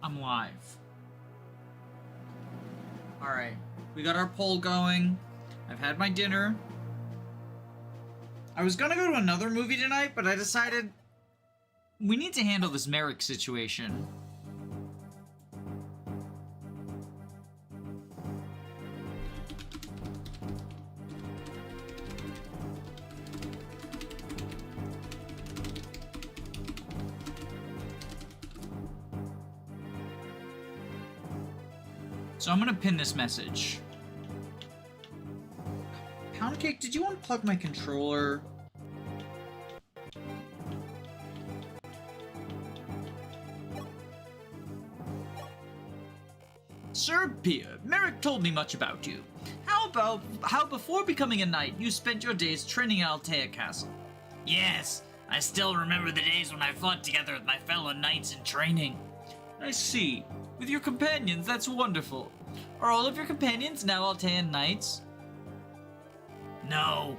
I'm live. Alright, we got our poll going. I've had my dinner. I was gonna go to another movie tonight, but I decided we need to handle this Merrick situation. So I'm gonna pin this message. Poundcake, did you unplug my controller? Sir Pierre, Merrick told me much about you. How before becoming a knight, you spent your days training at Altea Castle? Yes, I still remember the days when I fought together with my fellow knights in training. I see. With your companions, that's wonderful. Are all of your companions now Altean knights? No,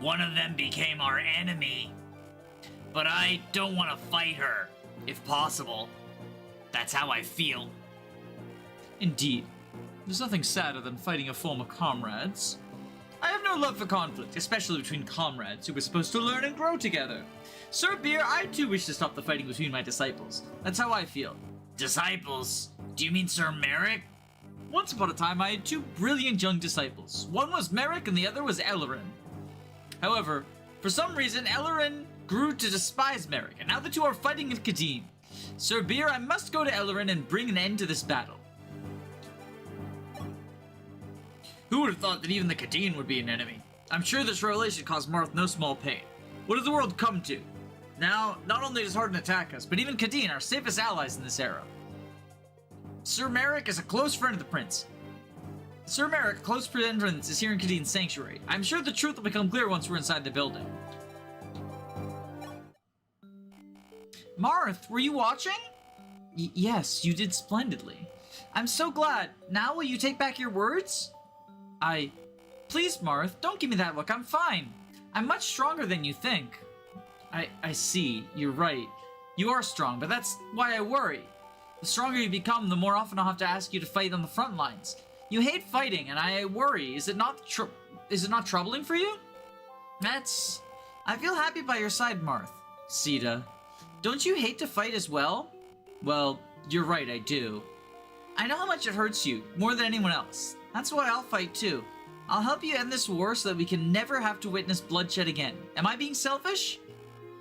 one of them became our enemy. But I don't want to fight her, if possible. That's how I feel. Indeed. There's nothing sadder than fighting a former comrades. I have no love for conflict, especially between comrades who were supposed to learn and grow together. Sir Beer, I too wish to stop the fighting between my disciples. That's how I feel. Disciples? Do you mean Sir Merrick? Once upon a time, I had two brilliant young disciples. One was Merrick and the other was Ellerin. However, for some reason, Ellerin grew to despise Merrick, and now the two are fighting in Kadeen. Sir Beer, I must go to Ellerin and bring an end to this battle. Who would have thought that even the Kadeen would be an enemy? I'm sure this revelation caused Marth no small pain. What does the world come to? Now, not only does Harden attack us, but even Kadeen, our safest allies in this era. Sir Merrick is a close friend of the prince. Sir Merrick, close entrance, is here in Kadeen's sanctuary. I'm sure the truth will become clear once we're inside the building. Marth, were you watching? Yes, you did splendidly. I'm so glad. Now will you take back your words? Please, Marth, don't give me that look. I'm fine. I'm much stronger than you think. I see. You're right. You are strong, but that's why I worry. The stronger you become, the more often I'll have to ask you to fight on the front lines. You hate fighting, and I worry. Is it not troubling for you? I feel happy by your side, Marth. Sita, don't you hate to fight as well? Well, you're right, I do. I know how much it hurts you, more than anyone else. That's why I'll fight too. I'll help you end this war so that we can never have to witness bloodshed again. Am I being selfish?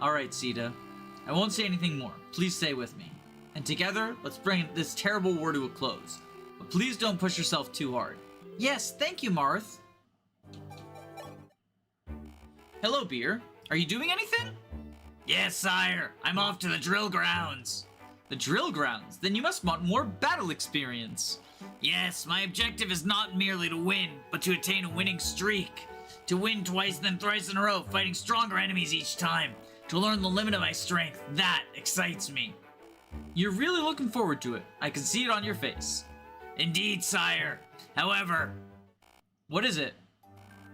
Alright, Sita. I won't say anything more. Please stay with me. And together, let's bring this terrible war to a close. But please don't push yourself too hard. Yes, thank you, Marth. Hello, Beer. Are you doing anything? Yes, sire. I'm off to the drill grounds. The drill grounds? Then you must want more battle experience. Yes, my objective is not merely to win, but to attain a winning streak. To win twice, then thrice in a row, fighting stronger enemies each time. To learn the limit of my strength. That excites me. You're really looking forward to it. I can see it on your face. Indeed, sire. However... What is it?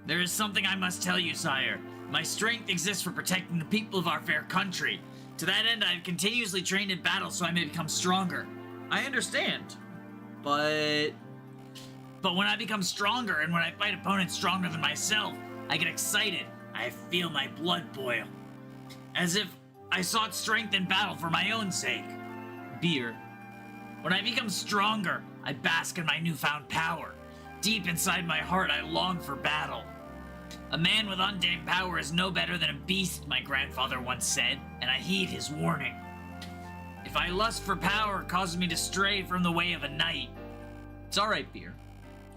There is something I must tell you, sire. My strength exists for protecting the people of our fair country. To that end, I have continuously trained in battle so I may become stronger. I understand. But when I become stronger and when I fight opponents stronger than myself, I get excited. I feel my blood boil. As if I sought strength in battle for my own sake. Beer. When I become stronger, I bask in my newfound power. Deep inside my heart, I long for battle. A man with untamed power is no better than a beast, my grandfather once said, and I heed his warning. If I lust for power causes me to stray from the way of a knight. It's alright, Beer.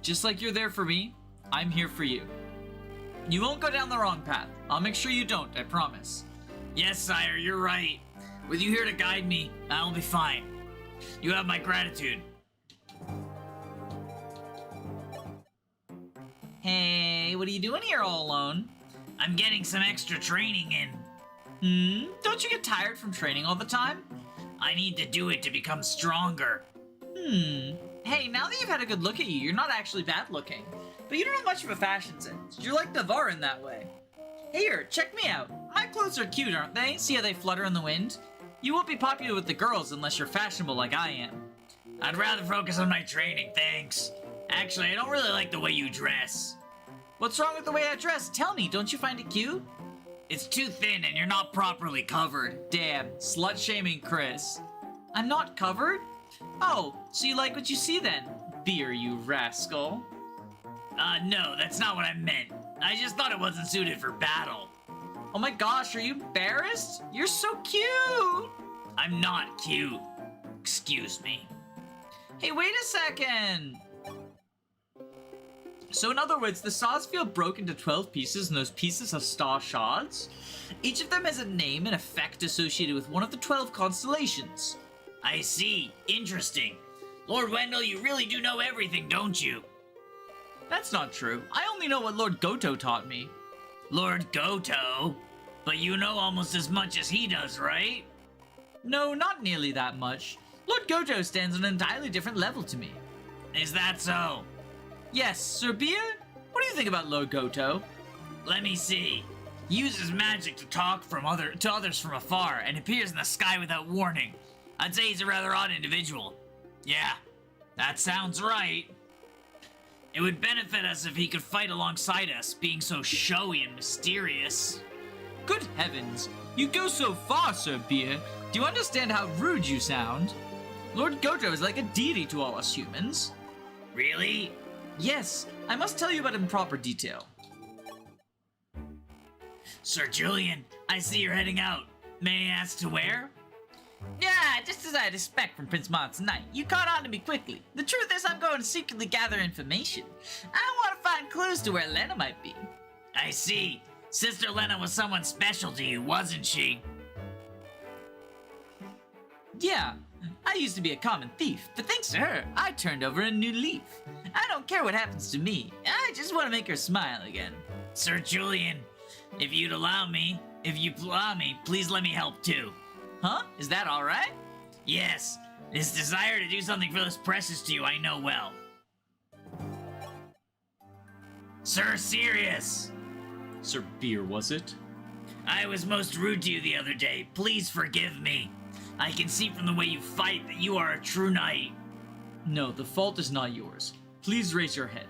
Just like you're there for me, I'm here for you. You won't go down the wrong path. I'll make sure you don't, I promise. Yes, sire, you're right. With you here to guide me, I'll be fine. You have my gratitude. Hey, what are you doing here all alone? I'm getting some extra training in. Don't you get tired from training all the time? I need to do it to become stronger. Hey, now that you've had a good look at you, you're not actually bad looking. But you don't have much of a fashion sense. You're like Navarre in that way. Here, check me out. My clothes are cute, aren't they? See how they flutter in the wind? You won't be popular with the girls unless you're fashionable like I am. I'd rather focus on my training, thanks. Actually, I don't really like the way you dress. What's wrong with the way I dress? Tell me, don't you find it cute? It's too thin and you're not properly covered. Damn, slut-shaming Chris. I'm not covered? Oh, so you like what you see then? Beer, you rascal. No, that's not what I meant. I just thought it wasn't suited for battle. Oh my gosh, are you embarrassed? You're so cute! I'm not cute. Excuse me. Hey, wait a second! So in other words, the stars feel broken into 12 pieces, and those pieces are star shards. Each of them has a name and effect associated with one of the 12 constellations. I see. Interesting. Lord Wendell, you really do know everything, don't you? That's not true. I only know what Lord Goto taught me. Lord Goto? But you know almost as much as he does, right? No, not nearly that much. Lord Goto stands on an entirely different level to me. Is that so? Yes, Sir Beer? What do you think about Lord Goto? Let me see. He uses magic to talk to others from afar and appears in the sky without warning. I'd say he's a rather odd individual. Yeah, that sounds right. It would benefit us if he could fight alongside us, being so showy and mysterious. Good heavens, you go so far, Sir Beer. Do you understand how rude you sound? Lord Goto is like a deity to all us humans. Really? Yes, I must tell you about it in proper detail. Sir Julian, I see you're heading out. May I ask to where? Yeah, just as I'd expect from Prince Mart's knight. You caught on to me quickly. The truth is I'm going to secretly gather information. I want to find clues to where Lena might be. I see. Sister Lena was someone special to you, wasn't she? Yeah, I used to be a common thief, but thanks to her, I turned over a new leaf. I don't care what happens to me. I just want to make her smile again. Sir Julian, if you allow me, please let me help too. Huh? Is that all right? Yes. This desire to do something for this precious to you I know well. Sir Sirius! Sir Beer, was it? I was most rude to you the other day. Please forgive me. I can see from the way you fight that you are a true knight. No, the fault is not yours. Please raise your head.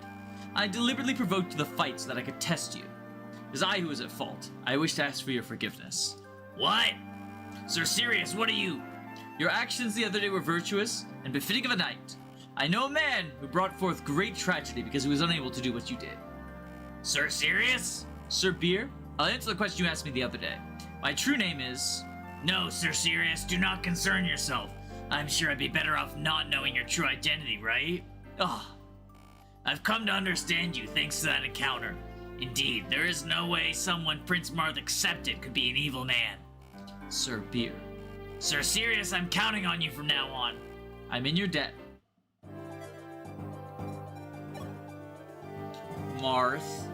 I deliberately provoked you to the fight so that I could test you. It is I who is at fault. I wish to ask for your forgiveness. What? Sir Sirius, what are you? Your actions the other day were virtuous and befitting of a knight. I know a man who brought forth great tragedy because he was unable to do what you did. Sir Sirius? Sir Beer, I'll answer the question you asked me the other day. My true name is... No, Sir Sirius, do not concern yourself. I'm sure I'd be better off not knowing your true identity, right? Ugh. I've come to understand you thanks to that encounter. Indeed, there is no way someone Prince Marth accepted could be an evil man. Sir Beer. Sir Sirius, I'm counting on you from now on. I'm in your debt. Marth.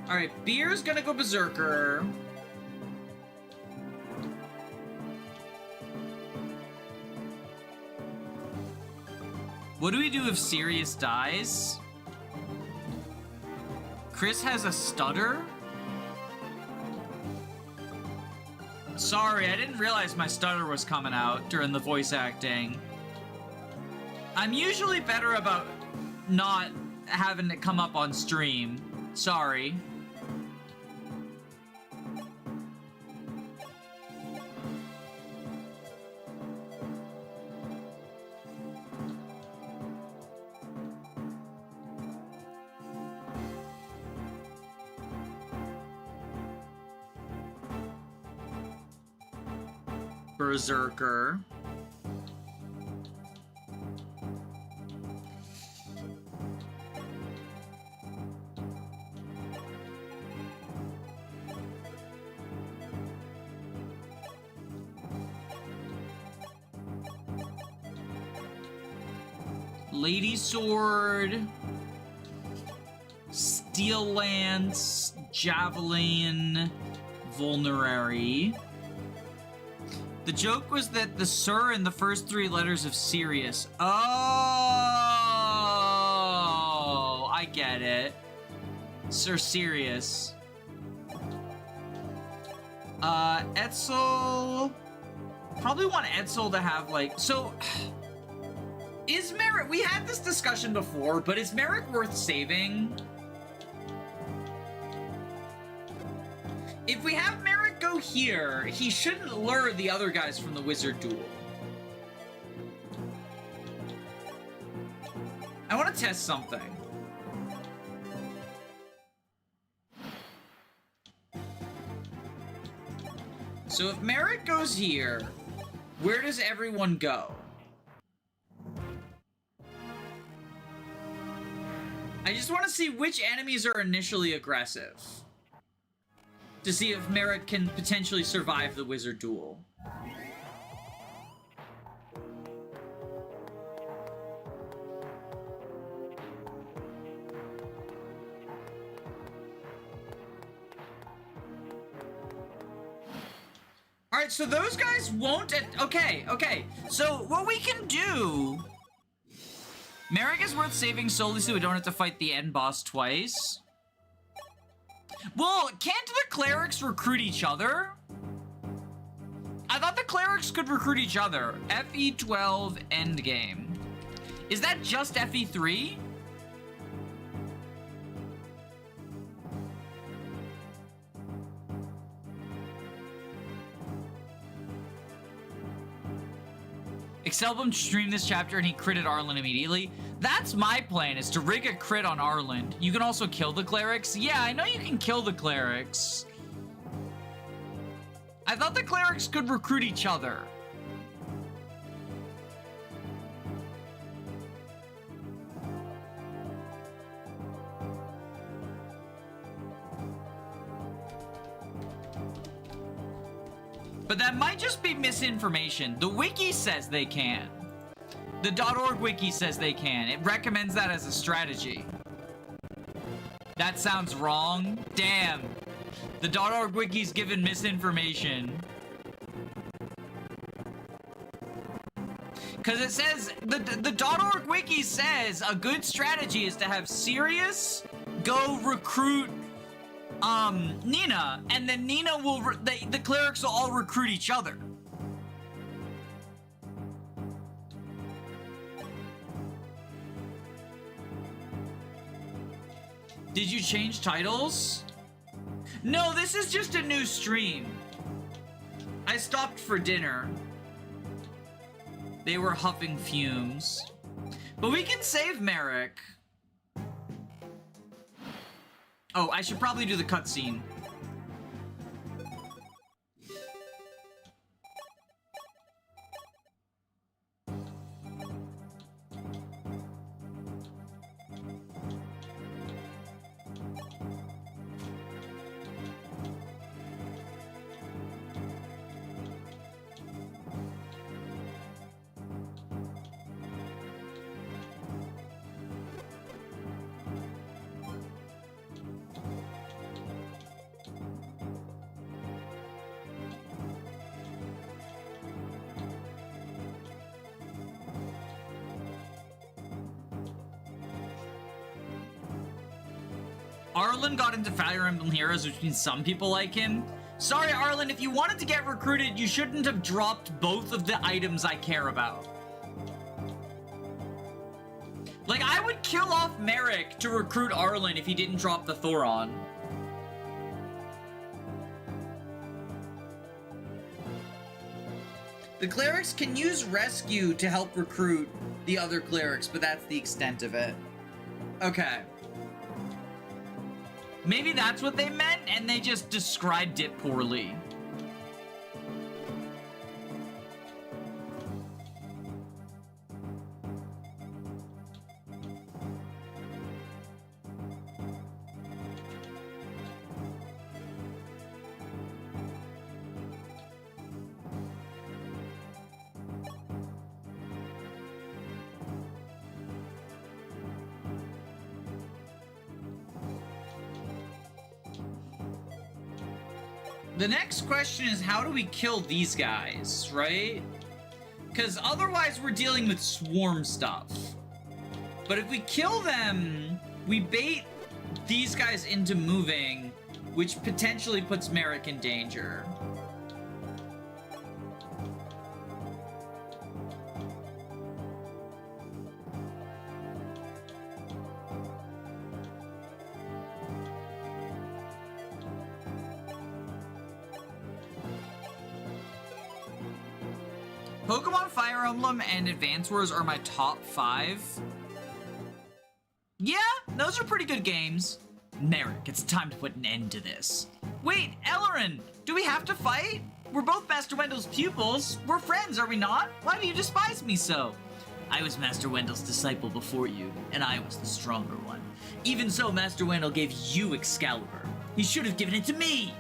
Alright, Beer's gonna go berserker. What do we do if Sirius dies? Chris has a stutter? Sorry, I didn't realize my stutter was coming out during the voice acting. I'm usually better about not having it come up on stream. Sorry. Berserker. Lady Sword. Steel Lance. Javelin. Vulnerary. The joke was that the Sir in the first 3 letters of Sirius. Oh, I get it. Sir Sirius. Etzel. Probably want Etzel to have, like, so... Is Merrick... We had this discussion before, but is Merrick worth saving? If we have Merrick go here, he shouldn't lure the other guys from the wizard duel. I want to test something. So if Merrick goes here, where does everyone go? I just want to see which enemies are initially aggressive. To see if Merrick can potentially survive the wizard duel. Alright, so those guys won't... Okay. So what we can do... Merrick is worth saving solely so we don't have to fight the end boss twice. Well, can't the clerics recruit each other? I thought the clerics could recruit each other. FE12 endgame. Is that just FE3? Excelbum streamed this chapter and he critted Arlen immediately. That's my plan, is to rig a crit on Arlen. You can also kill the clerics. Yeah, I know you can kill the clerics. I thought the clerics could recruit each other. But that might just be misinformation. The wiki says they can. The .org wiki says they can. It recommends that as a strategy. That sounds wrong. Damn. The .org wiki's given misinformation. Because it says, the .org wiki says a good strategy is to have Sirius go recruit Nina, and then Nina will, the clerics will all recruit each other. Did you change titles? No, this is just a new stream. I stopped for dinner. They were huffing fumes. But we can save Merrick. Oh, I should probably do the cutscene. Arlen got into Fire Emblem Heroes, which means some people like him. Sorry, Arlen, if you wanted to get recruited, you shouldn't have dropped both of the items I care about. Like, I would kill off Merrick to recruit Arlen if he didn't drop the Thoron. The clerics can use rescue to help recruit the other clerics, but that's the extent of it. Okay. Maybe that's what they meant, and they just described it poorly. The next question is, how do we kill these guys, right? Because otherwise we're dealing with swarm stuff. But if we kill them, we bait these guys into moving, which potentially puts Merrick in danger. Pokemon Fire Emblem and Advance Wars are my top 5. Yeah, those are pretty good games. Merrick, it's time to put an end to this. Wait, Ellerin, do we have to fight? We're both Master Wendell's pupils. We're friends, are we not? Why do you despise me so? I was Master Wendell's disciple before you, and I was the stronger one. Even so, Master Wendell gave you Excalibur. He should have given it to me.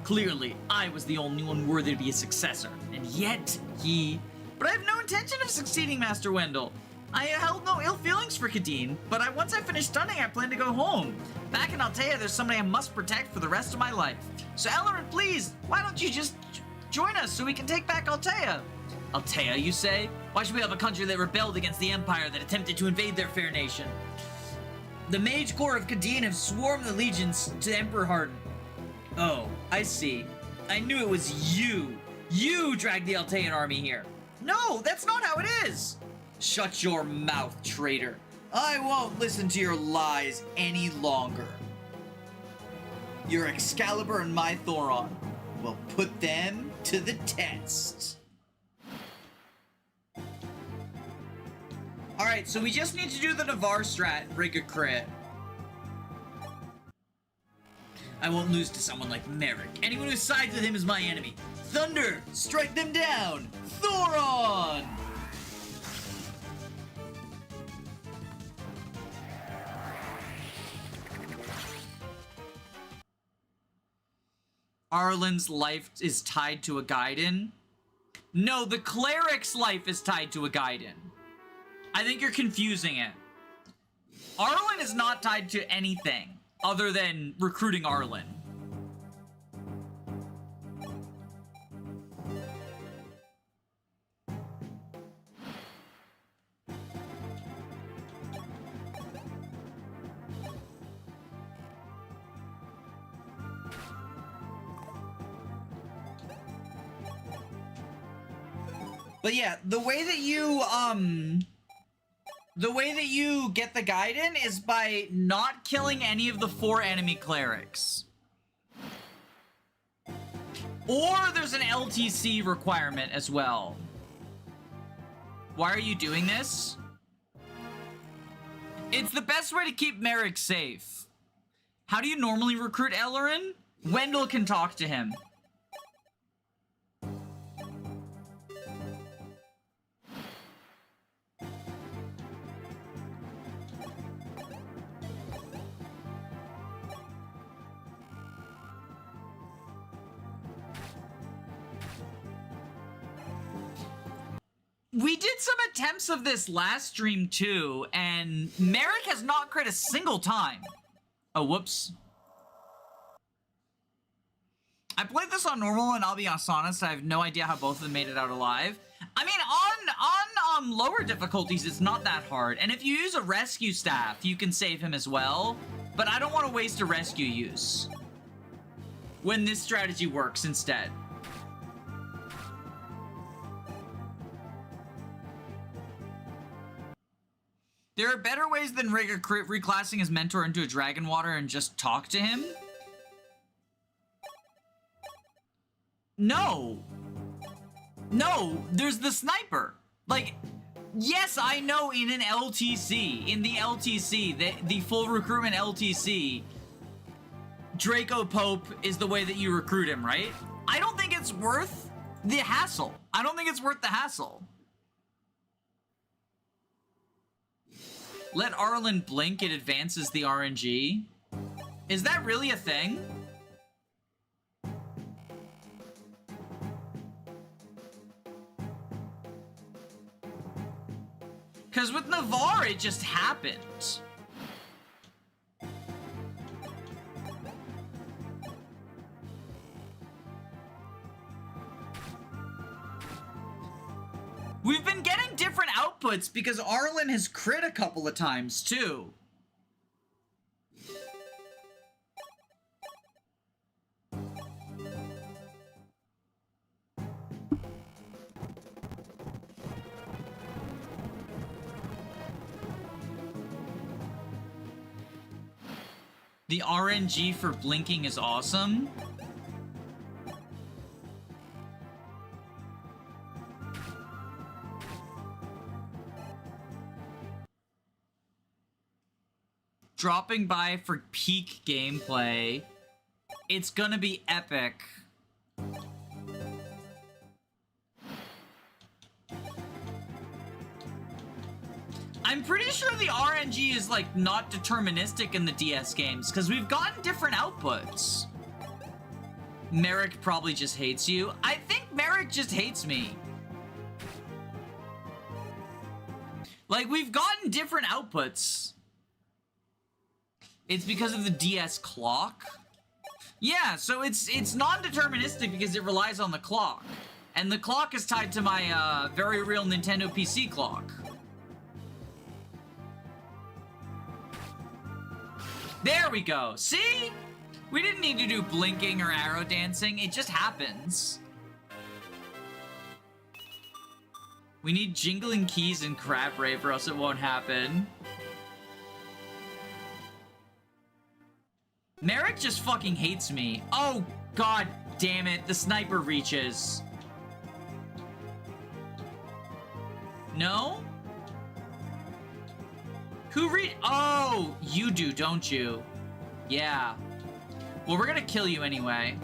Clearly, I was the only one worthy to be a successor, and yet he... But I have no intention of succeeding Master Wendell. I held no ill feelings for Kadeen, but once I finish stunning, I plan to go home. Back in Altea, there's somebody I must protect for the rest of my life. So Ellerin, please, why don't you just join us so we can take back Altea? Altea, you say? Why should we have a country that rebelled against the Empire that attempted to invade their fair nation? The Mage Corps of Kadeen have swarmed the legions to Emperor Hardin. Oh, I see. I knew it was you. You dragged the Altean army here. No, that's not how it is. Shut your mouth, traitor. I won't listen to your lies any longer. Your Excalibur and my Thoron will put them to the test. Alright, so we just need to do the Navarre strat and rig a crit. I won't lose to someone like Merrick. Anyone who sides with him is my enemy. Thunder, strike them down! Thoron! Arlen's life is tied to a Gaiden? No, the cleric's life is tied to a Gaiden. I think you're confusing it. Arlen is not tied to anything other than recruiting Arlen. But yeah, the way that you get the Gaiden is by not killing any of the 4 enemy clerics. Or there's an LTC requirement as well. Why are you doing this? It's the best way to keep Merrick safe. How do you normally recruit Ellerin? Wendell can talk to him. We did some attempts of this last stream too, and Merrick has not crit a single time. Oh, whoops. I played this on normal, and I'll be honest, I have no idea how both of them made it out alive. I mean, on lower difficulties, it's not that hard, and if you use a rescue staff, you can save him as well, but I don't want to waste a rescue use when this strategy works instead. There are better ways than reclassing his mentor into a Dragon Water and just talk to him? No. No, there's the sniper. Like, yes, I know in an LTC, in the LTC, the full recruitment LTC, Draco Pope is the way that you recruit him, right? I don't think it's worth the hassle. I don't think it's worth the hassle. Let Arlen blink, it advances the RNG. Is that really a thing? Because with Navarre, it just happened. We've been getting different outputs because Arlen has crit a couple of times, too. The RNG for blinking is awesome. Dropping by for peak gameplay. It's gonna be epic. I'm pretty sure the RNG is, like, not deterministic in the DS games, because we've gotten different outputs. Merrick probably just hates you. I think Merrick just hates me. Like, we've gotten different outputs. It's because of the DS clock? Yeah, so it's non-deterministic because it relies on the clock. And the clock is tied to my, very real Nintendo PC clock. There we go. See? We didn't need to do blinking or arrow dancing. It just happens. We need jingling keys and crab rave or else it won't happen. Merrick just fucking hates me. Oh, god damn it. The sniper reaches. No? Oh, you do, don't you? Yeah. Well, we're gonna kill you anyway.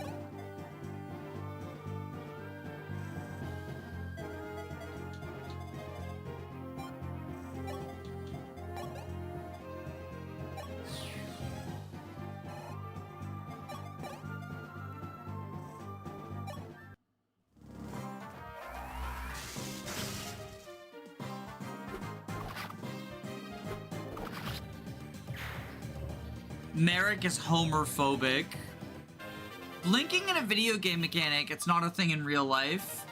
Merrick is homerphobic. Blinking in a video game mechanic, it's not a thing in real life.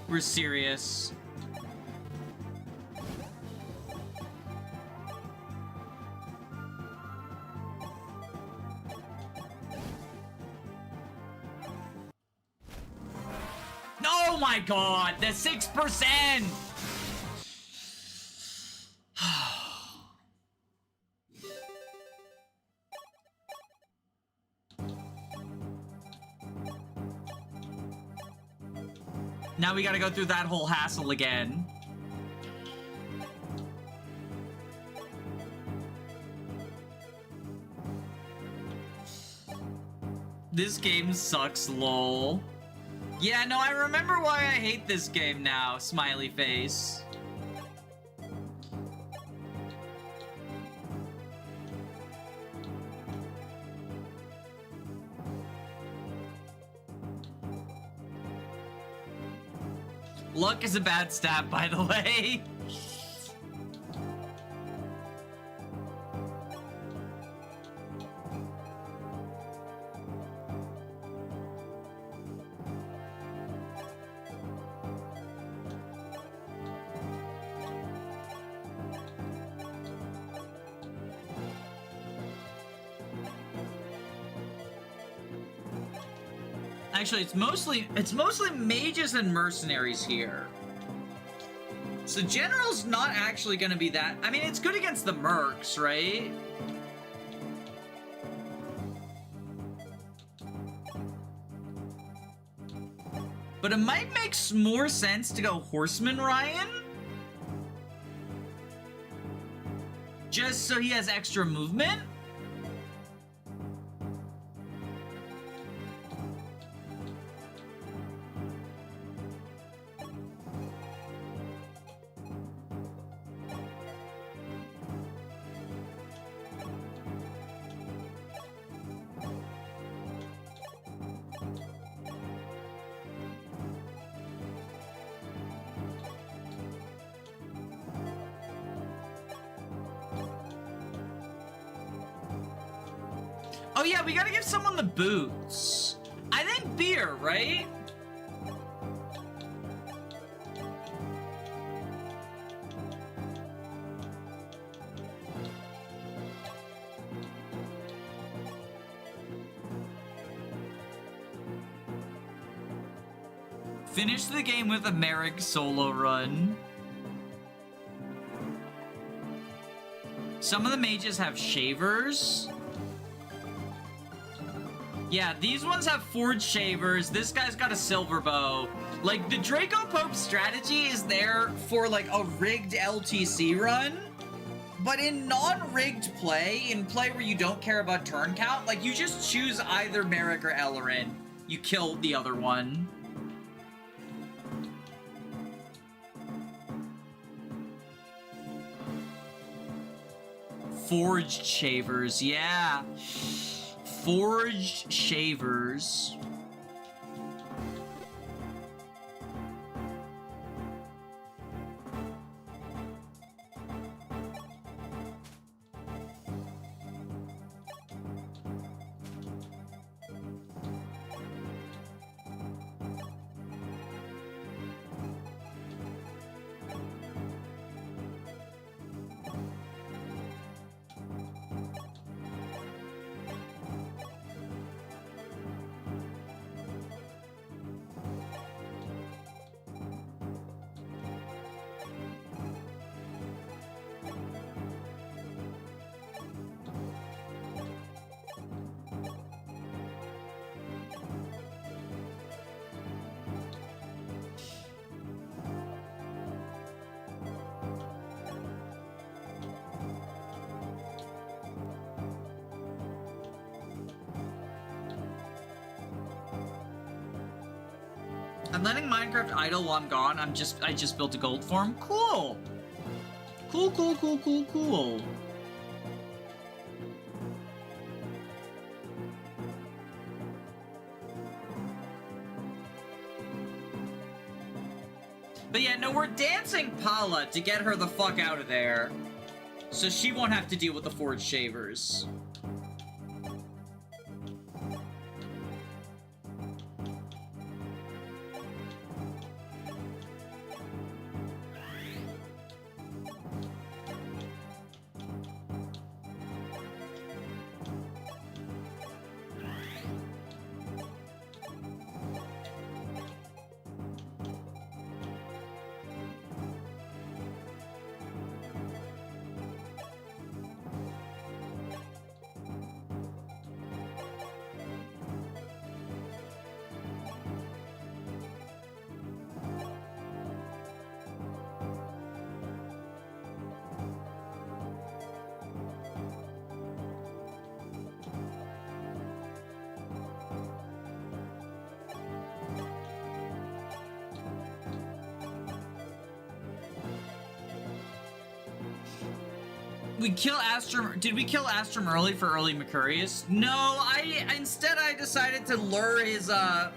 We're serious. Oh my god, the 6%! Now we gotta go through that whole hassle again. This game sucks, lol. Yeah, no, I remember why I hate this game now, smiley face. Luck is a bad stat, by the way. Actually, it's mostly mages and mercenaries here. So general's not actually gonna be that. I mean, it's good against the mercs, right? But it might make more sense to go Horseman Ryan. Just so he has extra movement. Oh yeah, we gotta give someone the boots. I think beer, right? Finish the game with a Merrick solo run. Some of the mages have shavers. Yeah, these ones have forged shavers. This guy's got a silver bow. Like, the Draco Pope strategy is there for, like, a rigged LTC run. But in non-rigged play, in play where you don't care about turn count, like, you just choose either Merrick or Ellerin. You kill the other one. Forged shavers, yeah. Forged shavers. I'm letting Minecraft idle while I'm gone. I just built a gold farm. Cool. Cool, cool, cool, cool, cool. But yeah, no, we're dancing Paula to get her the fuck out of there. So she won't have to deal with the forged shavers. We kill Astrum. Did we kill Astrum early for early Mercurius? No, instead I decided to lure his I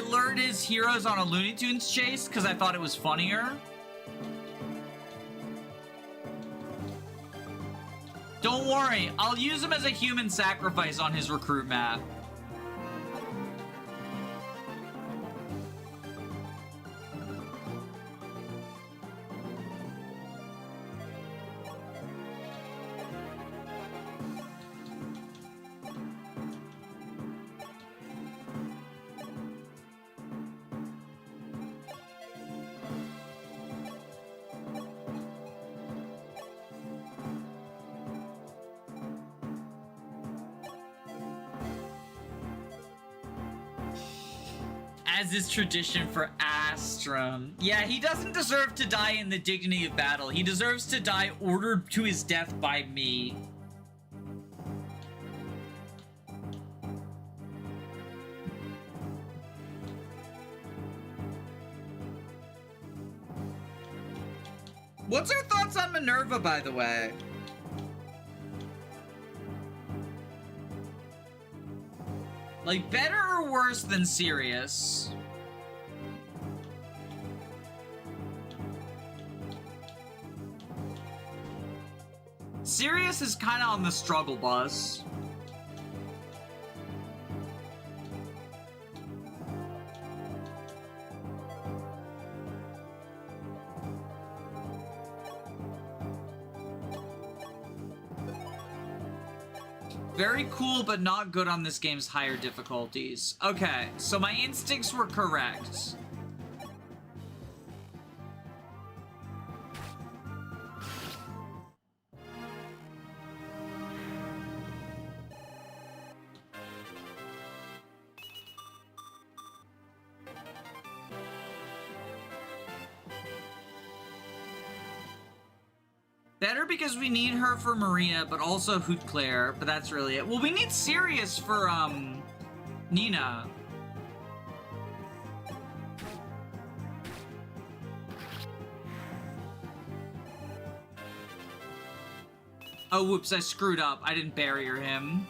lured his heroes on a Looney Tunes chase because I thought it was funnier. Don't worry, I'll use him as a human sacrifice on his recruit map. As is tradition for Astrum. Yeah, he doesn't deserve to die in the dignity of battle. He deserves to die ordered to his death by me. What's our thoughts on Minerva, by the way? Like, better or worse than Sirius? Sirius is kind of on the struggle bus. Very cool, but not good on this game's higher difficulties. Okay, so my instincts were correct. Better because we need her for Maria, but also Hoot Claire, but that's really it. Well, we need Sirius for, Nina. Oh, whoops, I screwed up. I didn't barrier him.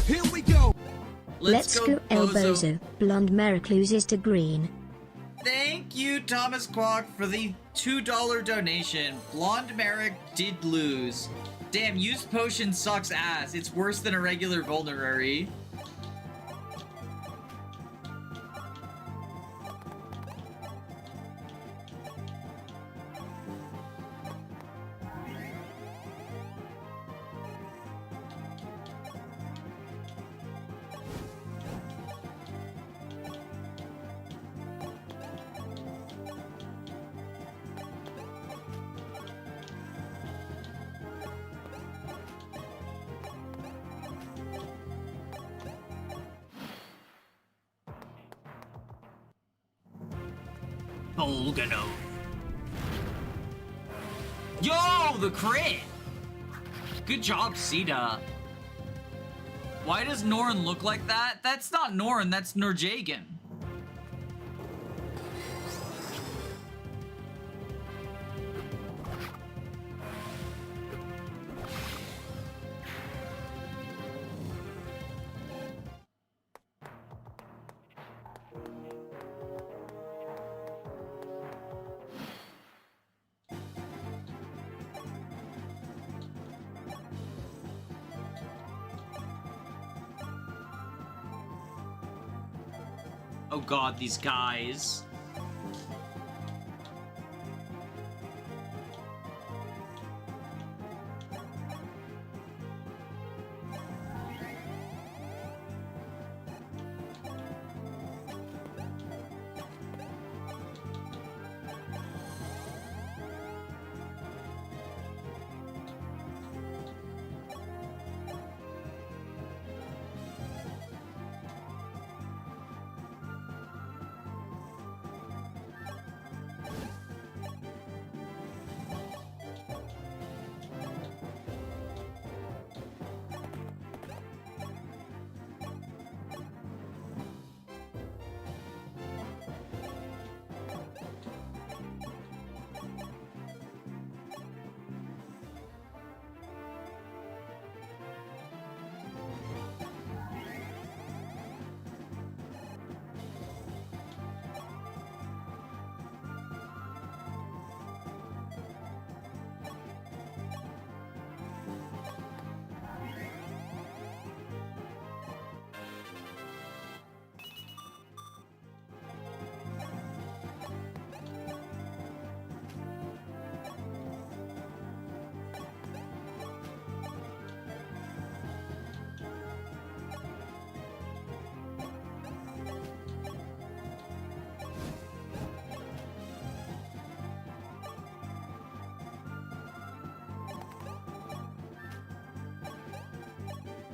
Here we go. Let's go, Elbozo. Blonde Merrick loses to green. Thank you, Thomas Kwok, for the $2 donation. Blonde Merrick did lose. Damn, used potion sucks ass. It's worse than a regular vulnerary. Bolgano. Yo, the crit! Good job, Sita. Why does Norn look like that? That's not Norn, that's Norjagen. Oh god, these guys.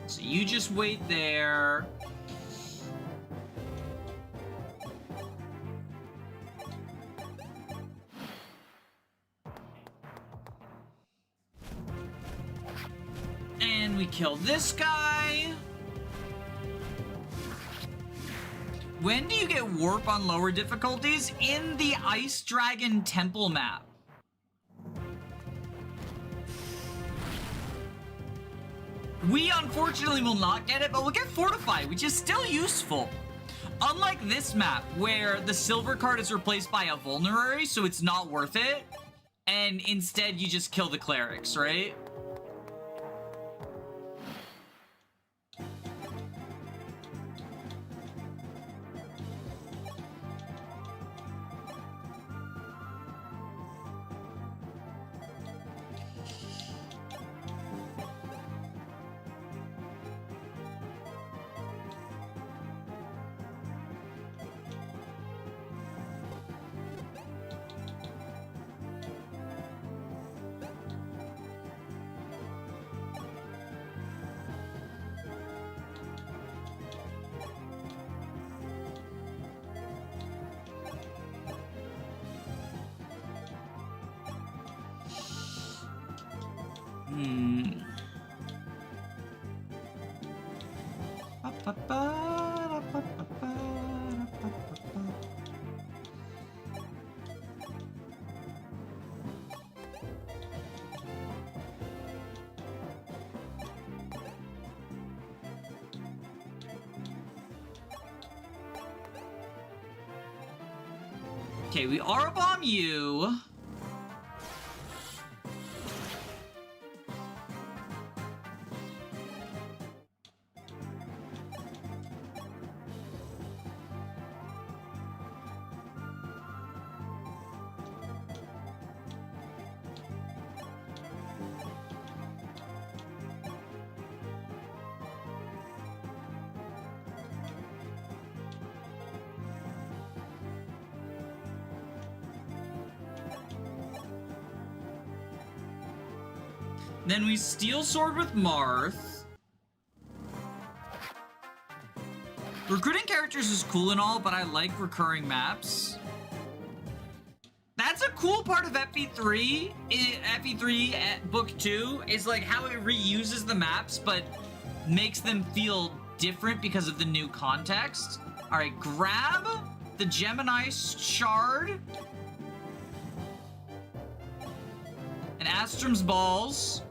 So you just wait there. And we kill this guy. When do you get warp on lower difficulties? In the Ice Dragon Temple map. We unfortunately will not get it, but we'll get Fortify, which is still useful. Unlike this map, where the silver card is replaced by a vulnerary, so it's not worth it, and instead you just kill the clerics, right? Okay, we aura bomb you. Then we Steel Sword with Marth. Recruiting characters is cool and all, but I like recurring maps. That's a cool part of FE3. FE3 Book 2 is like how it reuses the maps, but makes them feel different because of the new context. All right, grab the Gemini Shard. And Astrum's Balls.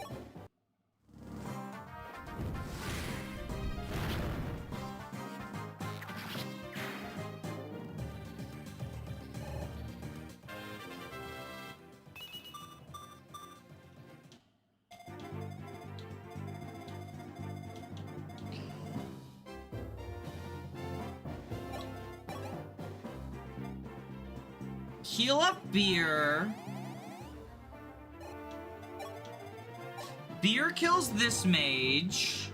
Heal up Beer. Beer kills this mage.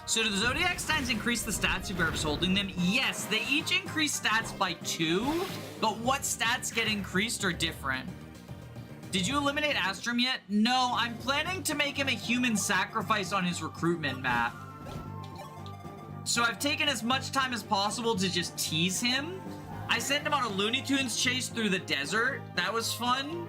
So do the Zodiac Steins increase the stats of whoever's holding them? Yes, they each increase stats by 2, but what stats get increased are different. Did you eliminate Astrum yet? No, I'm planning to make him a human sacrifice on his recruitment map. So I've taken as much time as possible to just tease him. I sent him on a Looney Tunes chase through the desert. That was fun.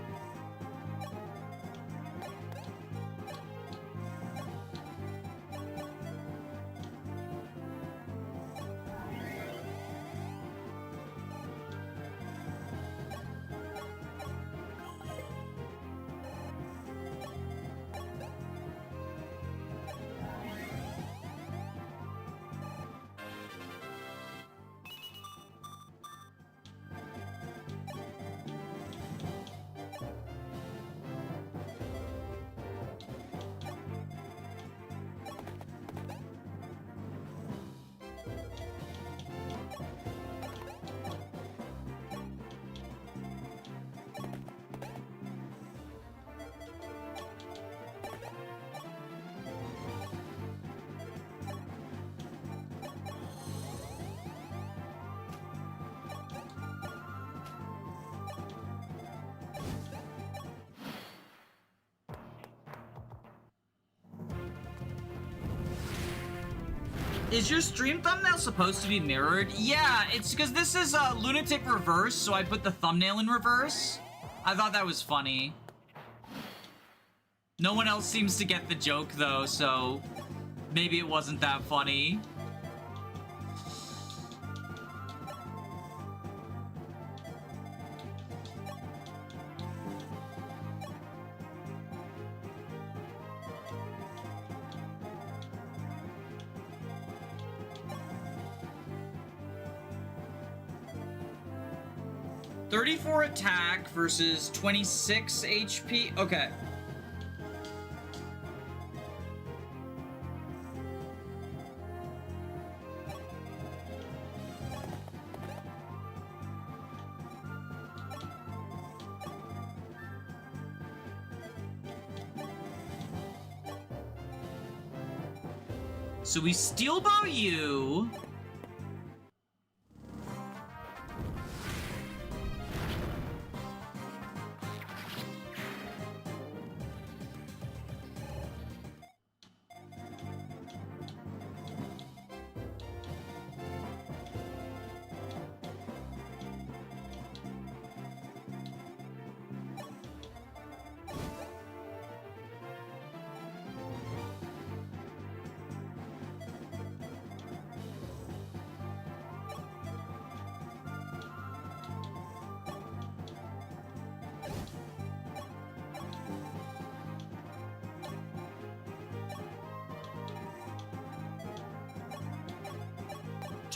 Is your stream thumbnail supposed to be mirrored? Yeah, it's because this is a Lunatic Reverse, so I put the thumbnail in reverse. I thought that was funny. No one else seems to get the joke, though, so maybe it wasn't that funny. 34 attack versus 26 HP. Okay. So we steel bow you.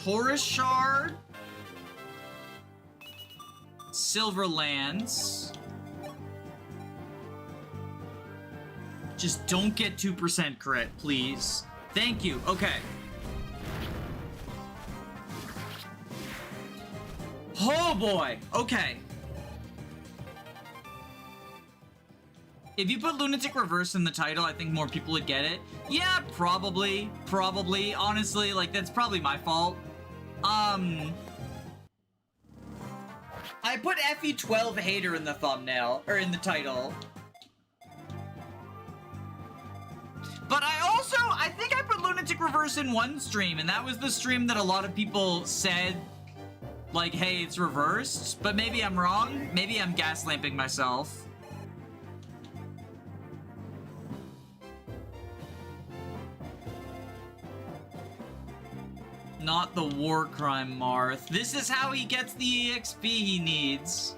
Taurus Shard, Silver Lands. Just don't get 2% crit, please. Thank you. Okay. Oh boy. Okay. If you put Lunatic Reverse in the title, I think more people would get it. Yeah, probably. Probably. Honestly, like, that's probably my fault. I put FE12 hater in the thumbnail, or in the title. But I think I put Lunatic Reverse in one stream, and that was the stream that a lot of people said, like, hey, it's reversed. But maybe I'm wrong. Maybe I'm gaslamping myself. Not the war crime, Marth. This is how he gets the EXP he needs.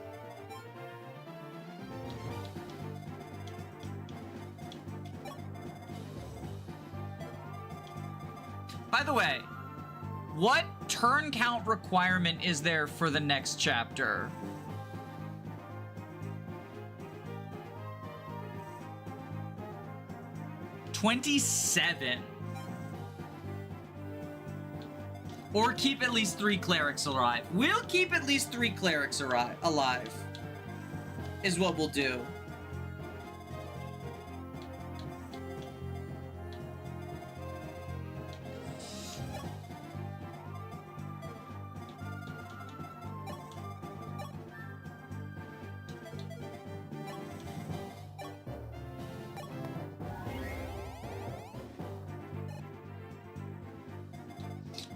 By the way, what turn count requirement is there for the next chapter? $27. Or keep at least 3 clerics alive. We'll keep at least 3 clerics alive. Is what we'll do.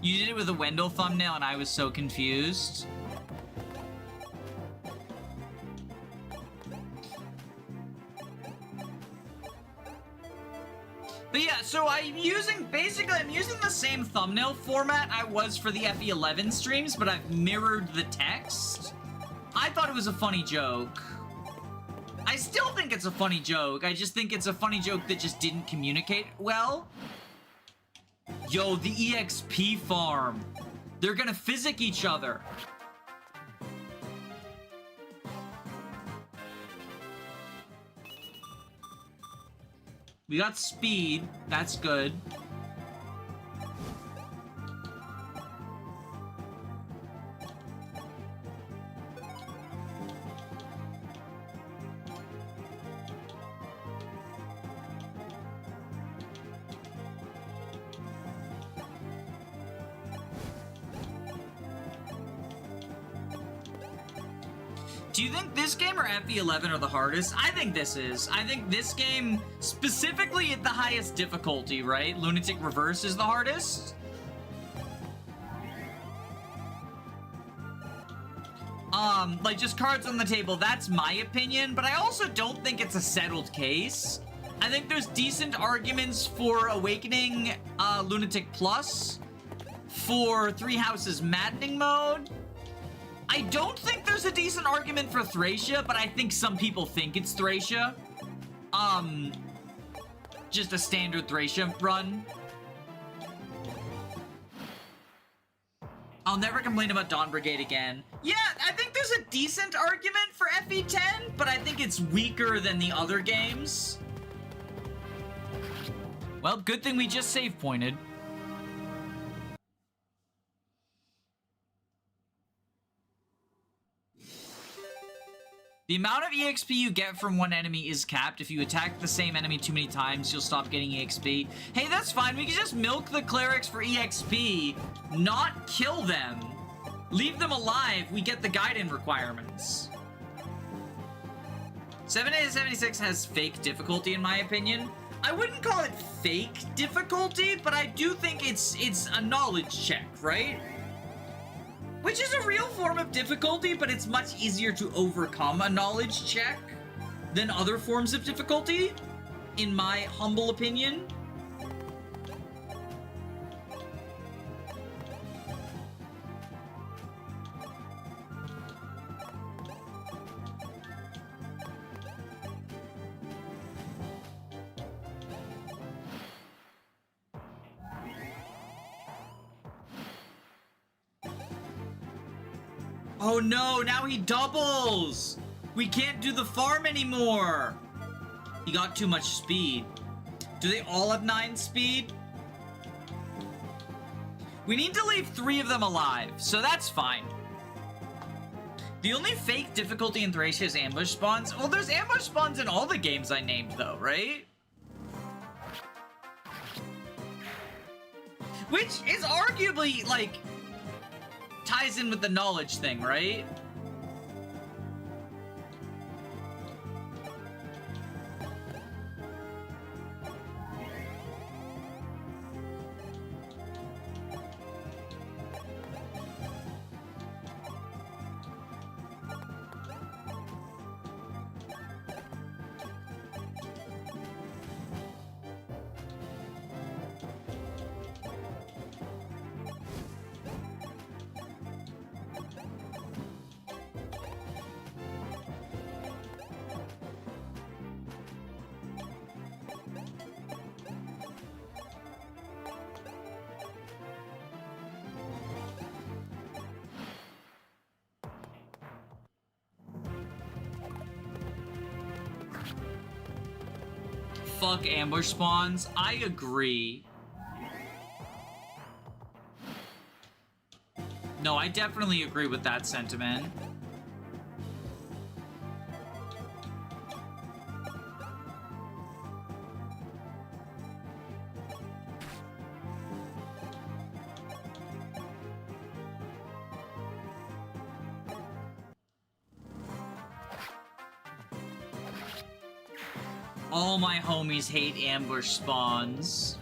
You did it with a Wendell thumbnail and I was so confused. But yeah, so I'm using the same thumbnail format I was for the FE11 streams, but I've mirrored the text. I thought it was a funny joke. I still think it's a funny joke. I just think it's a funny joke that just didn't communicate well. Yo, the EXP farm. They're gonna physic each other. We got speed. That's good. Do you think this game or FE11 are the hardest? I think this is. I think this game, specifically at the highest difficulty, right? Lunatic Reverse is the hardest. Like, just cards on the table, that's my opinion, but I also don't think it's a settled case. I think there's decent arguments for Awakening Lunatic Plus, for Three Houses Maddening Mode. I don't think there's a decent argument for Thracia, but I think some people think it's Thracia. Just a standard Thracia run. I'll never complain about Dawn Brigade again. Yeah, I think there's a decent argument for FE10, but I think it's weaker than the other games. Well, good thing we just save pointed. The amount of EXP you get from one enemy is capped. If you attack the same enemy too many times, you'll stop getting EXP. Hey, that's fine. We can just milk the clerics for EXP, not kill them. Leave them alive. We get the guidance requirements. 7876 has fake difficulty, in my opinion. I wouldn't call it fake difficulty, but I do think it's a knowledge check, right? Which is a real form of difficulty, but it's much easier to overcome a knowledge check than other forms of difficulty, in my humble opinion. Oh no, now he doubles! We can't do the farm anymore! He got too much speed. Do they all have 9 speed? We need to leave 3 of them alive, so that's fine. The only fake difficulty in Thracia is ambush spawns. Well, there's ambush spawns in all the games I named though, right? Which is arguably, like, ties in with the knowledge thing, right? Fuck ambush spawns. I agree. No, I definitely agree with that sentiment. All my homies hate ambush spawns.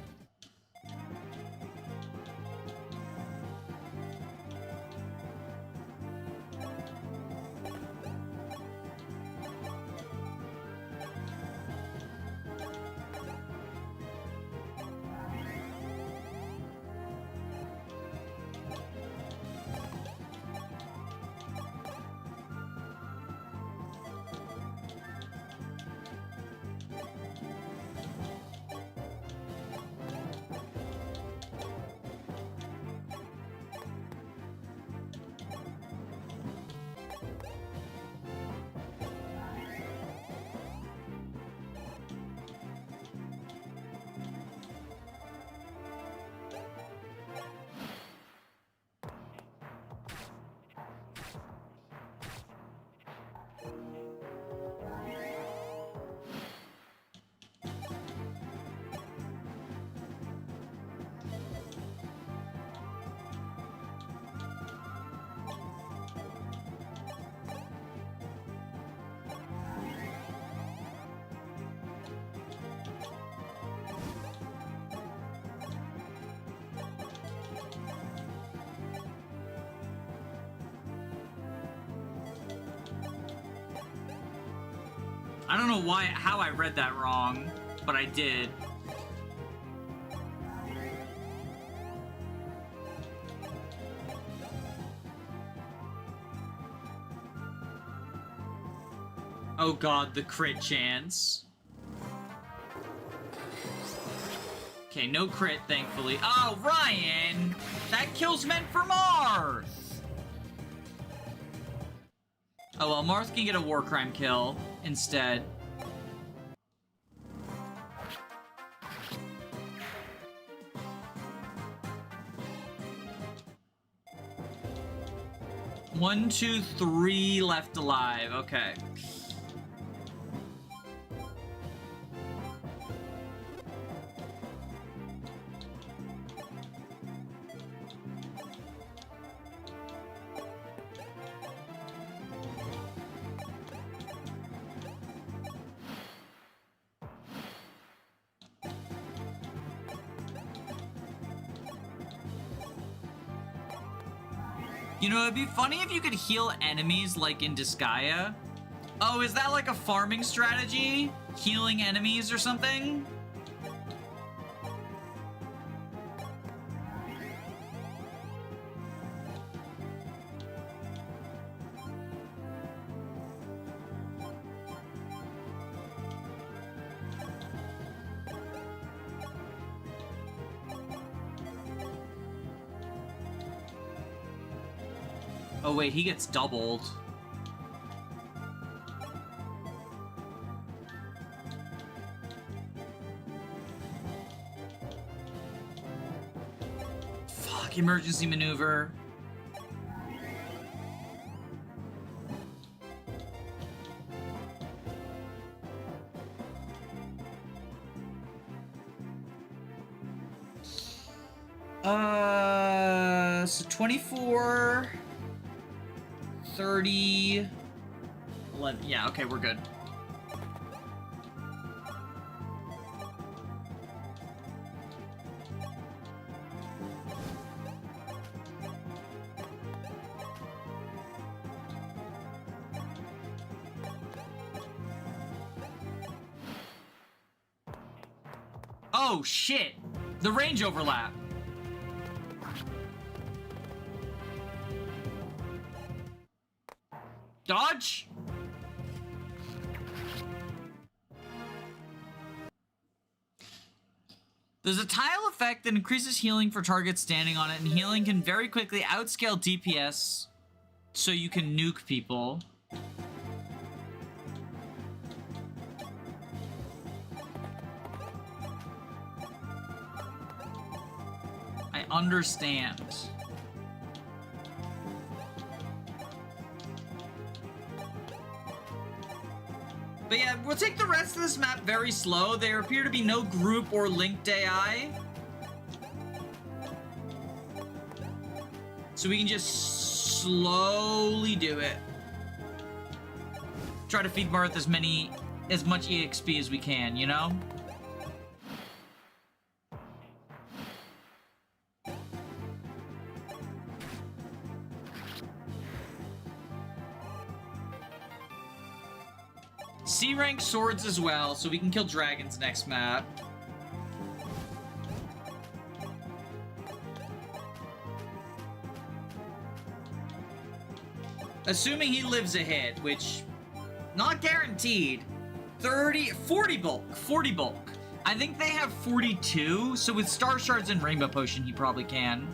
I don't know how I read that wrong, but I did. Oh god, the crit chance. Okay, no crit, thankfully. Oh, Ryan! That kills men for Marth! Oh well, Marth can get a war crime kill instead. One, two, three left alive. Okay. You know, it'd be funny if you could heal enemies like in Disgaea. Oh, is that like a farming strategy? Healing enemies or something? Oh wait, he gets doubled. Fuck, emergency maneuver. So 24... 30... 11... Yeah, okay, we're good. Oh, shit! The range overlap. Dodge? There's a tile effect that increases healing for targets standing on it, and healing can very quickly outscale DPS, so you can nuke people. I understand. But yeah, we'll take the rest of this map very slow. There appear to be no group or linked AI. So we can just slowly do it. Try to feed Marth as much EXP as we can, you know? C-rank swords as well, so we can kill dragons next map. Assuming he lives a hit, which, not guaranteed. 40 bulk. I think they have 42, so with Star Shards and Rainbow Potion, he probably can.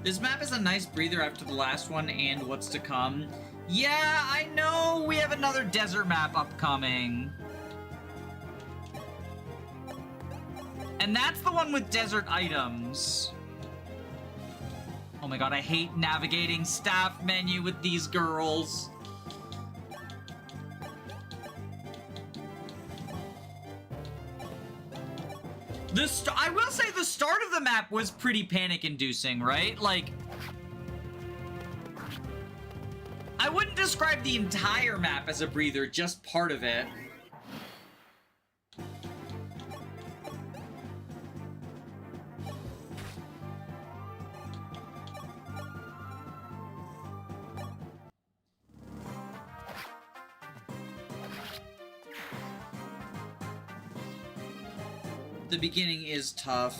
This map is a nice breather after the last one and what's to come. Yeah, I know we have another desert map upcoming. And that's the one with desert items. Oh my god, I hate navigating staff menu with these girls. I will say the start of the map was pretty panic-inducing, right? Like, I wouldn't describe the entire map as a breather, just part of it. the beginning is tough.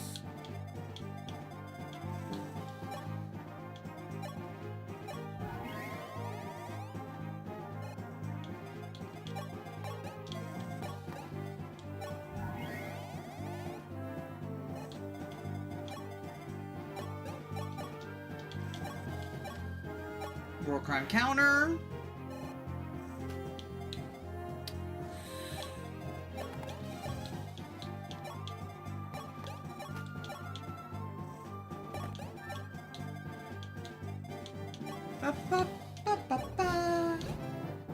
War crime counter.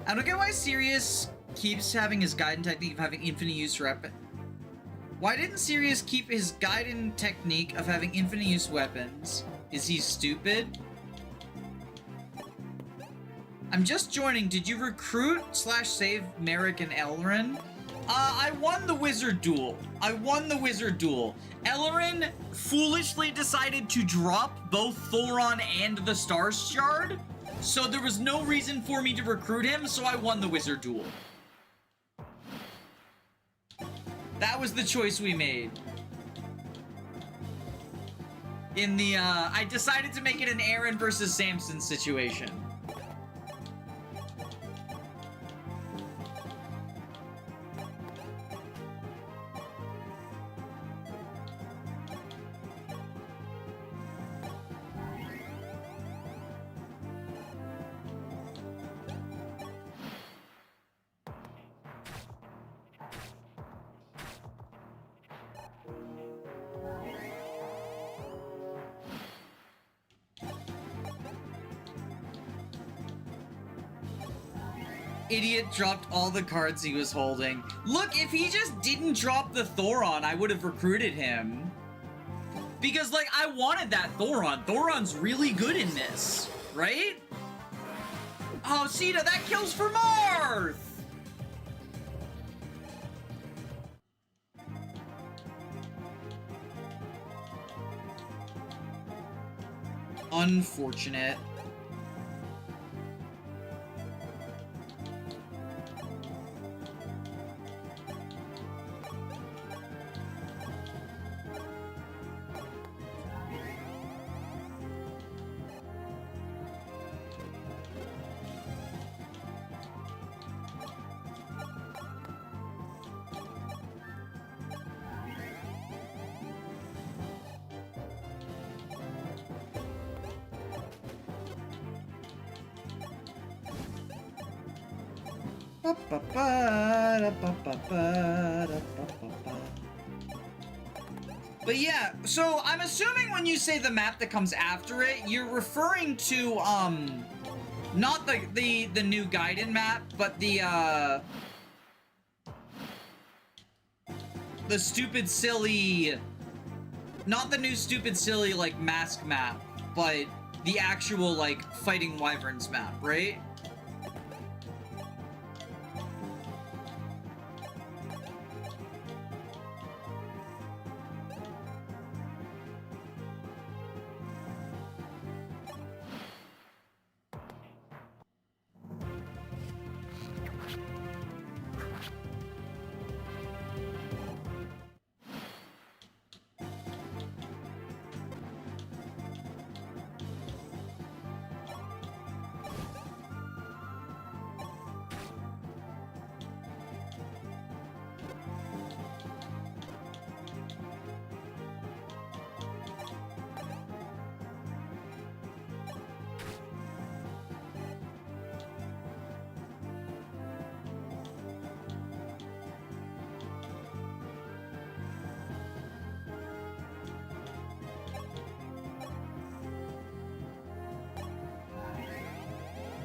I don't get why Sirius keeps having his Gaiden technique of having infinite use weapon. Why didn't Sirius keep his Gaiden technique of having infinite use weapons? Is he stupid? I'm just joining. Did you recruit / save Merrick and Elrin? I won the wizard duel. Elrin foolishly decided to drop both Thoron and the Star Shard, so there was no reason for me to recruit him, so I won the wizard duel. That was the choice we made. In the, I decided to make it an Aaron versus Samson situation. Idiot dropped all the cards he was holding. Look, if he just didn't drop the Thoron, I would have recruited him. Because, like, I wanted that Thoron. Thoron's really good in this, right? Oh, Sita, that kills for Marth! Unfortunate. But yeah, so I'm assuming when you say the map that comes after it, you're referring to, not the new Gaiden map, but the stupid silly, not the new stupid silly, like, mask map, but the actual, like, fighting wyverns map, right?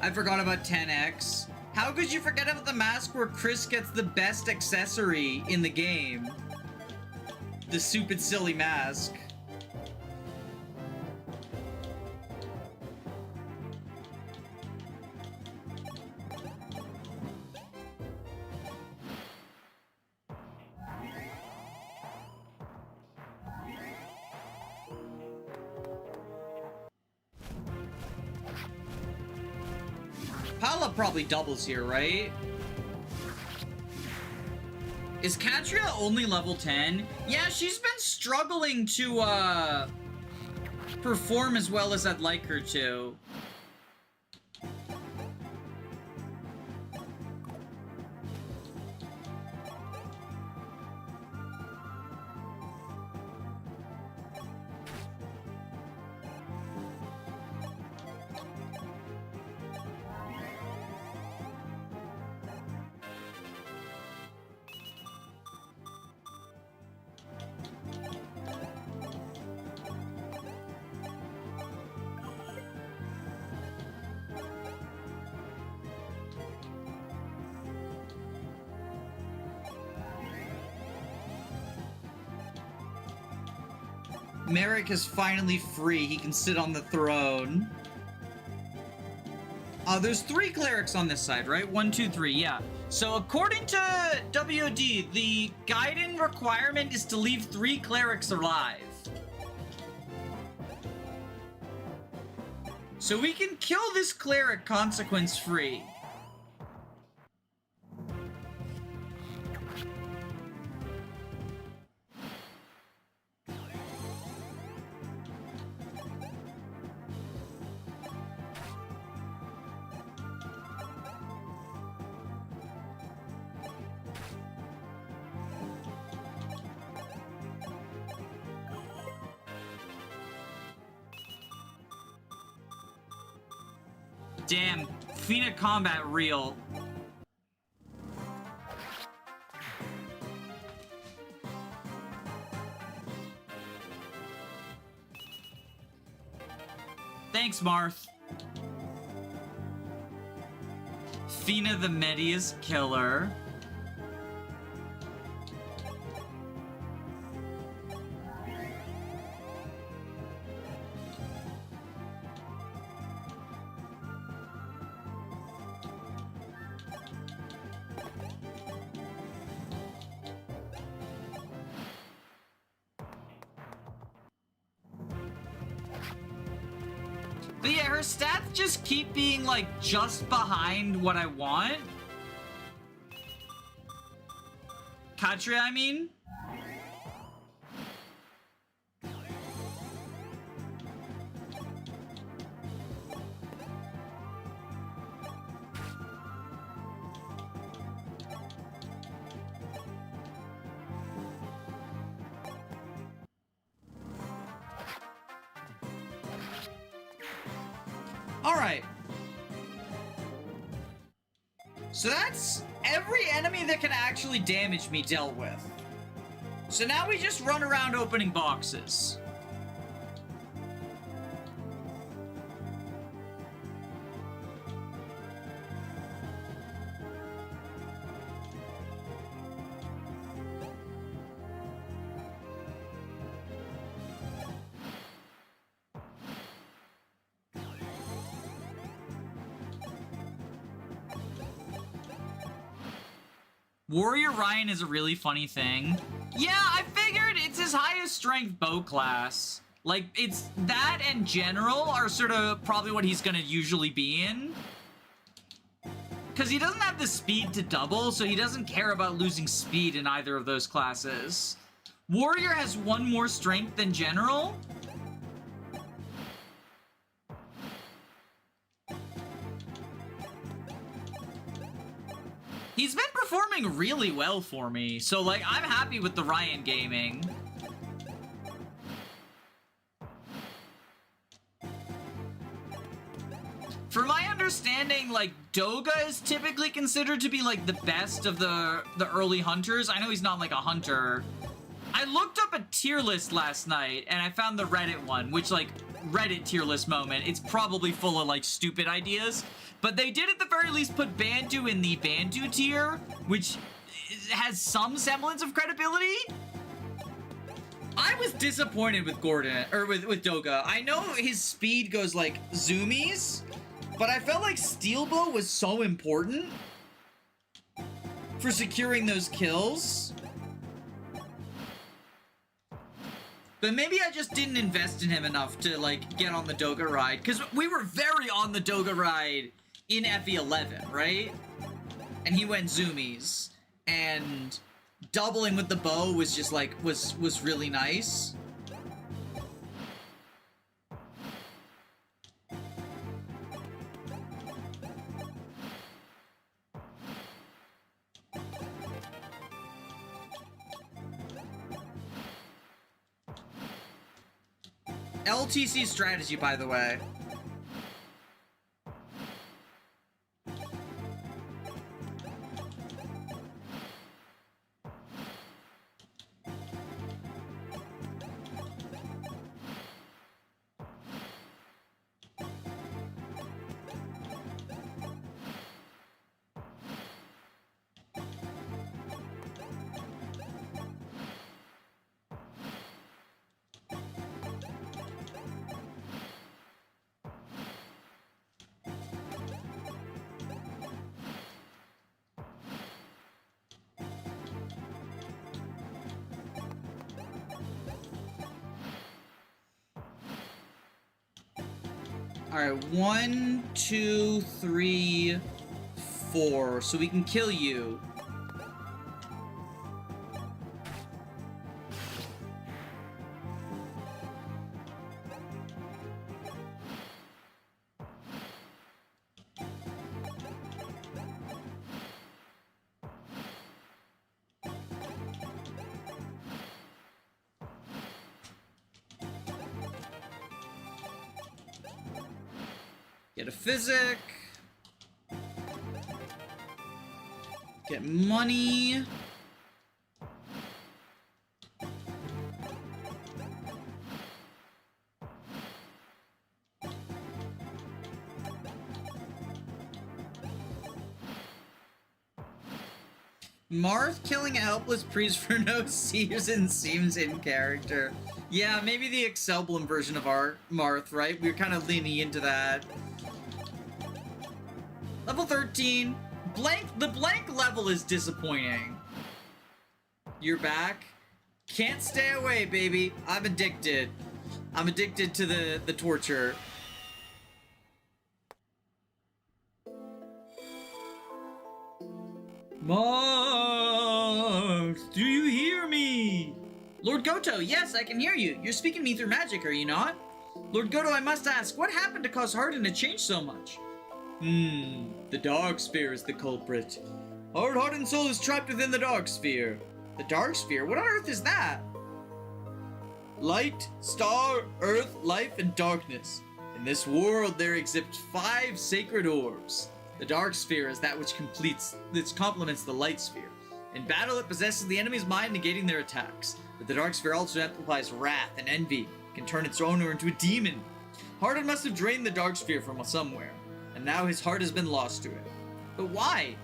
I forgot about 10x. How could you forget about the mask where Chris gets the best accessory in the game? The stupid silly mask. Pala probably doubles here, right? Is Katria only level 10? Yeah, she's been struggling to, perform as well as I'd like her to. Merrick is finally free. He can sit on the throne. There's 3 clerics on this side, right? 1, 2, 3, yeah. So according to WOD, the Gaiden requirement is to leave 3 clerics alive. So we can kill this cleric consequence-free. Damn, Fina combat real. Thanks, Marth. Fina the Medius killer. But yeah, her stats just keep being, like, just behind what I want. Katria, I mean. Alright. So that's every enemy that can actually damage me dealt with. So now we just run around opening boxes. Warrior Ryan is a really funny thing. Yeah, I figured it's his highest strength bow class. Like, it's that and general are sort of probably what he's gonna usually be in. Because he doesn't have the speed to double, so he doesn't care about losing speed in either of those classes. Warrior has 1 more strength than general. He's been performing really well for me, so, like, I'm happy with the Ryan gaming. From my understanding, like, Doga is typically considered to be, like, the best of the early hunters. I know he's not, like, a hunter. I looked up a tier list last night, and I found the Reddit one, which, like, Reddit tier list moment. It's probably full of, like, stupid ideas. But they did at the very least put Bantu in the Bantu tier, which has some semblance of credibility. I was disappointed with Gordon, or with Doga. I know his speed goes like zoomies, but I felt like Steel Bow was so important for securing those kills. But maybe I just didn't invest in him enough to, like, get on the Doga ride. Because we were very on the Doga ride in FE11, right? And he went zoomies. And doubling with the bow was just like, was really nice. LTC strategy, by the way. Alright, 1, 2, 3, 4. So we can kill you. Get a physic. Get money. Marth killing a helpless priest for no season seems in character. Yeah, maybe the Excelblum version of our Marth, right? We're kind of leaning into that. Level 13. The blank level is disappointing. You're back. Can't stay away, baby. I'm addicted. I'm addicted to the torture. Marth, do you hear me? Lord Goto, yes, I can hear you. You're speaking to me through magic, are you not? Lord Goto, I must ask, what happened to cause Hardin to change so much? The Dark Sphere is the culprit. Our heart and soul is trapped within the Dark Sphere. The Dark Sphere? What on earth is that? Light, star, earth, life, and darkness. In this world there exist 5 sacred orbs. The Dark Sphere is that which complements the Light Sphere. In battle it possesses the enemy's mind, negating their attacks. But the Dark Sphere also amplifies wrath and envy, can turn its owner into a demon. Hardin must have drained the Dark Sphere from somewhere, and now his heart has been lost to it. But why?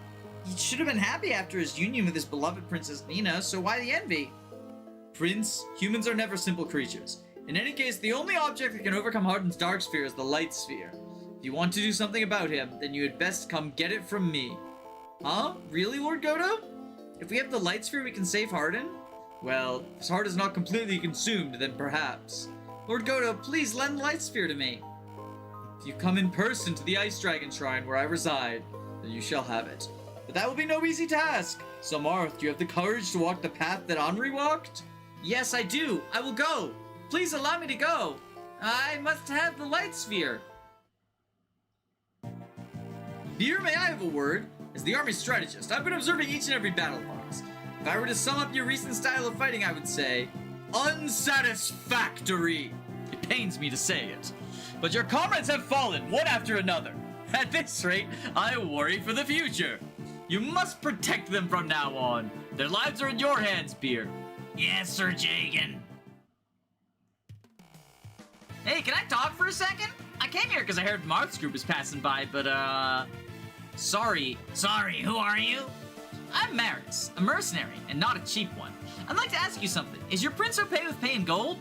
He should have been happy after his union with his beloved Princess Nina, so why the envy? Prince, humans are never simple creatures. In any case, the only object that can overcome Hardin's Dark Sphere is the Light Sphere. If you want to do something about him, then you had best come get it from me. Huh? Really, Lord Goto? If we have the Light Sphere, we can save Hardin? Well, if his heart is not completely consumed, then perhaps. Lord Goto, please lend the Light Sphere to me. If you come in person to the Ice Dragon Shrine where I reside, then you shall have it. But that will be no easy task. So Marth, do you have the courage to walk the path that Henri walked? Yes, I do. I will go. Please allow me to go. I must have the Light Sphere. Beer, may I have a word? As the army strategist, I've been observing each and every battle box. If I were to sum up your recent style of fighting, I would say, unsatisfactory. It pains me to say it, but your comrades have fallen one after another. At this rate, I worry for the future. You must protect them from now on. Their lives are in your hands, Beer. Yes, Sir Jagan. Hey, can I talk for a second? I came here because I heard Marth's group was passing by, but, sorry. Sorry, who are you? I'm Maris, a mercenary, and not a cheap one. I'd like to ask you something. Is your prince okay with paying gold?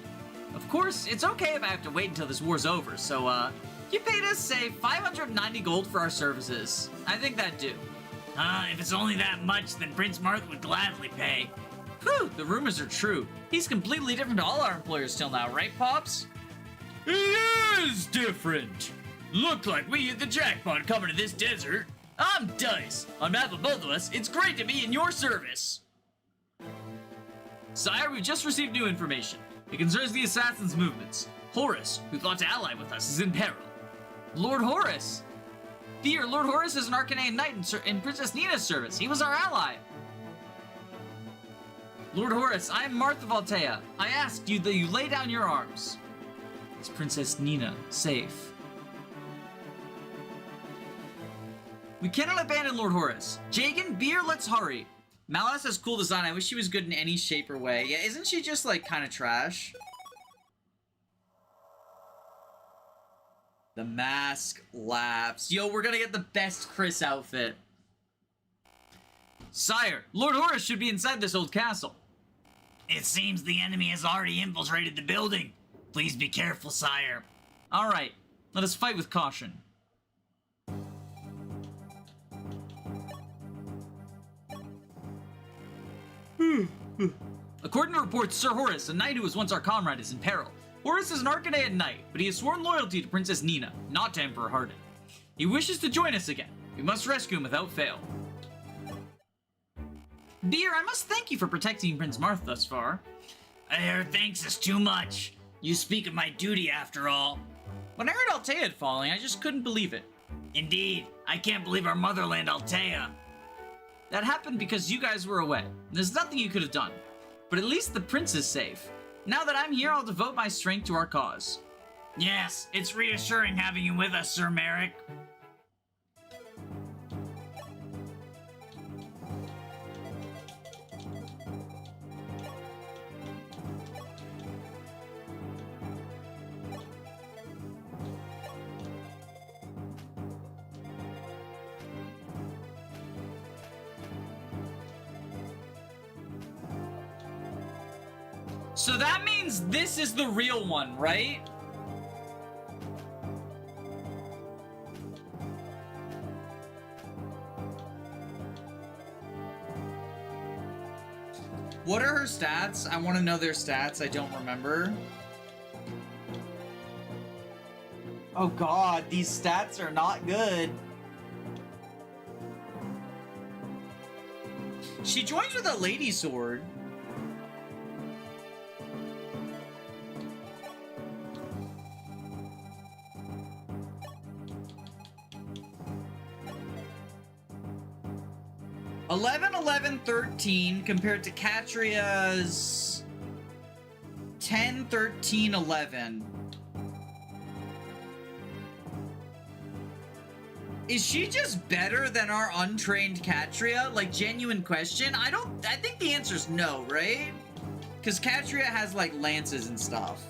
Of course, it's okay if I have to wait until this war's over, so, you paid us, say, 590 gold for our services. I think that'd do. If it's only that much, then Prince Marth would gladly pay. Whew, the rumors are true. He's completely different to all our employers till now, right, Pops? He is different. Looked like we hit the jackpot coming to this desert. I'm Dice. On behalf of both of us, it's great to be in your service. Sire, we've just received new information. It concerns the assassin's movements. Horus, who thought to ally with us, is in peril. Lord Horus! Dear, Lord Horus is an Arcanine knight in Princess Nina's service. He was our ally. Lord Horus, I am Martha Valtea. I asked you that you lay down your arms. Is Princess Nina safe? We cannot abandon Lord Horus. Jagan, Beer, let's hurry. Malice has cool design. I wish she was good in any shape or way. Yeah, isn't she just, like, kind of trash? The mask laughs. Yo, we're gonna get the best Chris outfit. Sire, Lord Horus should be inside this old castle. It seems the enemy has already infiltrated the building. Please be careful, sire. Alright, let us fight with caution. According to reports, Sir Horus, a knight who was once our comrade, is in peril. Horus is an Arcanine knight, but he has sworn loyalty to Princess Nina, not to Emperor Hardin. He wishes to join us again. We must rescue him without fail. Beer, I must thank you for protecting Prince Marth thus far. I heard thanks is too much. You speak of my duty after all. When I heard Altea had fallen, I just couldn't believe it. Indeed, I can't believe our motherland, Altea. That happened because you guys were away. There's nothing you could have done. But at least the prince is safe. Now that I'm here, I'll devote my strength to our cause. Yes, it's reassuring having you with us, Sir Merrick. So that means this is the real one, right? What are her stats? I want to know their stats. I don't remember. Oh god, these stats are not good. She joins with a lady sword. $11, $11, $13 compared to Katria's $10, $13, $11. Is she just better than our untrained Katria? Like, genuine question? I think the answer's no, right? Because Katria has, like, lances and stuff.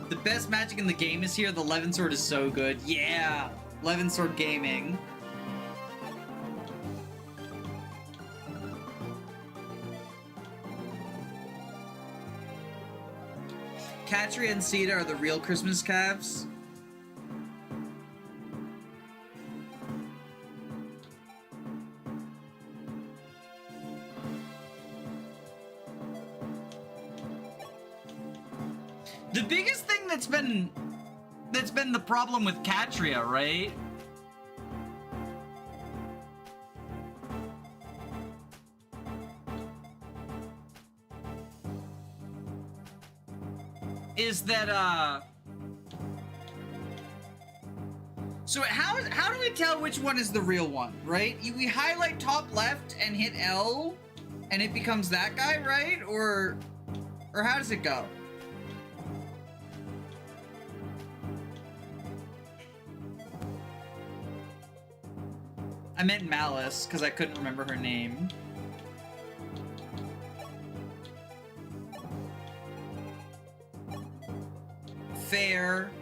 The best magic in the game is here. The Levin Sword is so good. Yeah! Levin Sword Gaming. Katria and Sita are the real Christmas calves. The biggest thing that's been the problem with Katria, right? Is that so how do we tell which one is the real one, right? We highlight top left and hit L and it becomes that guy, right? Or how does it go? I meant Malice, because I couldn't remember her name. Fair.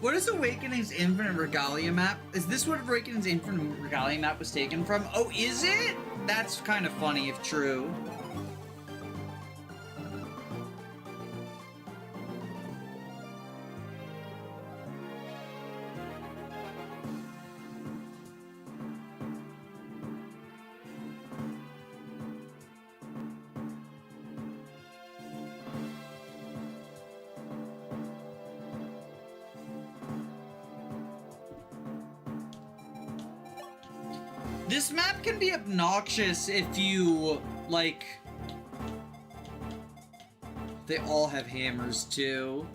What is Awakening's Infinite Regalia map? Is this what Awakening's Infinite Regalia map was taken from? Oh, is it? That's kind of funny if true. This map can be obnoxious if you, like... They all have hammers, too.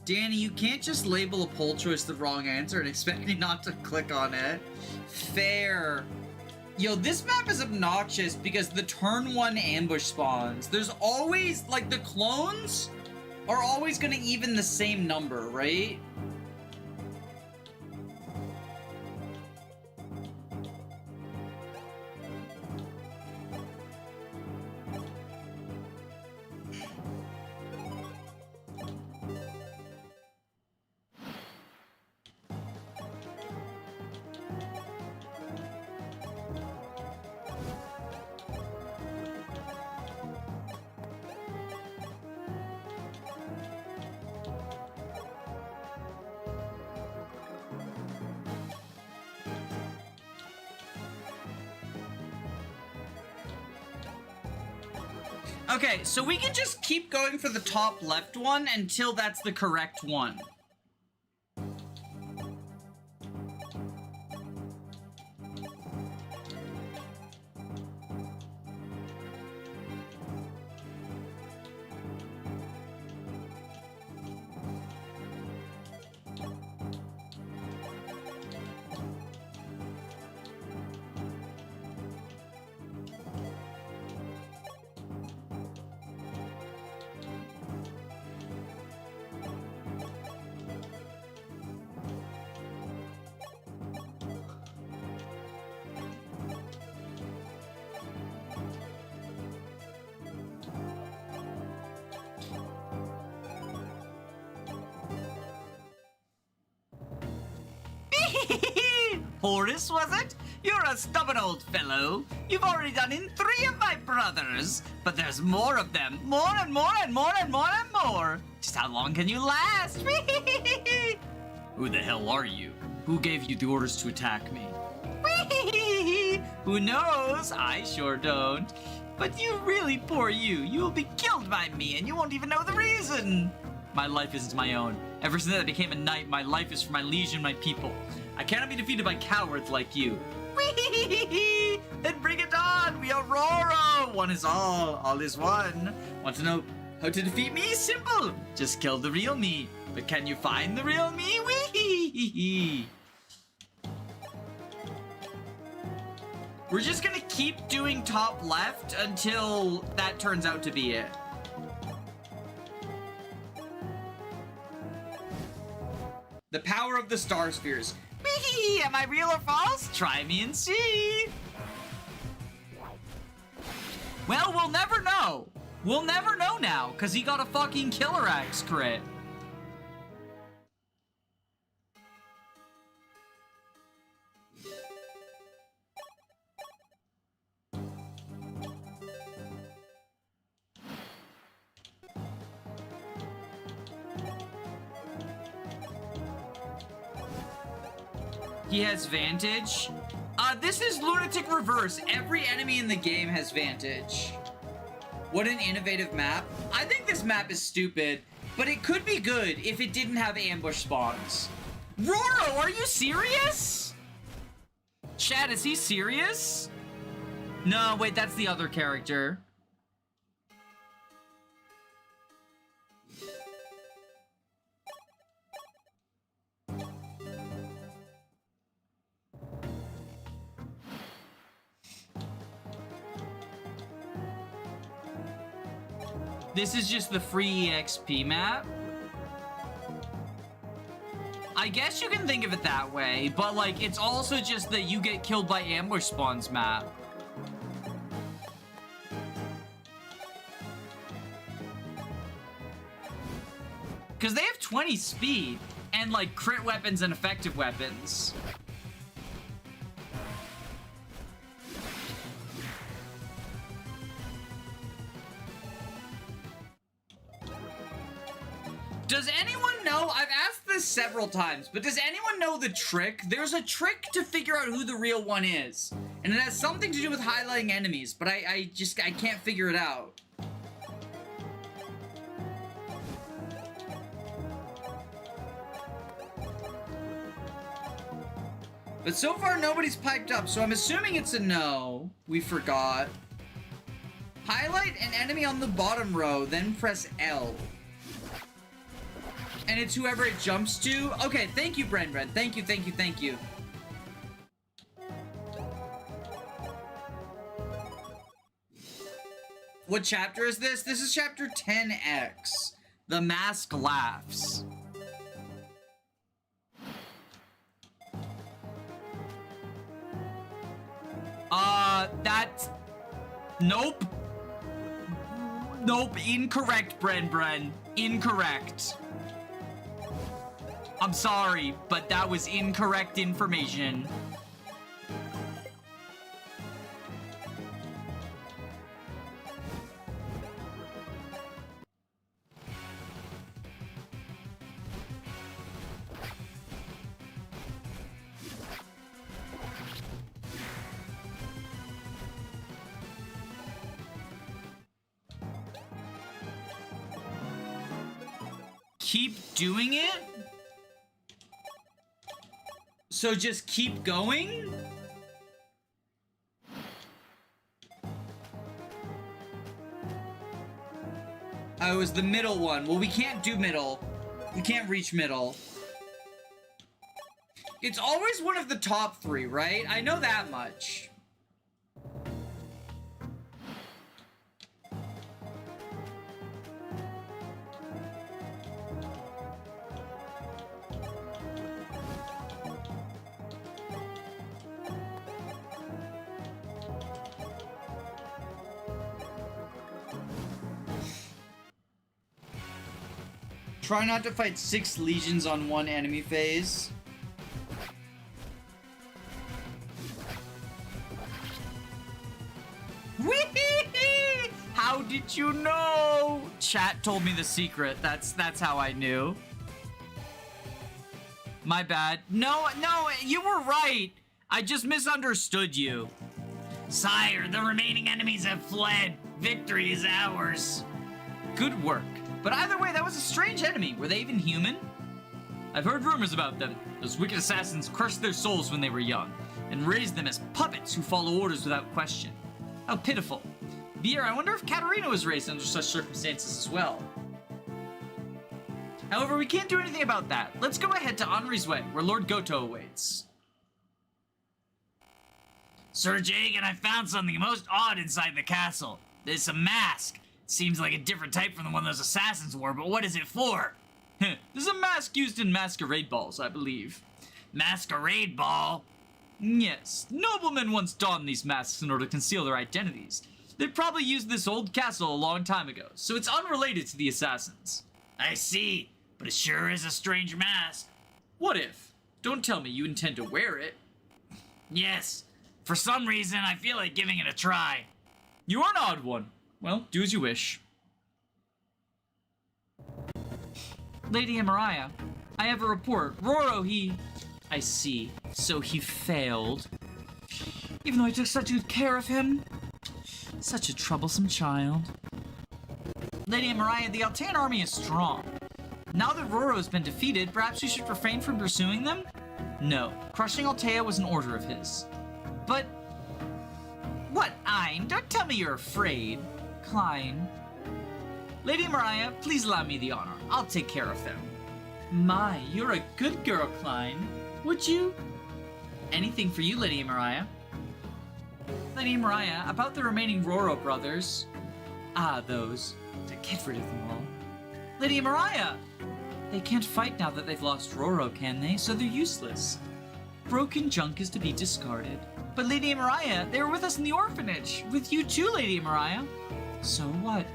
Danny, you can't just label a poll choice the wrong answer and expect me not to click on it. Fair. Yo, this map is obnoxious because the turn 1 ambush spawns. There's always, like, the clones are always gonna even the same number, right? Okay, so we can just keep going for the top left one until that's the correct one. Horace, was it? You're a stubborn old fellow. You've already done in 3 of my brothers, but there's more of them. More and more and more and more and more. Just how long can you last? Who the hell are you? Who gave you the orders to attack me? Who knows? I sure don't. But you really poor you. You will be killed by me and you won't even know the reason. My life is my own. Ever since I became a knight, my life is for my liege and my people. I cannot be defeated by cowards like you. Whee! Then bring it on! We Aurora! One is all is one. Want to know how to defeat me? Simple! Just kill the real me. But can you find the real me? Whee! We're just gonna keep doing top left until that turns out to be it. The power of the star spheres. Whee! Am I real or false? Try me and see. Well, we'll never know. We'll never know now, because he got a fucking Killer Axe crit. He has Vantage. This is Lunatic Reverse. Every enemy in the game has Vantage. What an innovative map. I think this map is stupid, but it could be good if it didn't have ambush spawns. Roro, are you serious? Chad, is he serious? No, wait, that's the other character. This is just the free EXP map. I guess you can think of it that way, but like, it's also just that you get killed by ambush spawns map. Because they have 20 speed, and like crit weapons and effective weapons. Does anyone know, I've asked this several times, but does anyone know the trick? There's a trick to figure out who the real one is. And it has something to do with highlighting enemies, but I can't figure it out. But so far nobody's piped up, so I'm assuming it's a no. We forgot. Highlight an enemy on the bottom row, then press L. And it's whoever it jumps to. Okay, thank you, Bren. Thank you, thank you, thank you. What chapter is this? This is chapter 10X. The Mask Laughs. That's... Nope. Nope, incorrect, Bren. Incorrect. I'm sorry, but that was incorrect information. Keep doing it? So just keep going? Oh, it was the middle one. Well, we can't do middle. We can't reach middle. It's always one of the top three, right? I know that much. Try not to fight 6 legions on one enemy phase. Whee! How did you know? Chat told me the secret. That's how I knew. My bad. No, you were right. I just misunderstood you. Sire, the remaining enemies have fled. Victory is ours. Good work. But either way, that was a strange enemy. Were they even human? I've heard rumors about them. Those wicked assassins crushed their souls when they were young, and raised them as puppets who follow orders without question. How pitiful. Beer, I wonder if Katarina was raised under such circumstances as well. However, we can't do anything about that. Let's go ahead to Henri's Way, where Lord Goto awaits. Sir Jake, and I found something most odd inside the castle. It's a mask. It seems like a different type from the one those assassins wore, but what is it for? This is a mask used in masquerade balls, I believe. Masquerade ball? Yes, noblemen once donned these masks in order to conceal their identities. They probably used this old castle a long time ago, so it's unrelated to the assassins. I see, but it sure is a strange mask. What if? Don't tell me you intend to wear it. Yes, for some reason I feel like giving it a try. You are an odd one. Well, do as you wish. Lady Amariah, I have a report. Roro, I see. So he failed. Even though I took such good care of him. Such a troublesome child. Lady Amariah, the Altean army is strong. Now that Roro has been defeated, perhaps we should refrain from pursuing them? No. Crushing Altea was an order of his. But... What, Ein? Don't tell me you're afraid. Klein. Lady Mariah, please allow me the honor. I'll take care of them. My, you're a good girl, Klein. Would you? Anything for you, Lady Mariah. Lady Mariah, about the remaining Roro brothers. Ah, those. To get rid of them all. Lady Mariah! They can't fight now that they've lost Roro, can they? So they're useless. Broken junk is to be discarded. But Lady Mariah, they were with us in the orphanage. With you too, Lady Mariah. So what?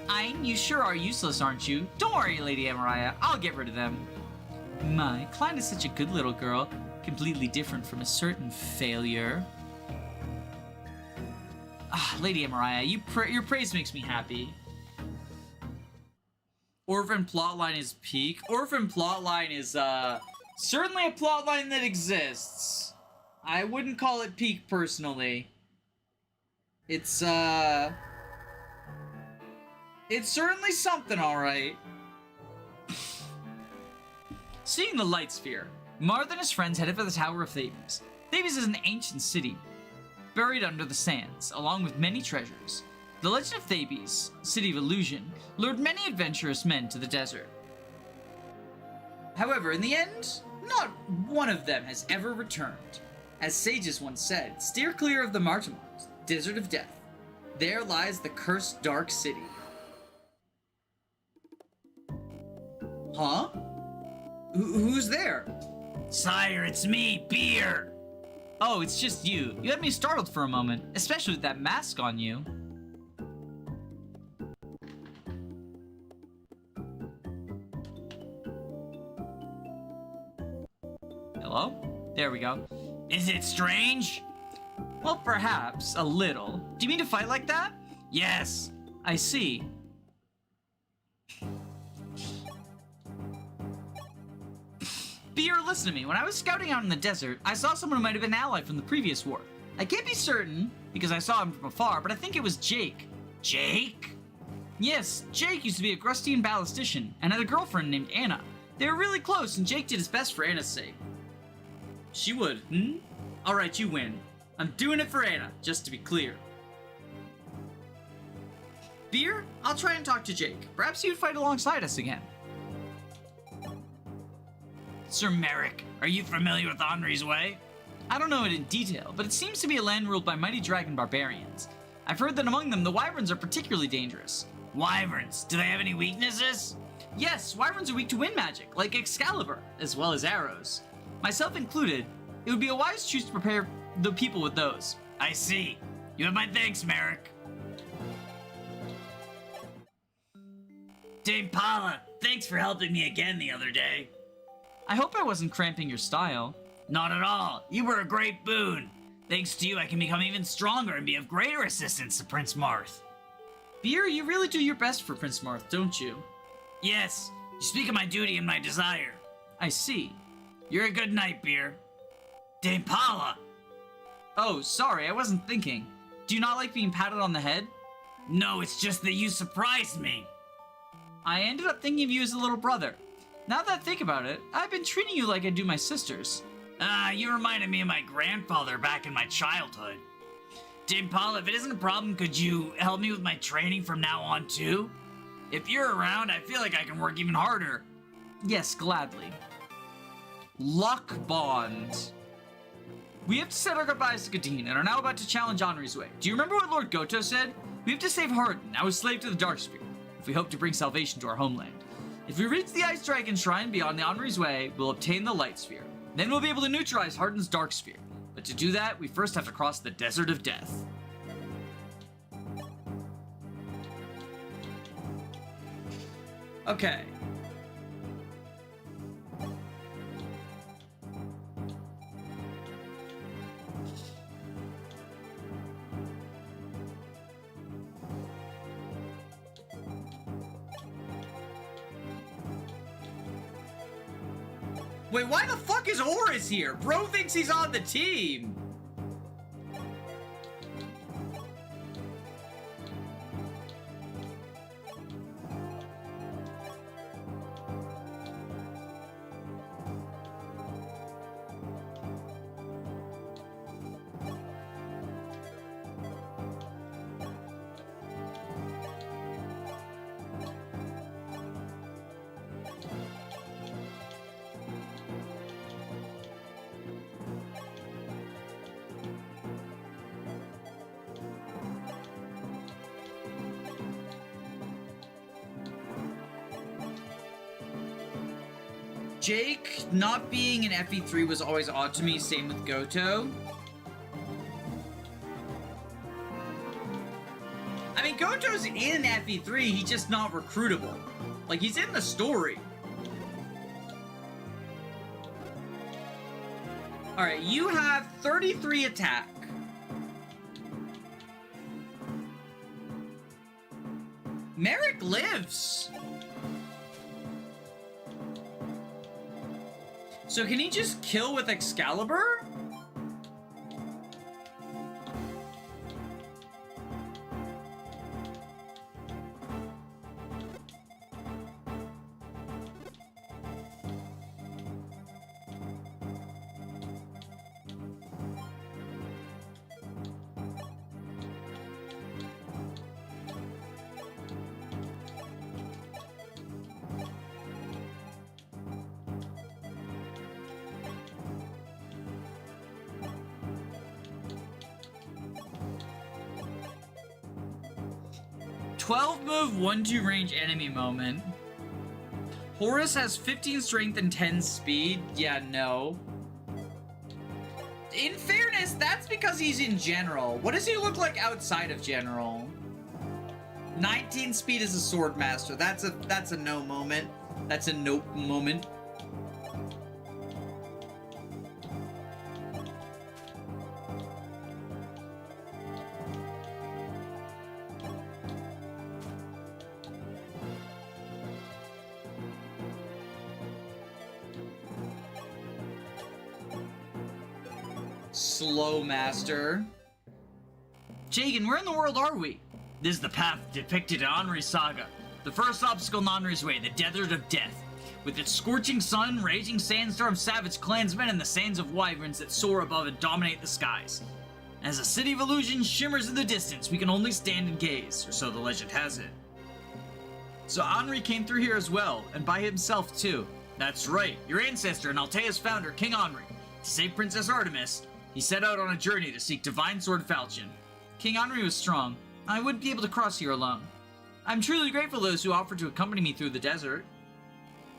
Ein, you sure are useless, aren't you? Don't worry, Lady Amariah. I'll get rid of them. My, Klein is such a good little girl. Completely different from a certain failure. Ah, Lady Amariah, your praise makes me happy. Orphan plotline is peak. Orphan plotline is, certainly a plotline that exists. I wouldn't call it peak, personally. It's certainly something, alright. Seeing the light sphere, Marth and his friends headed for the Tower of Thebes. Thebes is an ancient city, buried under the sands, along with many treasures. The legend of Thebes, city of illusion, lured many adventurous men to the desert. However, in the end, not one of them has ever returned. As sages once said, steer clear of the Martimont, desert of death. There lies the cursed dark city. Huh? Who's there? Sire, it's me, Beer. Oh, it's just you. You had me startled for a moment, especially with that mask on you. Hello? There we go. Is it strange? Well, perhaps, a little. Do you mean to fight like that? Yes. I see. Beer, listen to me. When I was scouting out in the desert, I saw someone who might have been an ally from the previous war. I can't be certain, because I saw him from afar, but I think it was Jake. Jake? Yes, Jake used to be a Grustian ballistician, and had a girlfriend named Anna. They were really close, and Jake did his best for Anna's sake. She would, hmm? Alright, you win. I'm doing it for Anna, just to be clear. Beer, I'll try and talk to Jake. Perhaps you'd fight alongside us again. Sir Merrick, are you familiar with Henri's Way? I don't know it in detail, but it seems to be a land ruled by mighty dragon barbarians. I've heard that among them, the wyverns are particularly dangerous. Wyverns? Do they have any weaknesses? Yes, wyverns are weak to wind magic, like Excalibur, as well as arrows. Myself included, it would be a wise choice to prepare the people with those. I see. You have my thanks, Merrick. Dame Paula, thanks for helping me again the other day. I hope I wasn't cramping your style. Not at all. You were a great boon. Thanks to you, I can become even stronger and be of greater assistance to Prince Marth. Beer, you really do your best for Prince Marth, don't you? Yes, you speak of my duty and my desire. I see. You're a good knight, Beer. Dame Paula! Oh, sorry, I wasn't thinking. Do you not like being patted on the head? No, it's just that you surprised me. I ended up thinking of you as a little brother. Now that I think about it, I've been treating you like I do my sisters. You reminded me of my grandfather back in my childhood. Dame Paul, if it isn't a problem, could you help me with my training from now on too? If you're around, I feel like I can work even harder. Yes, gladly. Luck Bond. We have to said our goodbyes to Gadeen and are now about to challenge Henri's way. Do you remember what Lord Goto said? We have to save Hardin, now a slave to the Darkspear, if we hope to bring salvation to our homeland. If we reach the Ice Dragon Shrine beyond the Henri's way, we'll obtain the Light Sphere. Then we'll be able to neutralize Hardin's Darkspear. But to do that, we first have to cross the Desert of Death. Okay. Wait, why the fuck is Horus here? Bro thinks he's on the team. Jake not being in FE3 was always odd to me, same with Goto. I mean, Goto's in FE3, he's just not recruitable. Like, he's in the story. Alright, you have 33 attack. Merrick lives. So can he just kill with Excalibur? Move 1-2 range enemy moment. Horus has 15 strength and 10 speed. Yeah, no. In fairness, that's because he's in general. What does he look like outside of general? 19 speed as a sword master. That's a no moment. That's a nope moment. Slow master. Jagan, where in the world are we? This is the path depicted in Henri's saga. The first obstacle in Henri's way, the Desert of Death. With its scorching sun, raging sandstorm, savage clansmen, and the sands of wyverns that soar above and dominate the skies. As a city of illusion shimmers in the distance, we can only stand and gaze, or so the legend has it. So Henri came through here as well, and by himself too. That's right, your ancestor and Altea's founder, King Henri. To save Princess Artemis, he set out on a journey to seek Divine Sword Falchion. King Henri was strong. I wouldn't be able to cross here alone. I'm truly grateful to those who offered to accompany me through the desert.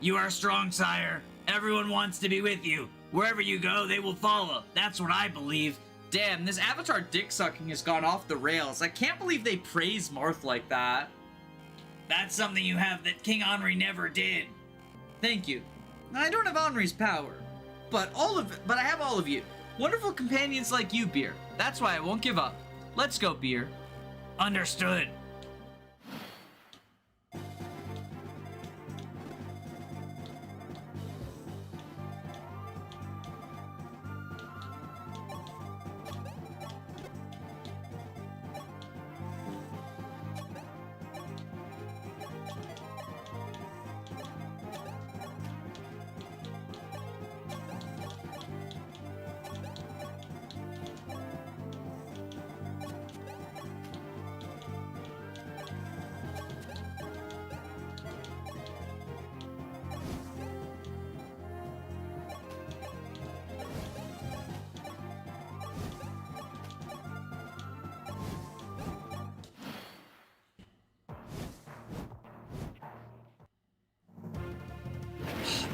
You are strong, sire. Everyone wants to be with you. Wherever you go, they will follow. That's what I believe. Damn, this Avatar dick sucking has gone off the rails. I can't believe they praise Marth like that. That's something you have that King Henri never did. Thank you. I don't have Henri's power, but I have all of you. Wonderful companions like you, Beer. That's why I won't give up. Let's go, Beer. Understood.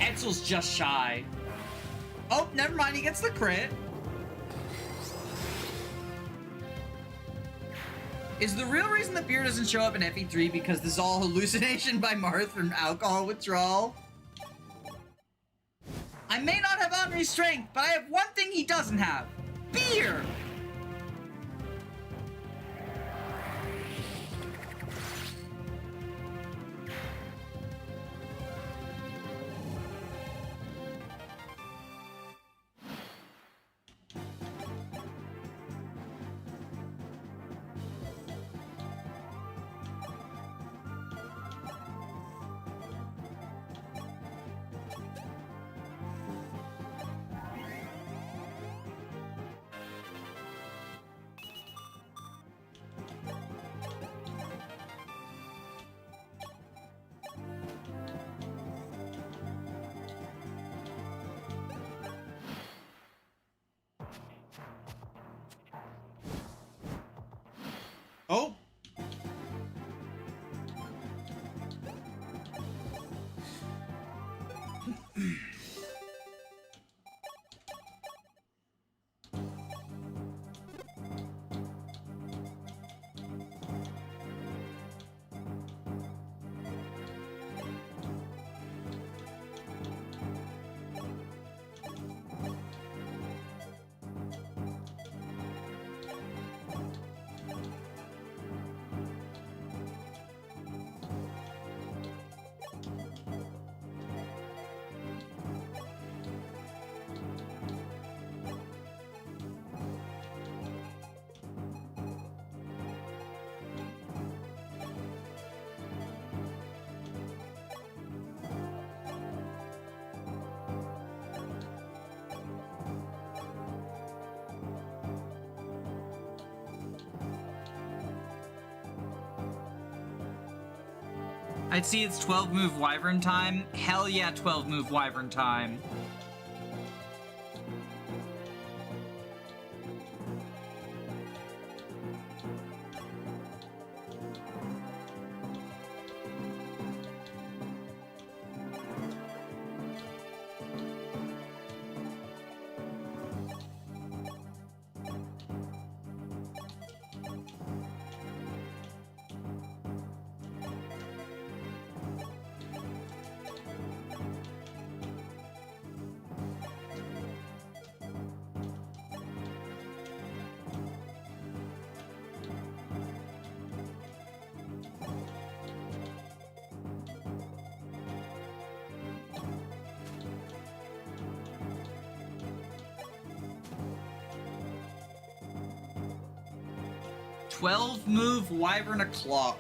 Etzel's just shy. Oh, never mind. He gets the crit. Is the real reason the beer doesn't show up in FE3 because this is all hallucination by Marth from alcohol withdrawal? I may not have Henri's strength, but I have one thing he doesn't have. Beer! Oh! 12 move Wyvern time. Hell yeah, 12 move Wyvern time. Twelve move Wyvern o'clock.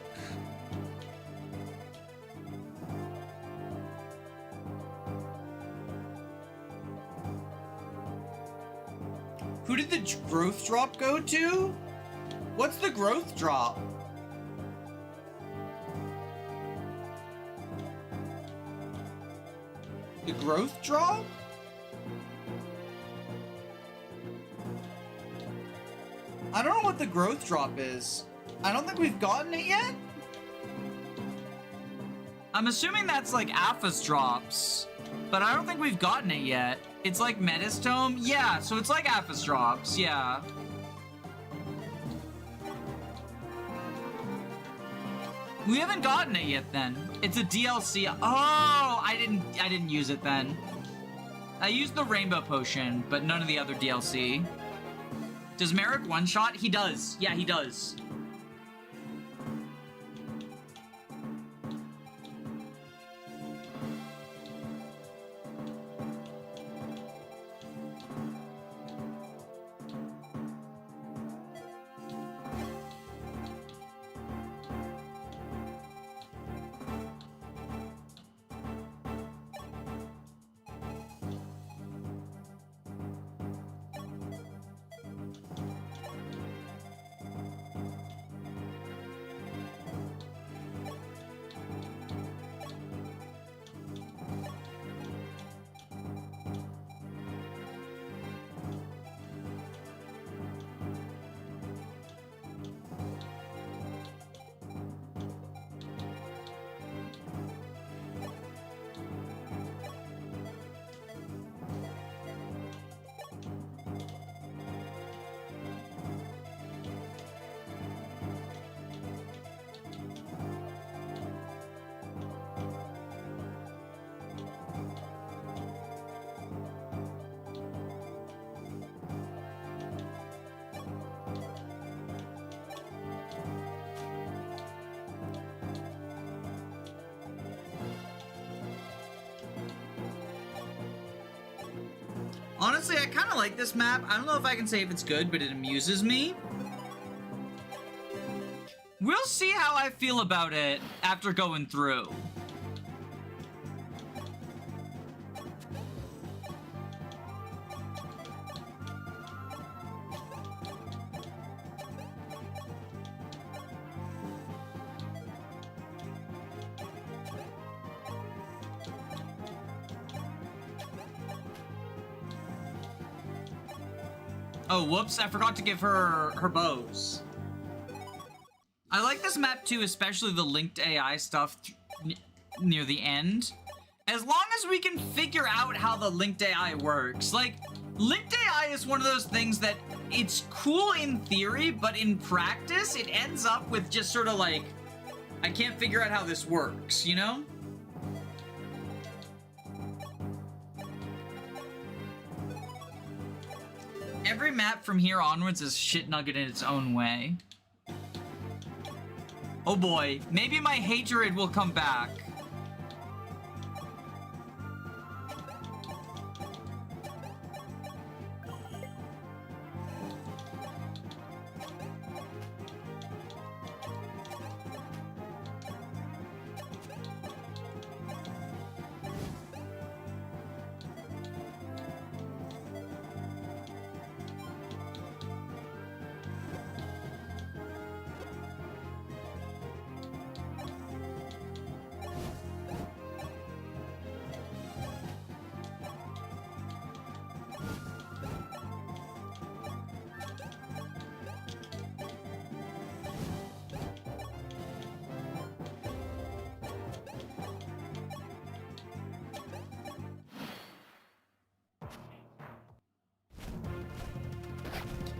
Who did the growth drop go to? What's the growth drop? The growth drop? I don't know what the growth drop is. I don't think we've gotten it yet. I'm assuming that's like Alpha's drops, but I don't think we've gotten it yet. It's like Metis Tome? Yeah, so it's like Alpha's drops, yeah. We haven't gotten it yet then. It's a DLC. Oh, I didn't use it then. I used the Rainbow Potion, but none of the other DLC. Does Merrick one-shot? He does. Yeah, he does. Honestly, I kind of like this map. I don't know if I can say if it's good, but it amuses me. We'll see how I feel about it after going through. Oh, whoops, I forgot to give her her bows. I like this map too, especially the linked AI stuff near the end. As long as we can figure out how the linked AI works. Like, linked AI is one of those things that it's cool in theory, but in practice, it ends up with just sort of like, I can't figure out how this works, you know? Every map from here onwards is shit nugget in its own way. Oh boy, maybe my hatred will come back.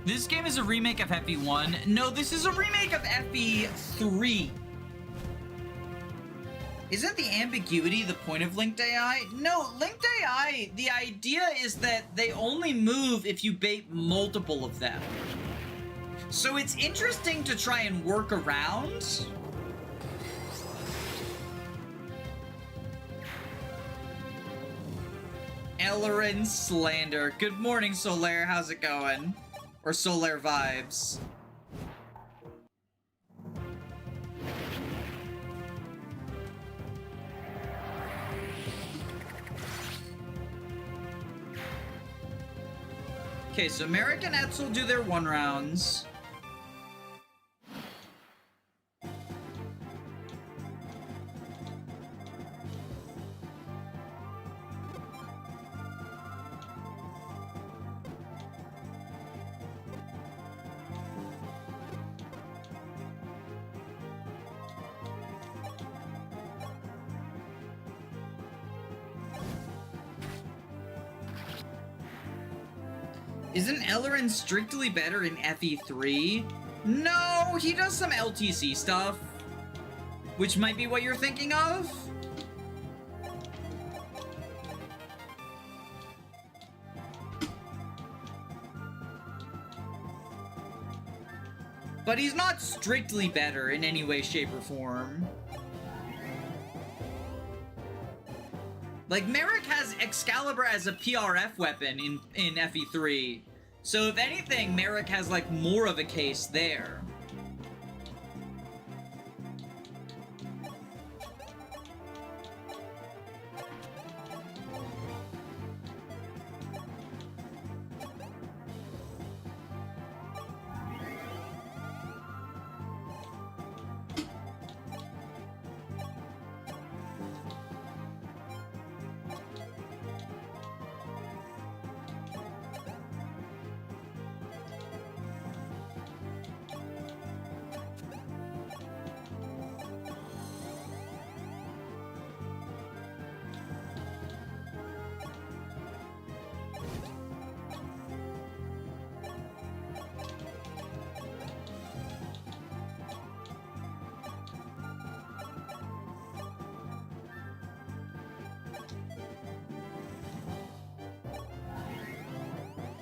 This game is a remake of FE1. No, this is a remake of FE3. Isn't the ambiguity the point of linked AI? No, linked AI, the idea is that they only move if you bait multiple of them. So it's interesting to try and work around. Ellerin Slander. Good morning, Solaire. How's it going? Or Solaire Vibes. Okay, so Merrick and Etzel do their 1 rounds. Isn't Ellerin strictly better in FE3? No, he does some LTC stuff. Which might be what you're thinking of? But he's not strictly better in any way, shape, or form. Like, Merrick has Excalibur as a PRF weapon in FE3. So if anything, Merrick has, like, more of a case there.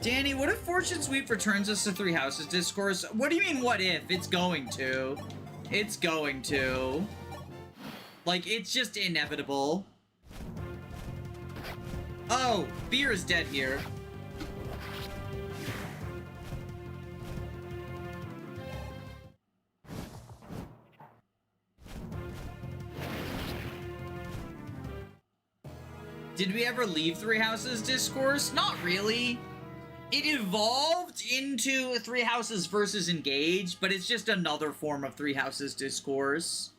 Danny, what if Fortune Sweep returns us to 3 Houses Discourse? What do you mean, what if? It's going to. It's going to. Like, it's just inevitable. Oh, Beer is dead here. Did we ever leave Three Houses Discourse? Not really. It evolved into Three Houses versus Engage, but it's just another form of Three Houses Discourse.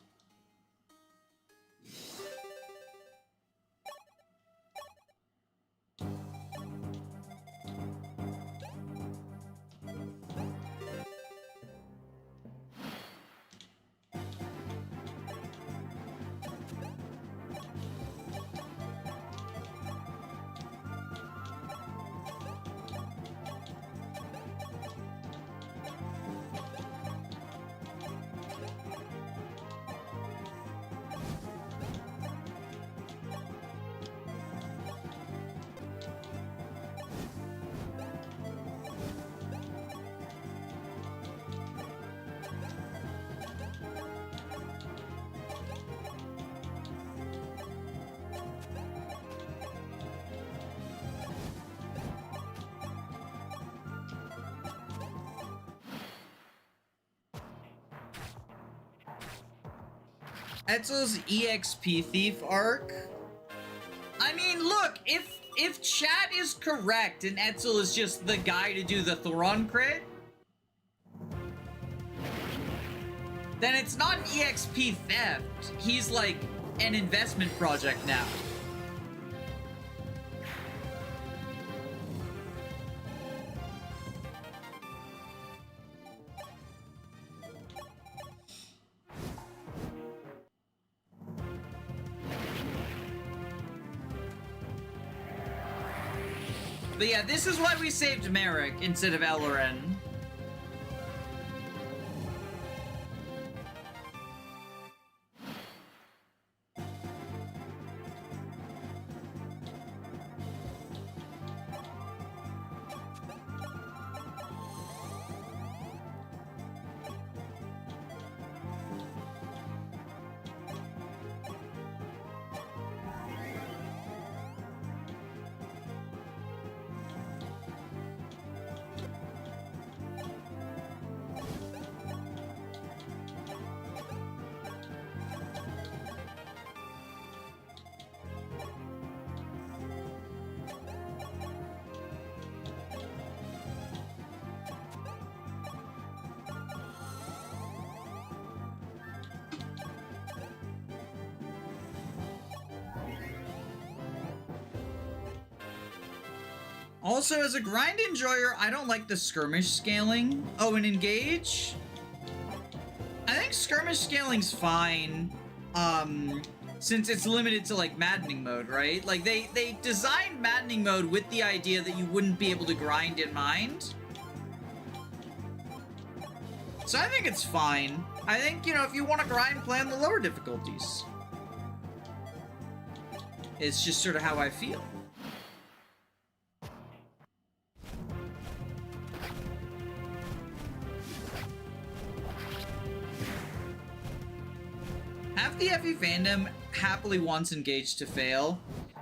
Etzel's EXP Thief arc? I mean, look, if chat is correct and Etzel is just the guy to do the Thoron crit, then it's not an EXP theft. He's like an investment project now. But yeah, this is why we saved Merrick instead of Elloren. Also, as a grind enjoyer, I don't like the skirmish scaling. Oh, and engage? I think skirmish scaling's fine, since it's limited to, like, maddening mode, right? Like, they designed maddening mode with the idea that you wouldn't be able to grind in mind. So I think it's fine. I think, you know, if you want to grind, play on the lower difficulties. It's just sort of how I feel. Half the FE fandom happily wants Engage to fail.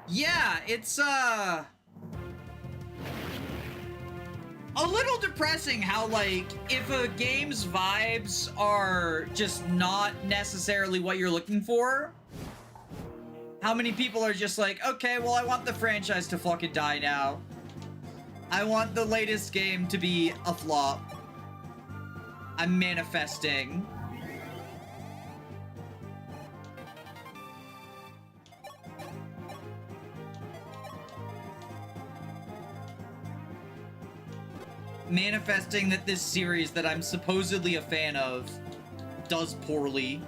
Yeah, it's, a little depressing how, like, if a game's vibes are just not necessarily what you're looking for, how many people are just like, okay, well, I want the franchise to fucking die now. I want the latest game to be a flop. I'm manifesting. Manifesting that this series that I'm supposedly a fan of does poorly.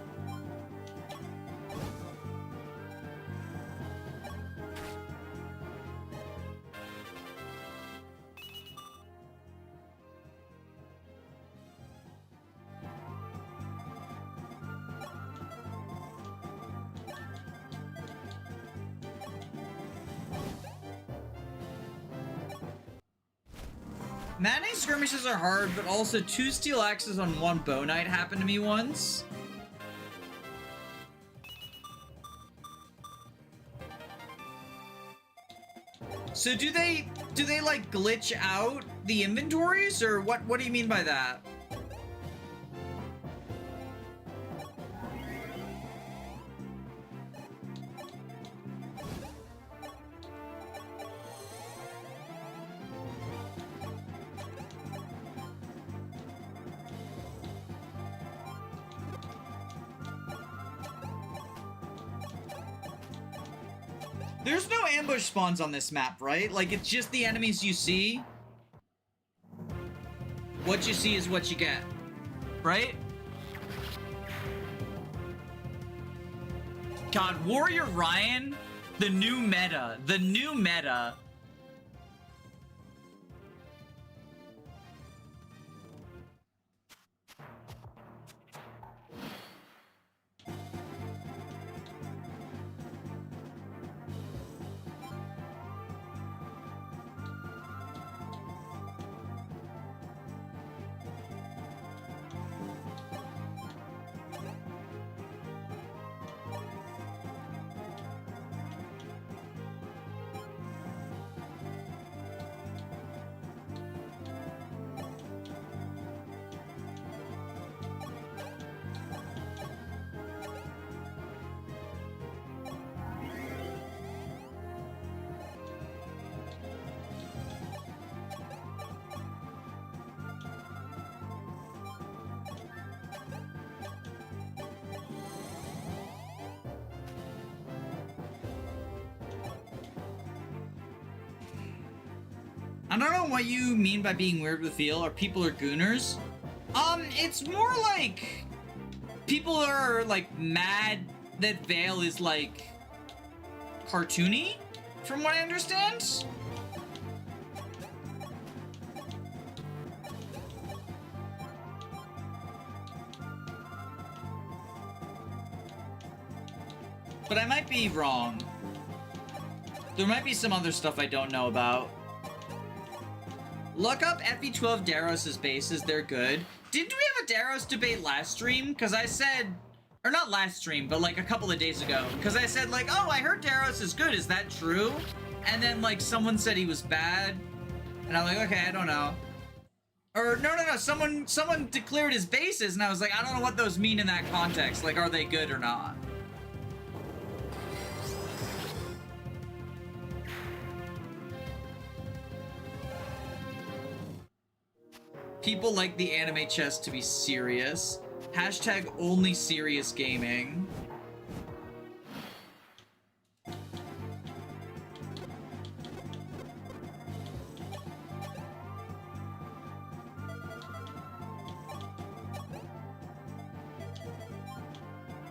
Matinee skirmishes are hard, but also 2 steel axes on 1 bow knight happened to me once. So do they like glitch out the inventories, or what do you mean by that? There's no ambush spawns on this map, right? Like, it's just the enemies you see. What you see is what you get. Right? God, Warrior Ryan, the new meta. The new meta. I don't know what you mean by being weird with feel, or people are gooners. It's more like people are like mad that Vale is like cartoony, from what I understand. But I might be wrong. There might be some other stuff I don't know about. Look up FE12 Daros' bases, they're good. Didn't we have a Daros debate last stream? Because I said, or not last stream, but like a couple of days ago. Because I said like, oh, I heard Daros is good, is that true? And then like someone said he was bad. And I'm like, okay, I don't know. Or no, someone declared his bases and I was like, I don't know what those mean in that context. Like, are they good or not? People like the anime chess to be serious. Hashtag only serious gaming.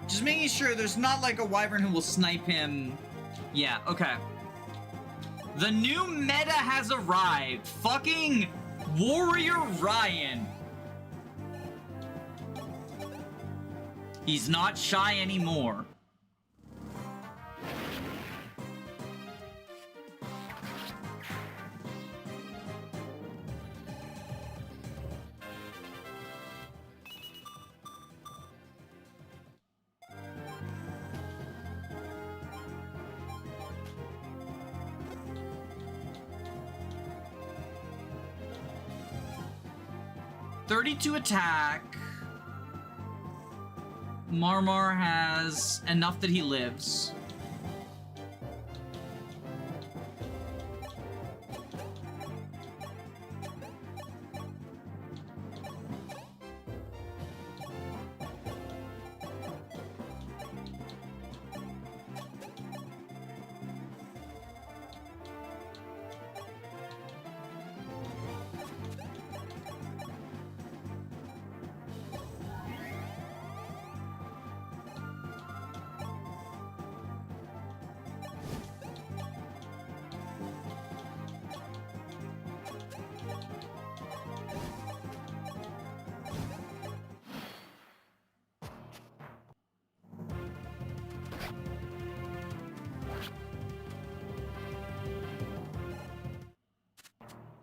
Just making sure there's not like a wyvern who will snipe him. Yeah, okay. The new meta has arrived. Fucking Warrior Ryan. He's not shy anymore. .32 attack. Marmar has enough that he lives.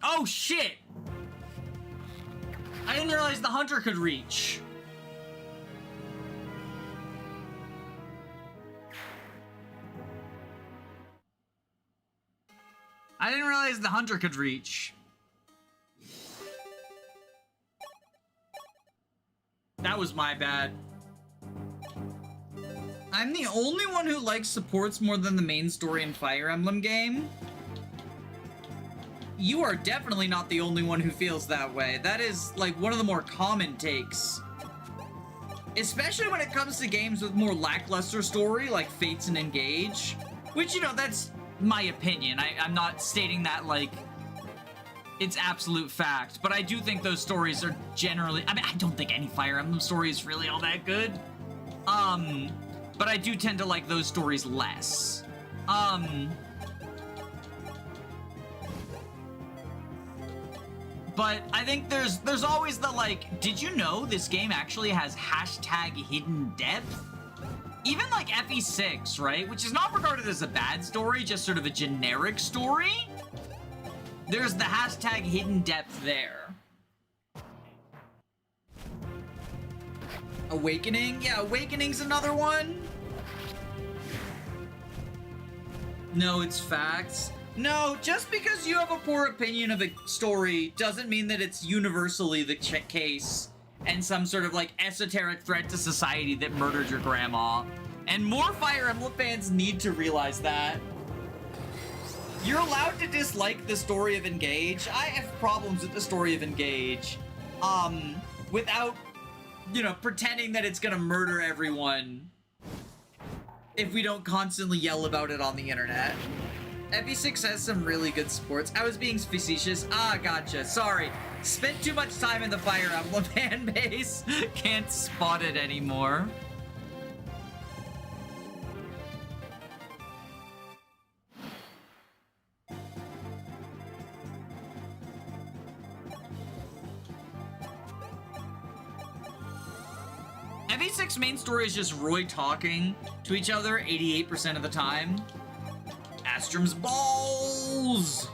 Oh shit! I didn't realize the hunter could reach. I didn't realize the hunter could reach. That was my bad. I'm the only one who likes supports more than the main story in Fire Emblem game. You are definitely not the only one who feels that way. That is, like, one of the more common takes. Especially when it comes to games with more lackluster story, like Fates and Engage. Which, you know, that's my opinion. I'm not stating that, like, it's absolute fact. But I do think those stories are generally... I mean, I don't think any Fire Emblem story is really all that good. But I do tend to like those stories less. But I think there's always the, like, did you know this game actually has hashtag hidden depth? Even like FE6, right? Which is not regarded as a bad story, just sort of a generic story. There's the hashtag hidden depth there. Awakening? Yeah, Awakening's another one. No, it's facts. No, just because you have a poor opinion of a story doesn't mean that it's universally the case and some sort of, like, esoteric threat to society that murdered your grandma. And more Fire Emblem fans need to realize that. You're allowed to dislike the story of Engage. I have problems with the story of Engage. Without, you know, pretending that it's gonna murder everyone if we don't constantly yell about it on the internet. FE6 has some really good sports. I was being facetious. Ah, gotcha. Sorry. Spent too much time in the Fire Emblem fan base. Can't spot it anymore. FE6 main story is just Roy talking to each other 88% of the time. Astrum's balls!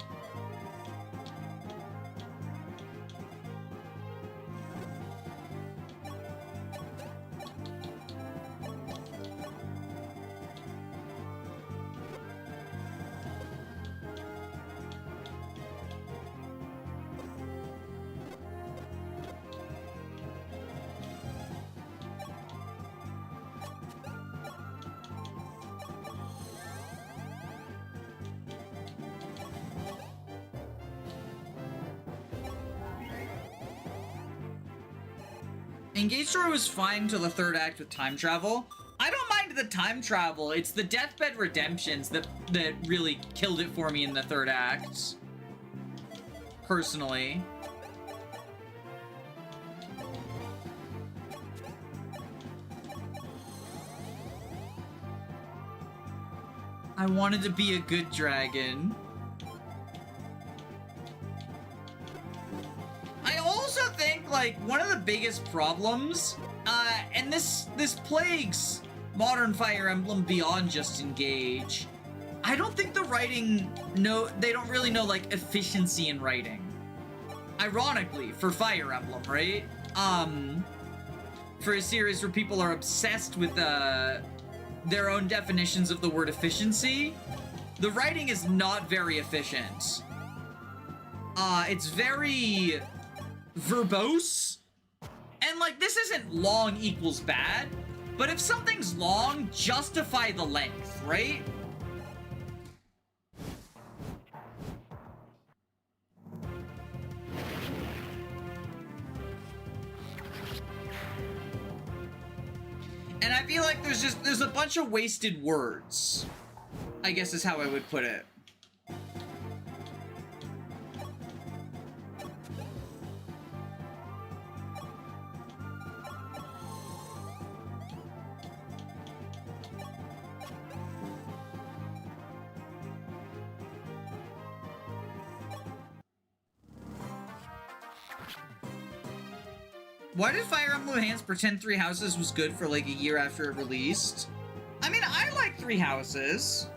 Engage story was fine till the third act with time travel. I don't mind the time travel. It's the deathbed redemptions that really killed it for me in the third act. Personally. I wanted to be a good dragon. Like, one of the biggest problems, and this plagues modern Fire Emblem beyond just Engage. I don't think the writing, they don't really know, like, efficiency in writing. Ironically, for Fire Emblem, right? For a series where people are obsessed with, their own definitions of the word efficiency, the writing is not very efficient. It's very verbose, and, like, this isn't long equals bad, but if something's long, justify the length, right? And I feel like there's a bunch of wasted words, I guess is how I would put it. Why did Fire Emblem Enhanced pretend Three Houses was good for like a year after it released? I mean, I like Three Houses.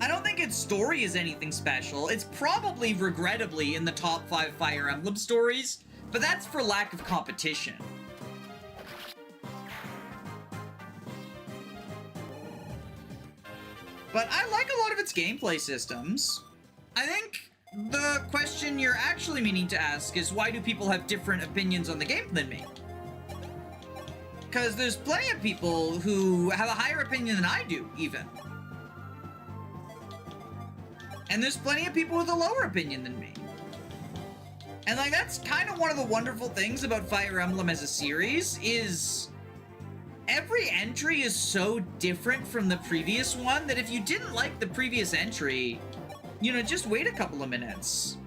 I don't think its story is anything special. It's probably, regrettably, in the top 5 Fire Emblem stories, but that's for lack of competition. But I like a lot of its gameplay systems. I think the question you're actually meaning to ask is, why do people have different opinions on the game than me? Because there's plenty of people who have a higher opinion than I do, even. And there's plenty of people with a lower opinion than me. And, like, that's kind of one of the wonderful things about Fire Emblem as a series, is every entry is so different from the previous one that if you didn't like the previous entry, you know, just wait a couple of minutes.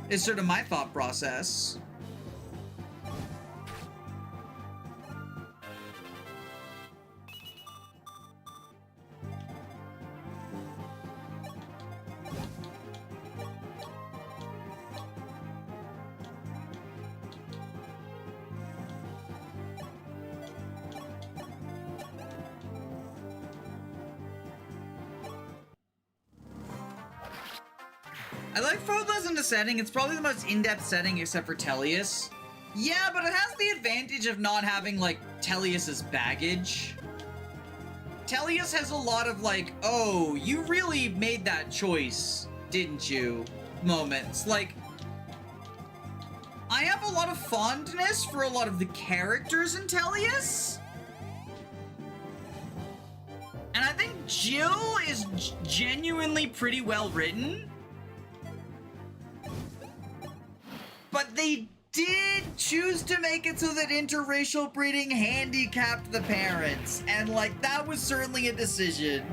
Is sort of my thought process. I like FE12 in the setting. It's probably the most in-depth setting except for Tellius. Yeah, but it has the advantage of not having, like, Tellius's baggage. Tellius has a lot of, like, oh, you really made that choice, didn't you? Moments. Like, I have a lot of fondness for a lot of the characters in Tellius. And I think Jill is genuinely pretty well written. But they did choose to make it so that interracial breeding handicapped the parents. And, like, that was certainly a decision.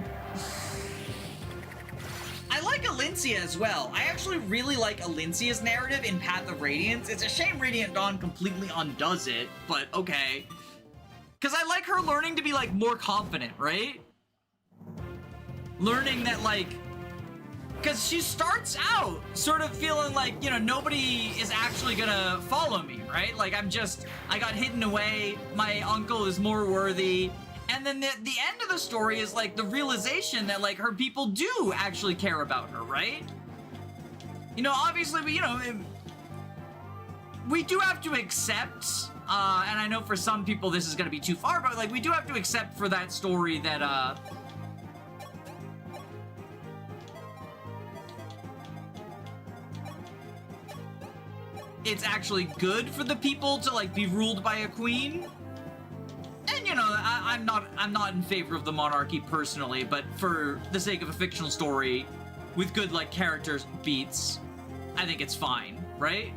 I like Alincia as well. I actually really like Alincia's narrative in Path of Radiance. It's a shame Radiant Dawn completely undoes it, but okay. Because I like her learning to be, like, more confident, right? Learning that, like... Because she starts out sort of feeling like, you know, nobody is actually gonna follow me, right? Like, I got hidden away, my uncle is more worthy. And then the end of the story is, like, the realization that, like, her people do actually care about her, right? You know, obviously, we do have to accept, and I know for some people this is gonna be too far, but, like, we do have to accept for that story that, it's actually good for the people to, like, be ruled by a queen. And, you know, I'm not in favor of the monarchy personally, but for the sake of a fictional story with good, like, character beats, I think it's fine, right?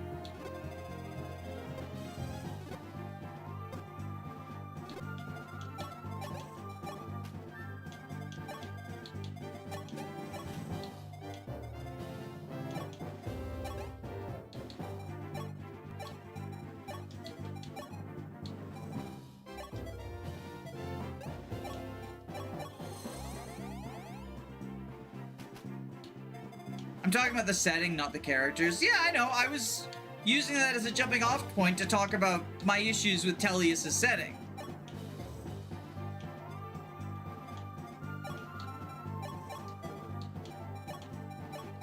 I'm talking about the setting, not the characters. Yeah, I know. I was using that as a jumping off point to talk about my issues with Tellius' setting.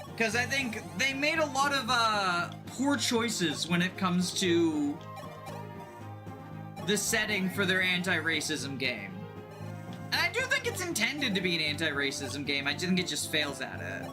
Because I think they made a lot of poor choices when it comes to the setting for their anti-racism game. And I do think it's intended to be an anti-racism game. I think it just fails at it.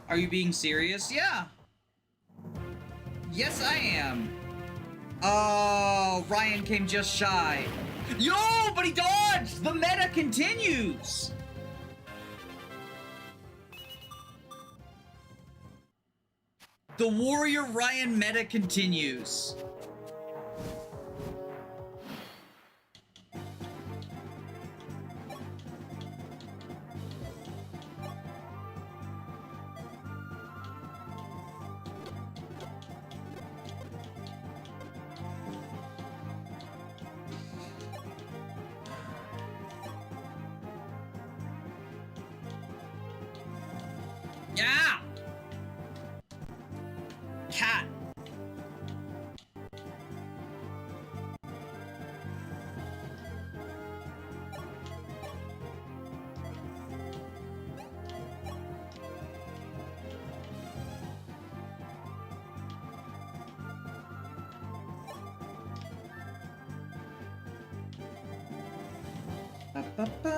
Are you being serious? Yeah. Yes, I am. Oh, Ryan came just shy. Yo, but he dodged! The meta continues! The Warrior Ryan meta continues. Yeah! Cat. Okay.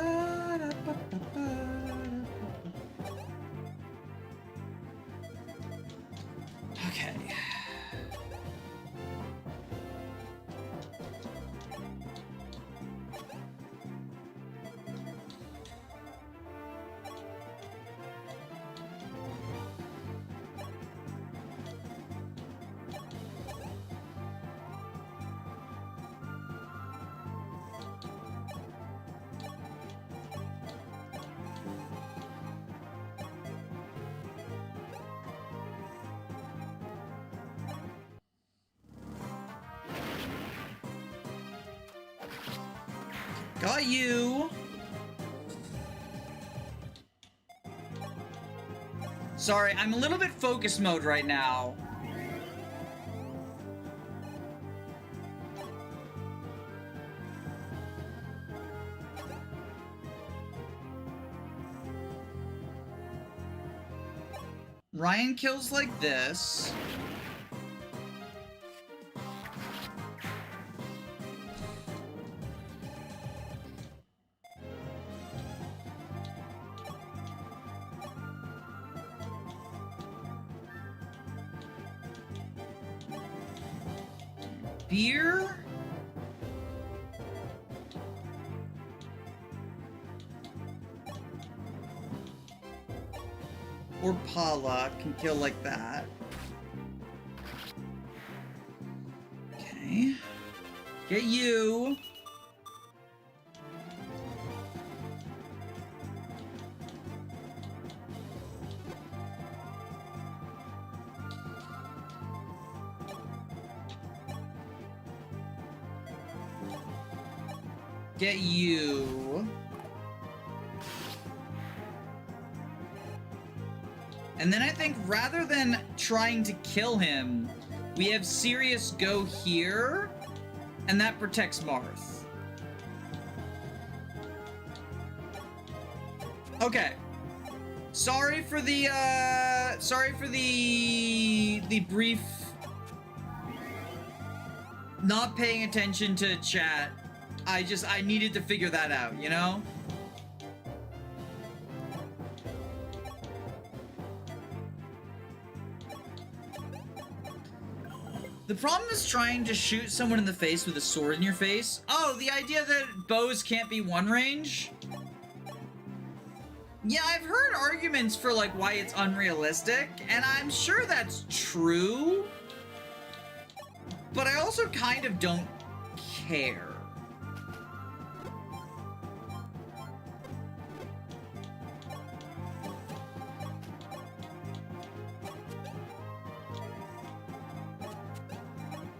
Got you. Sorry, I'm a little bit focus mode right now. Ryan kills like this. Beer? Or Pala can kill like that. Okay. Get you. Get you. And then I think rather than trying to kill him, we have Sirius go here, and that protects Marth. Okay. Sorry for the brief not paying attention to chat. I needed to figure that out, you know? The problem is trying to shoot someone in the face with a sword in your face. Oh, the idea that bows can't be one range? Yeah, I've heard arguments for like why it's unrealistic, and I'm sure that's true. But I also kind of don't care.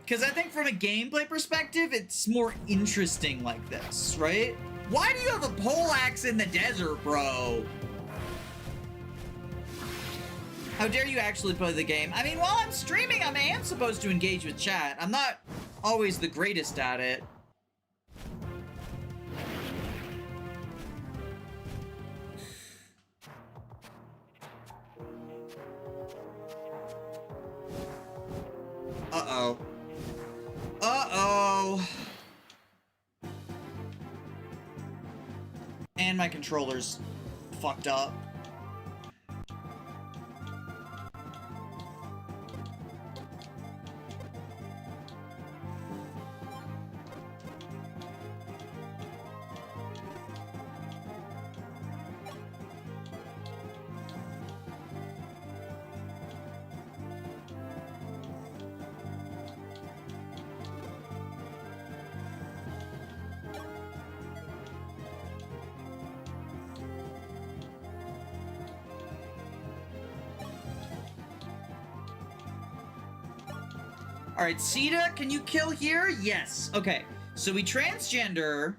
Because I think from a gameplay perspective, it's more interesting like this, right? Why do you have a poleaxe in the desert, bro? How dare you actually play the game? I mean, while I'm streaming, I am supposed to engage with chat. I'm not always the greatest at it. Uh-oh. Uh-oh. And my controller's fucked up. Alright, Sita, can you kill here? Yes. Okay, so we transgender.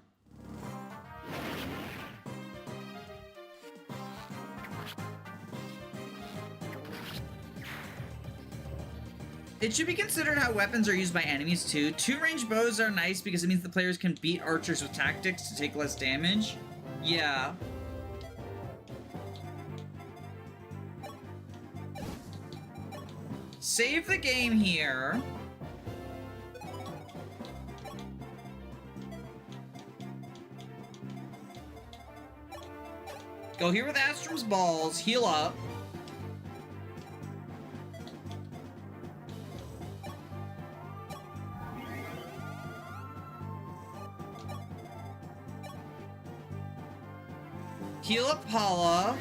It should be considered how weapons are used by enemies too. Two-range bows are nice because it means the players can beat archers with tactics to take less damage. Yeah. Save the game here. Go here with Astrum's balls, heal up. Heal up Paula.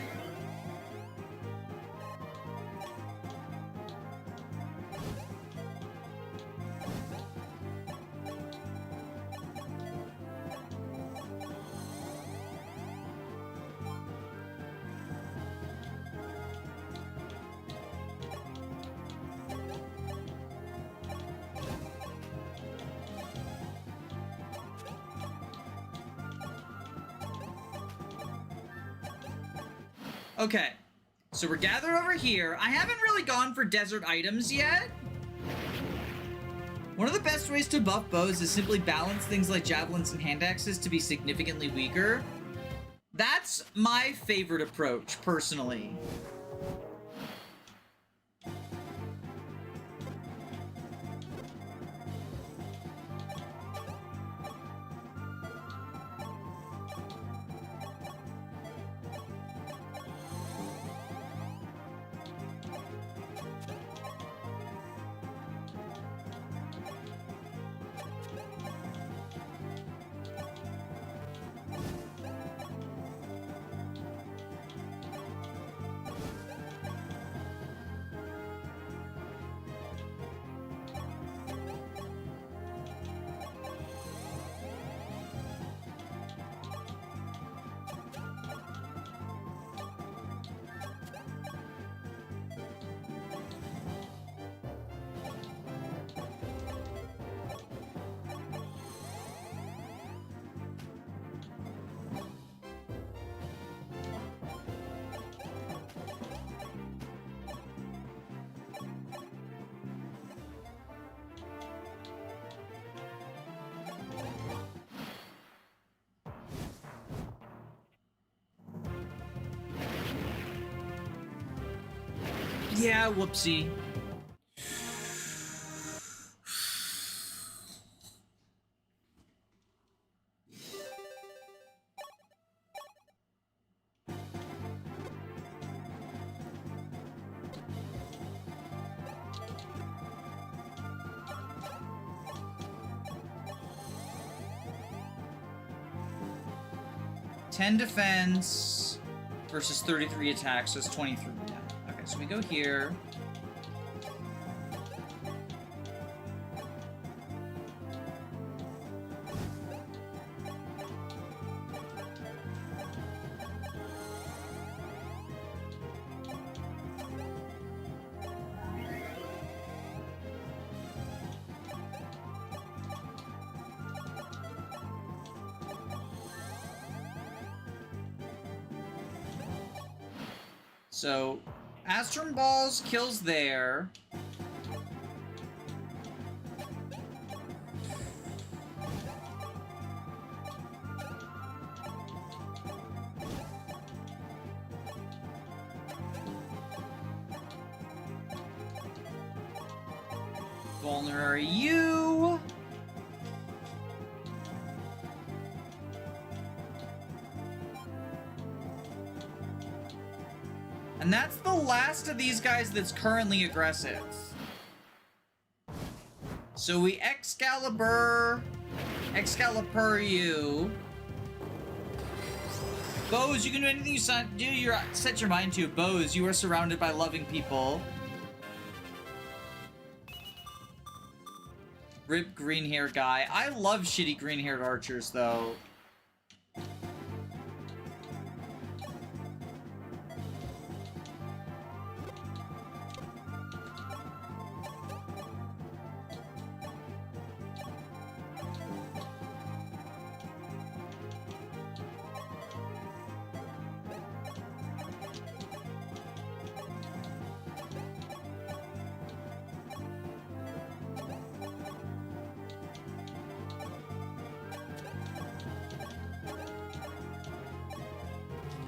Okay, so we're gathered over here. I haven't really gone for desert items yet. One of the best ways to buff bows is simply balance things like javelins and hand axes to be significantly weaker. That's my favorite approach, personally. Yeah, whoopsie. $10 defense versus 33 attacks, so it's 23. Yeah. Okay, so we go here. So, Astrum Balls kills there. Vulnerary you. And that's the last of these guys that's currently aggressive. So we Excalibur you. Bows, you can do anything you set your mind to. Bows, you are surrounded by loving people. Rip green hair guy. I love shitty green haired archers though.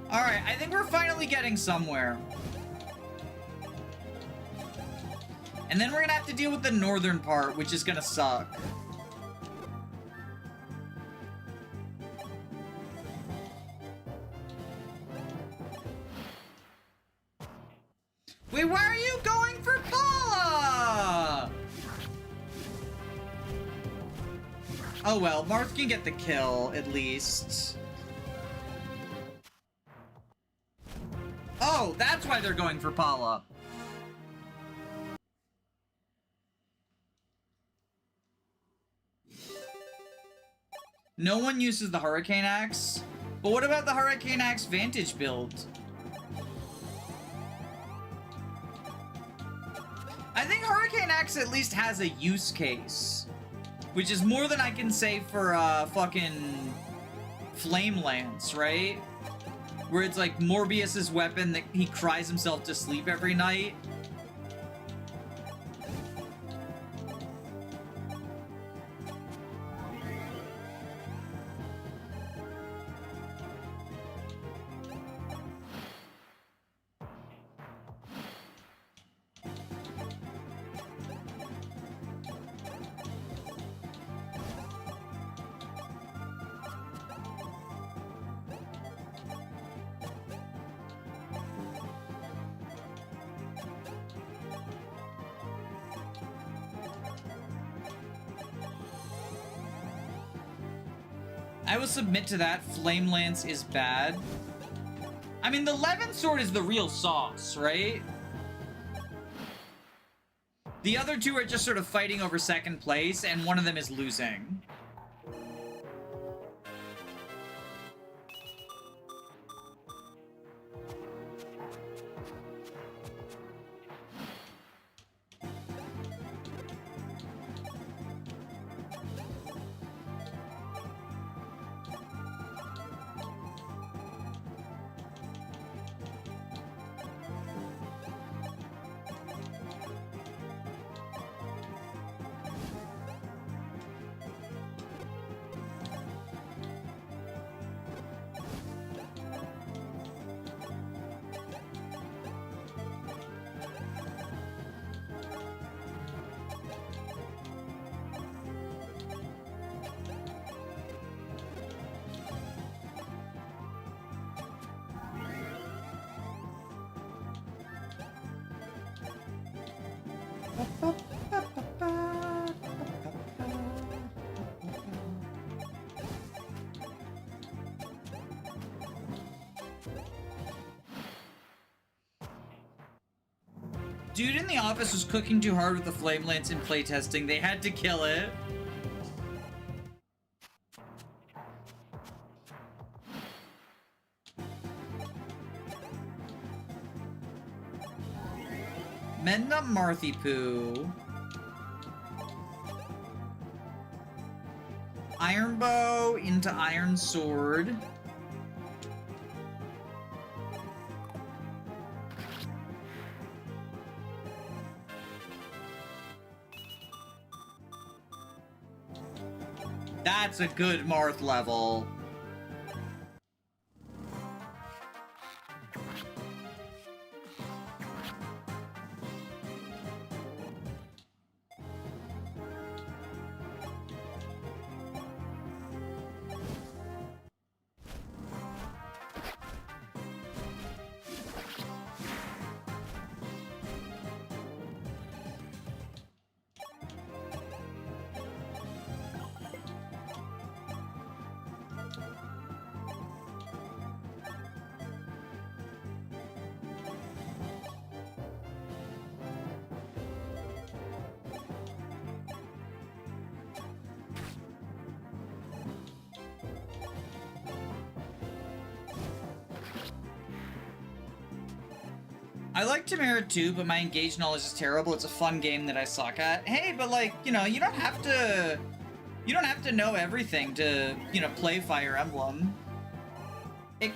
Alright, I think we're finally getting somewhere. And then we're gonna have to deal with the northern part, which is gonna suck. Wait, why are you going for Paula? Oh well, Marth can get the kill, at least. Oh, that's why they're going for Paula. No one uses the Hurricane Axe. But what about the Hurricane Axe Vantage build? I think Hurricane Axe at least has a use case. Which is more than I can say for fucking Flame Lance, right? Where it's like Morbius's weapon that he cries himself to sleep every night. I will submit to that. Flame Lance is bad. I mean, the Levin Sword is the real sauce, right? The other two are just sort of fighting over second place, and one of them is losing. Dude in the office was cooking too hard with the Flame Lance in playtesting. They had to kill it. Medna Marthypoo. Iron Bow into Iron Sword. That's a good Marth level. I like Tamara too, but my engaged knowledge is terrible. It's a fun game that I suck at. Hey, but like, you know, you don't have to know everything to, you know, play Fire Emblem.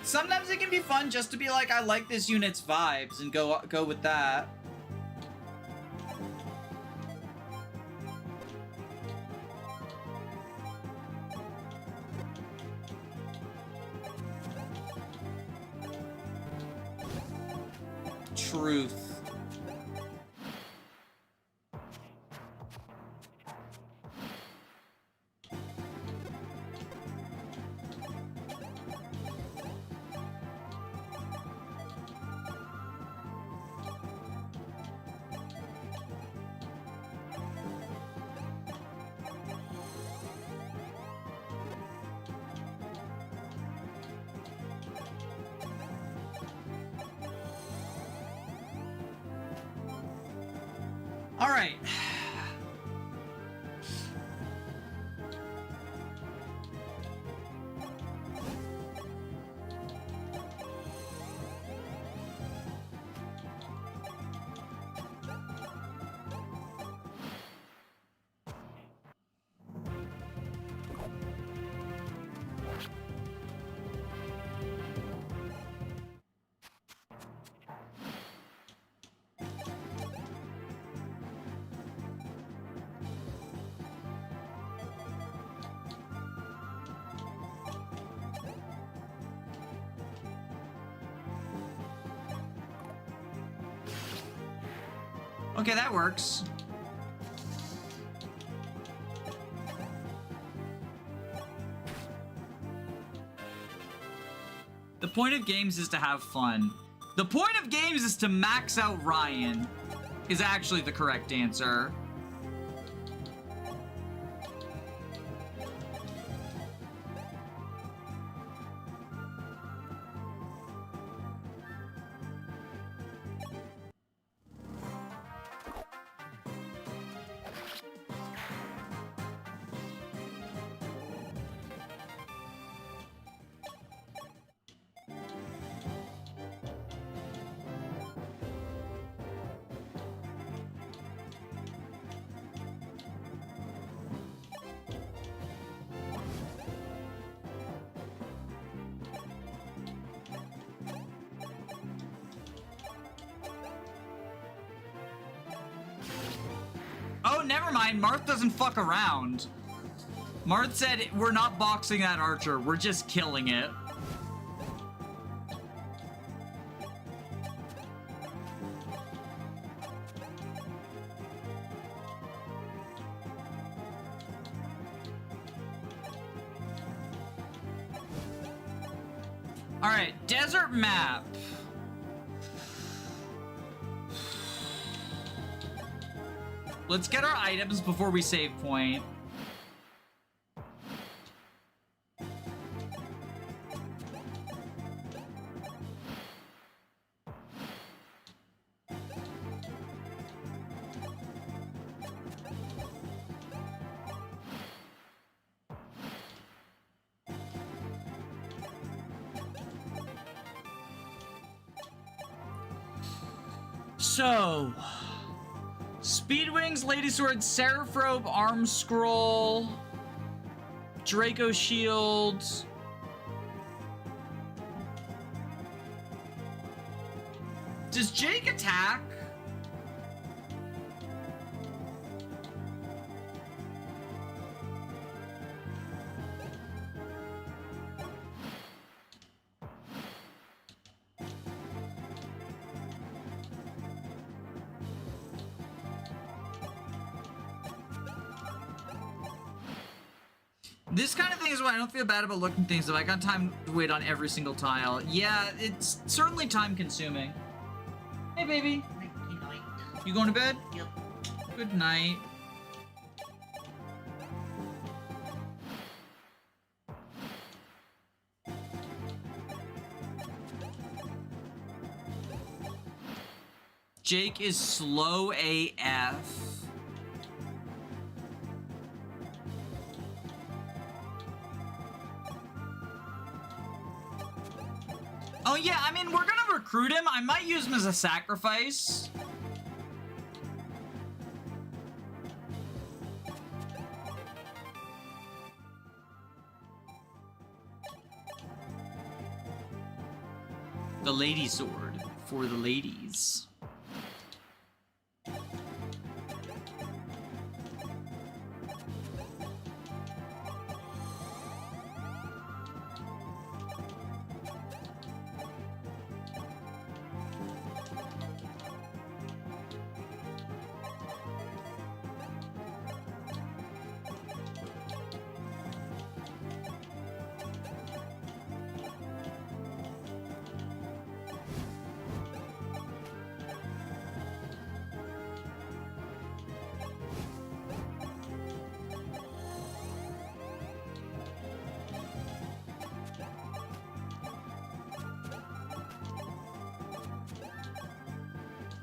Sometimes it can be fun just to be like, I like this unit's vibes and go with that. Truth. All right. Okay, that works. The point of games is to have fun. The point of games is to max out Ryan, is actually the correct answer. Oh, never mind. Marth doesn't fuck around. Marth said, we're not boxing that archer. We're just killing it. All right, desert map. Let's get our items before we save point. So, Speedwings, Lady Sword, Seraph Arm Scroll, Draco Shield. Does Jake attack? This kind of thing is why I don't feel bad about looking things up. I got time to wait on every single tile. Yeah, it's certainly time consuming. Hey, baby. Night. You going to bed? Yep. Good night. Jake is slow AF. Oh yeah, I mean, we're gonna recruit him. I might use him as a sacrifice. The lady sword for the ladies.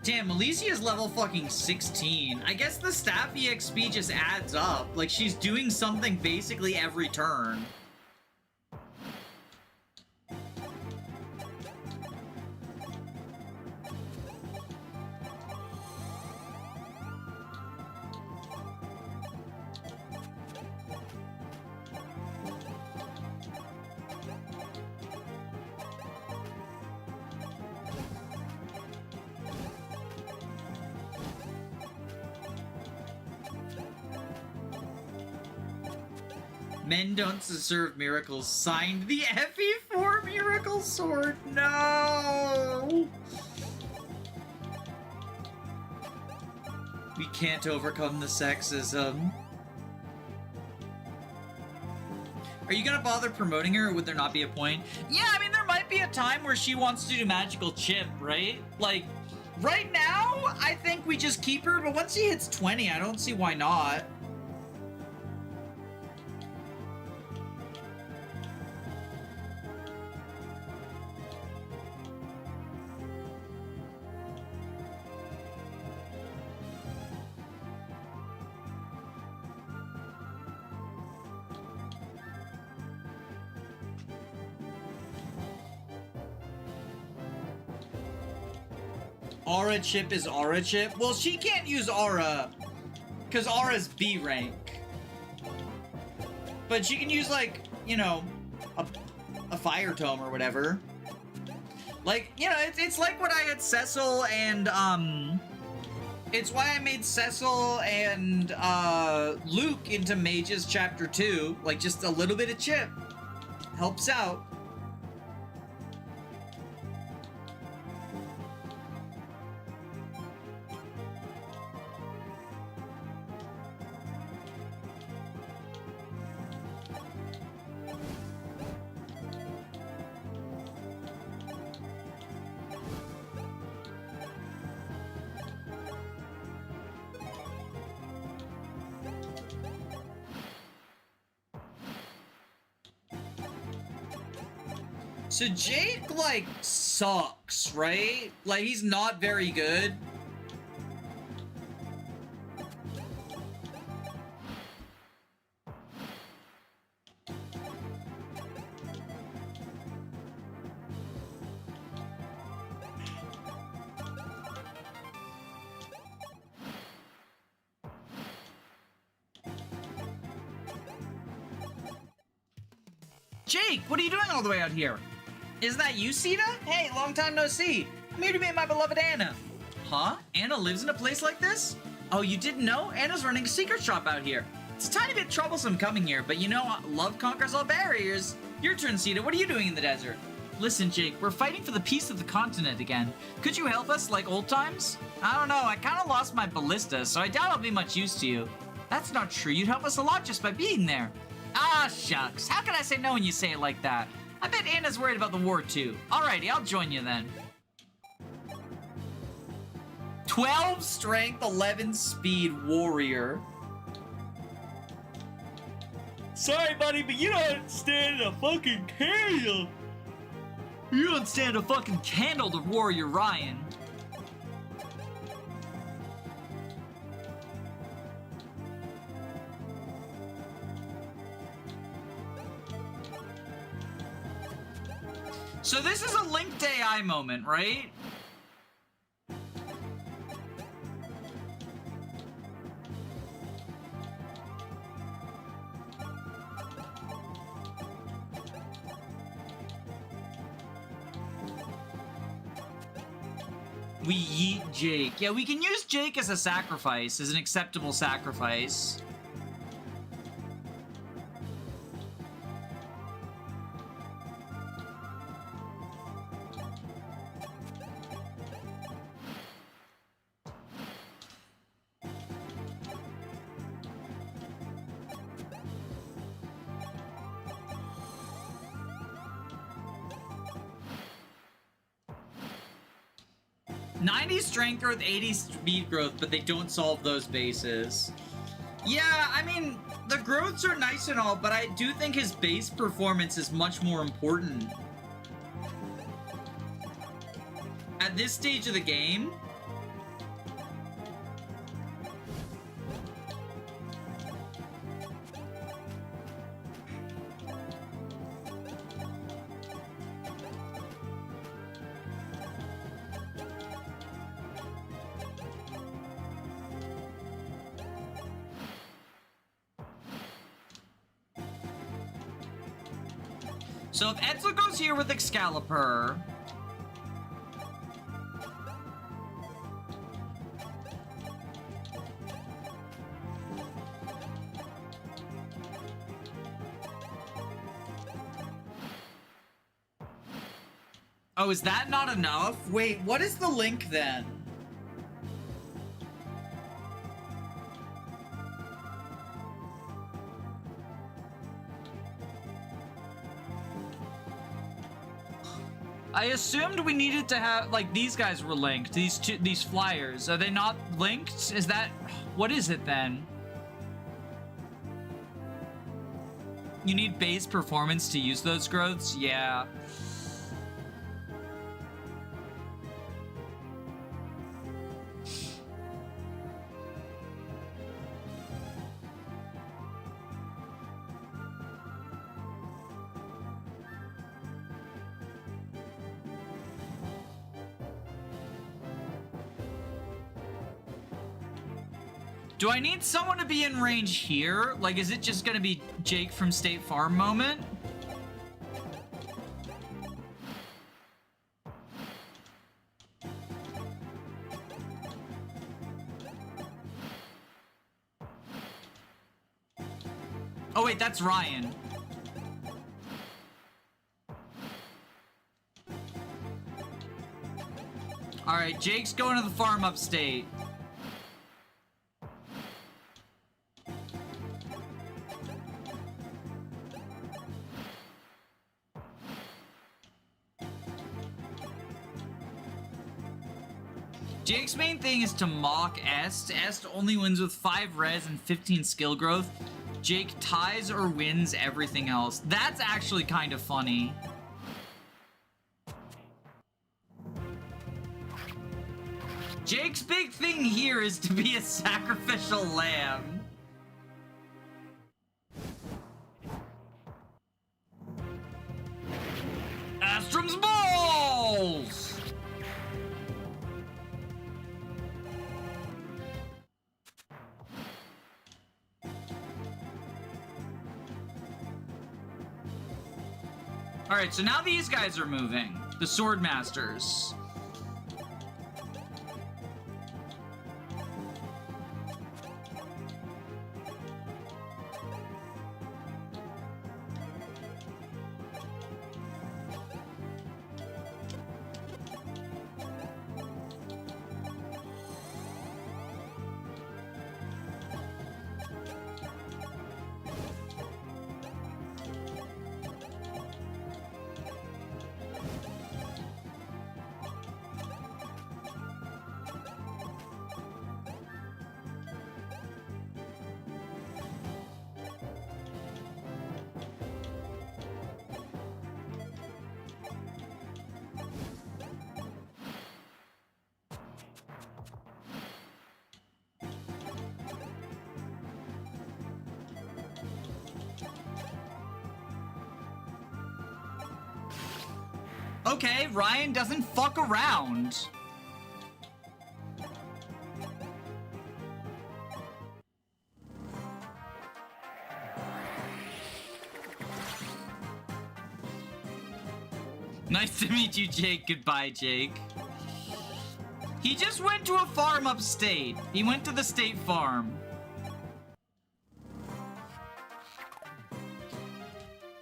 Damn, Alicia's level fucking 16. I guess the staff EXP just adds up. Like, she's doing something basically every turn. Men don't deserve miracles. Signed the FE4 miracle sword. No! We can't overcome the sexism. Are you gonna bother promoting her, or would there not be a point? Yeah, I mean, there might be a time where she wants to do magical chip, right? Like, right now, I think we just keep her, but once she hits 20, I don't see why not. Aura chip is aura chip? Well, she can't use aura, because aura's B rank. But she can use, like, you know, a fire tome or whatever. Like, you know, it's like what I had Cecil and, it's why I made Cecil and, Luke into Mages Chapter 2. Like, just a little bit of chip. Helps out. So Jake, like, sucks, right? Like, he's not very good. Jake, what are you doing all the way out here? Is that you, Sita? Hey, long time no see. I'm here to meet my beloved Anna. Huh? Anna lives in a place like this? Oh, you didn't know? Anna's running a secret shop out here. It's a tiny bit troublesome coming here, but you know, love conquers all barriers. Your turn, Sita. What are you doing in the desert? Listen, Jake, we're fighting for the peace of the continent again. Could you help us like old times? I don't know. I kind of lost my ballista, so I doubt I'll be much use to you. That's not true. You'd help us a lot just by being there. Ah, shucks. How can I say no when you say it like that? I bet Anna's worried about the war, too. Alrighty, I'll join you then. 12 strength, 11 speed warrior. Sorry, buddy, but you don't stand a fucking candle. You don't stand a fucking candle to Warrior Ryan. So this is a linked AI moment, right? We yeet Jake. Yeah, we can use Jake as a sacrifice, as an acceptable sacrifice. Strength growth, 80 speed growth, but they don't solve those bases. Yeah, I mean, the growths are nice and all, but I do think his base performance is much more important. At this stage of the game, So if Edsel goes here with Excalibur... Oh, is that not enough? Wait, what is the link then? I assumed we needed to have, like, these guys were linked. These flyers. Are they not linked? Is that... What is it then? You need base performance to use those growths? Yeah. Do I need someone to be in range here? Like, is it just gonna be Jake from State Farm moment? Oh wait, that's Ryan. Alright, Jake's going to the farm upstate. Jake's main thing is to mock Est. Est only wins with 5 res and 15 skill growth. Jake ties or wins everything else. That's actually kind of funny. Jake's big thing here is to be a sacrificial lamb. Astrum's balls! Alright, so now these guys are moving. The Sword Masters. Okay, Ryan doesn't fuck around. Nice to meet you, Jake. Goodbye, Jake. He just went to a farm upstate. He went to the state farm.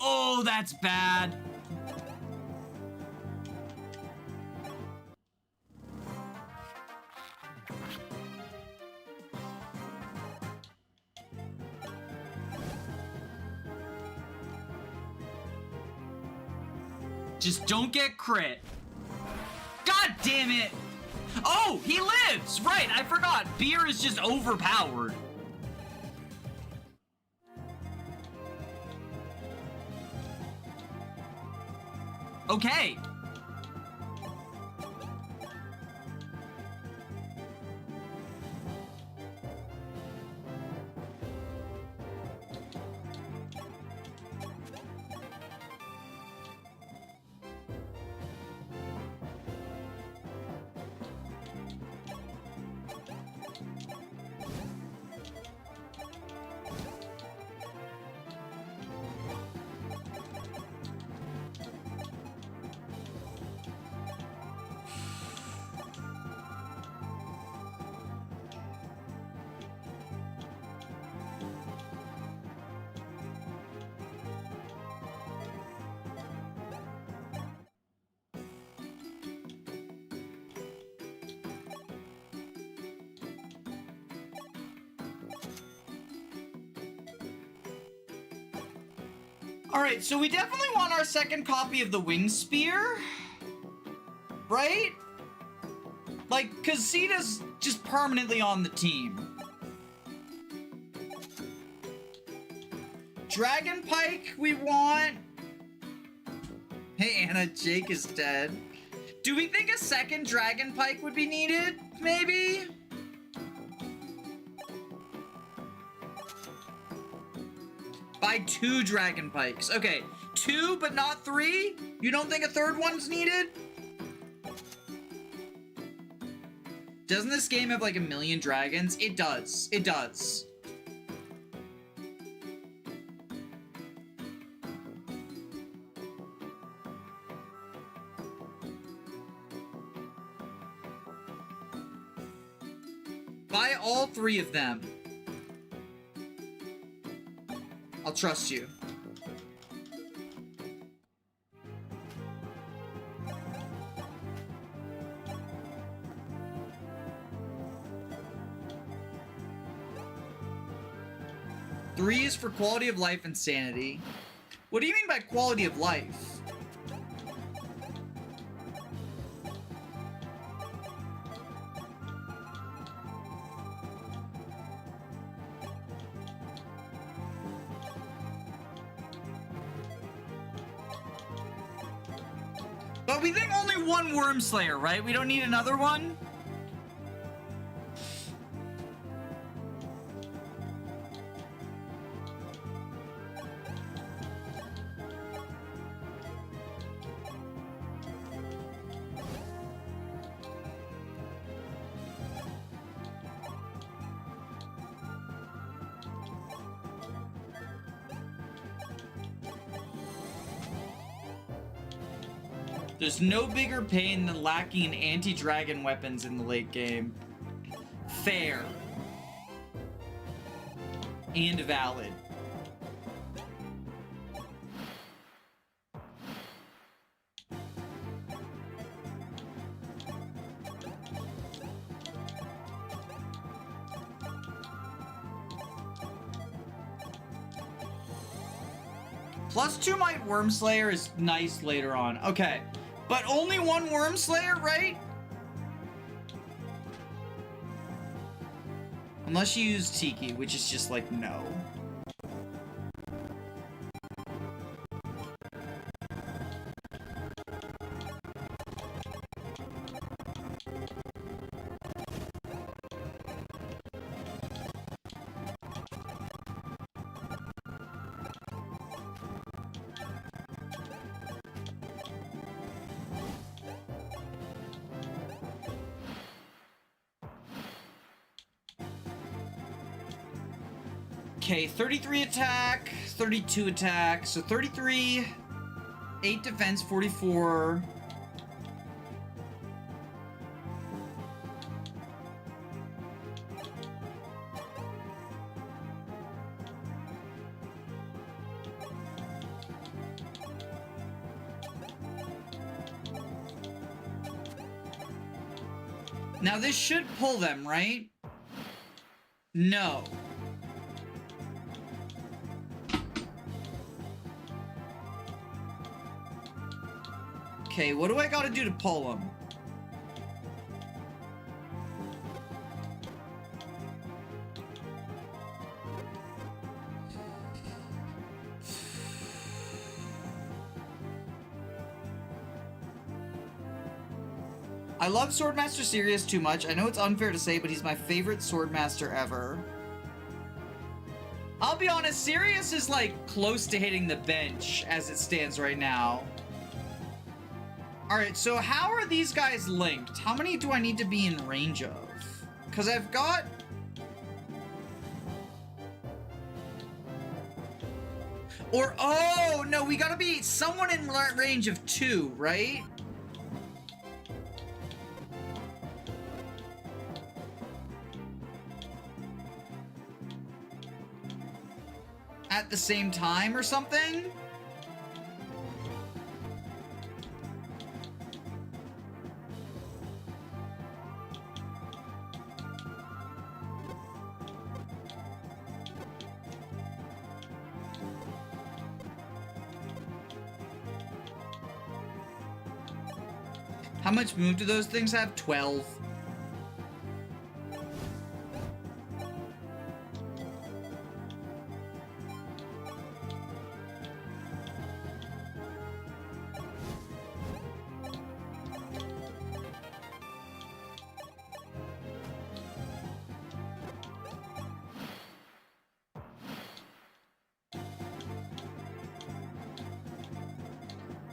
Oh, that's bad. Just don't get crit. God damn it! Oh, he lives! Right, I forgot. Beer is just overpowered. Okay. Alright, so we definitely want our second copy of the Wing Spear. Right? Like, cause Sita's just permanently on the team. Dragon Pike we want. Hey Anna, Jake is dead. Do we think a second Dragon Pike would be needed? Maybe? Buy 2 Dragon Pikes. Okay, 2 but not 3? You don't think a third one's needed? Doesn't this game have like 1,000,000 dragons? It does. It does. Buy all 3 of them. I'll trust you. Three is for quality of life and sanity. What do you mean by quality of life? But we think only one Worm Slayer, right? We don't need another one? There's no bigger pain than lacking anti-dragon weapons in the late game. Fair. And valid. +2 Might Worm Slayer is nice later on. Okay. But only one Worm Slayer, right? Unless you use Tiki, which is just like, no. Okay, 33 attack, 32 attack, so 33, 8 defense, 44. Now this should pull them, right? No. Okay, what do I gotta do to pull him? I love Swordmaster Sirius too much. I know it's unfair to say, but he's my favorite Swordmaster ever. I'll be honest, Sirius is like close to hitting the bench as it stands right now. Alright, so how are these guys linked? How many do I need to be in range of? Because I've got... Or, oh, no, we gotta be someone in range of 2, right? At the same time or something? How much move do those things have? 12.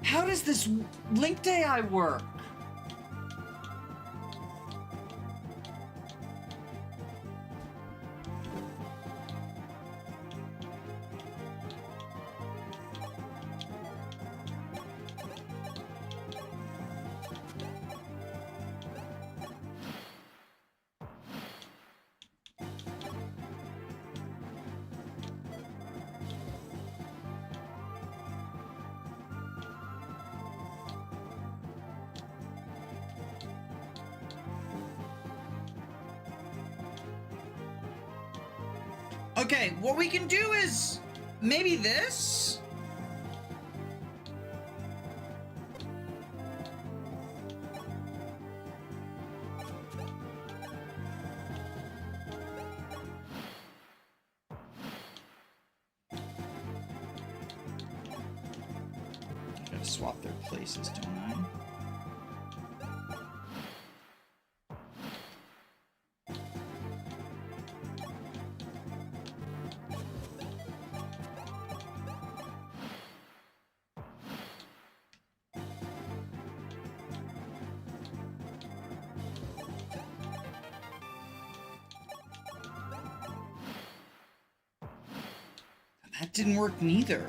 How does this linked AI work? Okay, what we can do is maybe this? Gotta swap their places, don't I? That didn't work neither.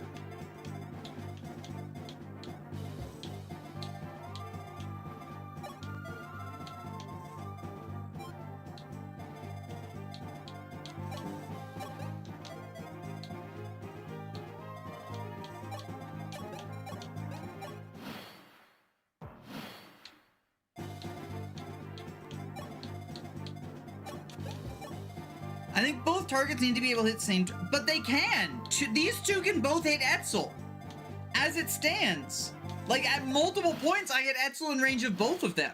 I think both targets need to be able to hit the same, but they can. These two can both hit Etzel, as it stands. Like, at multiple points, I get Etzel in range of both of them.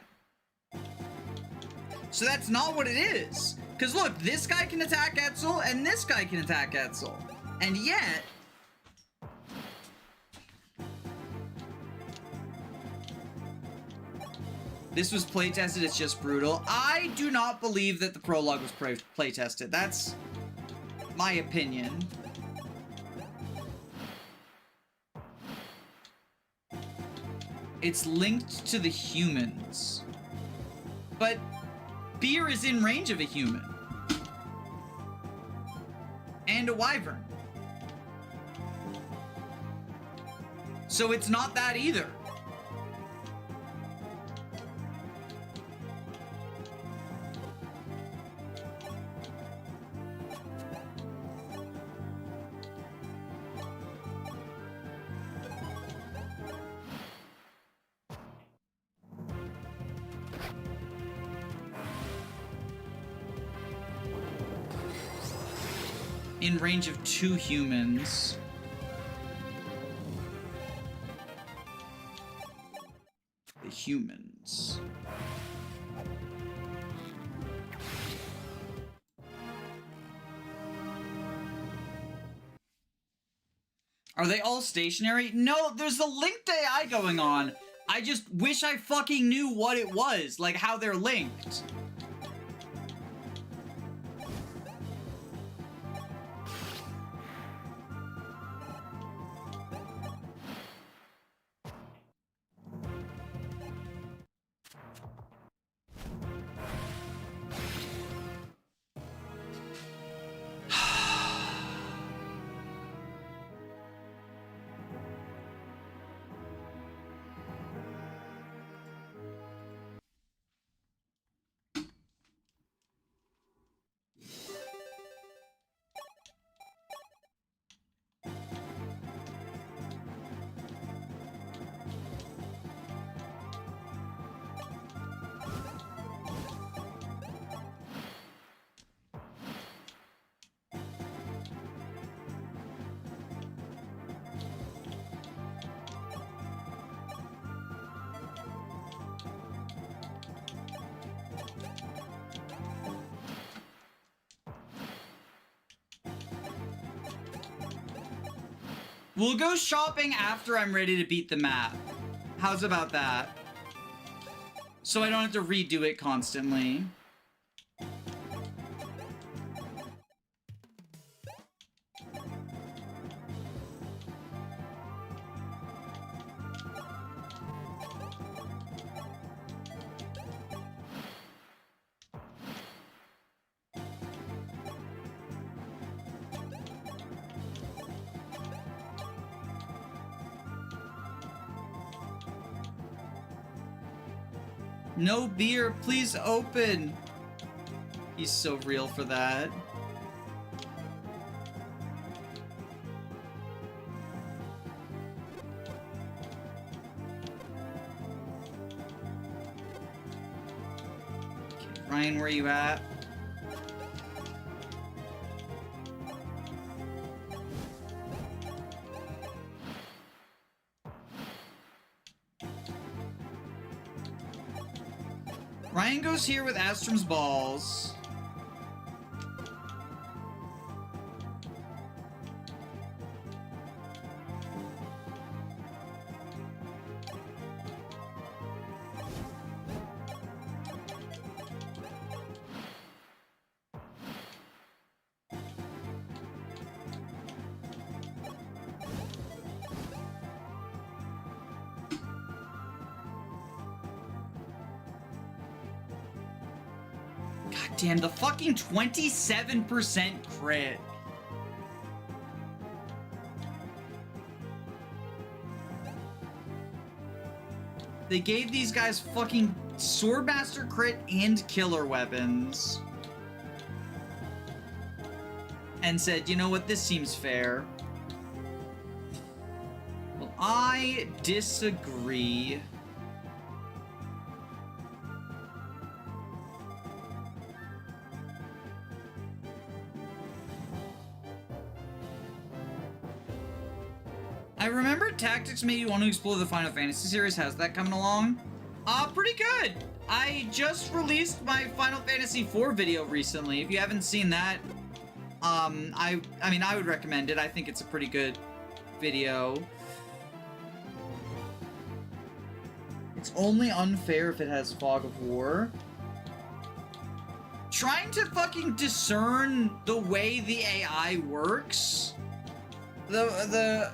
So that's not what it is. Because look, this guy can attack Etzel, and this guy can attack Etzel. And yet... this was playtested, it's just brutal. I do not believe that the prologue was playtested. That's my opinion. It's linked to the humans. But Beer is in range of a human. And a wyvern. So it's not that either. In range of 2 humans. The humans. Are they all stationary? No, there's a linked AI going on. I just wish I fucking knew what it was, like how they're linked. We'll go shopping after I'm ready to beat the map. How's about that? So I don't have to redo it constantly. No beer, please open. He's so real for that. Okay, Ryan, where you at? Ryan goes here with Astrom's balls. Damn, the fucking 27% crit. They gave these guys fucking Swordmaster crit and killer weapons. And said, you know what, this seems fair. Well, I disagree. I remember Tactics made you want to explore the Final Fantasy series. How's that coming along? Pretty good. I just released my Final Fantasy IV video recently. If you haven't seen that, I mean, I would recommend it. I think it's a pretty good video. It's only unfair if it has Fog of War. Trying to fucking discern the way the AI works. The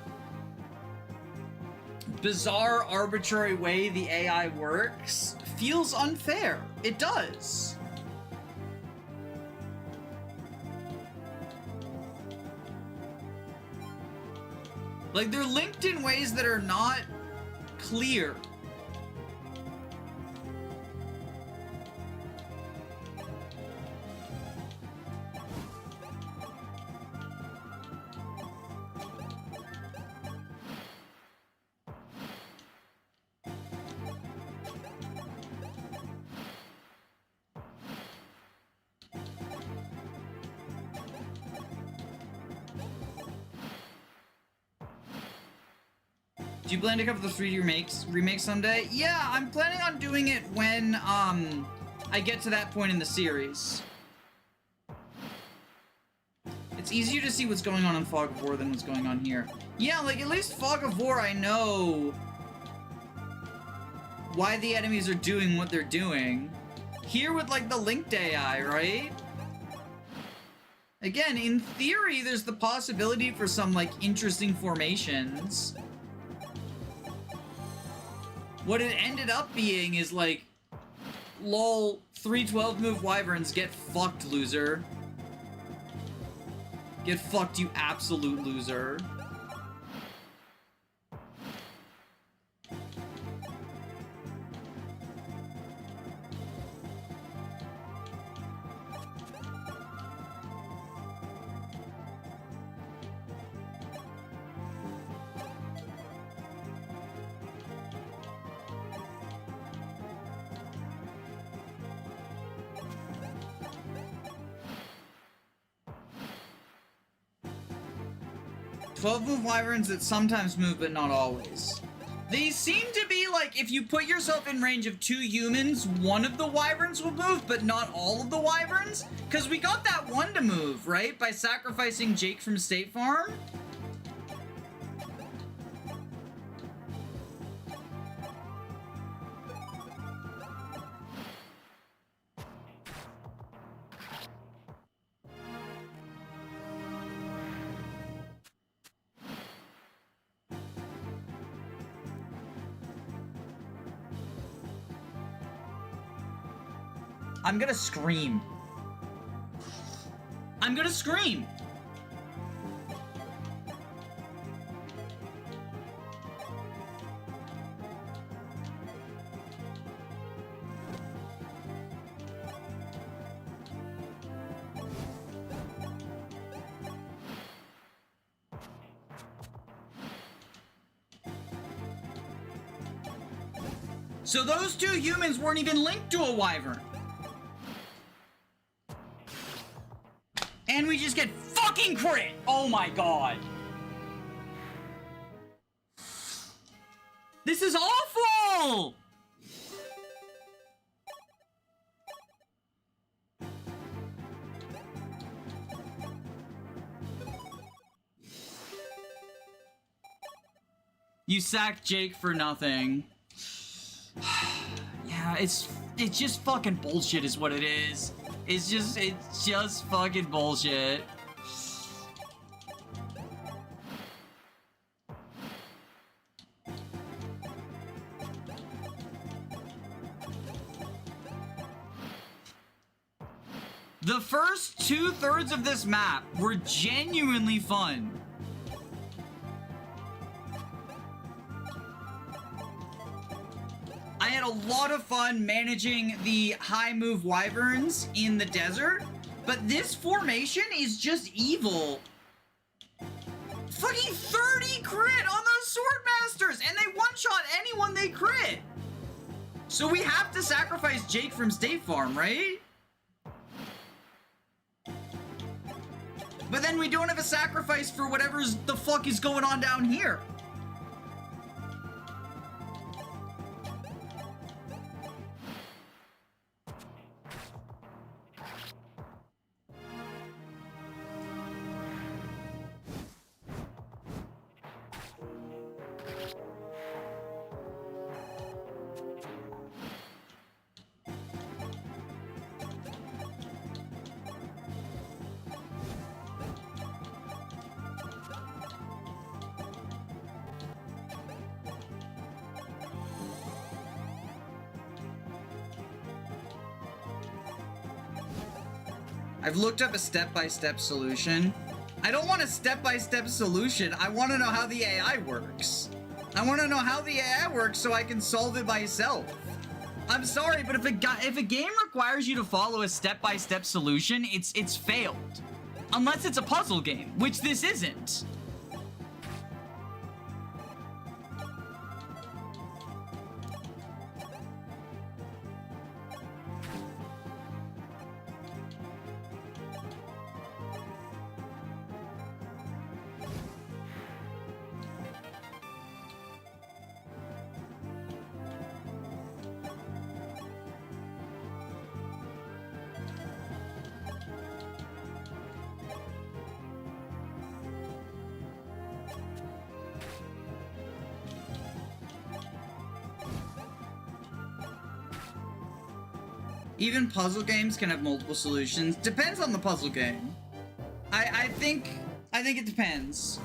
bizarre, arbitrary way the AI works feels unfair. It does. Like, they're linked in ways that are not clear. Do you plan to cover the 3D remake someday? Yeah, I'm planning on doing it when, I get to that point in the series. It's easier to see what's going on in Fog of War than what's going on here. Yeah, like, at least Fog of War, I know why the enemies are doing what they're doing. Here with, like, the linked AI, right? Again, in theory, there's the possibility for some, like, interesting formations. What it ended up being is like, lol, 312 move wyverns, get fucked, loser. Get fucked, you absolute loser. 12 move wyverns that sometimes move, but not always. They seem to be like, if you put yourself in range of 2 humans, one of the wyverns will move, but not all of the wyverns? Because we got that one to move, right? By sacrificing Jake from State Farm? I'm gonna scream. I'm gonna scream. So those two humans weren't even linked to a wyvern. And we just get fucking crit! Oh my god. This is awful! You sacked Jake for nothing. Yeah, it's just fucking bullshit is what it is. It's just fucking bullshit. The first 2/3 of this map were genuinely fun. I had a lot of fun managing the high move wyverns in the desert, but this formation is just evil. Fucking 30 crit on those swordmasters, and they one-shot anyone they crit. So we have to sacrifice Jake from State Farm, right? But then we don't have a sacrifice for whatever's the fuck is going on down here. I've looked up a step-by-step solution. I don't want a step-by-step solution. I want to know how the AI works. I want to know how the AI works so I can solve it myself. I'm sorry, but if a game requires you to follow a step-by-step solution, it's failed. Unless it's a puzzle game, which this isn't. Even puzzle games can have multiple solutions. Depends on the puzzle game. I think it depends.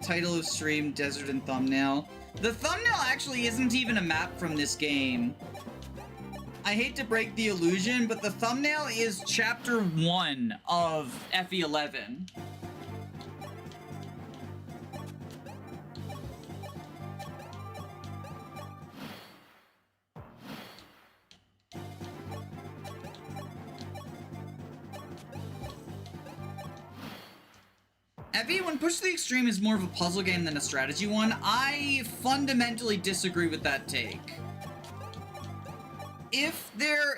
Title of stream, desert and thumbnail. The thumbnail actually isn't even a map from this game. I hate to break the illusion, but the thumbnail is chapter 1 of FE11. FE, when pushed to the extreme, is more of a puzzle game than a strategy one. I fundamentally disagree with that take.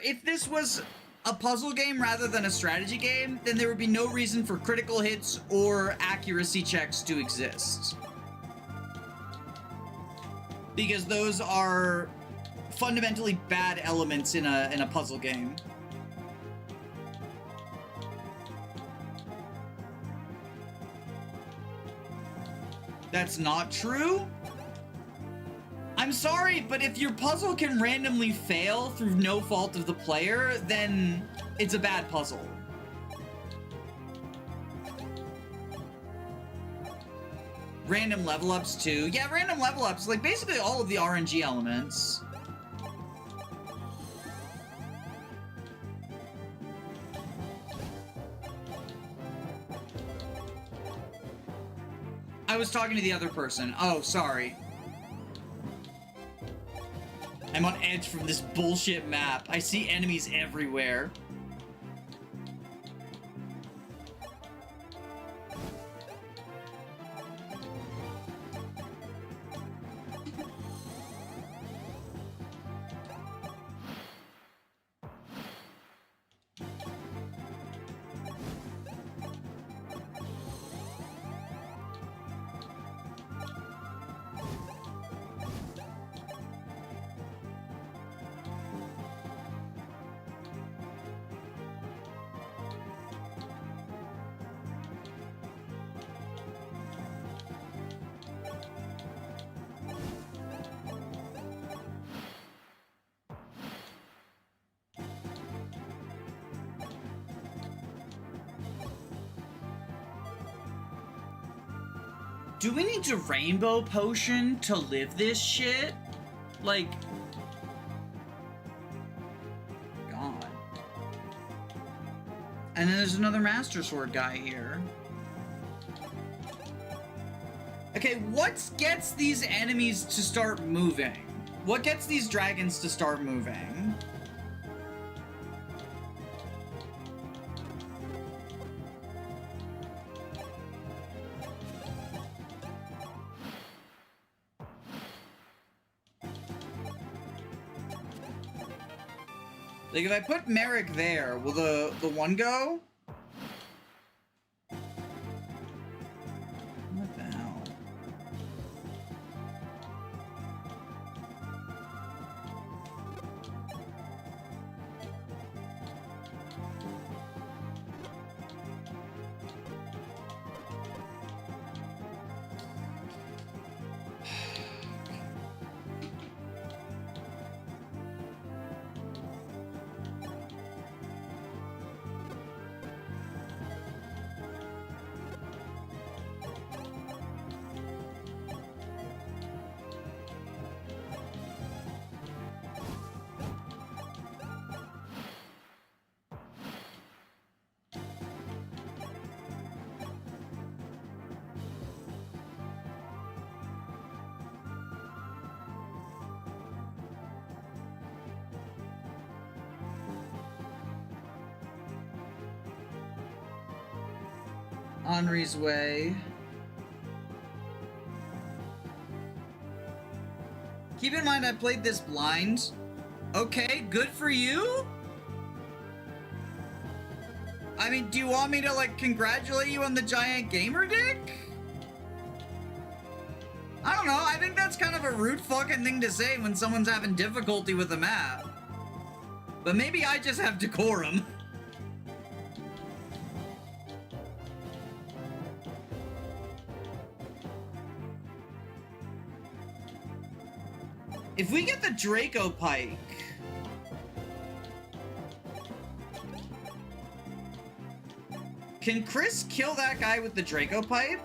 If this was a puzzle game rather than a strategy game, then there would be no reason for critical hits or accuracy checks to exist. Because those are fundamentally bad elements in a puzzle game. That's not true? I'm sorry, but if your puzzle can randomly fail through no fault of the player, then it's a bad puzzle. Random level ups too. Yeah, random level ups, like basically all of the RNG elements. I was talking to the other person. Oh, sorry. I'm on edge from this bullshit map. I see enemies everywhere. Do we need to rainbow potion to live this shit? Like... God. And then there's another Master Sword guy here. Okay, what gets these enemies to start moving? What gets these dragons to start moving? Like, if I put Merrick there, will the one go? What the hell? Henri's way. Keep in mind I played this blind. Okay, good for you? I mean, do you want me to, like, congratulate you on the giant gamer dick? I don't know, I think that's kind of a rude fucking thing to say when someone's having difficulty with the map. But maybe I just have decorum. If we get the Draco Pike... Can Chris kill that guy with the Draco Pipe?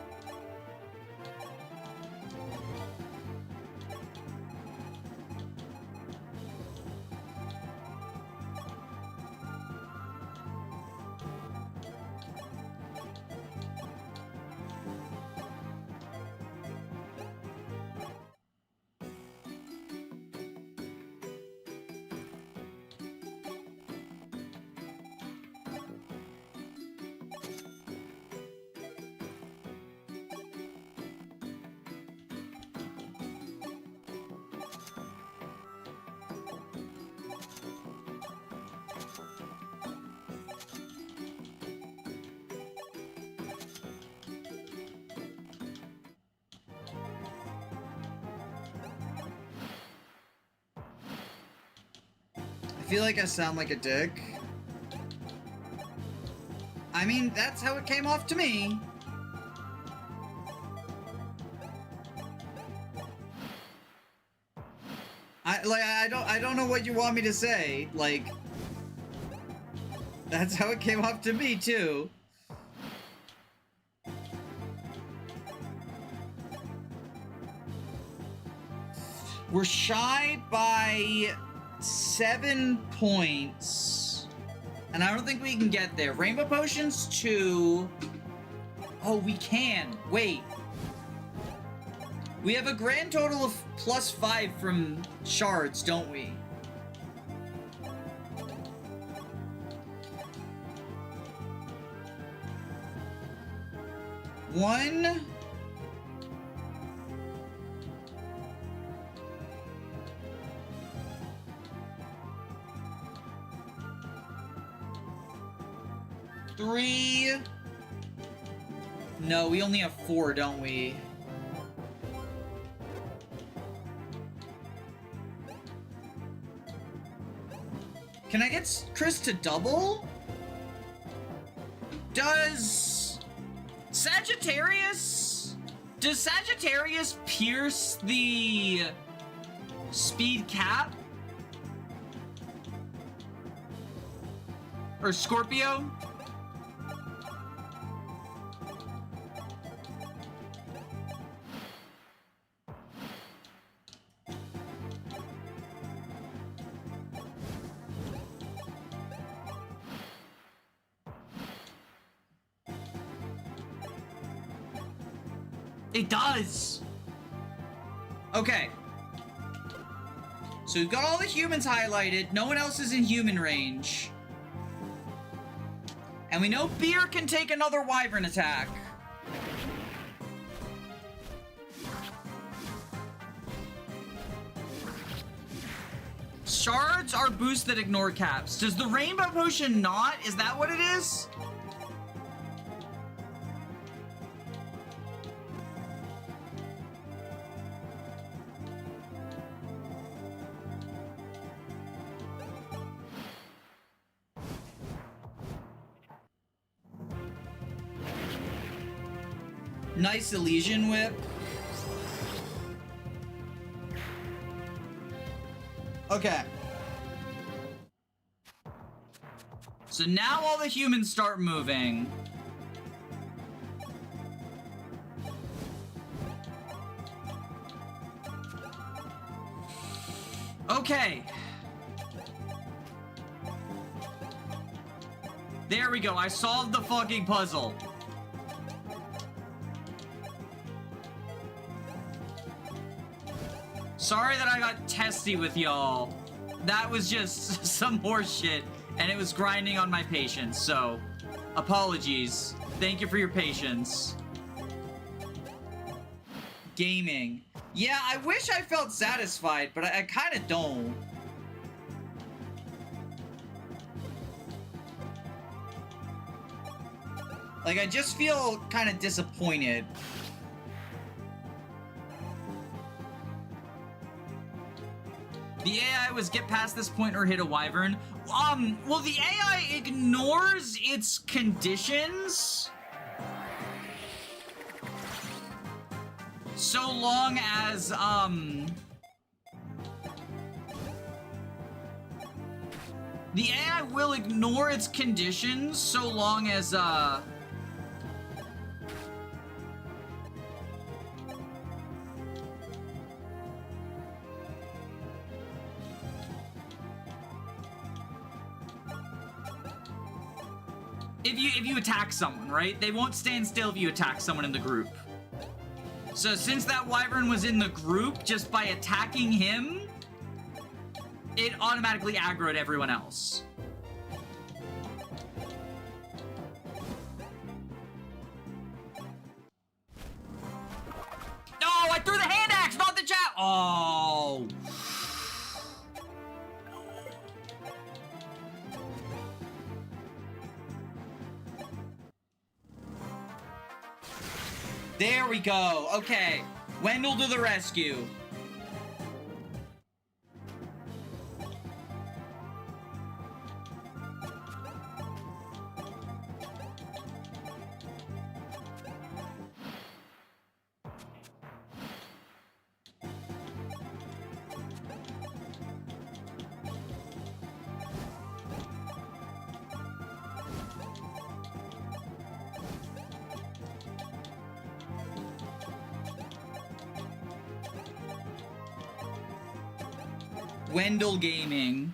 I feel like I sound like a dick. I mean, that's how it came off to me. I don't know what you want me to say. Like, that's how it came off to me too. We're shy by 7 points. And I don't think we can get there. Rainbow Potions 2. Oh, we can. Wait. We have a grand total of +5 from shards, don't we? One. Three. No, we only have 4, don't we? Can I get Chris to double? Does Sagittarius pierce the speed cap? Or Scorpio? It does! Okay. So we've got all the humans highlighted. No one else is in human range. And we know Beer can take another Wyvern attack. Shards are boosts that ignore caps. Does the Rainbow Potion not? Is that what it is? Nice Elysian Whip. Okay. So now all the humans start moving. Okay. There we go. I solved the fucking puzzle. Sorry that I got testy with y'all. That was just some horse shit, and it was grinding on my patience, so apologies. Thank you for your patience. Gaming. Yeah, I wish I felt satisfied, but I kind of don't. Like, I just feel kind of disappointed. The AI was get past this point or hit a Wyvern. Well, the AI ignores its conditions so long as, the AI will ignore its conditions so long as, if you attack someone, right? They won't stand still if you attack someone in the group. So since that Wyvern was in the group, just by attacking him, it automatically aggroed everyone else. No, I threw the hand axe, not the jab. Oh. There we go. Okay. Wendell to the rescue. Wendell Gaming.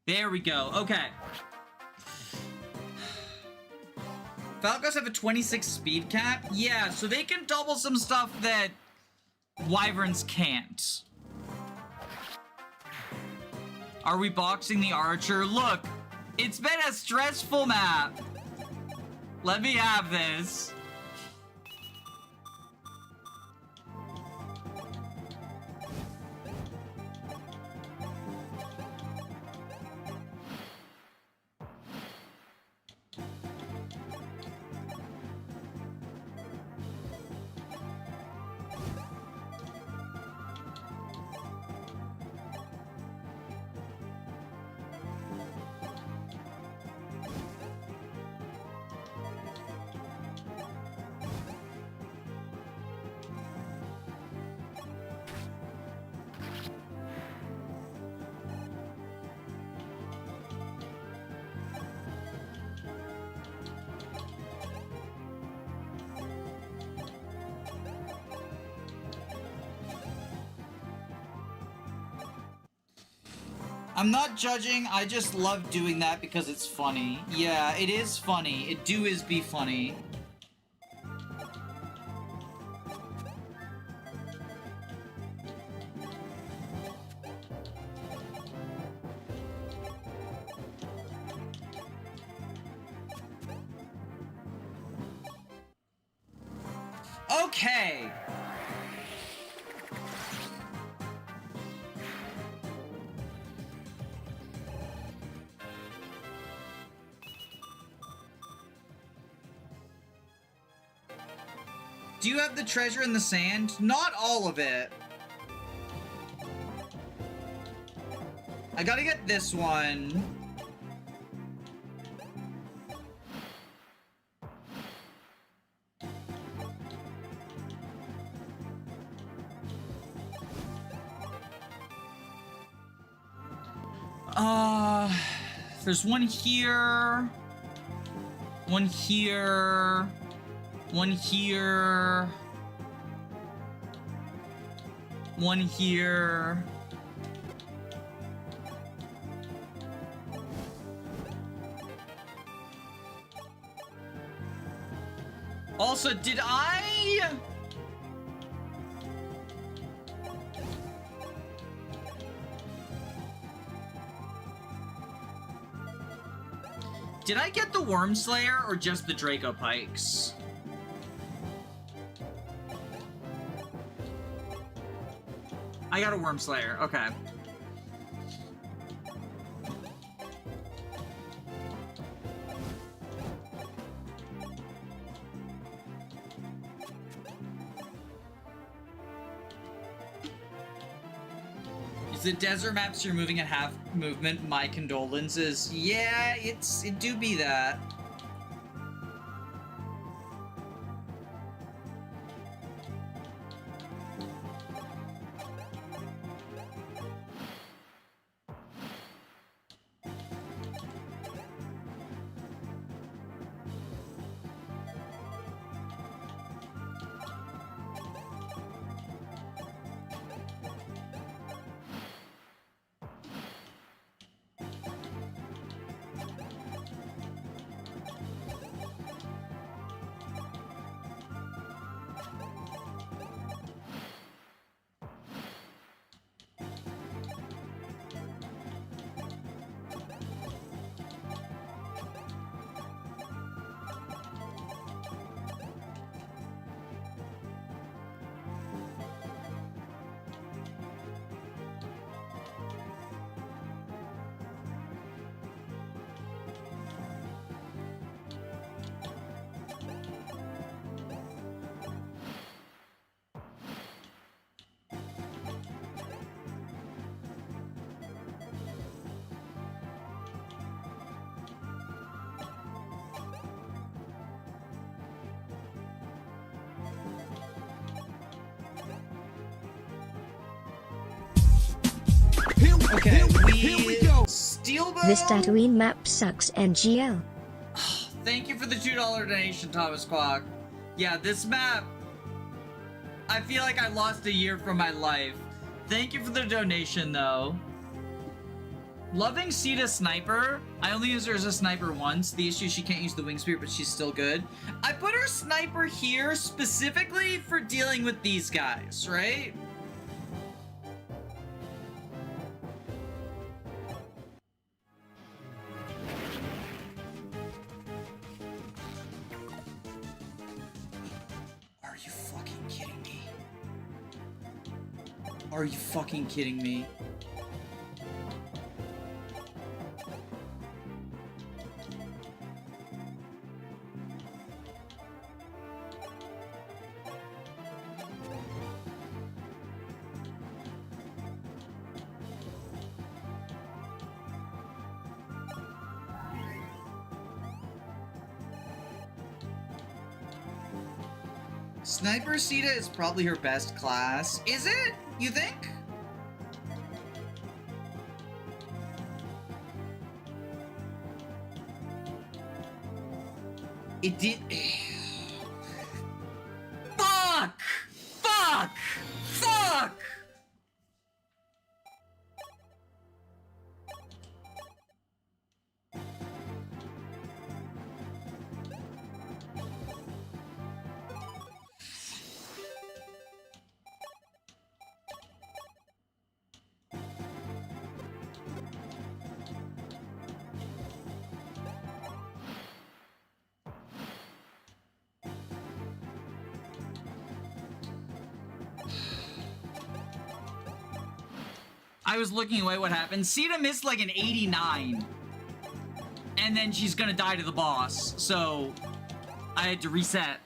There we go. Okay. Falcos have a 26 speed cap? Yeah, so they can double some stuff that Wyverns can't. Are we boxing the Archer? Look, it's been a stressful map. Let me have this. I'm not judging, I just love doing that because it's funny. Yeah, it is funny. It do is be funny. Okay. Do you have the treasure in the sand? Not all of it. I gotta get this one. There's one here. One here. One here. One here. Also, did I... Did I get the Worm Slayer or just the Draco Pikes? I got a Worm Slayer, okay. Is the desert maps you're moving at half movement? My condolences. Yeah, it do be that. Okay, we steel bow. This Tatooine map sucks, NGL. Thank you for the $2 donation, Thomas Quack. Yeah, this map, I feel like I lost a year from my life. Thank you for the donation, though. Loving Sita Sniper. I only use her as a sniper once. The issue, she can't use the wing spear, but she's still good. I put her sniper here specifically for dealing with these guys, right? Are you fucking kidding me? Are you fucking kidding me? Sniper Sita is probably her best class. Is it? You think? It did. Fuck! Fuck! Fuck! I was looking away what happened. Sita missed like an 89. And then she's gonna die to the boss. So I had to reset.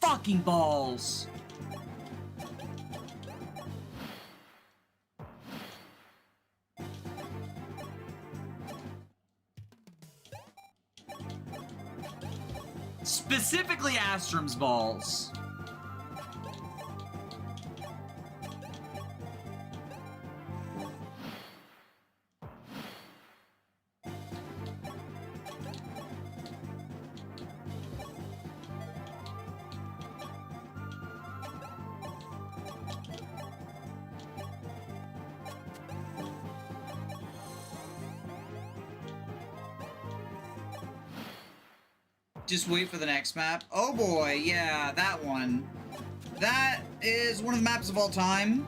Fucking balls. Specifically Astrom's balls. Just wait for the next map. Oh boy, yeah, that one. That is one of the maps of all time.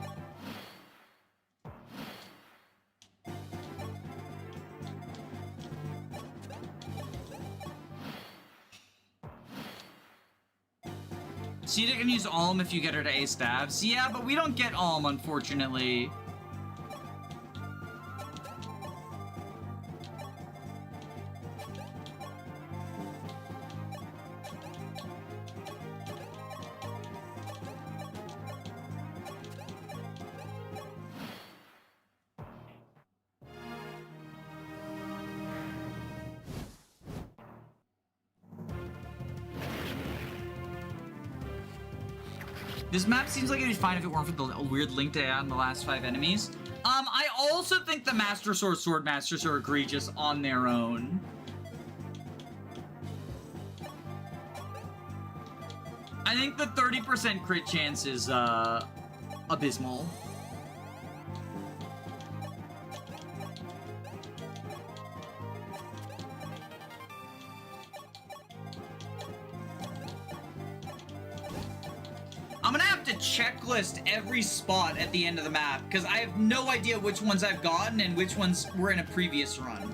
Sita can use Alm if you get her to A stabs. Yeah, but we don't get Alm, unfortunately. This map seems like it'd be fine if it weren't for the weird link to add on the last 5 enemies. I also think the Master Sword Swordmasters are egregious on their own. I think the 30% crit chance is, abysmal. I'm gonna have to checklist every spot at the end of the map, because I have no idea which ones I've gotten and which ones were in a previous run.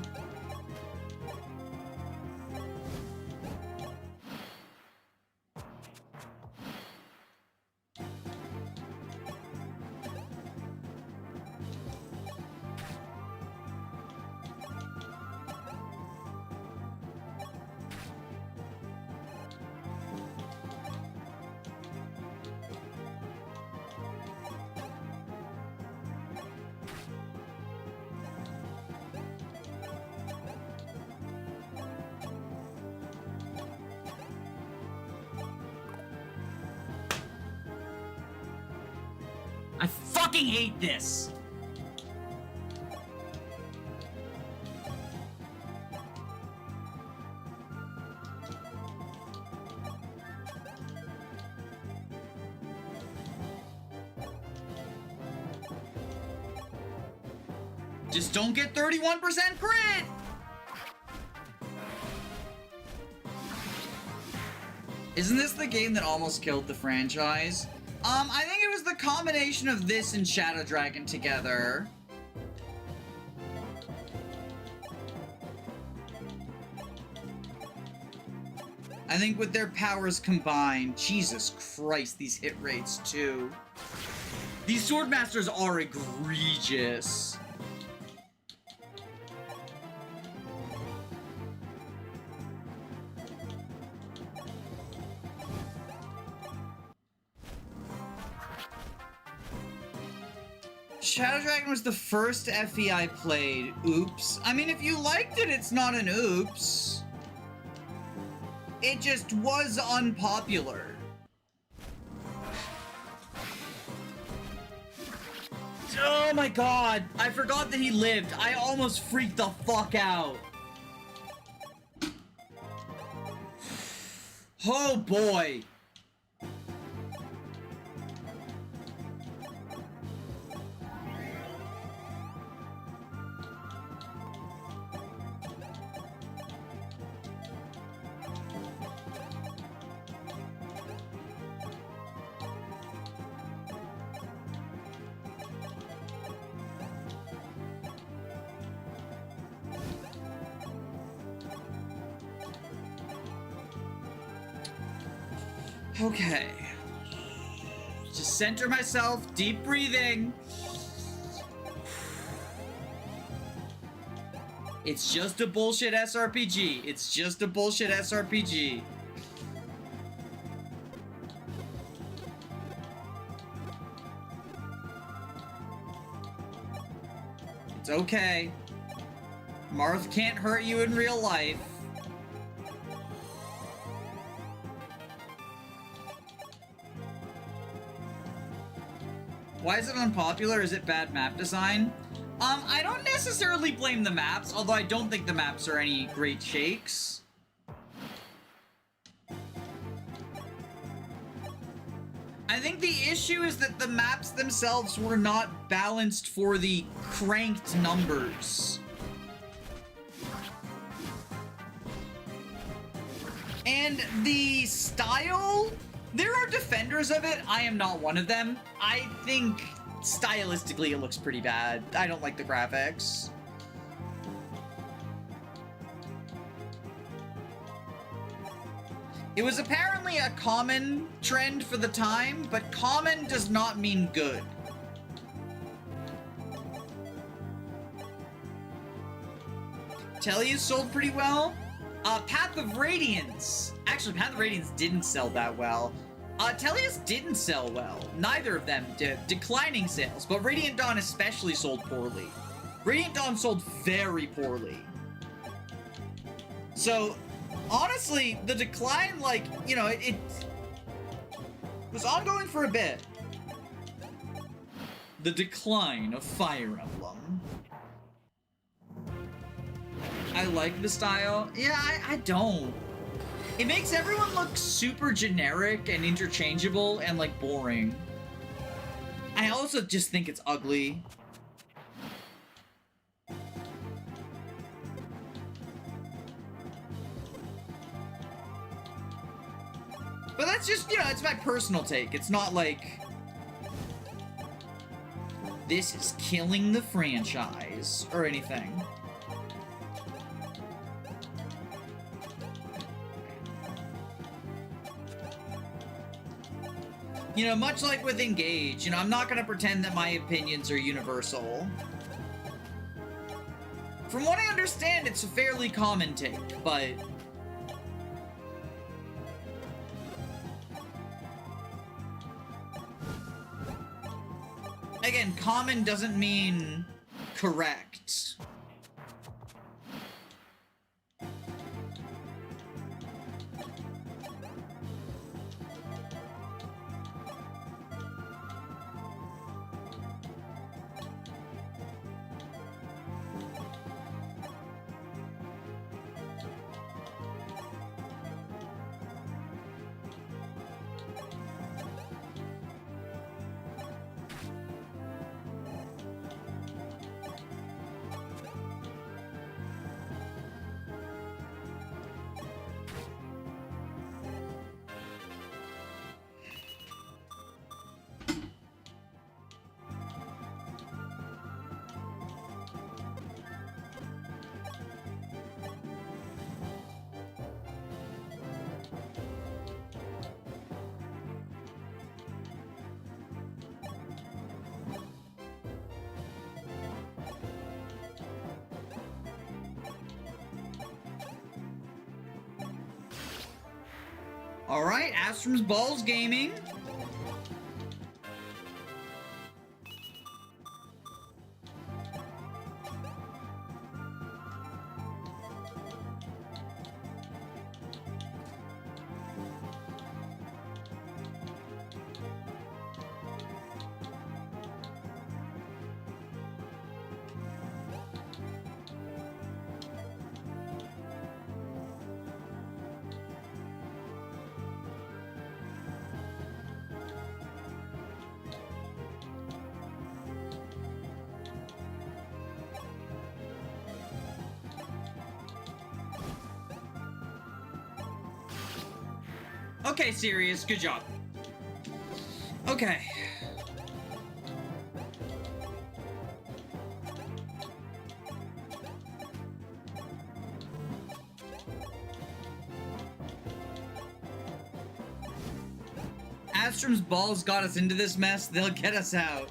I fucking hate this! Just don't get 31% crit! Isn't this the game that almost killed the franchise? I think it was the combination of this and Shadow Dragon together. I think with their powers combined, Jesus Christ, these hit rates too. These Swordmasters are egregious. Shadow Dragon was the first FE I played. Oops. I mean, if you liked it, it's not an oops. It just was unpopular. Oh my god, I forgot that he lived. I almost freaked the fuck out. Oh boy. Okay. Just center myself, deep breathing. It's just a bullshit SRPG. It's just a bullshit SRPG. It's okay. Marth can't hurt you in real life. Why is it unpopular? Is it bad map design? I don't necessarily blame the maps, although I don't think the maps are any great shakes. I think the issue is that the maps themselves were not balanced for the cranked numbers. And the style, there are defenders of it. I am not one of them. I think stylistically it looks pretty bad. I don't like the graphics. It was apparently a common trend for the time, but common does not mean good. Tellius sold pretty well. Path of Radiance. Actually, Path of Radiance didn't sell that well. Tellius didn't sell well. Neither of them did. Declining sales, but Radiant Dawn especially sold poorly. Radiant Dawn sold very poorly. So, honestly, the decline, like, you know, it was ongoing for a bit. The decline of Fire Emblem. I like the style. Yeah, I don't. It makes everyone look super generic and interchangeable and, like, boring. I also just think it's ugly. But that's just, you know, it's my personal take. It's not like this is killing the franchise or anything. You know, much like with Engage, you know, I'm not gonna pretend that my opinions are universal. From what I understand, it's a fairly common take, but again, common doesn't mean correct. Alright, Astrum's Balls Gaming. Okay, Sirius, good job. Okay. Astrum's balls got us into this mess, they'll get us out.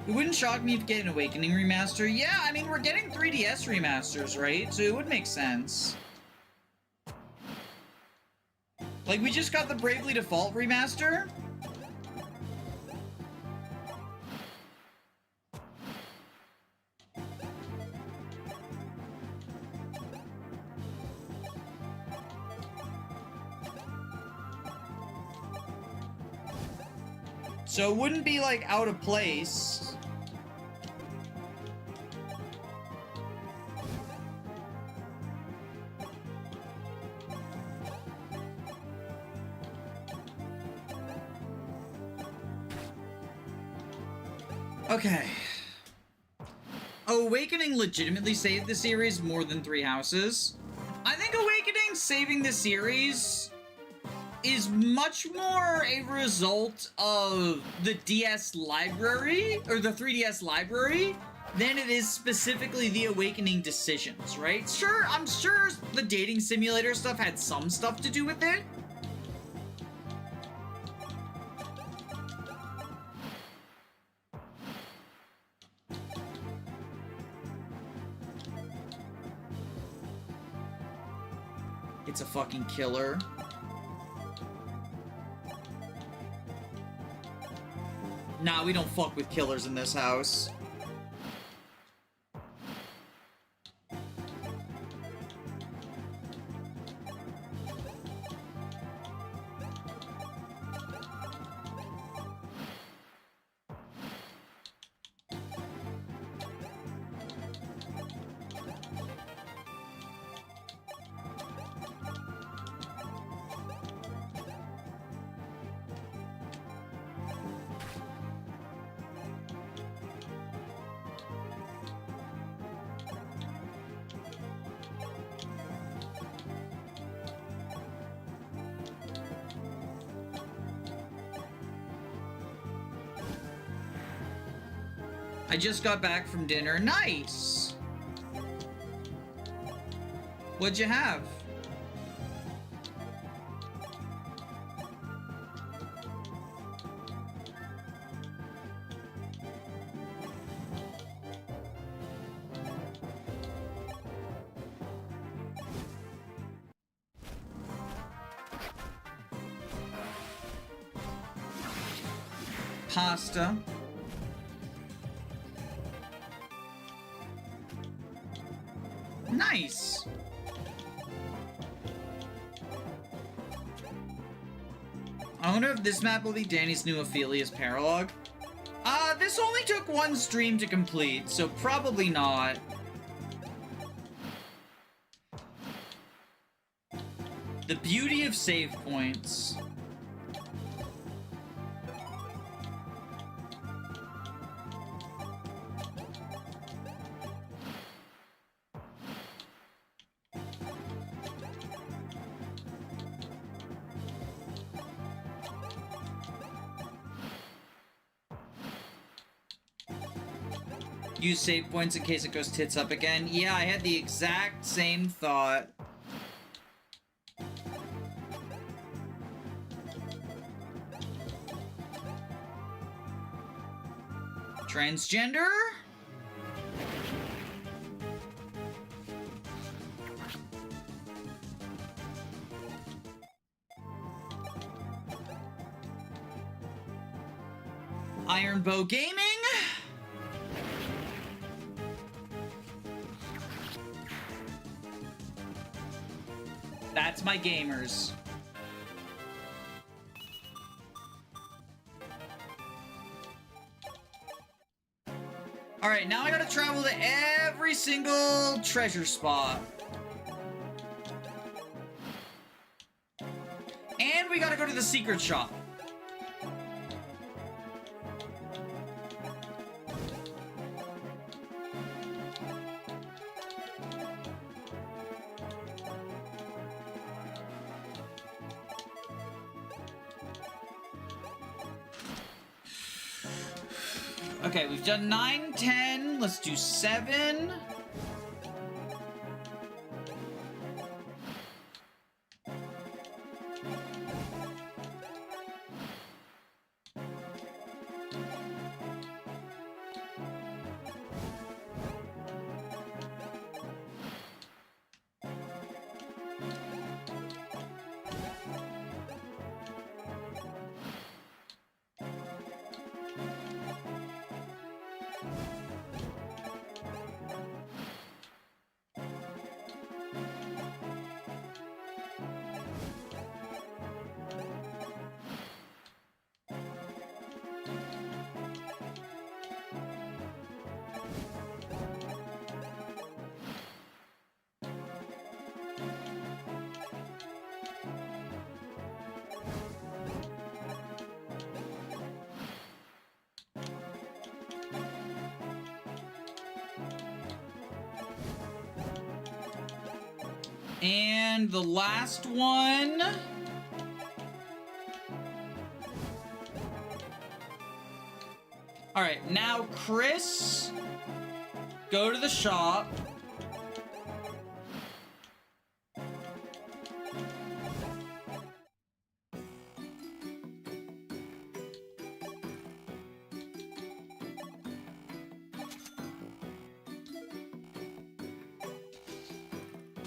It wouldn't shock me if get an Awakening remaster. Yeah, I mean, we're getting 3DS remasters, right? So it would make sense. Like, we just got the Bravely Default remaster. So it wouldn't be, like, out of place. Okay. Awakening legitimately saved the series more than Three Houses. I think Awakening saving the series is much more a result of the DS library, or the 3DS library, than it is specifically the Awakening decisions, right? Sure, I'm sure the dating simulator stuff had some stuff to do with it. It's a fucking killer. Nah, we don't fuck with killers in this house. I just got back from dinner. Nice! What'd you have? Pasta. Nice! I wonder if this map will be Danny's new Ophelia's Paralog. This only took one stream to complete, so probably not. The beauty of save points. Use save points in case it goes tits up again. Yeah, I had the exact same thought. Transgender? Iron Bow Gaming? That's my gamers. Alright, now I gotta travel to every single treasure spot. And we gotta go to the secret shop. Okay, we've done 9, 10. Let's do 7. And the last one. All right, now Chris, go to the shop.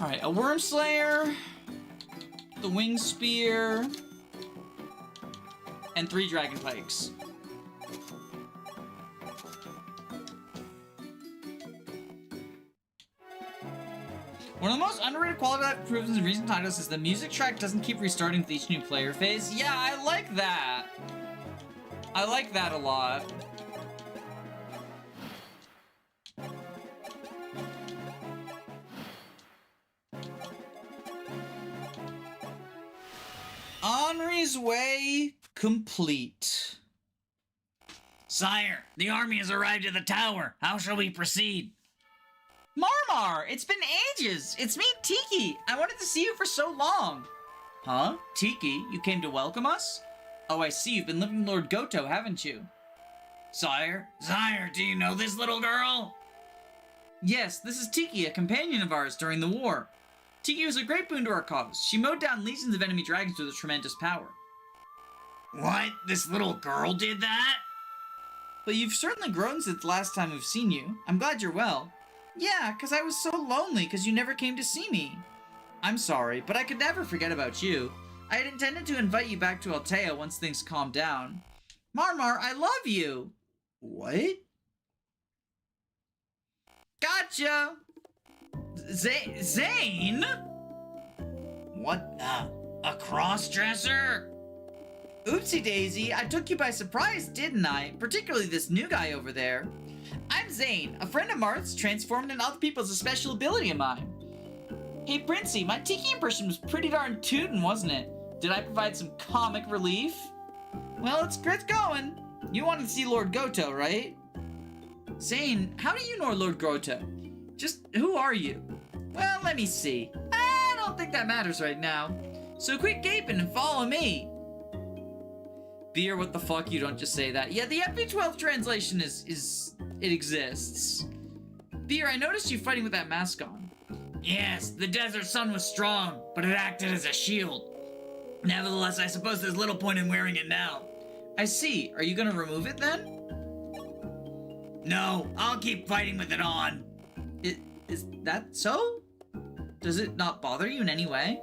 Alright, a Worm Slayer, the Wing Spear, and 3 Dragon Pikes. One of the most underrated quality improvements in recent titles is the music track doesn't keep restarting with each new player phase. Yeah, I like that. I like that a lot. Henri's Way complete. Sire, the army has arrived at the tower. How shall we proceed? Marmar, it's been ages. It's me, Tiki. I wanted to see you for so long. Huh? Tiki, you came to welcome us? Oh, I see. You've been living with Lord Goto, haven't you? Sire, do you know this little girl? Yes, this is Tiki, a companion of ours during the war. Tiki was a great boon to our cause. She mowed down legions of enemy dragons with a tremendous power. What? This little girl did that? But you've certainly grown since the last time we've seen you. I'm glad you're well. Yeah, because I was so lonely because you never came to see me. I'm sorry, but I could never forget about you. I had intended to invite you back to Altea once things calmed down. Marmar, I love you! What? Gotcha! Zane? What a cross-dresser? Oopsie daisy, I took you by surprise, didn't I? Particularly this new guy over there. I'm Zane, a friend of Marth's transformed into other people's a special ability of mine. Hey Princey, my Tiki impression was pretty darn tootin', wasn't it? Did I provide some comic relief? Well, it's going. You wanted to see Lord Goto, right? Zane, how do you know Lord Goto? Just, who are you? Well, let me see. I don't think that matters right now. So quit gaping and follow me. Beer, what the fuck? You don't just say that. Yeah, the FE12 translation is it exists. Beer, I noticed you fighting with that mask on. Yes, the desert sun was strong, but it acted as a shield. Nevertheless, I suppose there's little point in wearing it now. I see. Are you gonna remove it then? No, I'll keep fighting with it on. Is that so? Does it not bother you in any way?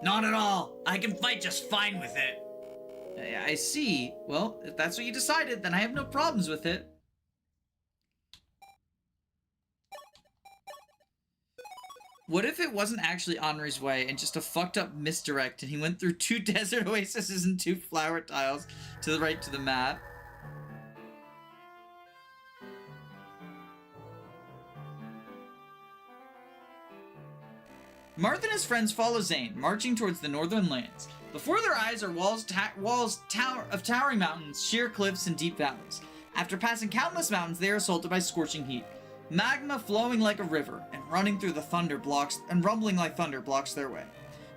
Not at all. I can fight just fine with it. I see. Well, if that's what you decided, then I have no problems with it. What if it wasn't actually Henri's way and just a fucked up misdirect and he went through 2 desert oases and 2 flower tiles to the right to the map? Marth and his friends follow Zane, marching towards the northern lands. Before their eyes are walls of towering mountains, sheer cliffs, and deep valleys. After passing countless mountains, they are assaulted by scorching heat. Magma flowing like a river and running through the thunder blocks and rumbling like thunder blocks their way.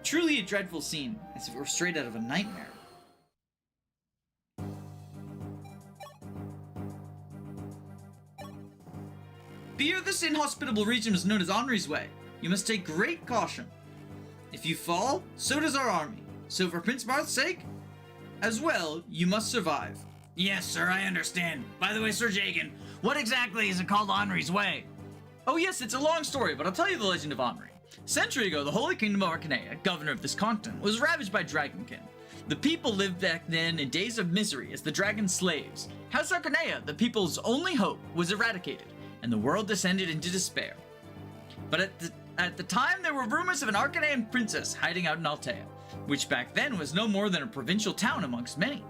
Truly a dreadful scene, as if it were straight out of a nightmare. Beer, this inhospitable region is known as Henri's Way. You must take great caution. If you fall, so does our army. So for Prince Marth's sake, as well, you must survive. Yes, sir, I understand. By the way, Sir Jagan, what exactly is it called Henri's Way? Oh yes, it's a long story, but I'll tell you the legend of Henri. A century ago, the Holy Kingdom of Arcanea, governor of this continent, was ravaged by Dragonkin. The people lived back then in days of misery as the dragon's slaves. House Arcanea, the people's only hope, was eradicated, and the world descended into despair. But at the time, there were rumors of an Arcanean princess hiding out in Altea, which back then was no more than a provincial town amongst many.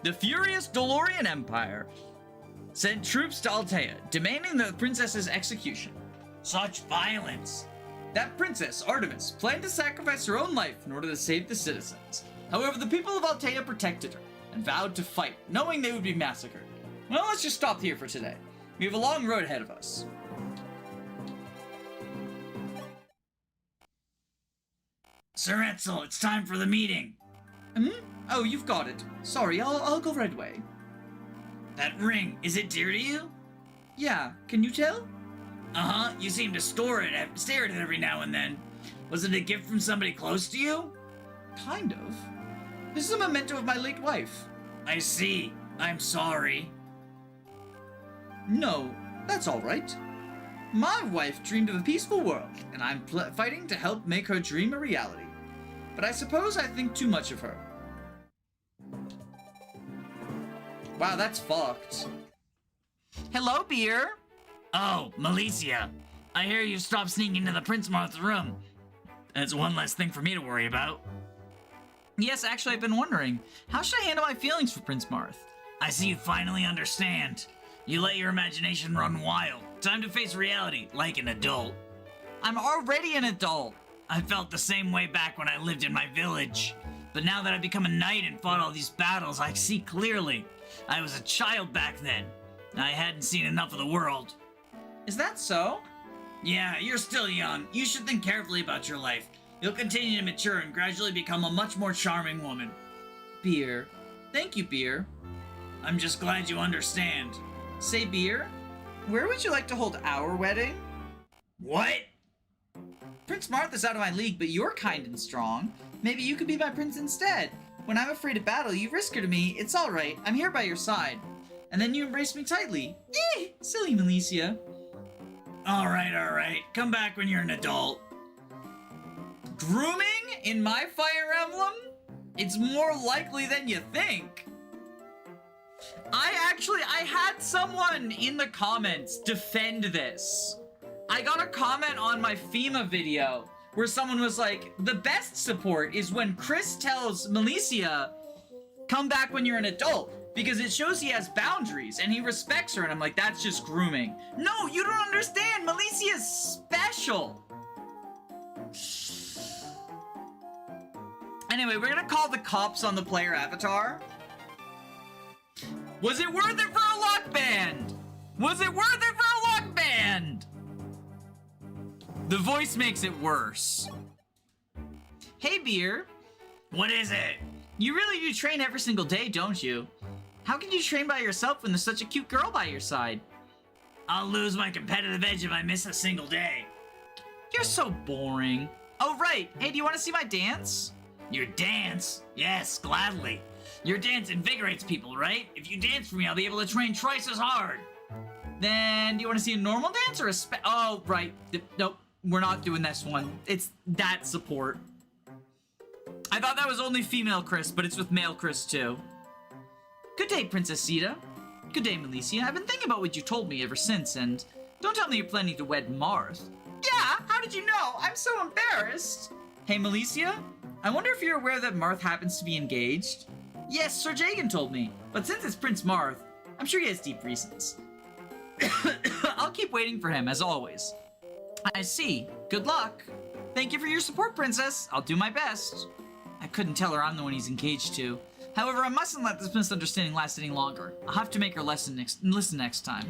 The furious Dolorian Empire sent troops to Altea, demanding the princess's execution. Such violence! That princess, Artemis, planned to sacrifice her own life in order to save the citizens. However, the people of Altea protected her and vowed to fight, knowing they would be massacred. Well, let's just stop here for today. We have a long road ahead of us. Sir Etzel, it's time for the meeting. Oh, you've got it. Sorry, I'll go right away. That ring, is it dear to you? Yeah, can you tell? Uh-huh, you seem to stare at it every now and then. Was it a gift from somebody close to you? Kind of. This is a memento of my late wife. I see. I'm sorry. No, that's all right. My wife dreamed of a peaceful world, and I'm fighting to help make her dream a reality. But I suppose I think too much of her. Wow, that's fucked. Hello, Beer. Oh, Malicia. I hear you stopped sneaking into the Prince Marth's room. That's one less thing for me to worry about. Yes, actually, I've been wondering. How should I handle my feelings for Prince Marth? I see you finally understand. You let your imagination run wild. Time to face reality, like an adult. I'm already an adult. I felt the same way back when I lived in my village. But now that I've become a knight and fought all these battles, I see clearly. I was a child back then. I hadn't seen enough of the world. Is that so? Yeah, you're still young. You should think carefully about your life. You'll continue to mature and gradually become a much more charming woman. Beer. Thank you, Beer. I'm just glad you understand. Say, Beer, where would you like to hold our wedding? What? Prince Marth is out of my league, but you're kind and strong. Maybe you could be my prince instead. When I'm afraid of battle, you risk her to me. It's all right. I'm here by your side. And then you embrace me tightly. Silly Malicia. All right. Come back when you're an adult. Grooming in my Fire Emblem? It's more likely than you think. I had someone in the comments defend this. I got a comment on my FEMA video where someone was like, the best support is when Chris tells Malicia, come back when you're an adult, because it shows he has boundaries and he respects her. And I'm like, that's just grooming. No, you don't understand. Malicia's special. Anyway, we're gonna call the cops on the player avatar. Was it worth it for a lock band? Was it worth it for a lock band? The voice makes it worse. Hey, Beer. What is it? You really do train every single day, don't you? How can you train by yourself when there's such a cute girl by your side? I'll lose my competitive edge if I miss a single day. You're so boring. Oh, right. Hey, do you want to see my dance? Your dance? Yes, gladly. Your dance invigorates people, right? If you dance for me, I'll be able to train twice as hard. Then, do you want to see a normal dance or a Oh, right. Nope. We're not doing this one. It's that support. I thought that was only female Chris, but it's with male Chris too. Good day, Princess Sita. Good day, Melicia. I've been thinking about what you told me ever since, and don't tell me you're planning to wed Marth. Yeah, how did you know? I'm so embarrassed. Hey, Melicia, I wonder if you're aware that Marth happens to be engaged? Yes, Sir Jagan told me, but since it's Prince Marth, I'm sure he has deep reasons. I'll keep waiting for him, as always. I see. Good luck. Thank you for your support, Princess. I'll do my best. I couldn't tell her I'm the one he's engaged to. However, I mustn't let this misunderstanding last any longer. I'll have to make her listen next time.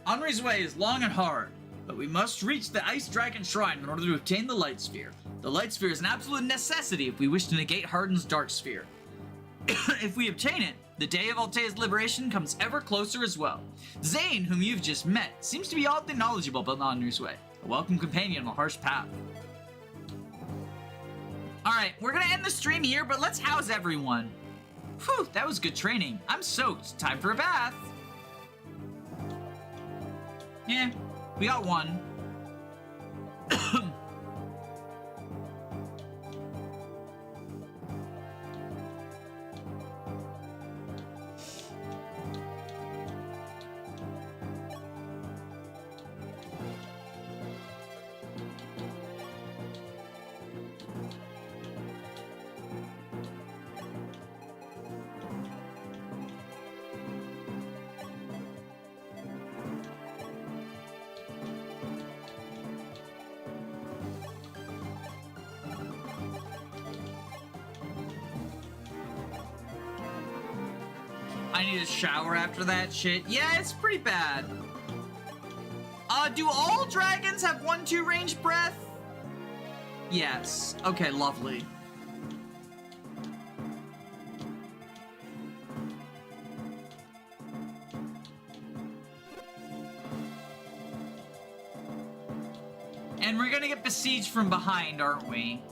Henri's way is long and hard, but we must reach the Ice Dragon Shrine in order to obtain the Light Sphere. The Light Sphere is an absolute necessity if we wish to negate Harden's Dark Sphere. If we obtain it, the day of Altea's liberation comes ever closer as well. Zane, whom you've just met, seems to be oddly knowledgeable about Henri's way, a welcome companion on a harsh path. Alright, we're gonna end the stream here, but let's house everyone. Whew, that was good training. I'm soaked. Time for a bath. Yeah, we got one. I need a shower after that shit. Yeah, it's pretty bad. Do all dragons have 1-2 range breath? Yes. Okay, lovely. And we're gonna get besieged from behind, aren't we?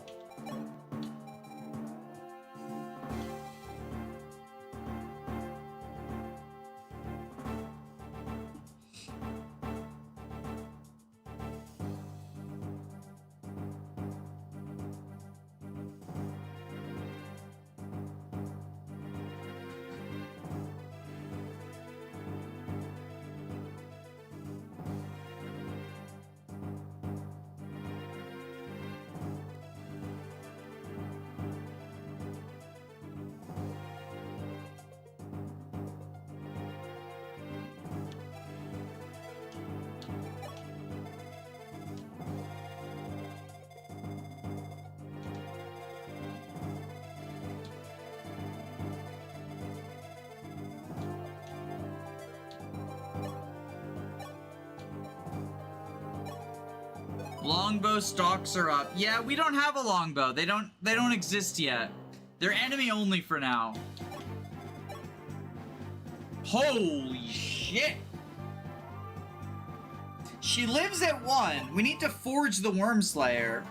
Longbow stocks are up. Yeah, we don't have a longbow. They don't exist yet. They're enemy only for now. Holy shit. She lives at 1. We need to forge the Worm Slayer.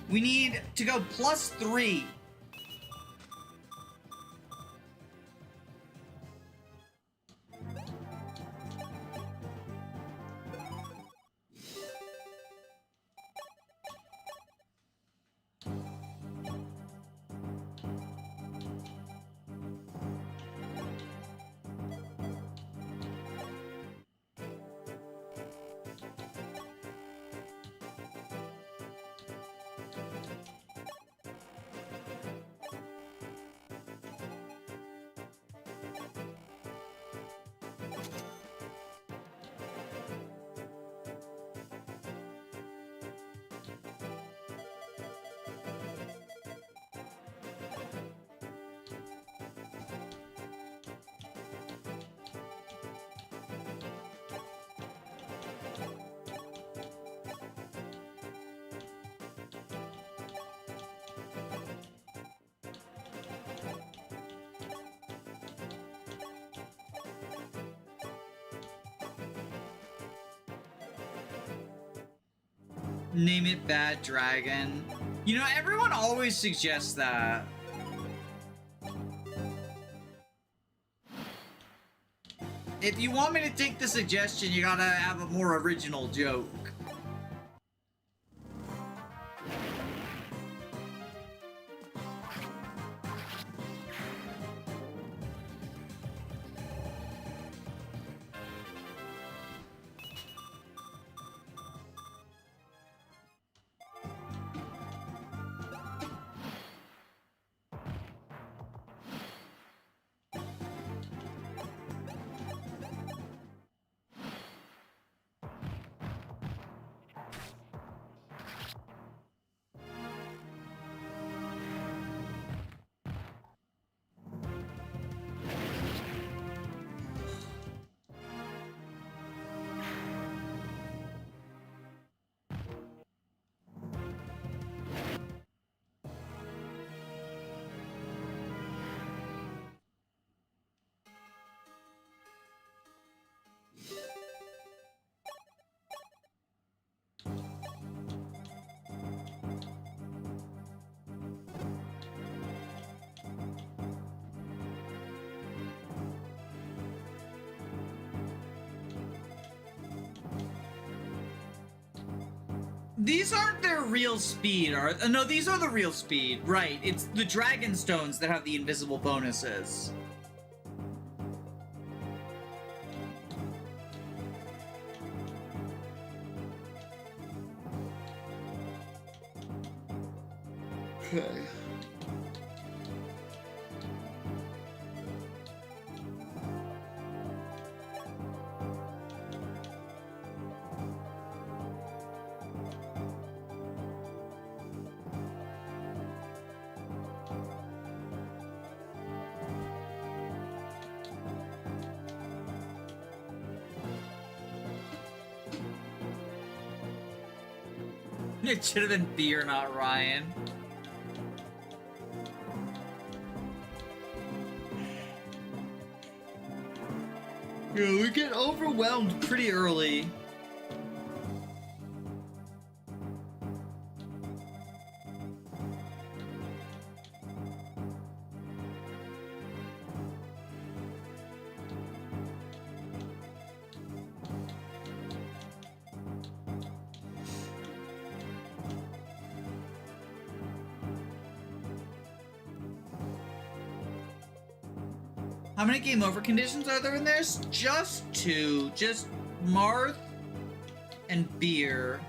We need to go +3. Name it Bad Dragon. You know, everyone always suggests that. If you want me to take the suggestion, you gotta have a more original joke. These aren't their real speed, are no, these are the real speed, right. It's the dragon stones that have the invisible bonuses. Okay. It should have been Beer, not Ryan. Yeah, we get overwhelmed pretty early. How many game over conditions are there in there? Just two. Just Marth and Beer.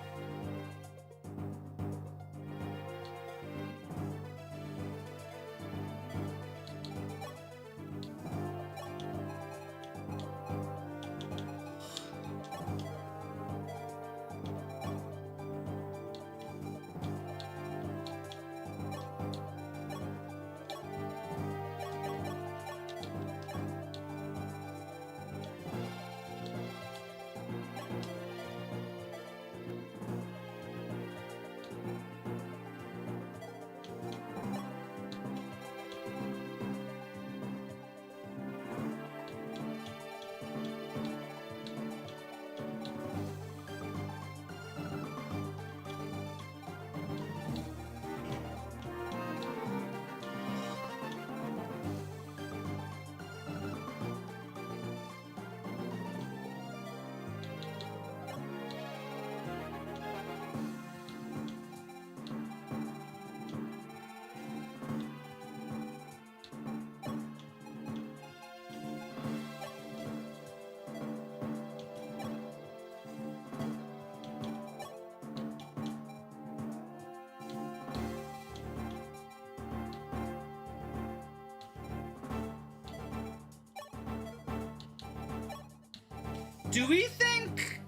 Do we think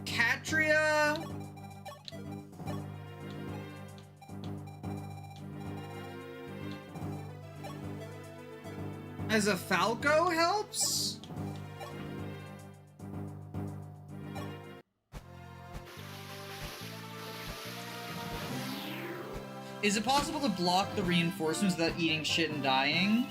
Catria as a Falco helps? Is it possible to block the reinforcements without eating shit and dying?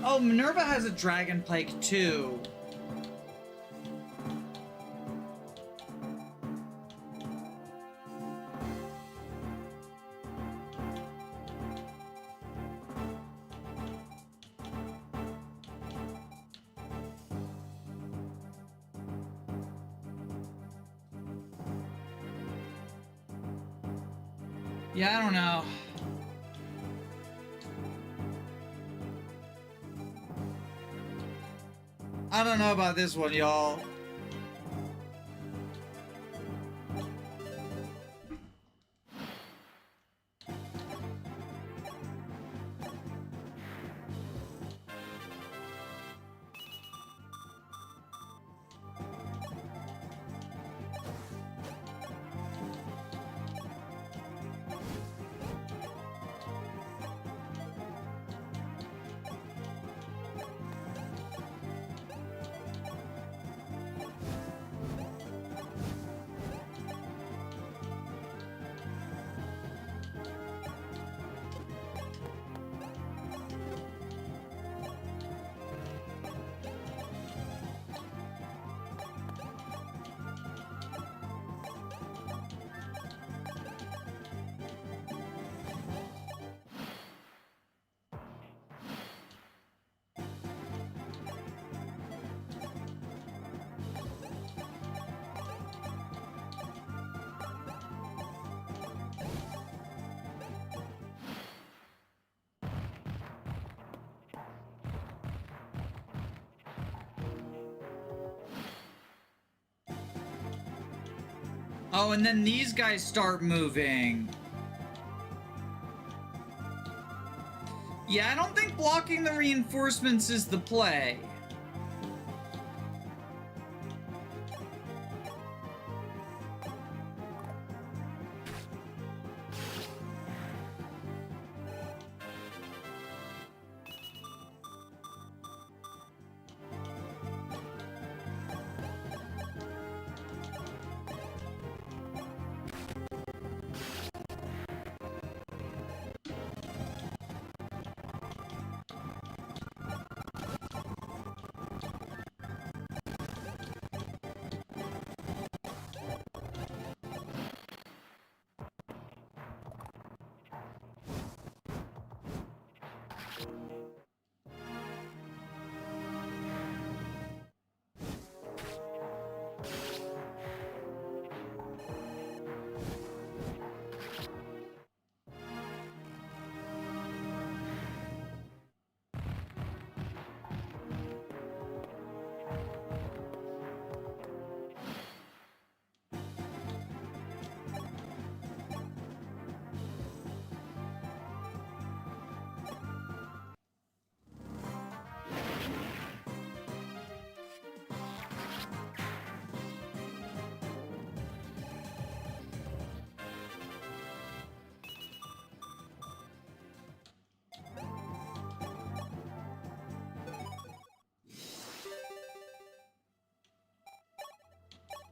Oh, Minerva has a dragon pike too. Yeah, I don't know. I don't know about this one, y'all. Oh, and then these guys start moving. Yeah, I don't think blocking the reinforcements is the play.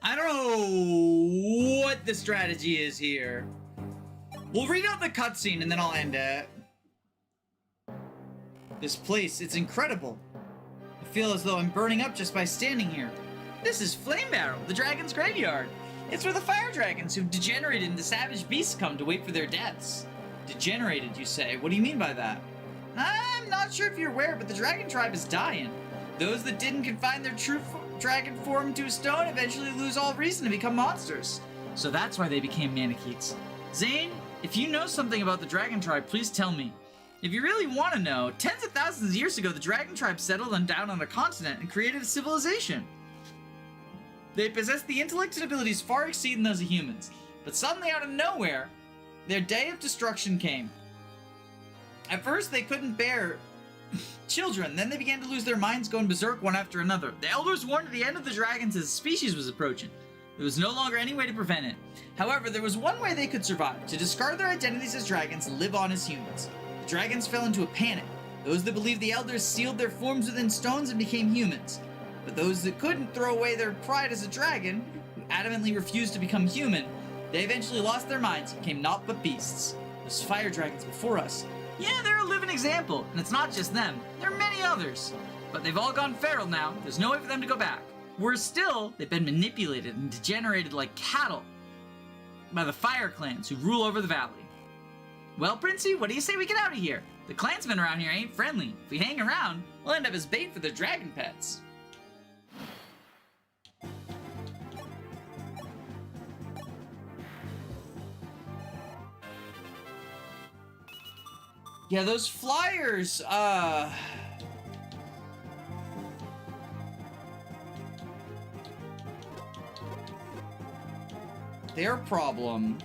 I don't know what the strategy is here. We'll read out the cutscene and then I'll end it. This place, it's incredible. I feel as though I'm burning up just by standing here. This is Flame Barrow, the dragon's graveyard. It's where the fire dragons who've degenerated into savage beasts come to wait for their deaths. Degenerated, you say? What do you mean by that? I'm not sure if you're aware, but the dragon tribe is dying. Those that didn't confine their true dragon form to a stone eventually lose all reason to become monsters. So that's why they became Manicheets. Zane, if you know something about the dragon tribe, please tell me. If you really want to know, tens of thousands of years ago, the dragon tribe settled down on a continent and created a civilization. They possessed the intellect and abilities far exceeding those of humans. But suddenly, out of nowhere, their day of destruction came. At first, they couldn't bear children. Then they began to lose their minds, going berserk one after another. The elders warned the end of the dragons as a species was approaching. There was no longer any way to prevent it. However, there was one way they could survive: to discard their identities as dragons and live on as humans. The dragons fell into a panic. Those that believed the elders sealed their forms within stones and became humans. But those that couldn't throw away their pride as a dragon, who adamantly refused to become human, they eventually lost their minds and became naught but beasts. Those fire dragons before us, yeah, they're a living example, and it's not just them. There are many others. But they've all gone feral now. There's no way for them to go back. Worse still, they've been manipulated and degenerated like cattle by the fire clans who rule over the valley. Well, Princey, what do you say we get out of here? The clansmen around here ain't friendly. If we hang around, we'll end up as bait for their dragon pets. Yeah, those flyers, they're a problem.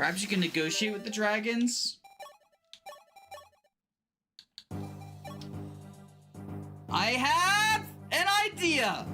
Perhaps you can negotiate with the dragons? I have an idea!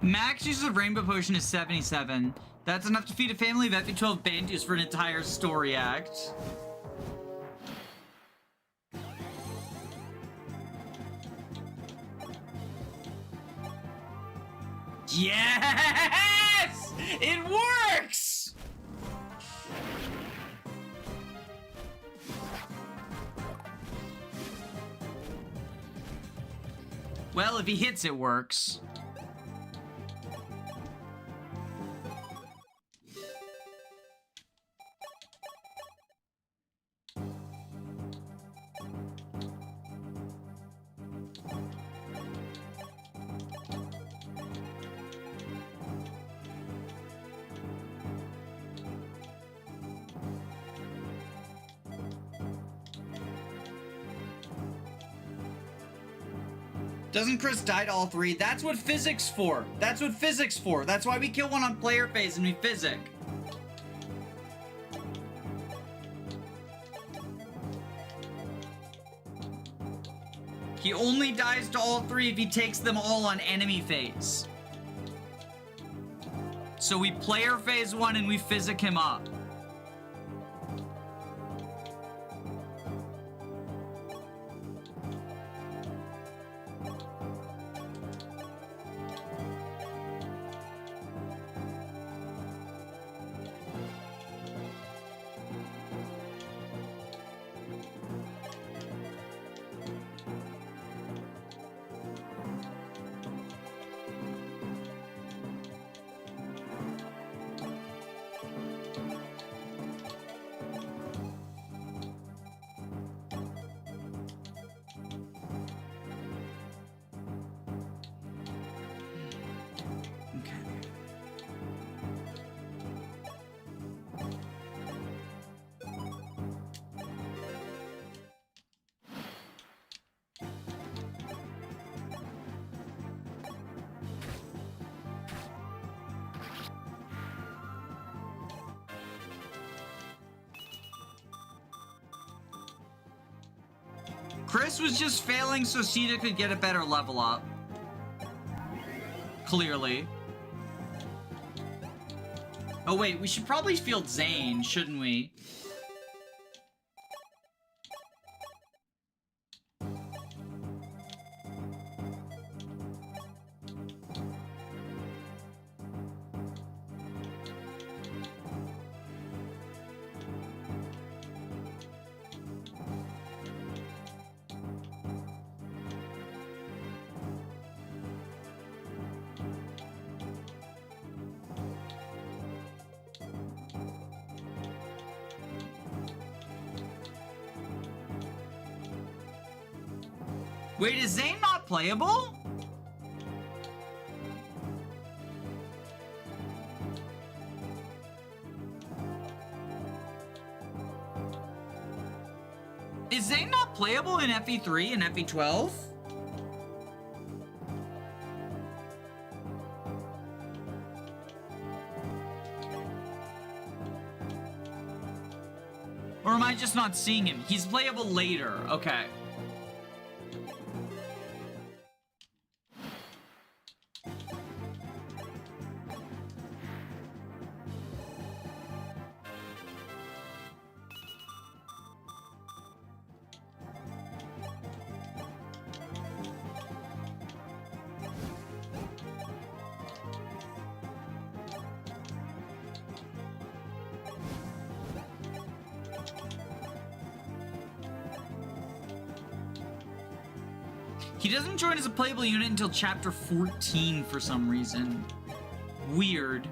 Max use of Rainbow Potion is 77. That's enough to feed a family of FE12 Bantus for an entire story act. Yes! It works! Well, if he hits, it works. Doesn't Chris die to all three? That's what physics for. That's what physics for. That's why we kill one on player phase and we physic. He only dies to all three if he takes them all on enemy phase. so we player phase 1 and we physic him up. Chris was just failing so Sita could get a better level up. Clearly. Oh wait, we should probably field Zane, shouldn't we? Wait, is Zane not playable? Is Zane not playable in FE3 and FE12? Or am I just not seeing him? He's playable later. Okay. He doesn't join as a playable unit until chapter 14 for some reason. Weird.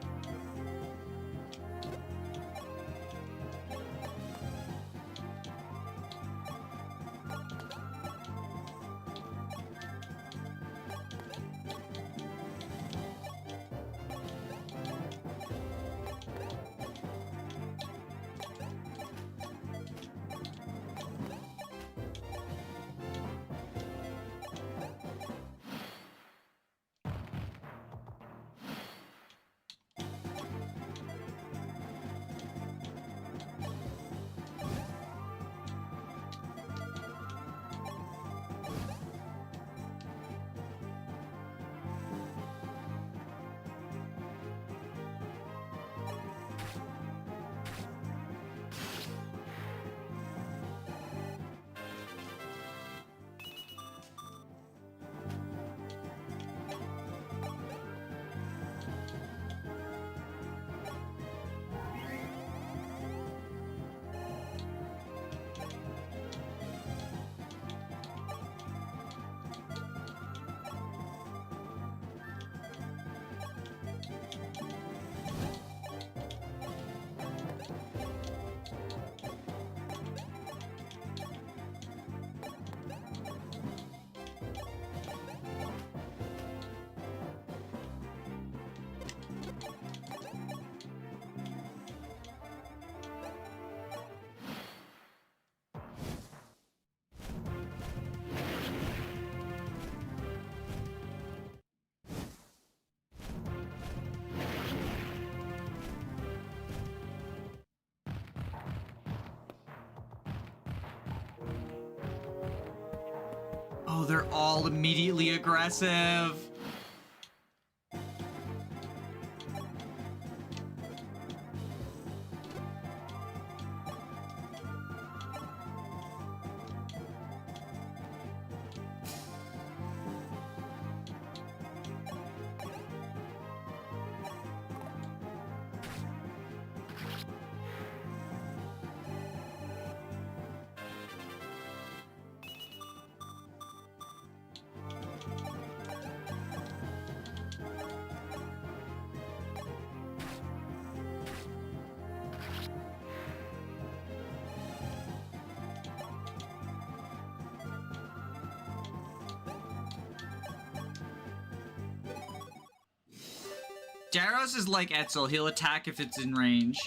Oh, they're all immediately aggressive. Jaros is like Etzel. He'll attack if it's in range.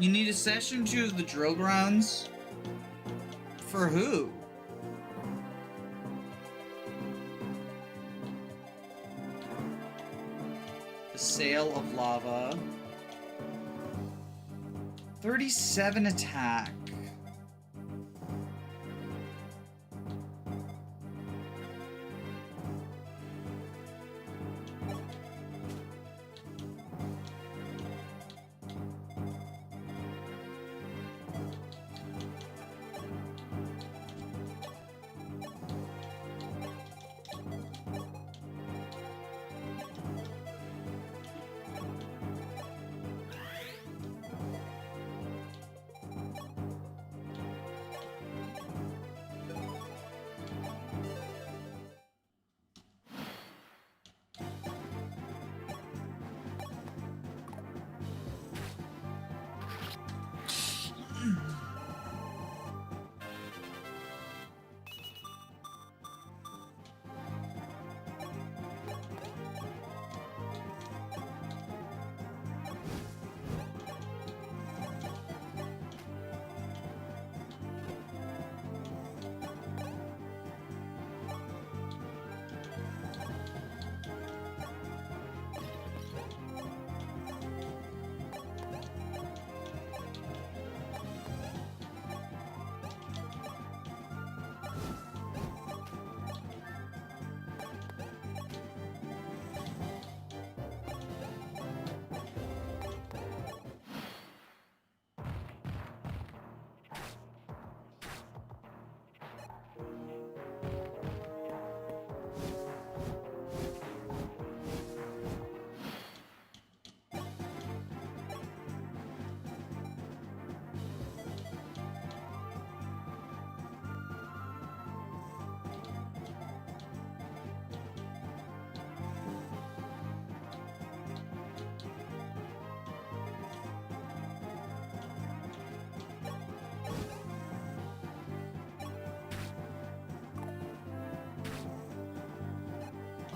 You need a session 2 of the drill grounds? For who? The Sail of Lava. 37 attack.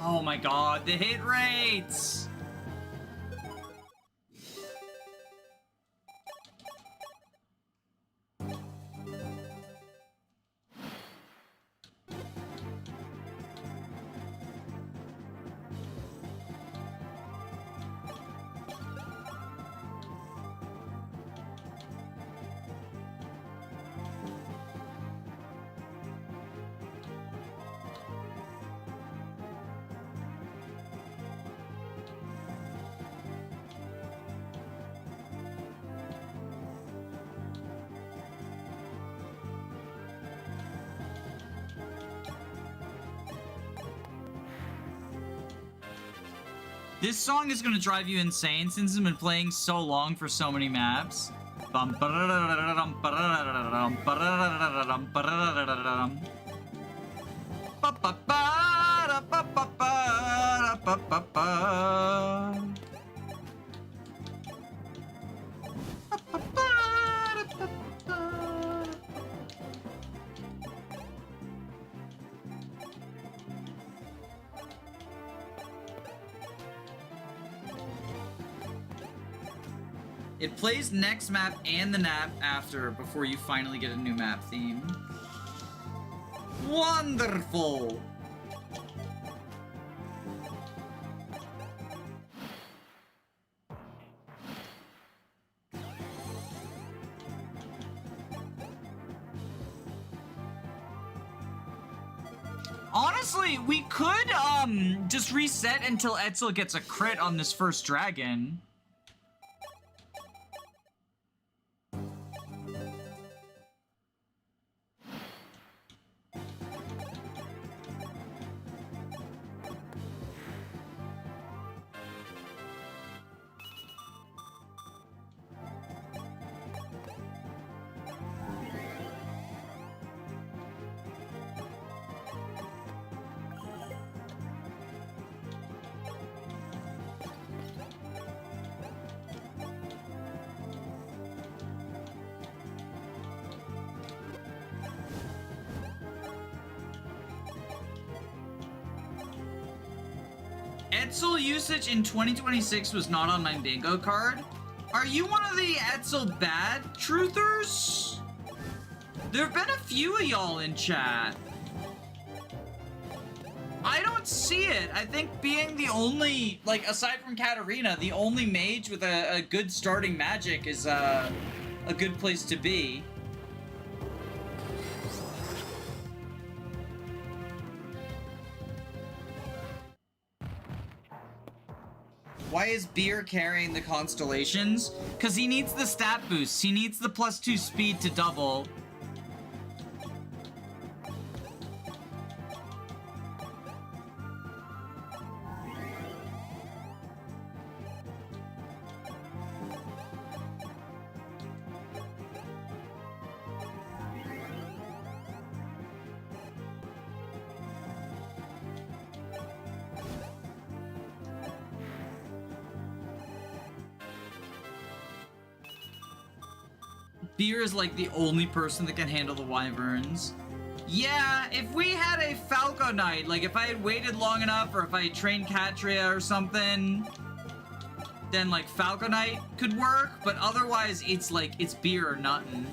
Oh my god, the hit rates! This song is gonna drive you insane since it's been playing so long for so many maps. It plays next map and the map after before you finally get a new map theme. Wonderful! Honestly, we could, just reset until Etzel gets a crit on this first dragon. Etzel usage in 2026 was not on my bingo card. Are you one of the Etzel bad truthers? There have been a few of y'all in chat. I don't see it. I think being the only, like, aside from Katarina, the only mage with a good starting magic is a good place to be. Why is Beer carrying the constellations? Because he needs the stat boost. He needs the +2 speed to double. Beer is like the only person that can handle the wyverns. Yeah, if we had a Falco Knight, like if I had waited long enough or if I had trained Catria or something, then like Falco Knight could work, but otherwise it's like, it's Beer or nothing.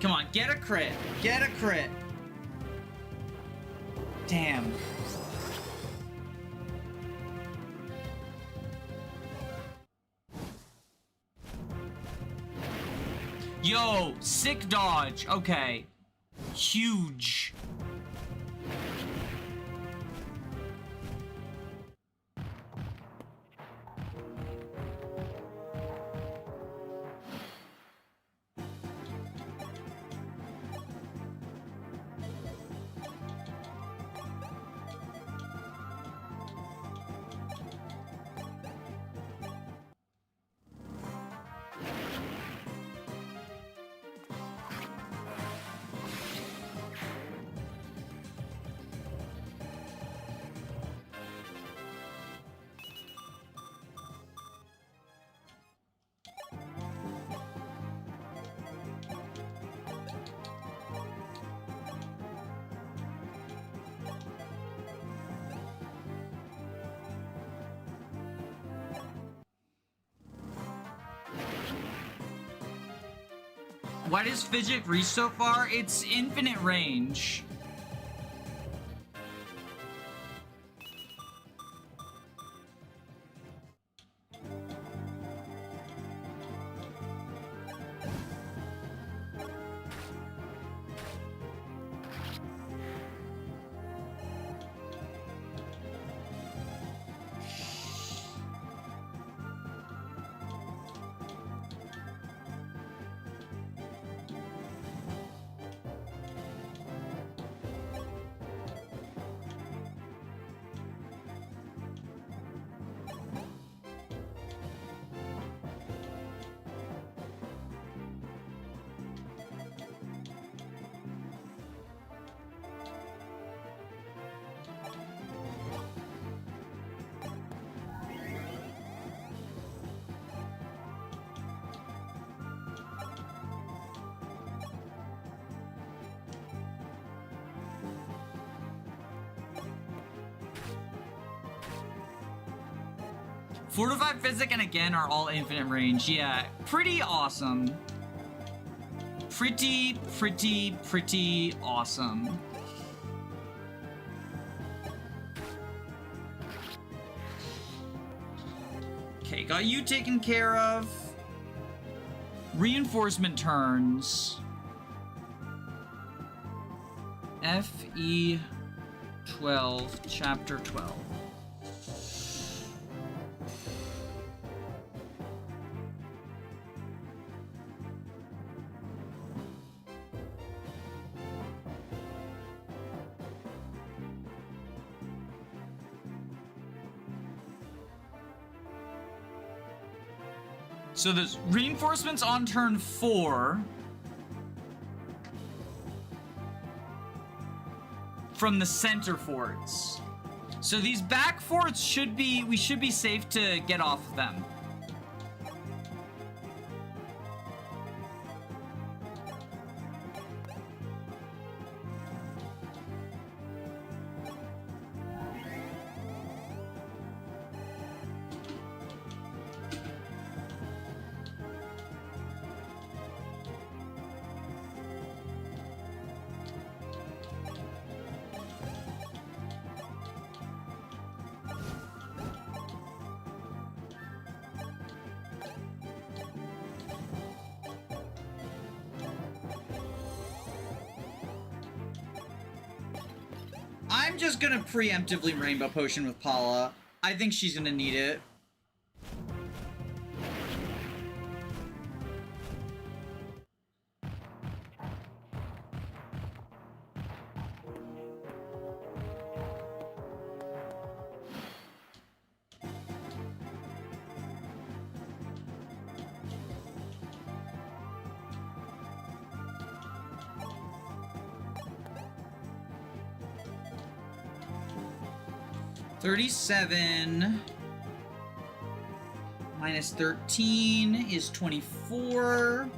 Come on, get a crit. Get a crit. Damn. Yo, sick dodge. Okay. Huge. Why does Fidget reach so far? It's infinite range. Fortified Physic and again are all infinite range. Yeah, pretty awesome. Pretty awesome. Okay, got you taken care of. Reinforcement turns. FE12, Chapter 12. So there's reinforcements on turn 4 from the center forts. So these back forts we should be safe to get off of them. I'm just gonna preemptively Rainbow Potion with Paula. I think she's gonna need it. $37 minus 13 is 24.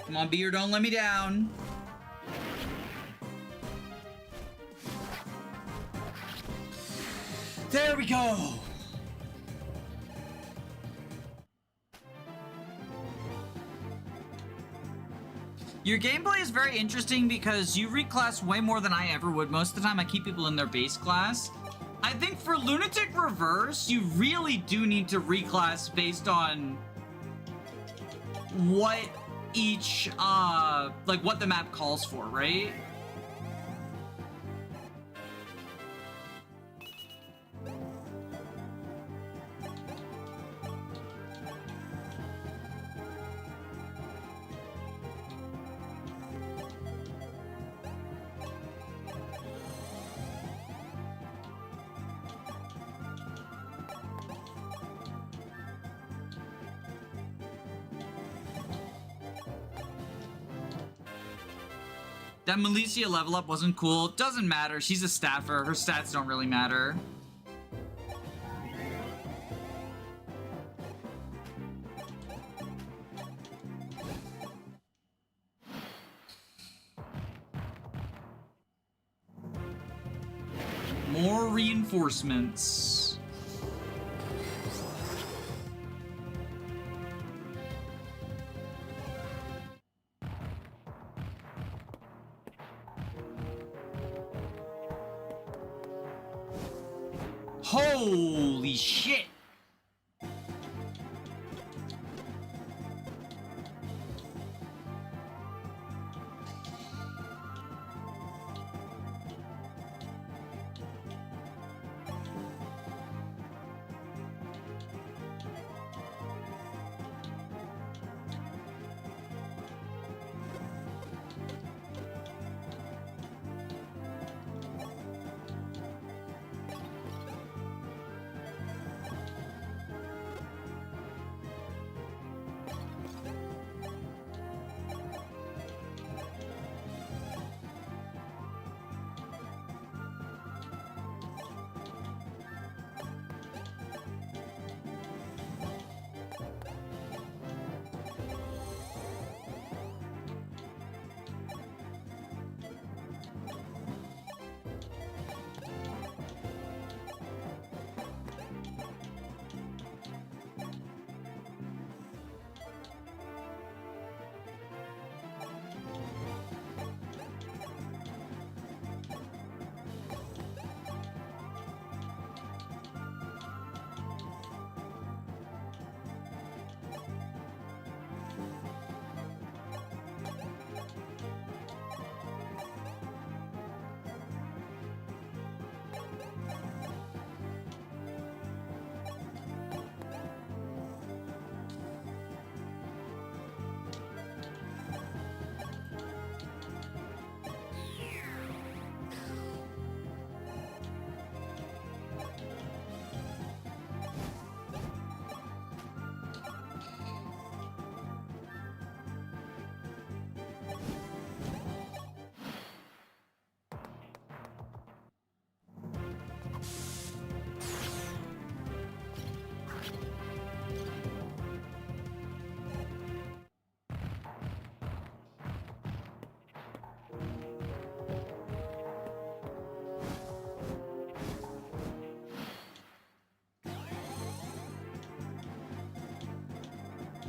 Come on, Beer, don't let me down. There we go. Your gameplay is very interesting because you reclass way more than I ever would. Most of the time I keep people in their base class. I think for Lunatic Reverse, you really do need to reclass based on what each, like what the map calls for, right? That Milicia level up wasn't cool. Doesn't matter. She's a staffer. Her stats don't really matter. More reinforcements. Holy shit!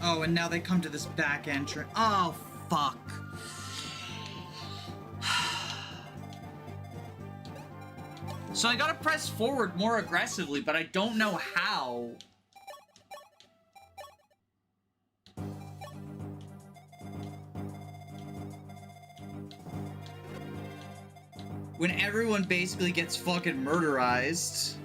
Oh, and now they come to this back entrance. Oh, fuck. So I gotta press forward more aggressively, but I don't know how. When everyone basically gets fucking murderized.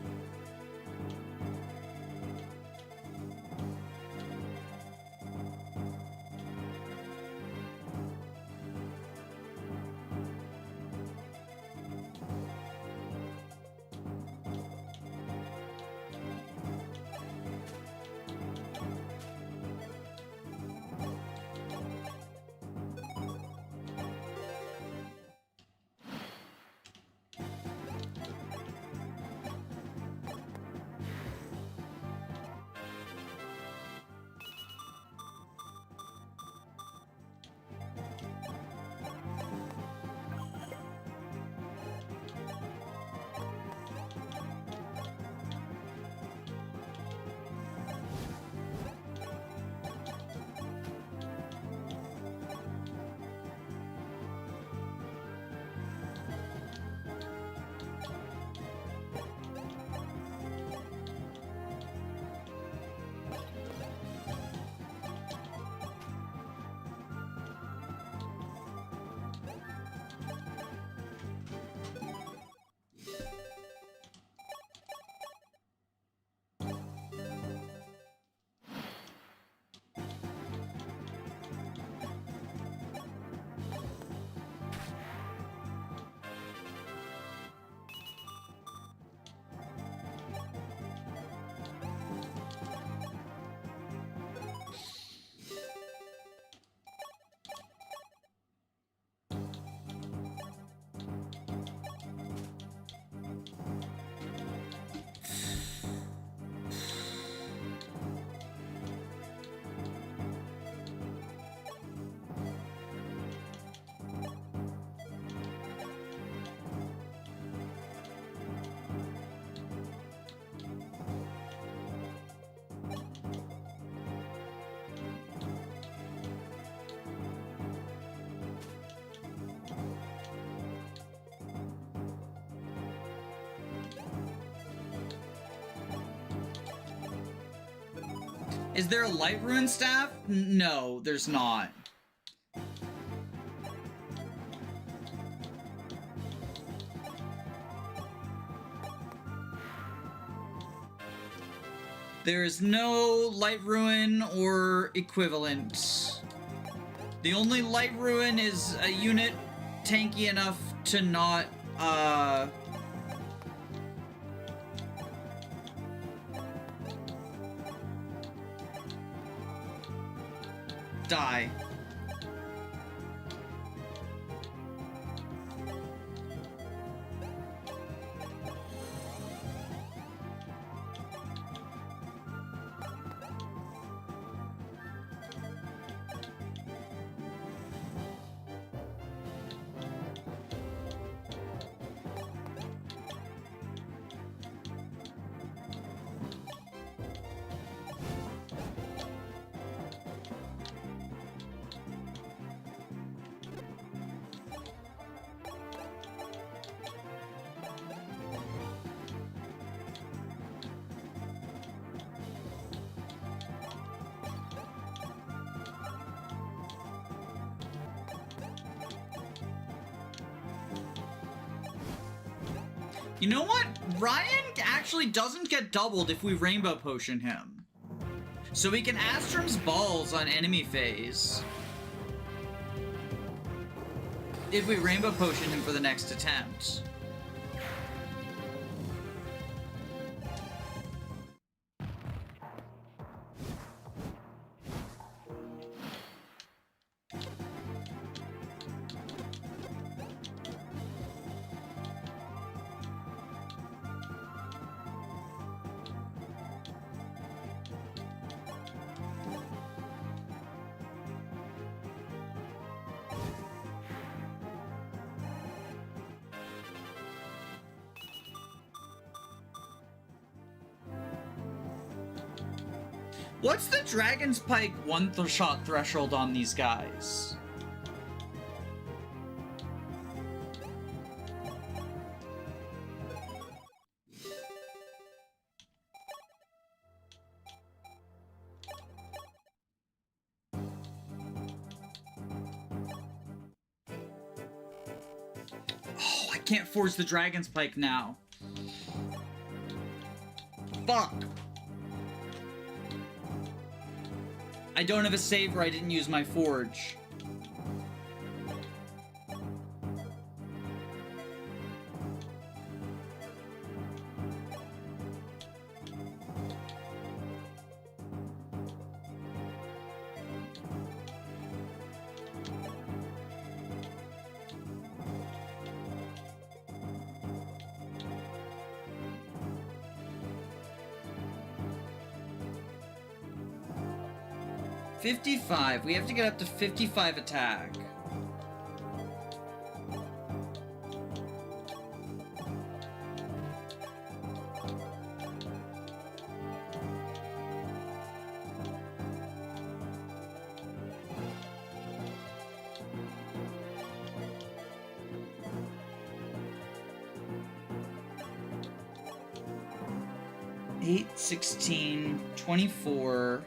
Is there a light rune staff? No, there's not. There is no light ruin or equivalent. The only light ruin is a unit tanky enough to not, die. You know what? Ryan actually doesn't get doubled if we Rainbow Potion him. So we can Astrum's Balls on enemy phase. If we Rainbow Potion him for the next attempt. What's the Dragon's Pike one-shot threshold on these guys? Oh, I can't forge the Dragon's Pike now. Fuck. I don't have a save where I didn't use my forge. $55. We have to get up to 55 attack. Eight, 16, 24.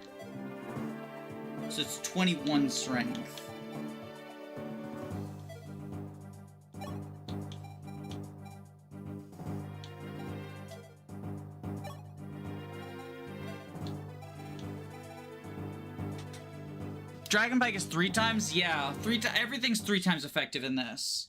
So it's 21 strength. Dragon Pike is 3 times? Yeah, everything's 3 times effective in this.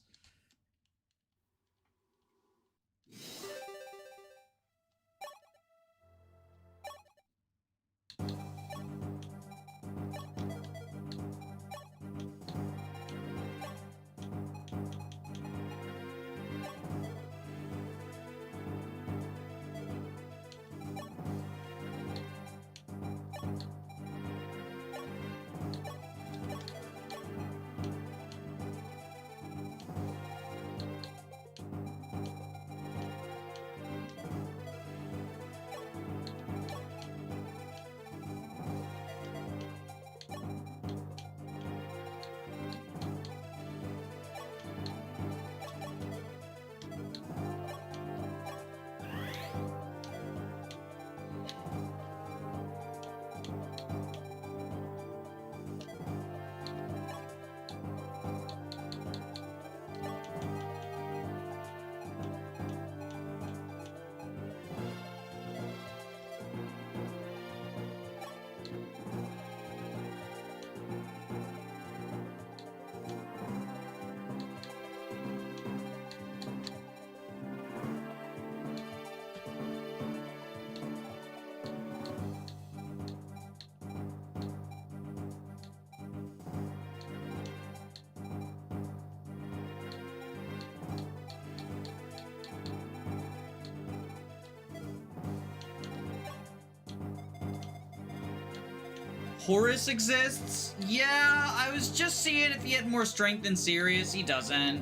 Horus exists? Yeah, I was just seeing if he had more strength than Sirius. He doesn't.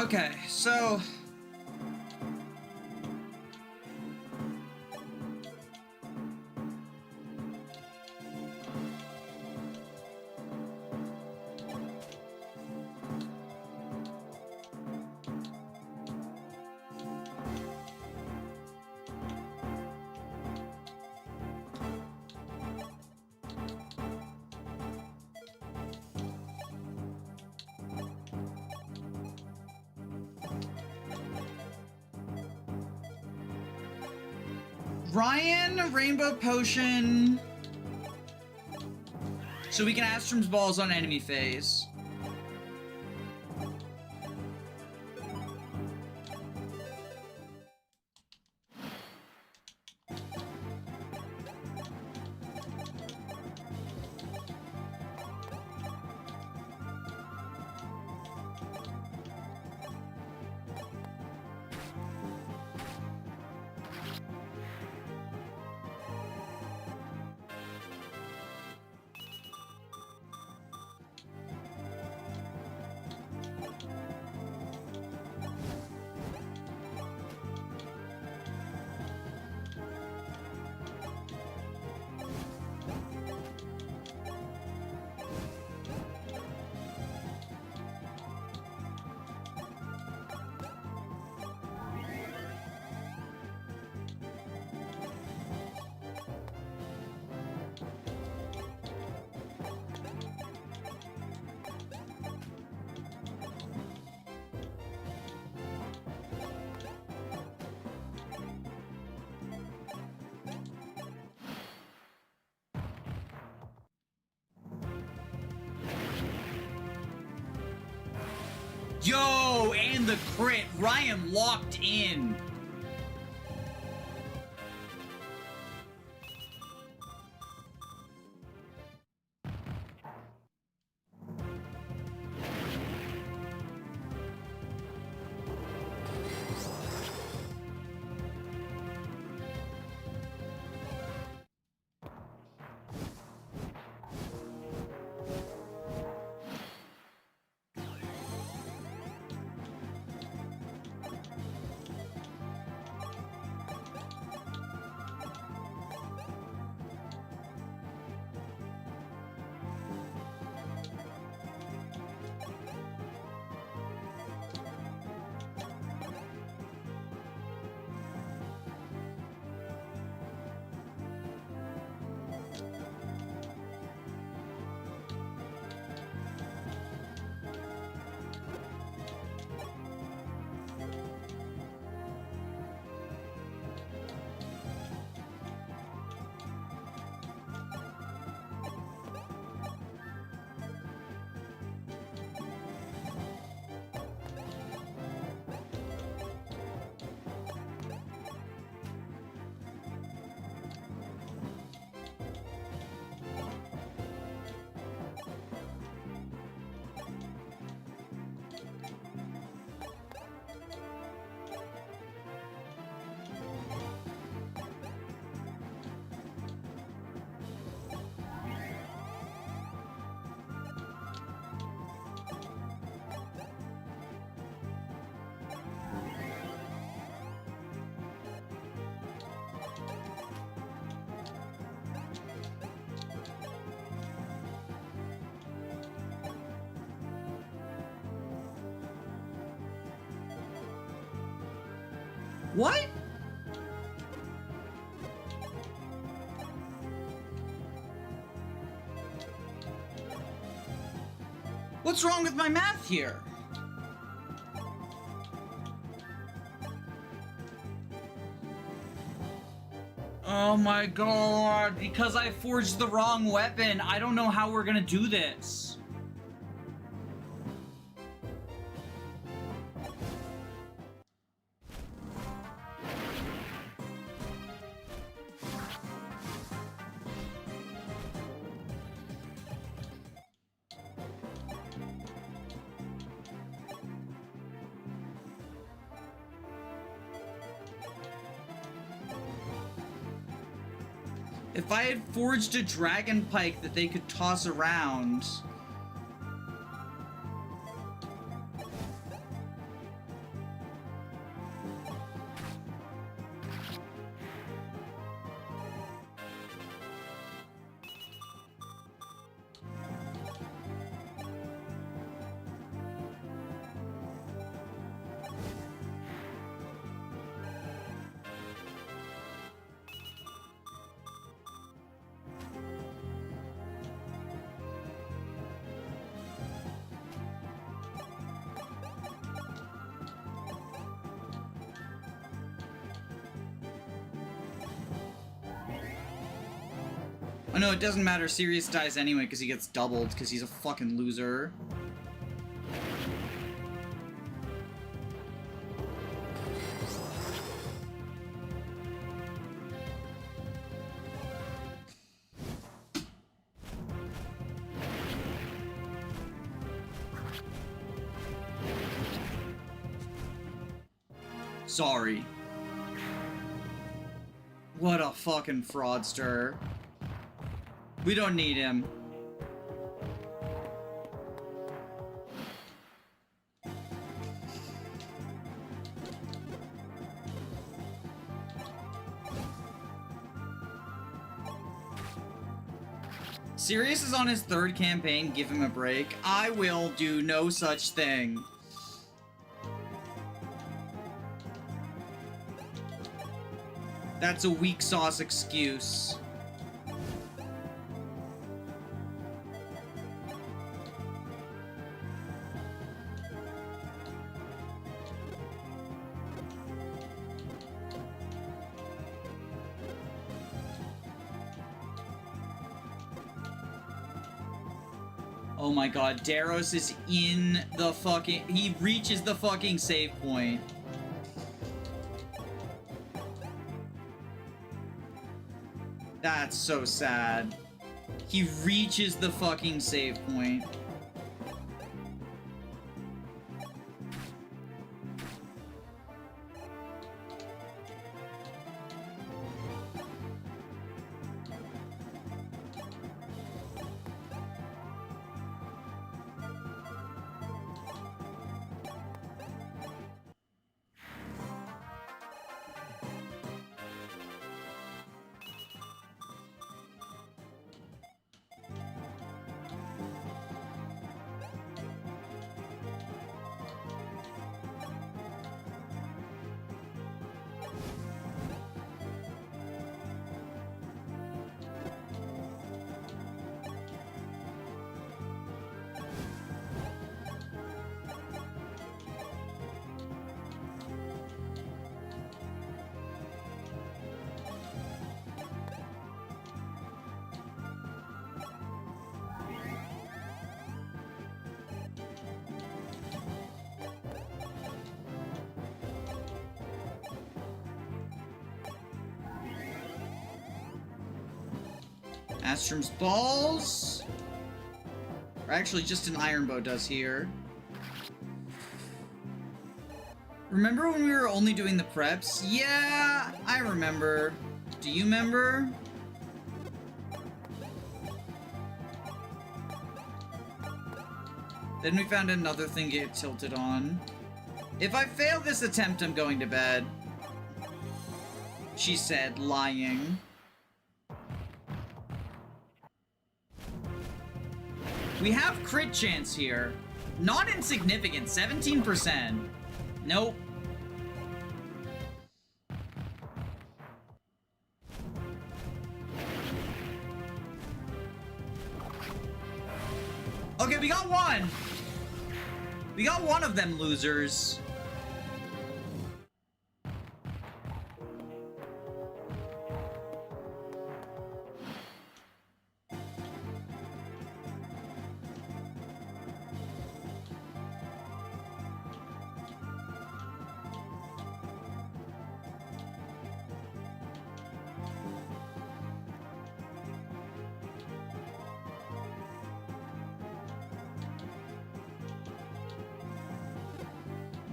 Okay, so... Ryan, Rainbow Potion. So we can Astrum's Balls on enemy phase. Yo, and the crit. Ryan locked in. What? What's wrong with my math here? Oh my god, because I forged the wrong weapon. I don't know how we're gonna do this. If I had forged a dragon pike that they could toss around... Oh no, it doesn't matter. Sirius dies anyway because he gets doubled because he's a fucking loser. Sorry. What a fucking fraudster. We don't need him. Sirius is on his third campaign, give him a break. I will do no such thing. That's a weak sauce excuse. Oh my god, Daros is in the fucking... He reaches the fucking save point. That's so sad. He reaches the fucking save point. Astrum's balls. Or actually, just an iron bow does here. Remember when we were only doing the preps? Yeah, I remember. Do you remember? Then we found another thing to get tilted on. If I fail this attempt, I'm going to bed. She said, lying. We have crit chance here. Not insignificant, 17%. Nope. Okay, we got one. We got one of them losers.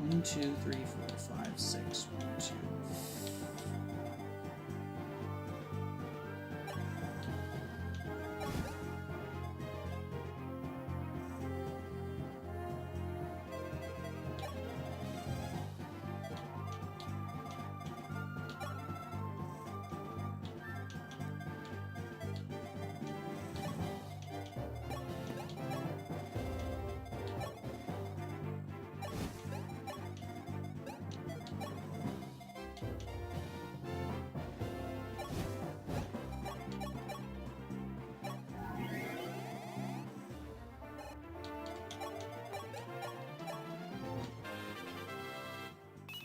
One, two, three, four, five, six, one, two.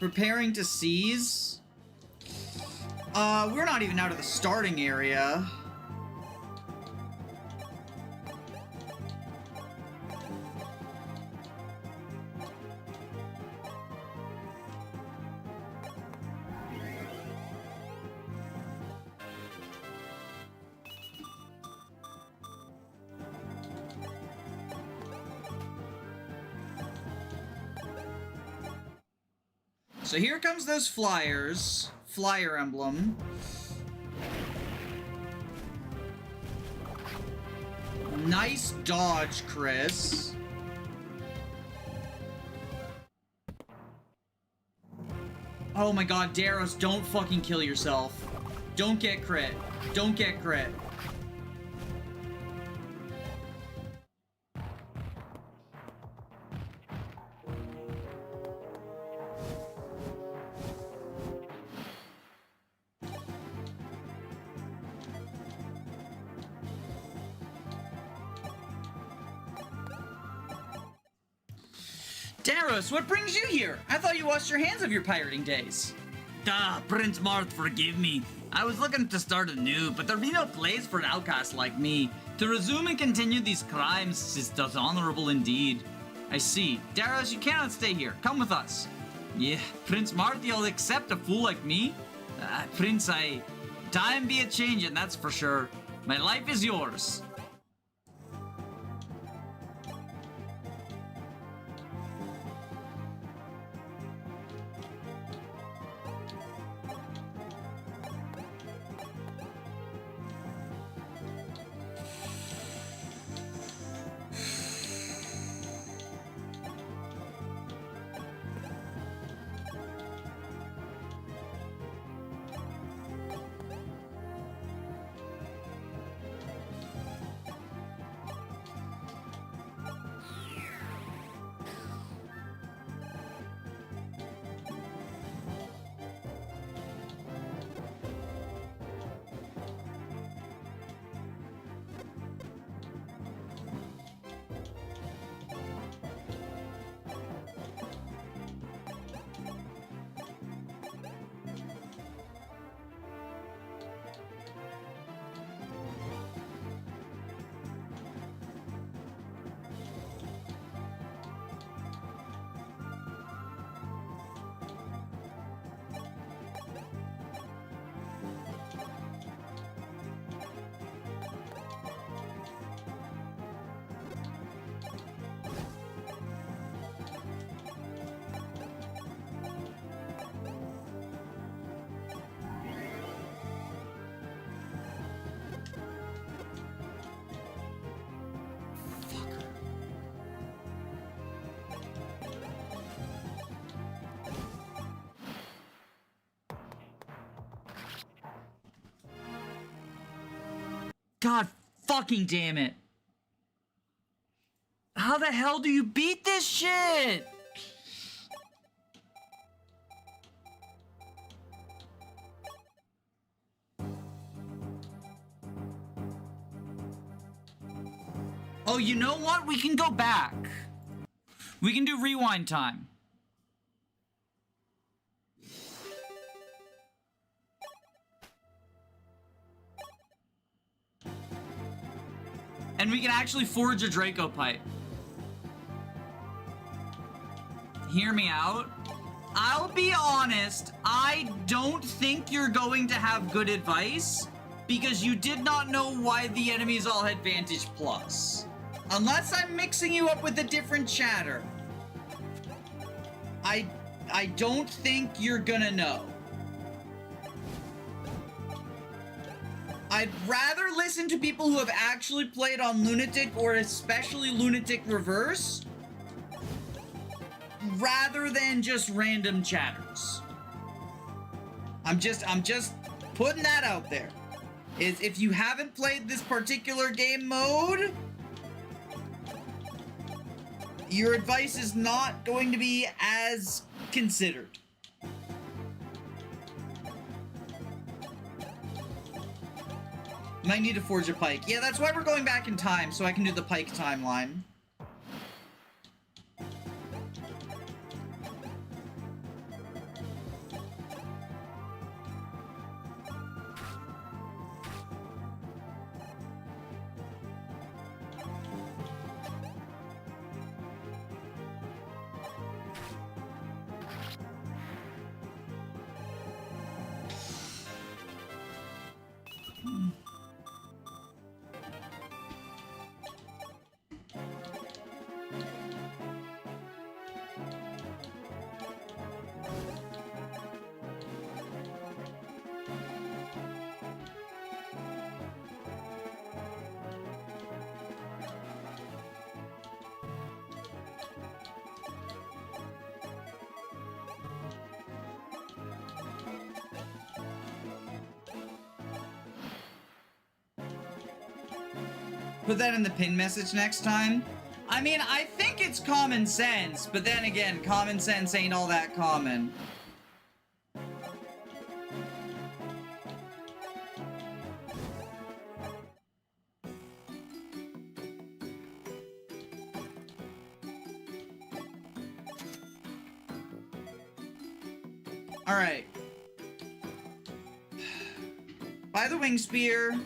Preparing to seize? We're not even out of the starting area. So here comes those flyers. Flyer emblem. Nice dodge, Chris. Oh my god, Daros, don't fucking kill yourself. Don't get crit. Don't get crit. Daros, what brings you here? I thought you washed your hands of your pirating days. Prince Marth, forgive me. I was looking to start anew, but there be no place for an outcast like me. To resume and continue these crimes is dishonorable indeed. I see. Daros, you cannot stay here. Come with us. Yeah, Prince Marth, you'll accept a fool like me? Prince, time be a changing, that's for sure. My life is yours. God fucking damn it. How the hell do you beat this shit? Oh, you know what? We can go back. We can do rewind time. And we can actually forge a Draco pipe. Hear me out. I'll be honest, I don't think you're going to have good advice because you did not know why the enemies all had Vantage Plus. Unless I'm mixing you up with a different chatter. I don't think you're gonna know. I'd rather listen to people who have actually played on Lunatic or especially Lunatic Reverse rather than just random chatters. I'm just putting that out there. Is if you haven't played this particular game mode, your advice is not going to be as considered. Might need to forge a pike. Yeah, that's why we're going back in time, so I can do the pike timeline. Put that in the pin message next time. I mean, I think it's common sense, but then again, common sense ain't all that common. Alright. Buy the wing spear.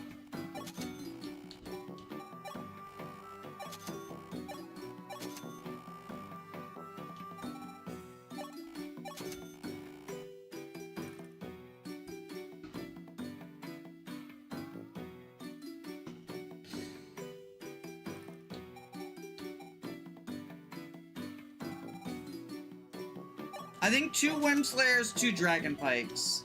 I think 2 Wyrmslayers, 2 Dragon Pikes.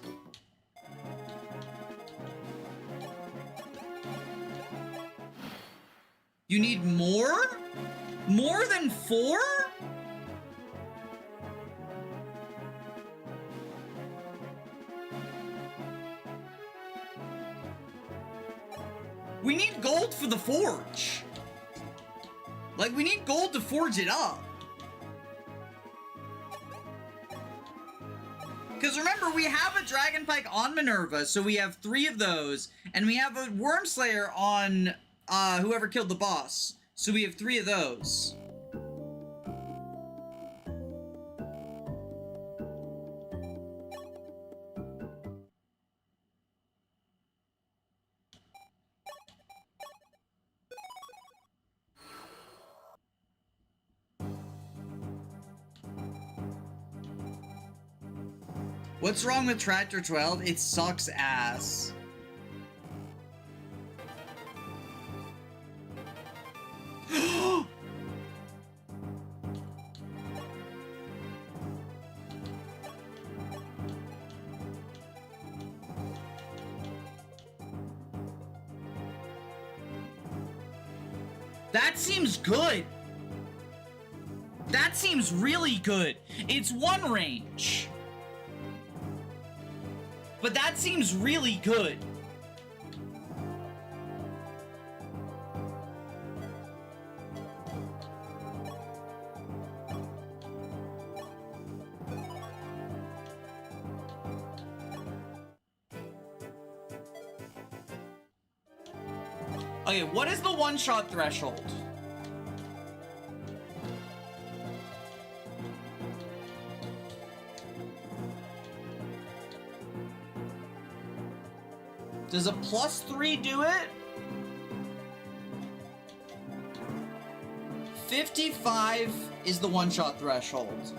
You need more? More than 4? We need gold for the forge. Like, we need gold to forge it up. Because remember, we have a Dragon Pike on Minerva, so we have 3 of those. And we have a Wyrmslayer on whoever killed the boss. So we have 3 of those. What's wrong with Tractor 12? It sucks ass. That seems good. That seems really good. It's 1 range. But that seems really good. Okay, what is the one-shot threshold? Does a +3 do it? 55 is the one-shot threshold.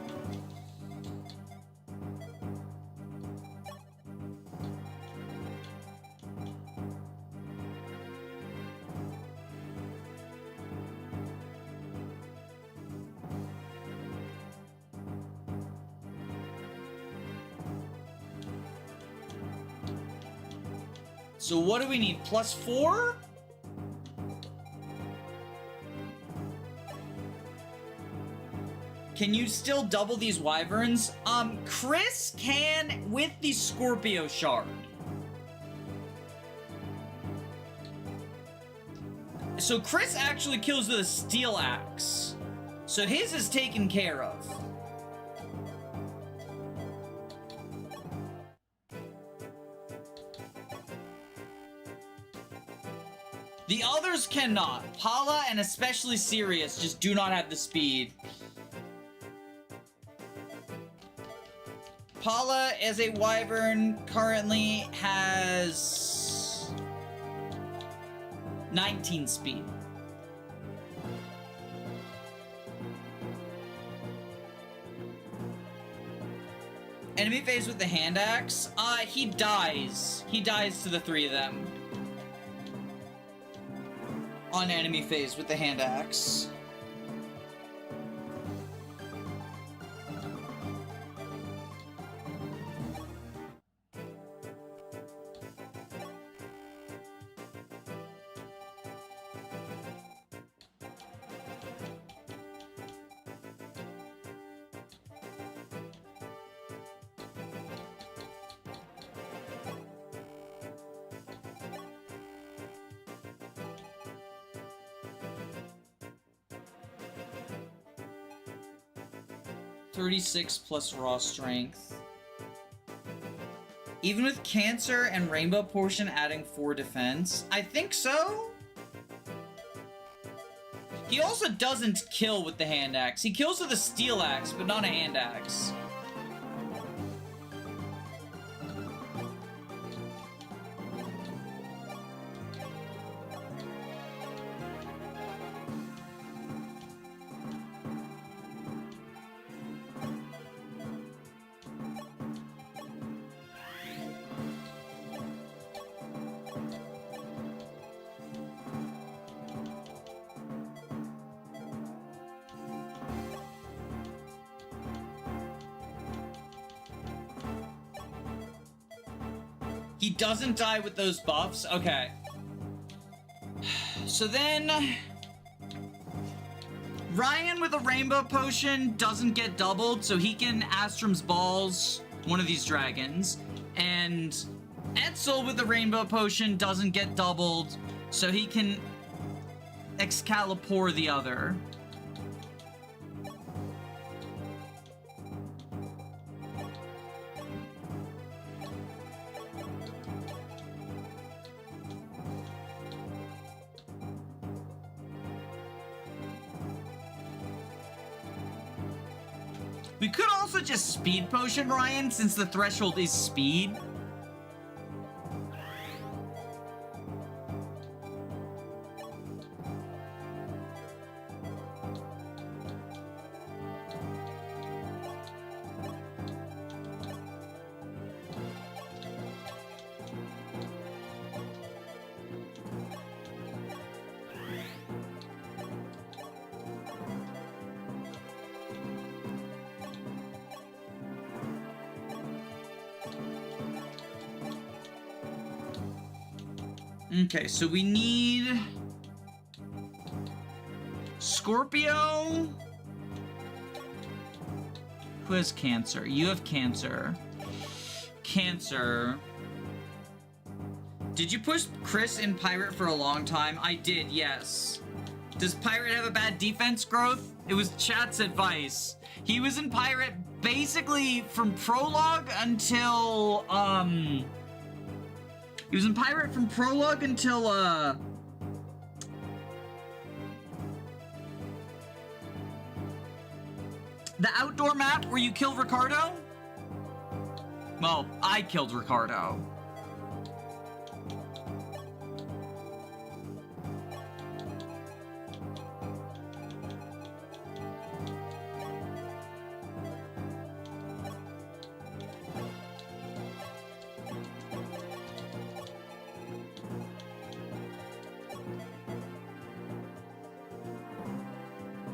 So what do we need? +4? Can you still double these wyverns? Chris can with the Scorpio Shard. So Chris actually kills with a steel axe. So his is taken care of. The others cannot. Paula and especially Sirius just do not have the speed. Paula, as a wyvern, currently has 19 speed. Enemy phase with the hand axe? He dies. He dies to the 3 of them. On enemy phase with the hand axe. 36 plus raw strength. Even with Cancer and Rainbow Potion adding 4 defense? I think so? He also doesn't kill with the hand axe. He kills with a steel axe, but not a hand axe. He doesn't die with those buffs? Okay. So then... Ryan with a Rainbow Potion doesn't get doubled, so he can Astrum's Balls one of these dragons. And Etzel with the Rainbow Potion doesn't get doubled, so he can Excalibur the other. We could also just Speed Potion Ryan, since the threshold is speed. Okay, so we need Scorpio. Who has Cancer? You have Cancer. Cancer. Did you push Chris in Pirate for a long time? I did, yes. Does Pirate have a bad defense growth? It was chat's advice. He was in Pirate basically from Prologue until, he was in Pirate from Prologue until, the outdoor map where you kill Ricardo? Well, I killed Ricardo.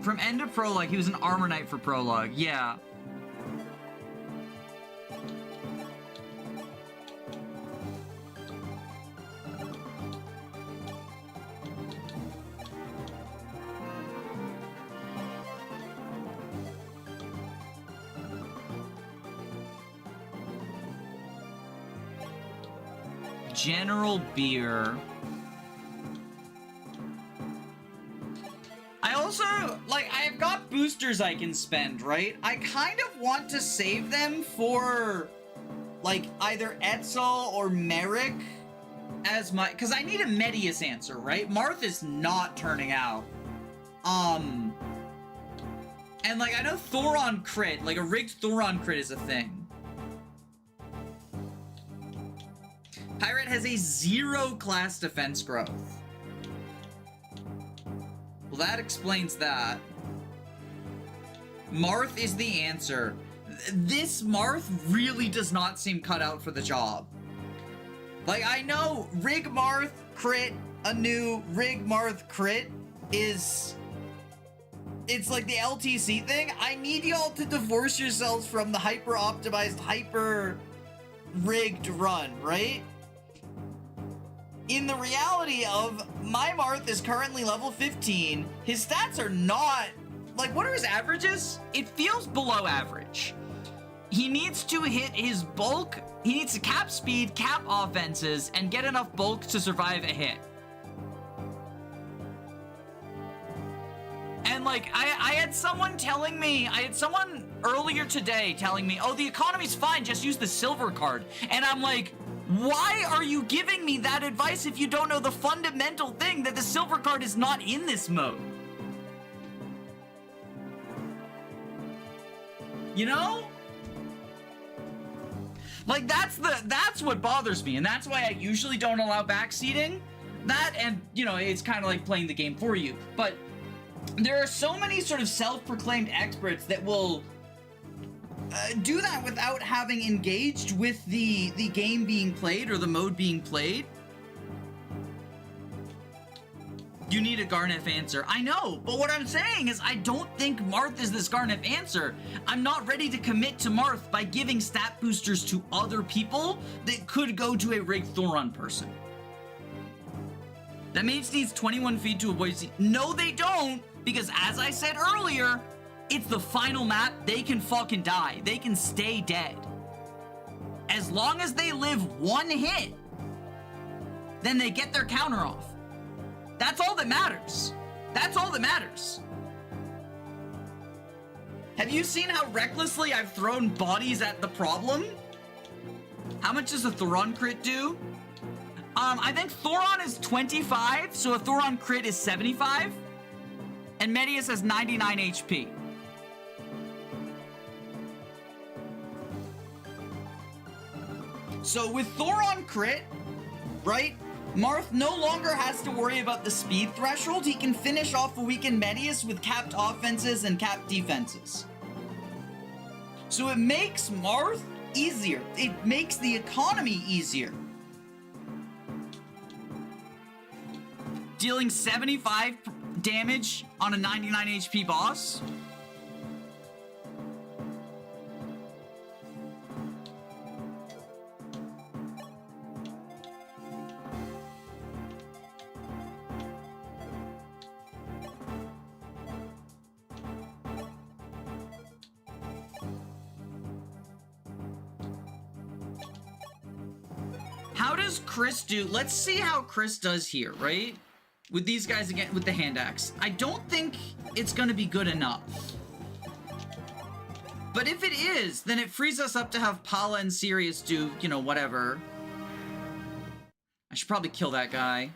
From end of Prologue, he was an Armor Knight for Prologue, yeah. General Beer. I also, like, I've got boosters I can spend, right? I kind of want to save them for, like, either Etzel or Merrick as my... Because I need a Medius answer, right? Marth is not turning out. And, like, I know Thoron crit, like, a rigged Thoron crit is a thing. Pirate has a 0 class defense growth. Well, that explains that. Marth is the answer. This Marth really does not seem cut out for the job. Like, I know Rig Marth crit, a new Rig Marth crit is... It's like the LTC thing. I need y'all to divorce yourselves from the hyper-optimized, hyper-rigged run, right? In the reality of, my Marth is currently level 15. His stats are not... Like, what are his averages? It feels below average. He needs to hit his bulk. He needs to cap speed, cap offenses, and get enough bulk to survive a hit. And, And like, I had someone telling me, I had someone earlier today telling me, oh, the economy's fine, just use the silver card. And I'm like, why are you giving me that advice if you don't know the fundamental thing that the silver card is not in this mode? You know? Like, that's what bothers me, and that's why I usually don't allow backseating. That, and, you know, it's kind of like playing the game for you. But there are so many sort of self-proclaimed experts that will do that without having engaged with the game being played or the mode being played. You need a Garnef answer. I know, but what I'm saying is I don't think Marth is this Garnef answer. I'm not ready to commit to Marth by giving stat boosters to other people that could go to a rigged Thoron person. That mage needs 21 feet to avoid No, they don't, because as I said earlier, it's the final map. They can fucking die. They can stay dead. As long as they live one hit, then they get their counter off. That's all that matters. That's all that matters. Have you seen how recklessly I've thrown bodies at the problem? How much does a Thoron crit do? I think Thoron is 25, so a Thoron crit is 75. And Medius has 99 HP. So with Thoron crit, right? Marth no longer has to worry about the speed threshold. He can finish off a weakened Medius with capped offenses and capped defenses. So it makes Marth easier. It makes the economy easier. Dealing 75 damage on a 99 HP boss. How does Chris do? Let's see how Chris does here, right? With these guys again, with the hand axe. I don't think it's gonna be good enough. But if it is, then it frees us up to have Pala and Sirius do, you know, whatever. I should probably kill that guy.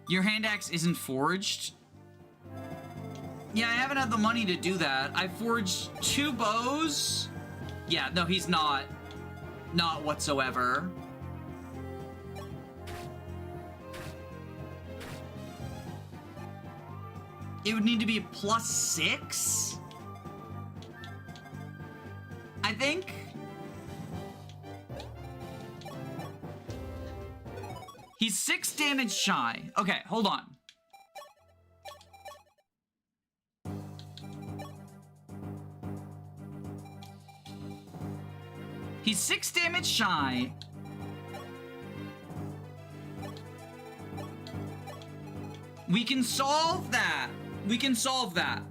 Your hand axe isn't forged? Yeah, I haven't had the money to do that. I forged 2 bows. Yeah, no, he's not. Not whatsoever. It would need to be a +6? I think. He's 6 damage shy. Okay, hold on. He's 6 damage shy. We can solve that. We can solve that.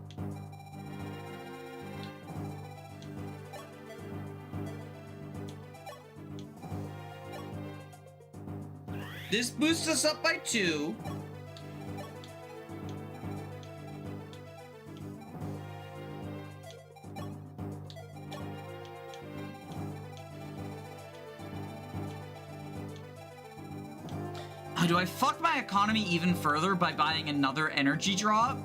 This boosts us up by 2. Do I fuck my economy even further by buying another energy drop?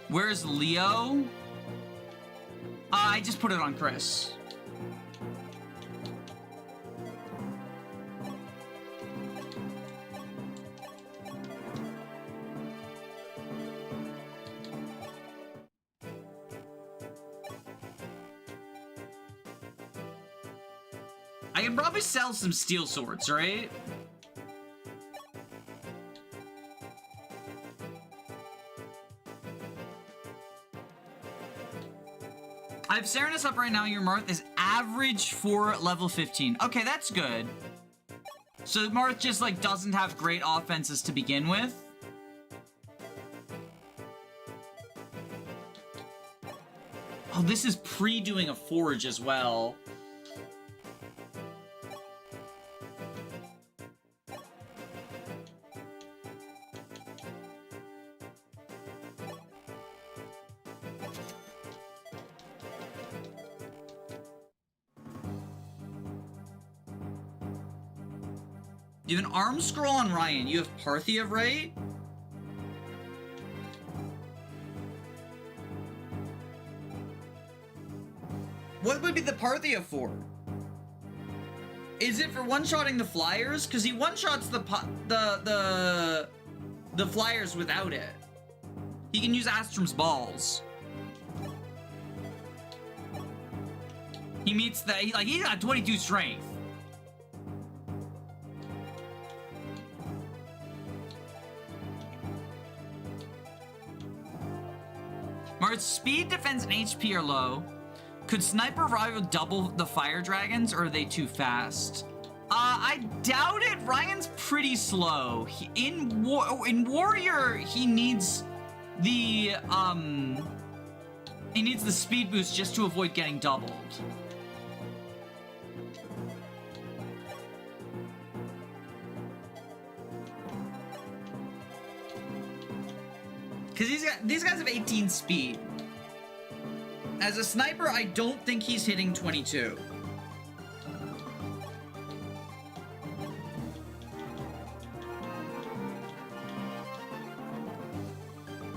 Where's Leo? I just put it on Chris. I can probably sell some steel swords, right? I have Serenus up right now. Your Marth is average for level 15. Okay, that's good. So Marth just, like, doesn't have great offenses to begin with. Oh, this is pre-doing a Forge as well. You have an arm scroll on Ryan. You have Parthia, right? What would be the Parthia for? Is it for one-shotting the flyers? Because he one-shots the flyers without it. He can use Astrum's balls. He meets the he's got 22 strength. Marth's speed, defense, and HP are low. Could Sniper Rival double the fire dragons, or are they too fast? I doubt it. Ryan's pretty slow. In Warrior, he needs the speed boost just to avoid getting doubled. Because these guys have 18 speed. As a sniper, I don't think he's hitting 22.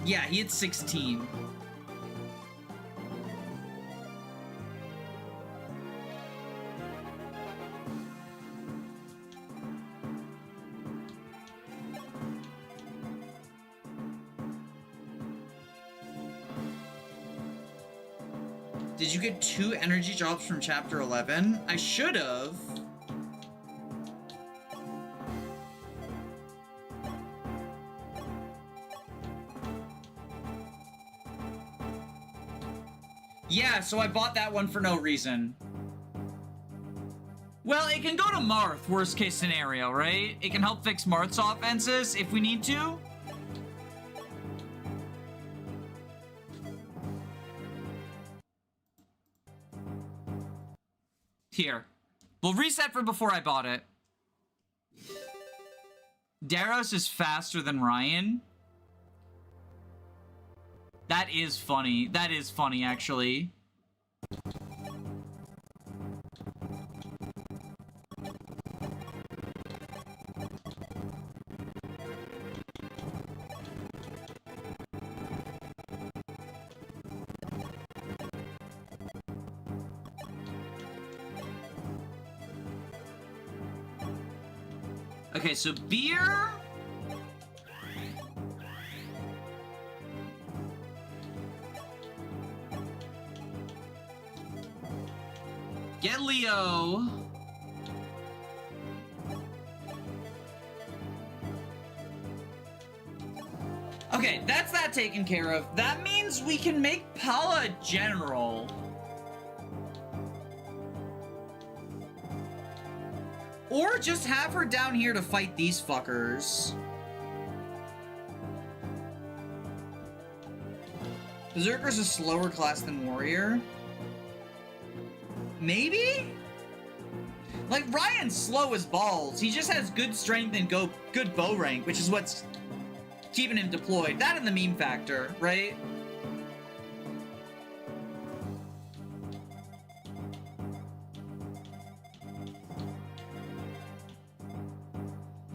Yeah, he hit 16. Did you get 2 energy drops from chapter 11? I should have. Yeah, so I bought that one for no reason. Well, it can go to Marth, worst case scenario, right? It can help fix Marth's offenses if we need to. Here. We'll reset for before I bought it. Daros is faster than Ryan. That is funny. That is funny, actually. Okay, so beer. Get Leo. Okay, that's that taken care of. That means we can make Paula general. Or just have her down here to fight these fuckers. Berserker's a slower class than Warrior. Maybe? Like, Ryan's slow as balls. He just has good strength and good bow rank, which is what's keeping him deployed. That and the meme factor, right?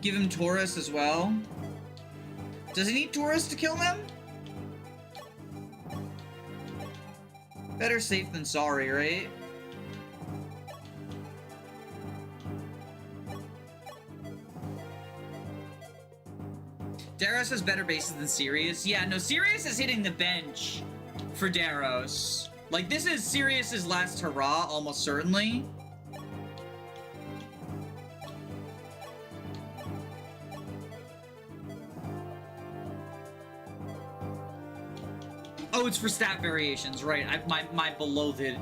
Give him Taurus as well. Does he need Taurus to kill them? Better safe than sorry, right? Daros has better bases than Sirius. Yeah, no, Sirius is hitting the bench for Daros. Like, this is Sirius's last hurrah, almost certainly. Oh, it's for stat variations, right? My beloved.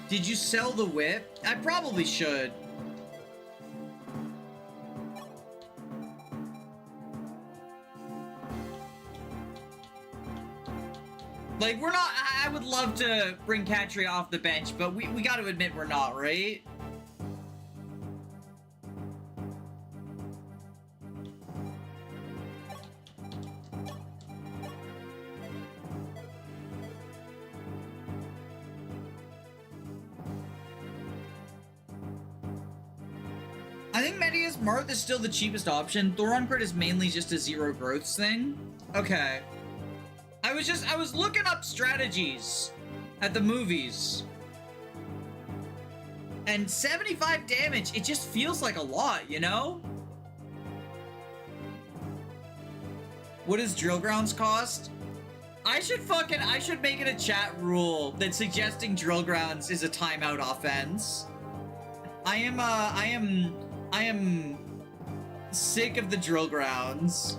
Did you sell the whip? I probably should. Like, we're not... I would love to bring Katria off the bench, but we gotta admit we're not, right? I think Medius Marth is still the cheapest option. Thoron Crit is mainly just a zero growths thing. Okay. I was looking up strategies at the movies. And 75 damage, it just feels like a lot, you know? What does Drill Grounds cost? I should make it a chat rule that suggesting Drill Grounds is a timeout offense. I am sick of the Drill Grounds.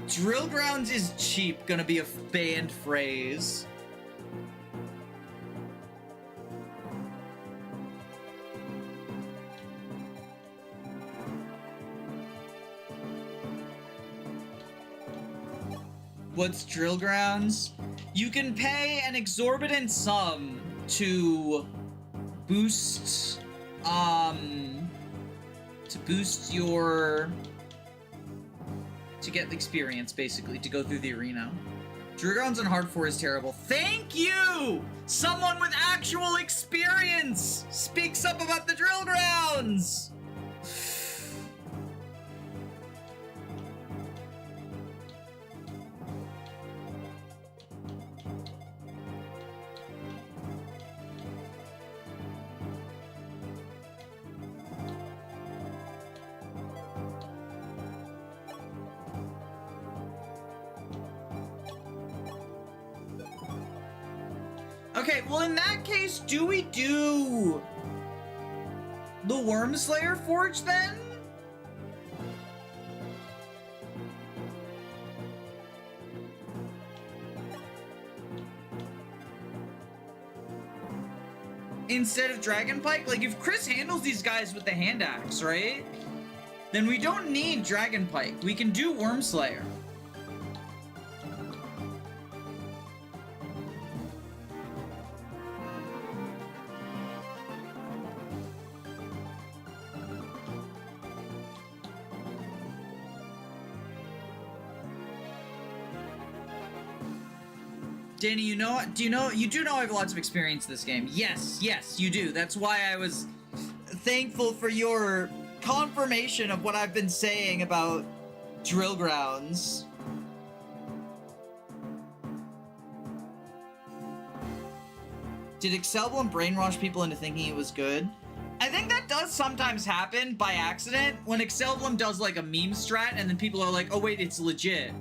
Drill Grounds is cheap, gonna be a banned phrase. What's Drill Grounds? You can pay an exorbitant sum to boost, to get experience, basically, to go through the arena. Drill Grounds on Hard 4 is terrible. Thank you! Someone with actual experience speaks up about the Drill Grounds! Okay, well in that case, do we do the Wormslayer Forge then? Instead of Dragon Pike? Like, if Chris handles these guys with the hand axe, right? Then we don't need Dragon Pike. We can do Wormslayer. Danny, you do know I have lots of experience in this game. Yes, you do. That's why I was thankful for your confirmation of what I've been saying about Drill Grounds. Did Excelblum brainwash people into thinking it was good? I think that does sometimes happen by accident when Excelblum does like a meme strat and then people are like, oh wait, it's legit.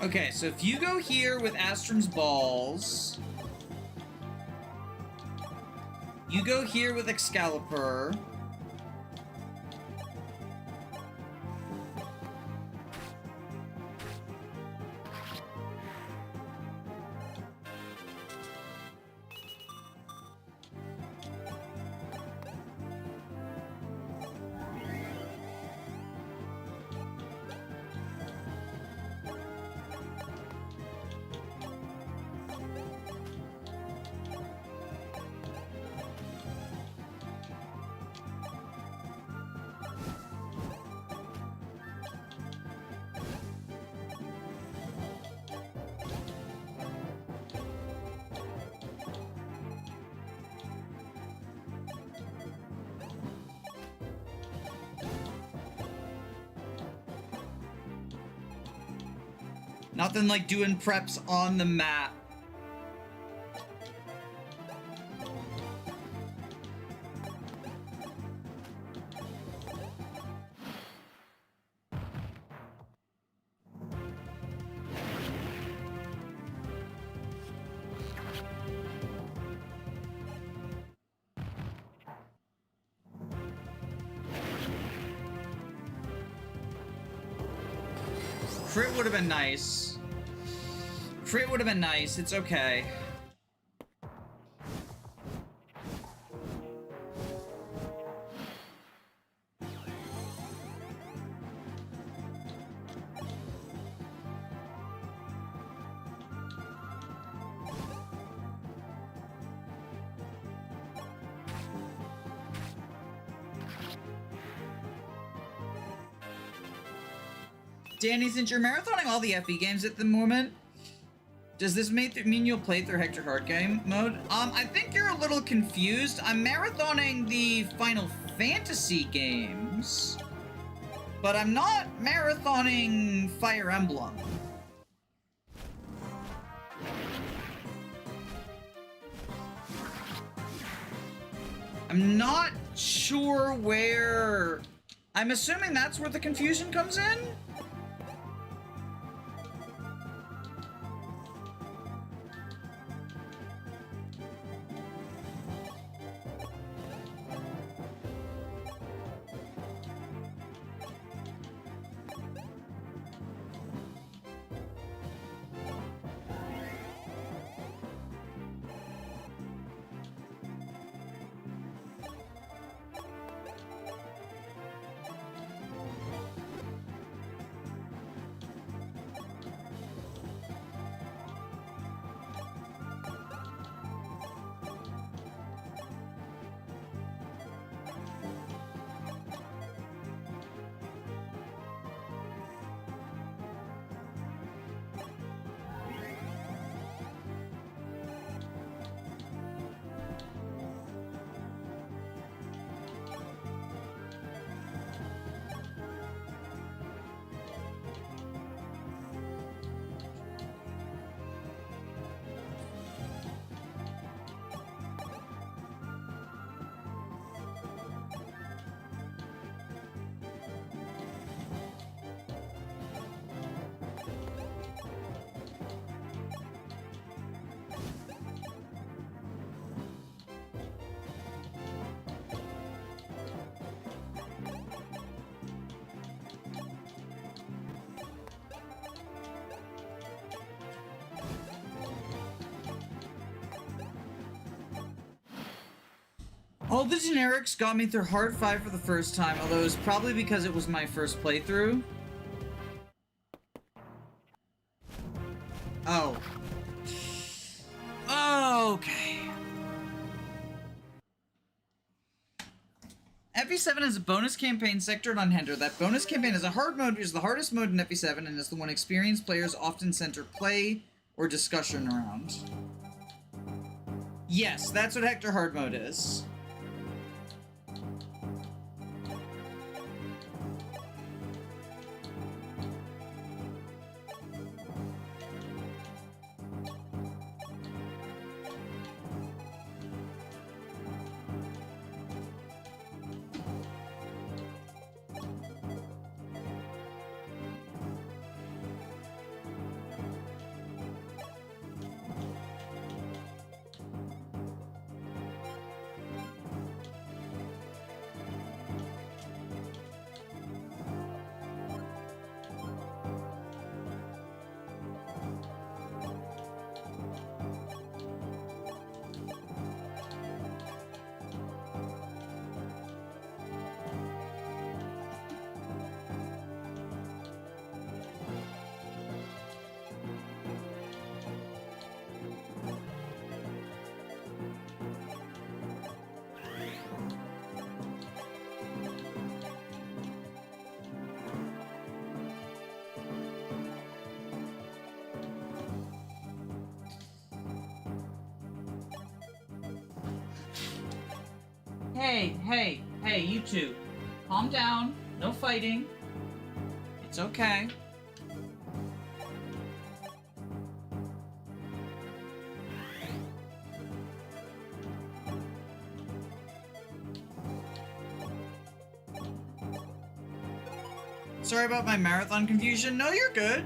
Okay, so if you go here with Astrum's balls, you go here with Excalibur. Nothing like doing preps on the map. Crit would have been nice. Crit would have been nice. It's okay. Danny, since you're marathoning all the FE games at the moment, does this mean you'll play through Hector Hard Game mode? I think you're a little confused. I'm marathoning the Final Fantasy games, but I'm not marathoning Fire Emblem. I'm not sure where... I'm assuming that's where the confusion comes in? All the generics got me through Hard 5 for the first time, although it was probably because it was my first playthrough. Oh. Okay. FE7 has a bonus campaign sectored on Hender. That bonus campaign is a hard mode, which is the hardest mode in FE7, and is the one experienced players often center play or discussion around. Yes, that's what Hector Hard Mode is. Hey, you two. Calm down. No fighting. It's okay. Sorry about my marathon confusion. No, you're good.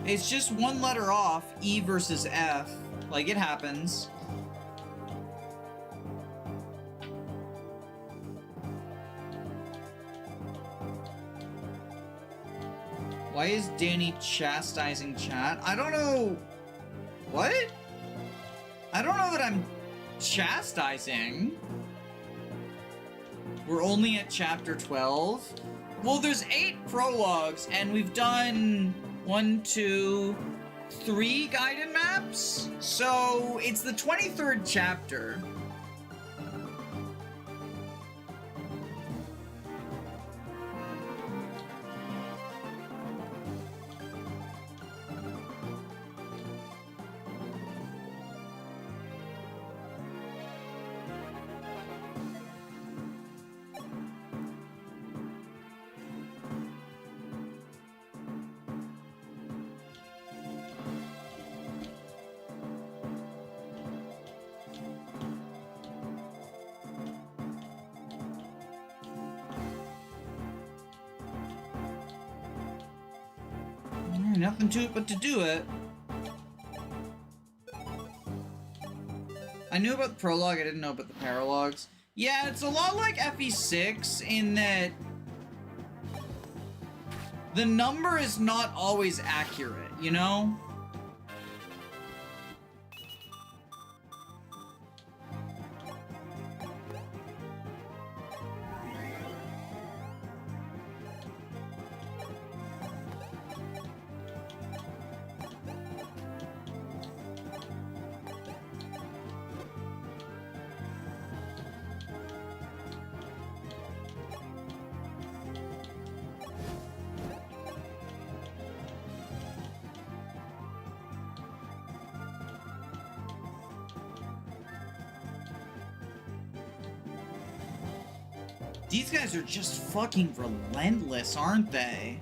It's just one letter off, E versus F. Like, it happens. Why is Danny chastising chat? I don't know. What? I don't know that I'm chastising. We're only at chapter 12. Well, there's 8 prologues, and we've done 1, 2, 3 guided maps. So it's the 23rd chapter. Nothing to it but to do it. I knew about the prologue, I didn't know about the paralogs. Yeah, it's a lot like FE6 in that the number is not always accurate, you know? These guys are just fucking relentless, aren't they?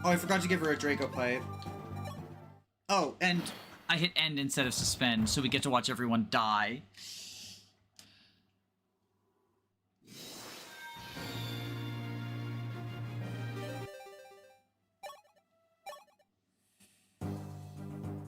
Oh, I forgot to give her a Draco pipe. Oh, and I hit end instead of suspend, so we get to watch everyone die.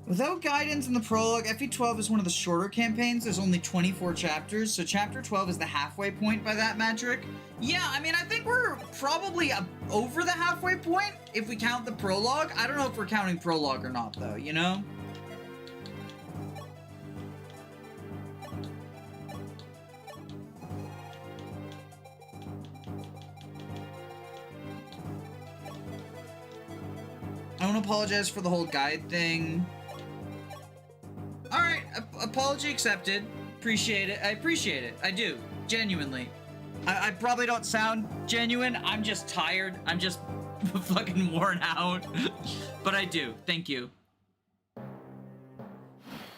Without guidance in the prologue, FE12 is one of the shorter campaigns. There's only 24 chapters, so chapter 12 is the halfway point by that metric. Yeah, I mean, I think we're probably over the halfway point if we count the prologue. I don't know if we're counting prologue or not, though, you know? I want to apologize for the whole guide thing. Alright, apology accepted. Appreciate it. I appreciate it. I do. Genuinely. I probably don't sound genuine. I'm just tired. I'm just fucking worn out. But I do. Thank you.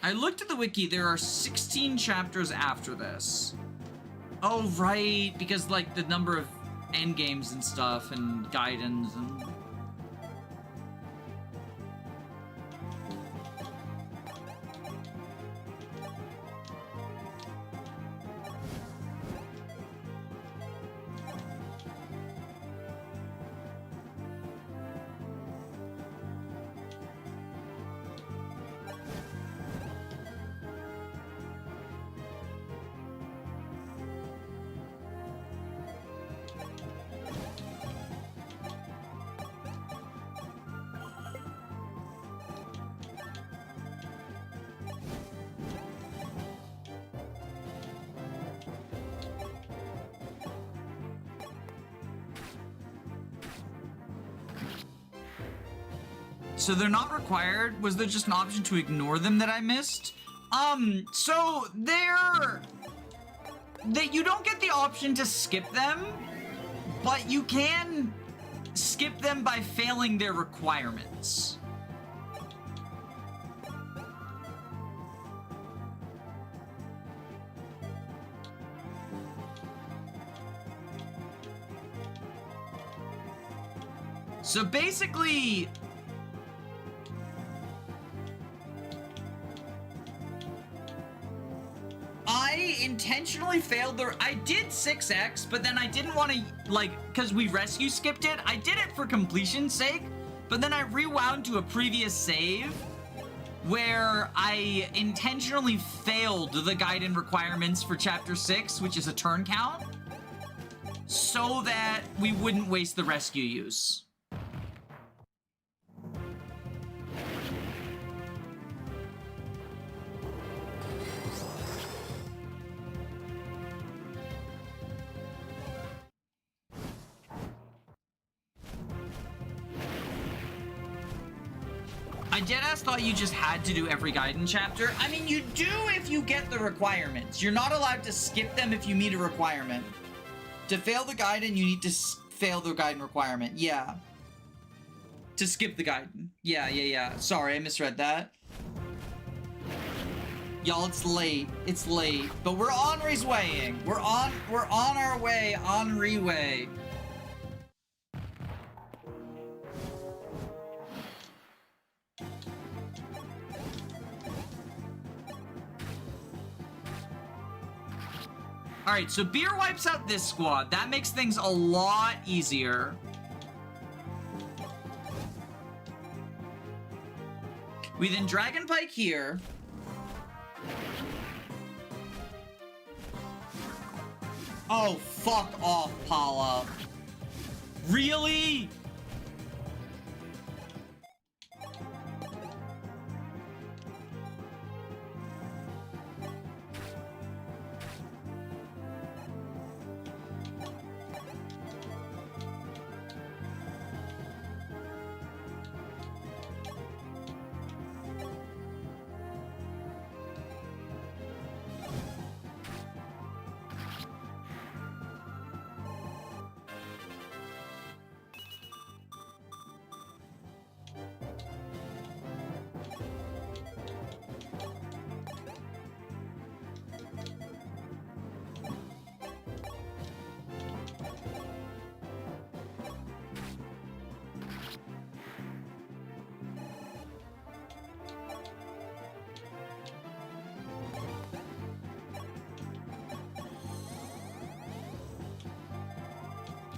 I looked at the wiki. There are 16 chapters after this. Oh, right. Because, like, the number of endgames and stuff and guidance and... So they're not required. Was there just an option to ignore them that I missed? So you don't get the option to skip them, but you can skip them by failing their requirements. So basically, I intentionally failed I did 6x, but then I didn't want to, like, because we rescue skipped it. I did it for completion's sake, but then I rewound to a previous save where I intentionally failed the guide and requirements for chapter 6, which is a turn count, so that we wouldn't waste the rescue use. I deadass thought you just had to do every Gaiden chapter. I mean, you do if you get the requirements. You're not allowed to skip them if you meet a requirement. To fail the Gaiden, you need to fail the Gaiden requirement. Yeah. To skip the Gaiden. Yeah. Sorry, I misread that. Y'all, it's late. It's late. But we're on rewaying. We're on our way on reway. Alright, so Beer wipes out this squad. That makes things a lot easier. We then Dragon Pike here. Oh, fuck off, Paula. Really?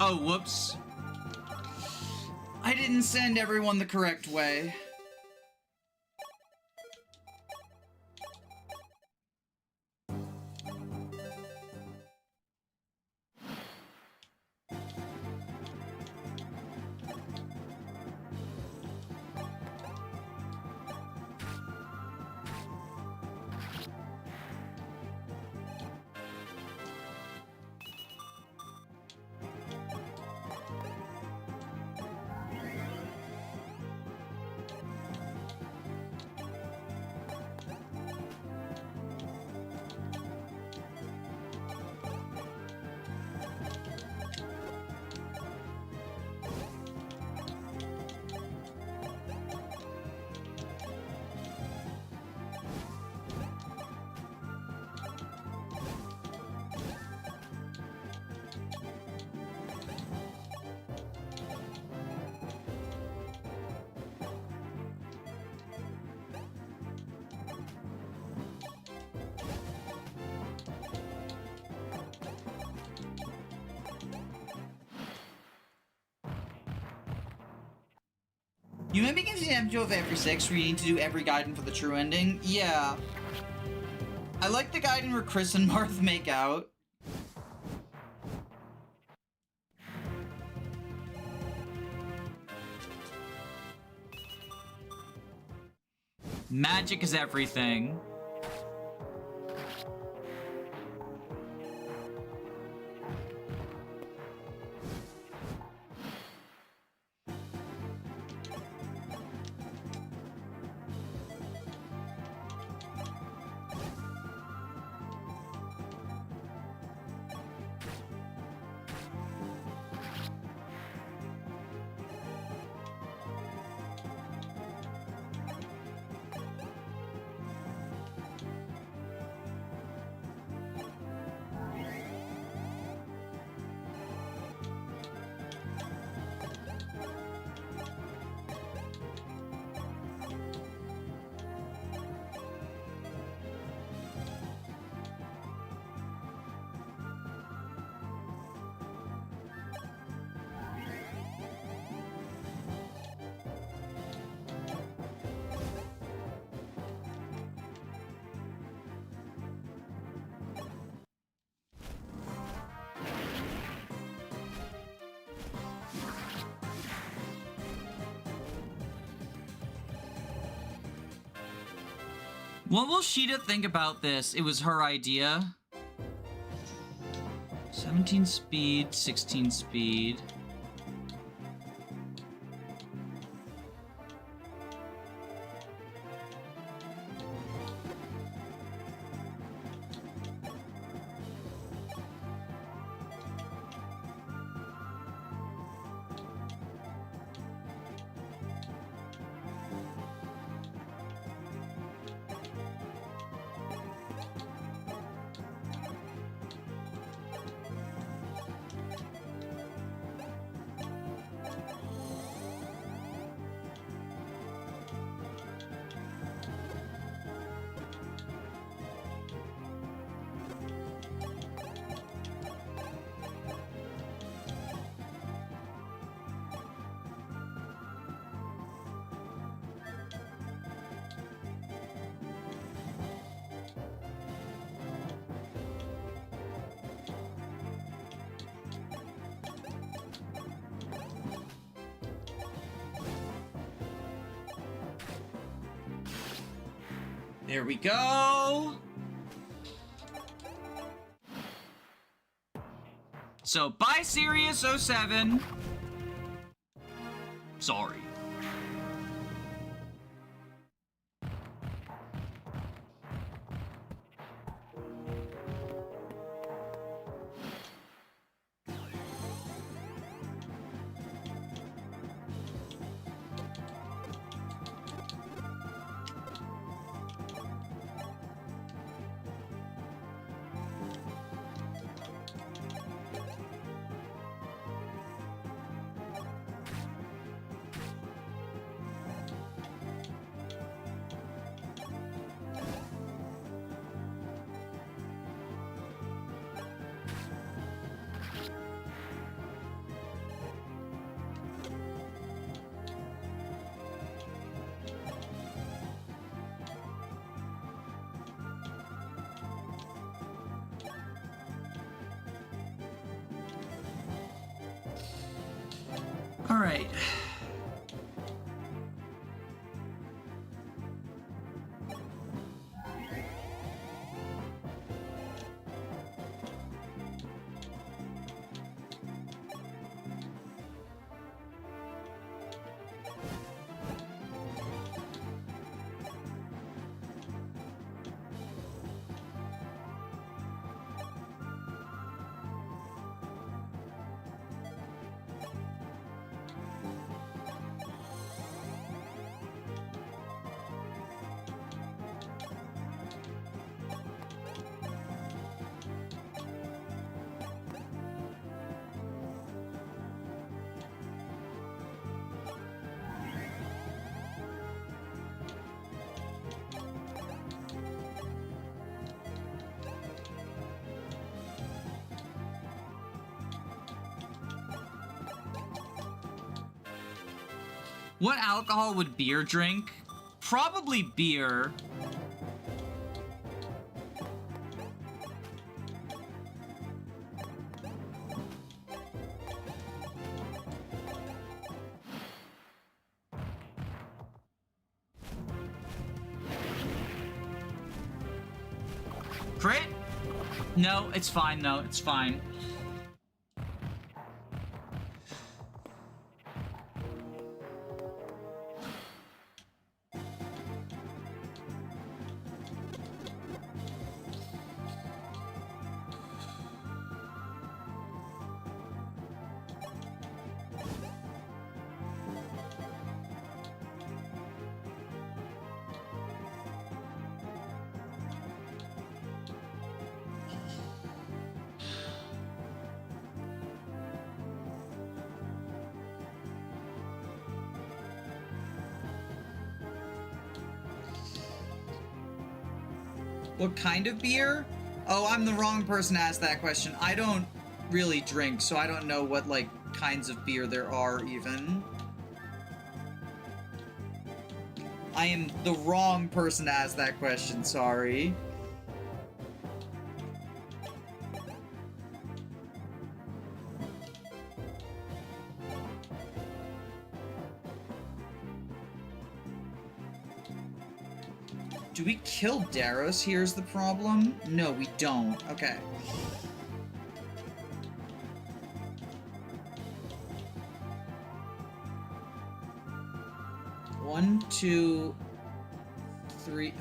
Oh, whoops. I didn't send everyone the correct way. You maybe give the MTO of every 6 where you need to do every Gaiden for the true ending? Yeah. I like the Gaiden where Chris and Marth make out. Magic is everything. What will Sheeta think about this? It was her idea. 17 speed, 16 speed. There we go. So, bye Sirius 07. Sorry. All right. What alcohol would beer drink? Probably beer. Crit? No, it's fine though, it's fine. What kind of beer? Oh, I'm the wrong person to ask that question. I don't really drink, so I don't know what, like, kinds of beer there are, even. I am the wrong person to ask that question, sorry. Do we kill Daros? Here's the problem. No, we don't. Okay. One, two, three.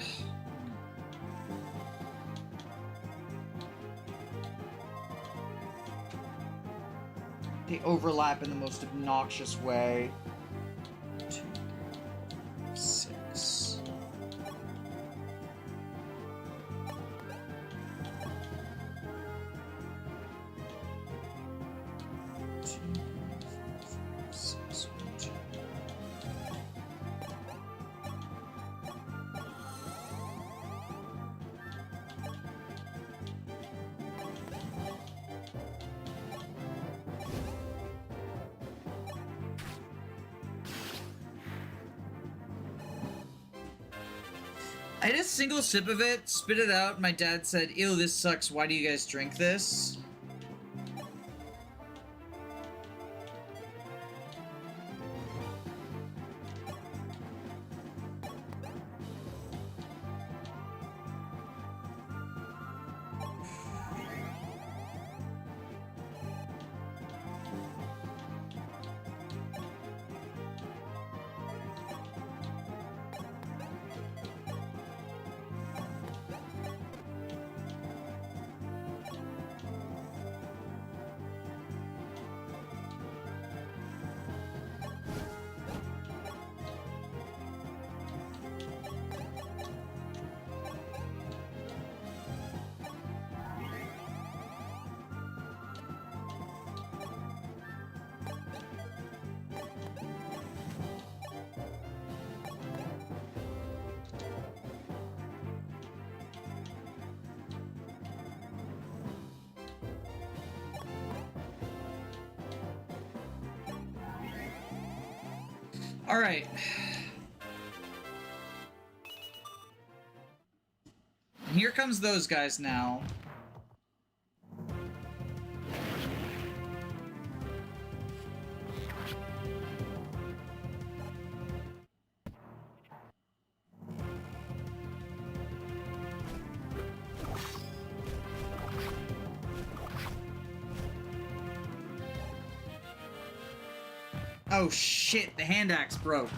They overlap in the most obnoxious way. 2, 6. I had a single sip of it, spit it out. My dad said, "Ew, this sucks. Why do you guys drink this?" All right. And here comes those guys now. Oh shit, the hand axe broke.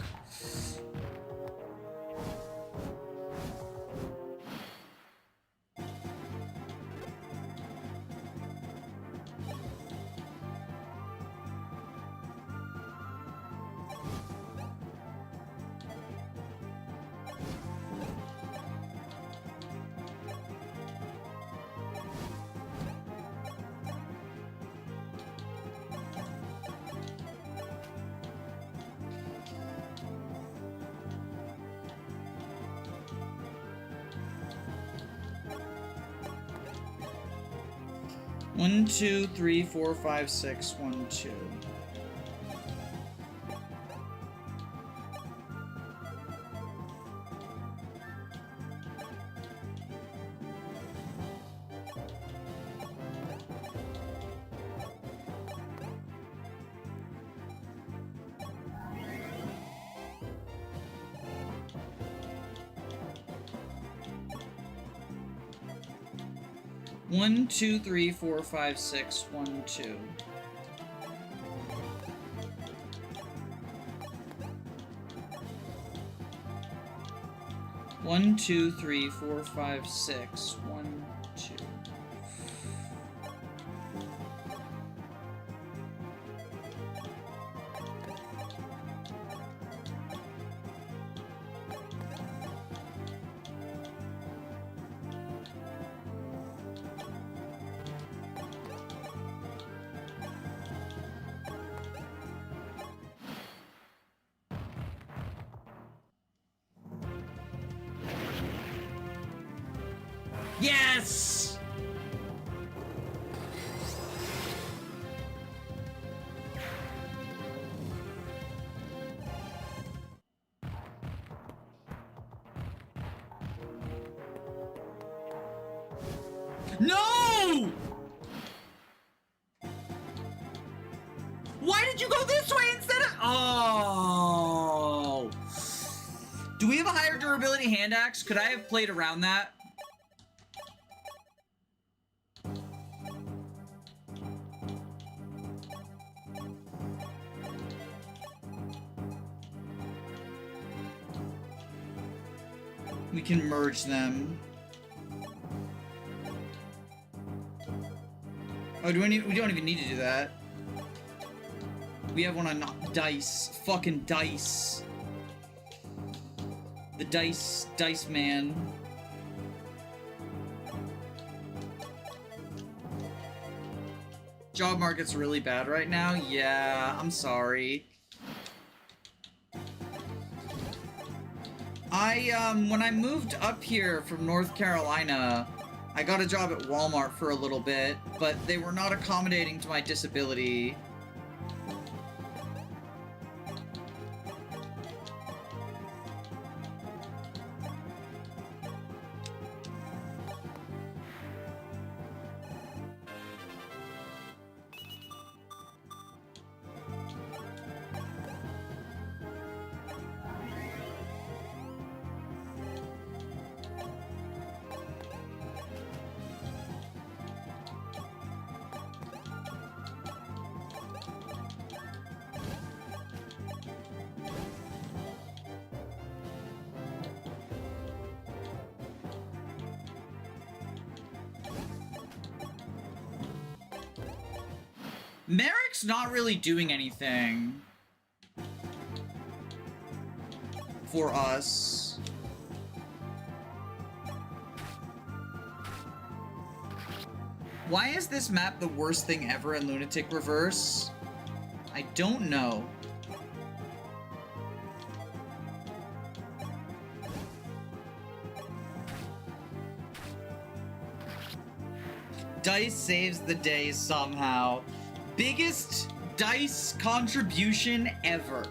One, two, three, four, five, six, 1, 2. One, two, three, four, five, six, 1, 2. One, two, three, four, five, six, 1, 2. Yes! No! Why did you go this way instead of... Oh! Do we have a higher durability hand axe? Could I have played around that? We can merge them. Oh, we don't even need to do that. We have one on dice. Fucking dice. The dice man. Job market's really bad right now? Yeah, I'm sorry. When I moved up here from North Carolina, I got a job at Walmart for a little bit, but they were not accommodating to my disability. Merrick's not really doing anything for us. Why is this map the worst thing ever in Lunatic Reverse? I don't know. Dice saves the day somehow. Biggest dice contribution ever.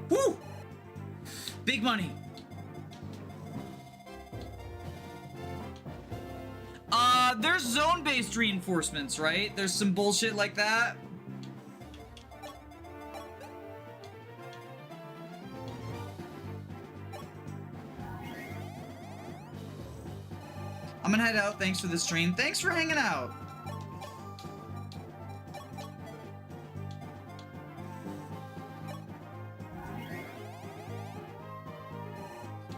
Woo! Big money. There's zone-based reinforcements, right? There's some bullshit like that. I'm gonna head out. Thanks for the stream. Thanks for hanging out.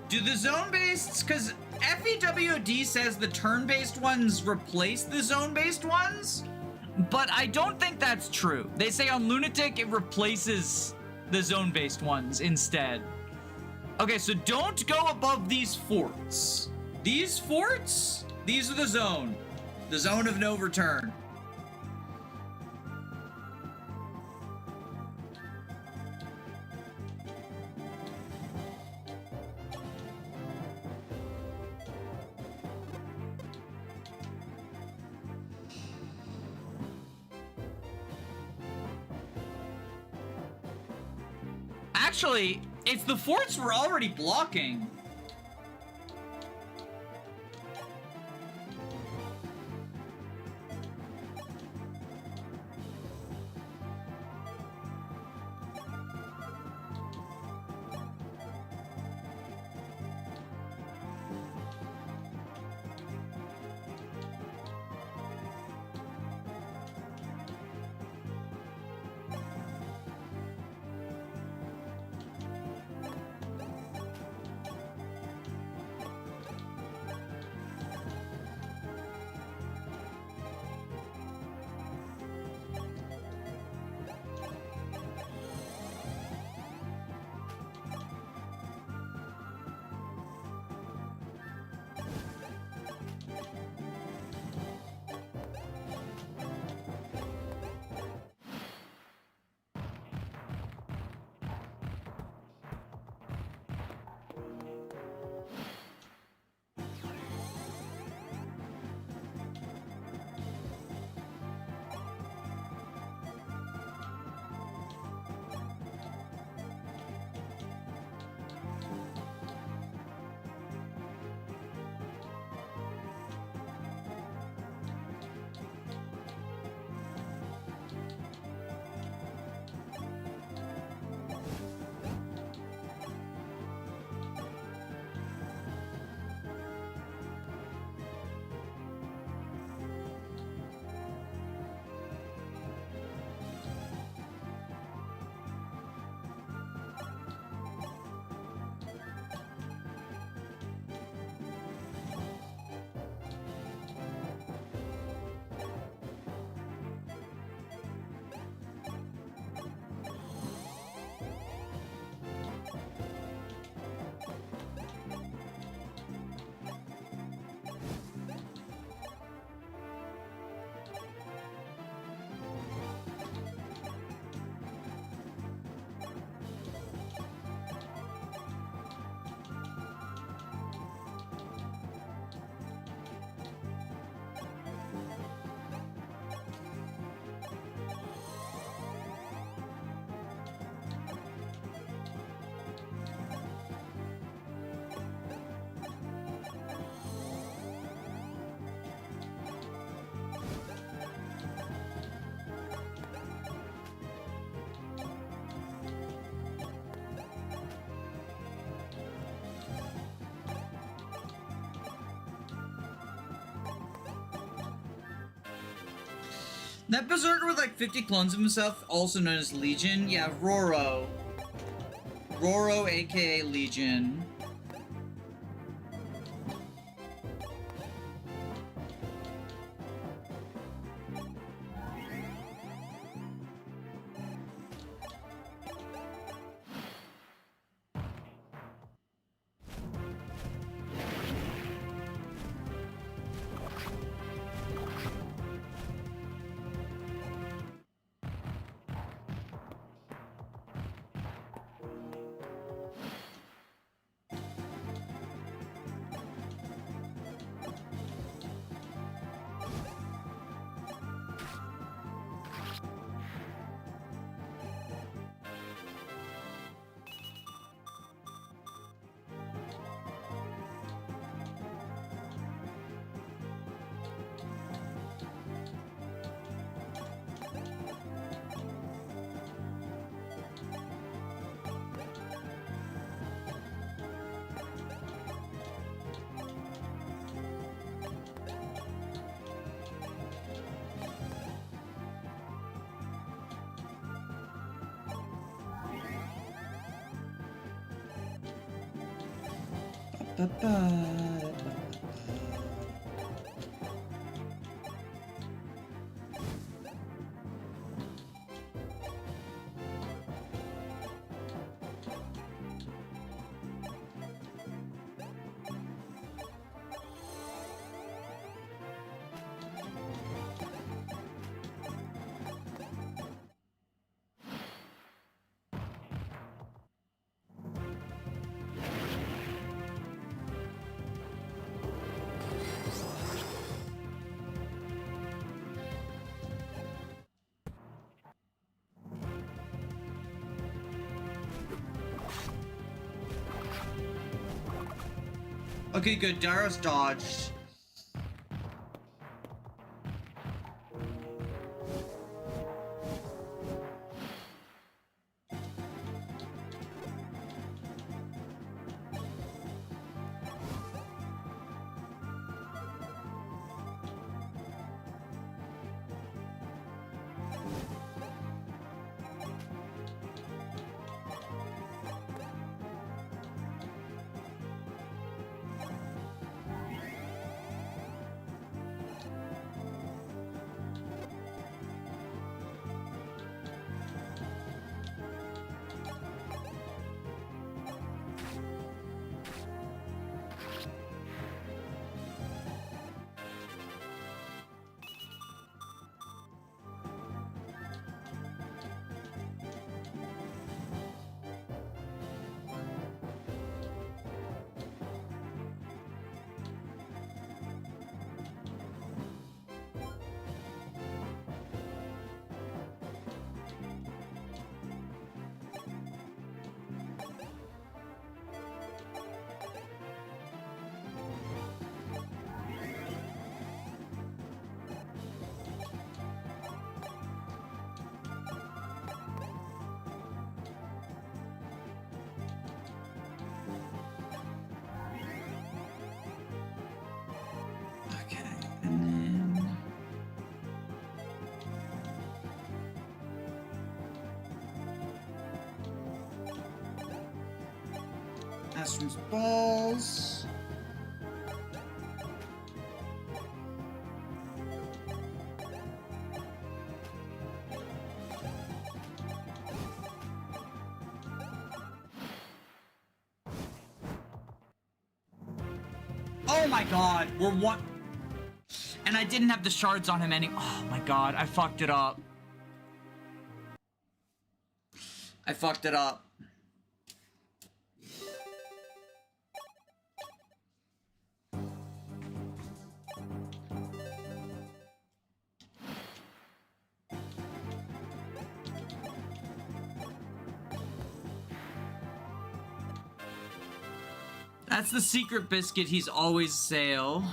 Do the zone-based, because FE12 says the turn-based ones replace the zone-based ones, but I don't think that's true. They say on Lunatic it replaces the zone-based ones instead. Okay, so don't go above these forts. These forts, these are the zone of no return. Actually, it's the forts we're already blocking. That berserker with like 50 clones of himself, also known as Legion. Yeah, Roro. Roro, aka Legion. Okay, good. Darius dodged. Okay, and then... Astrum's balls. Oh my god, we're one... And I didn't have the shards on him any... Oh my god, I fucked it up. I fucked it up. That's the secret biscuit he's always sale.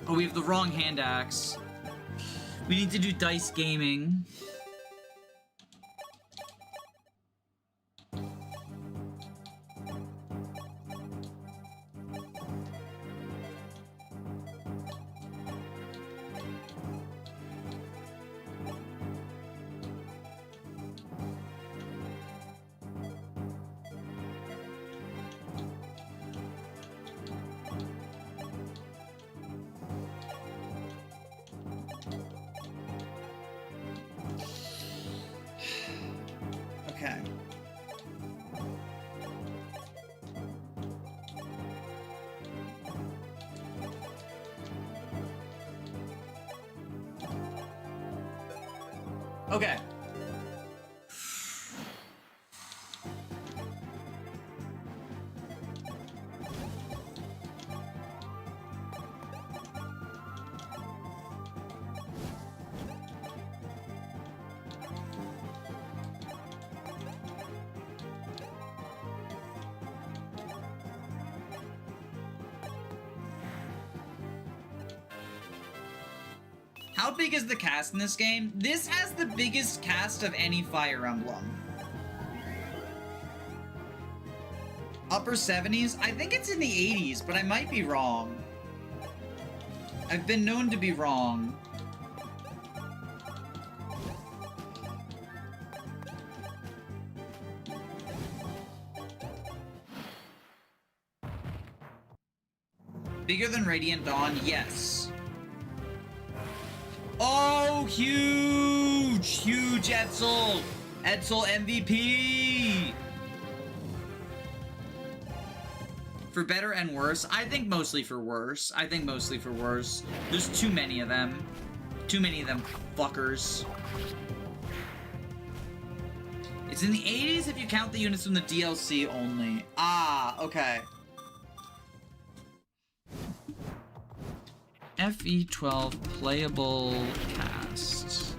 Oh, we have the wrong hand axe. We need to do dice gaming. Okay. Okay. How big is the cast in this game? This has the biggest cast of any Fire Emblem. Upper 70s? I think it's in the 80s, but I might be wrong. I've been known to be wrong. Bigger than Radiant Dawn? Yes. Oh, huge! Huge Edsel! Edsel MVP! For better and worse? I think mostly for worse. I think mostly for worse. There's too many of them. Too many of them fuckers. It's in the 80s if you count the units from the DLC only. Ah, okay. FE12 playable cast.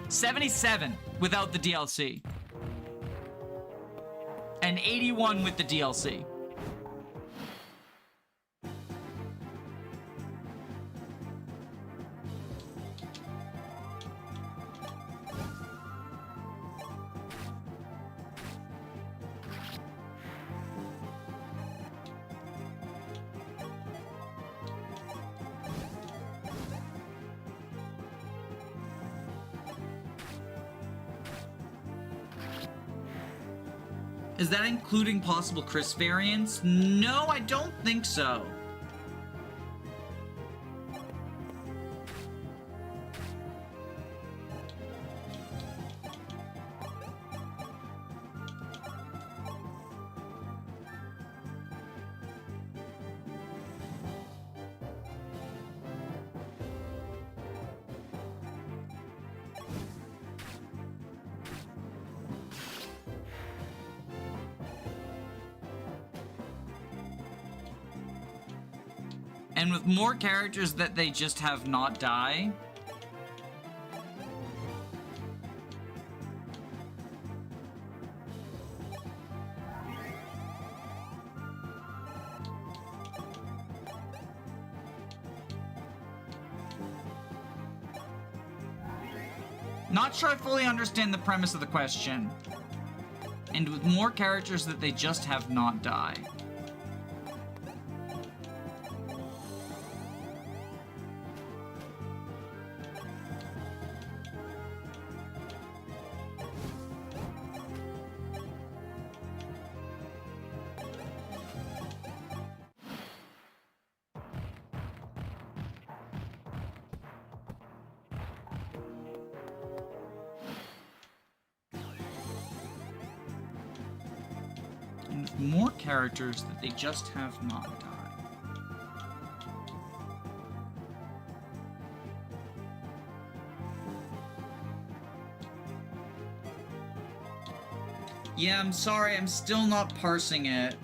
$77 without the DLC. And 81 with the DLC. Is that including possible Chris variants? No, I don't think so. And with more characters that they just have not die. Not sure I fully understand the premise of the question. And with more characters that they just have not die. And with more characters that they just have not died. Yeah, I'm sorry, I'm still not parsing it.